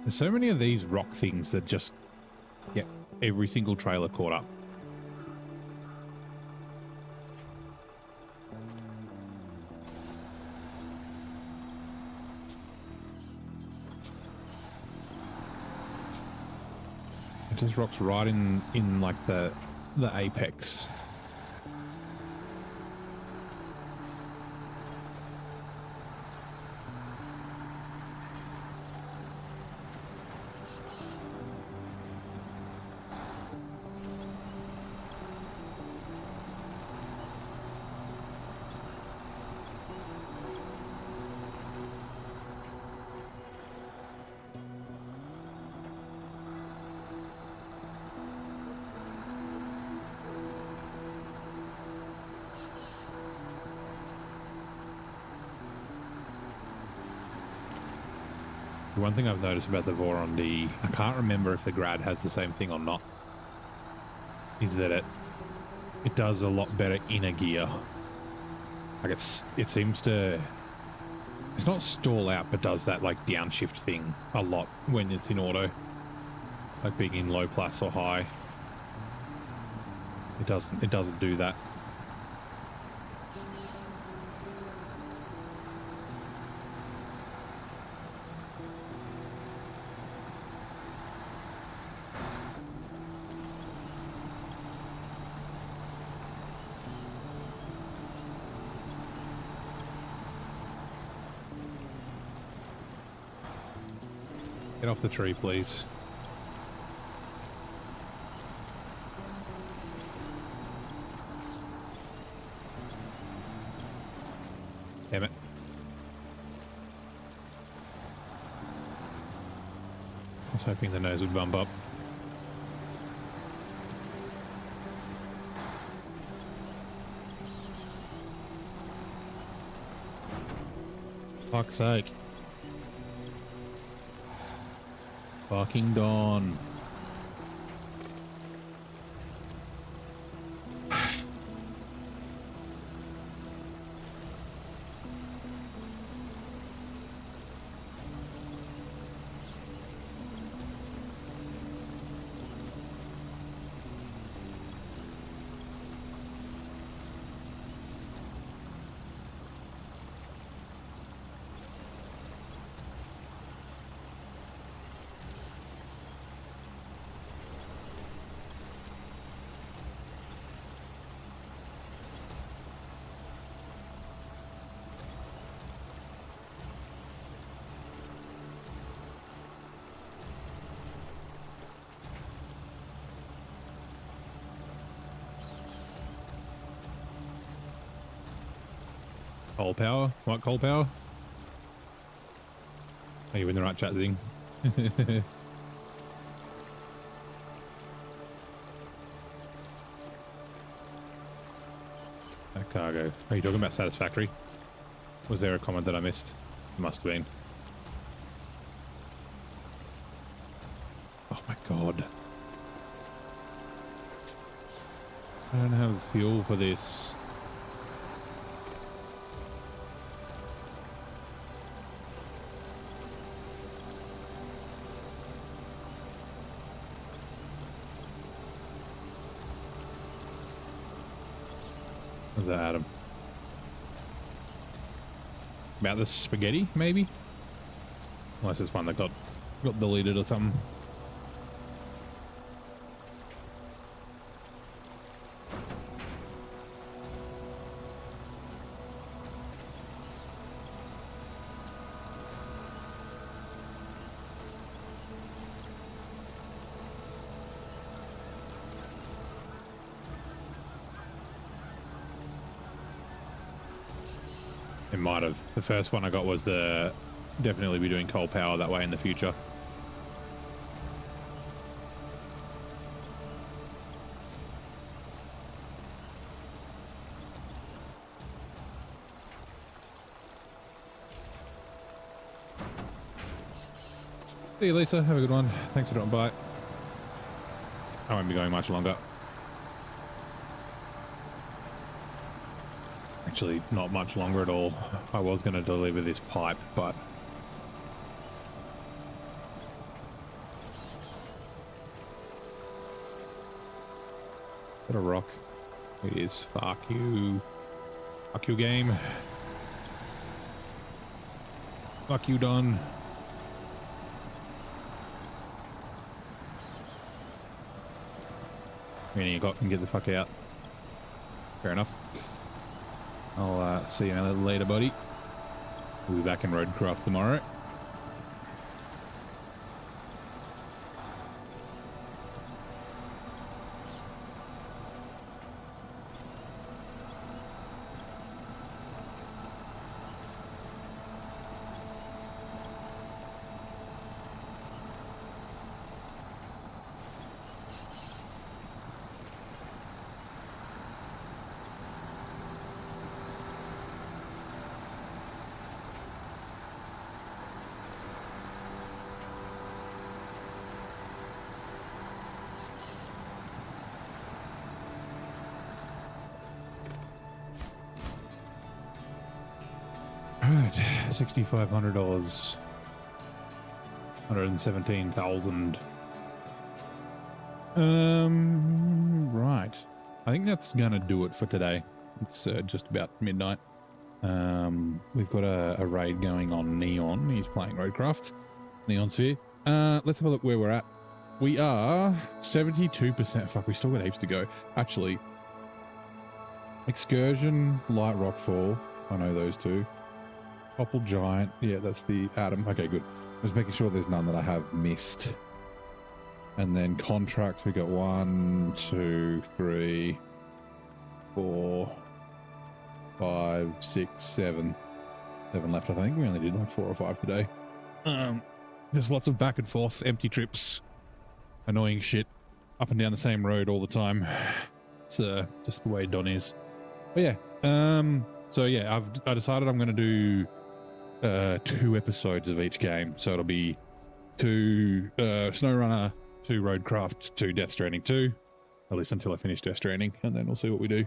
There's so many of these rock things that just get every single trailer caught up. It just rocks right in like the apex. One thing I've noticed about the Voron D, I can't remember if the Grad has the same thing or not, is that it does a lot better in a gear. Like it seems to, it's not stall out, but does that like downshift thing a lot when it's in auto, like being in low plus or high. It doesn't do that. Get off the tree, please. Damn it. I was hoping the nose would bump up. Fuck's sake. Fucking dawn. Coal power? What coal power? Are you in the right chat, Zing? That cargo. Are you talking about satisfactory? Was there a comment that I missed? Must have been. Oh my god. I don't have fuel for this. What's that, Adam? About the spaghetti, maybe? Unless it's one that got deleted or something. It might have. The first one I got was the definitely be doing coal power that way in the future. See you, Lisa. Have a good one. Thanks for dropping by. I won't be going much longer. Actually, not much longer at all. I was going to deliver this pipe, but is that a rock? It is. Fuck you. Fuck you, game. Fuck you, Don. Meaning you can get the fuck out. Fair enough. I'll see you later, buddy. We'll be back in Roadcraft tomorrow. Right, $6,500, 117,000. Right. I think that's gonna do it for today. It's just about midnight. We've got a raid going on Neon. He's playing Roadcraft, Neon Sphere. Let's have a look where we're at. We are 72%. Fuck, we still got heaps to go. Actually, Excursion, Light Rockfall. I know those two. Topple Giant. Yeah, that's the Atom. Okay, good. Just making sure there's none that I have missed. And then contracts, we got 1, 2, 3, 4, 5, 6, 7. 7 left, I think. We only did like 4 or 5 today. There's lots of back and forth, empty trips, annoying shit, up and down the same road all the time. It's just the way Don is. But yeah, so yeah, I decided I'm going to do 2 episodes of each game. So it'll be 2 SnowRunner, 2 Roadcraft, 2 Death Stranding 2, at least until I finish Death Stranding, and then we'll see what we do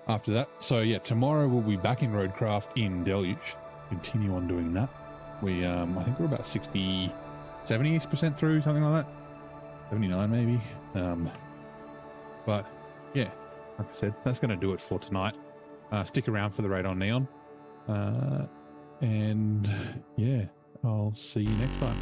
after that. So yeah, tomorrow we'll be back in Roadcraft in Deluge. Continue on doing that. We I think we're about 70% through, something like that. 79 maybe. But yeah, like I said, that's going to do it for tonight. Stick around for the raid on Neon. And yeah, I'll see you next time.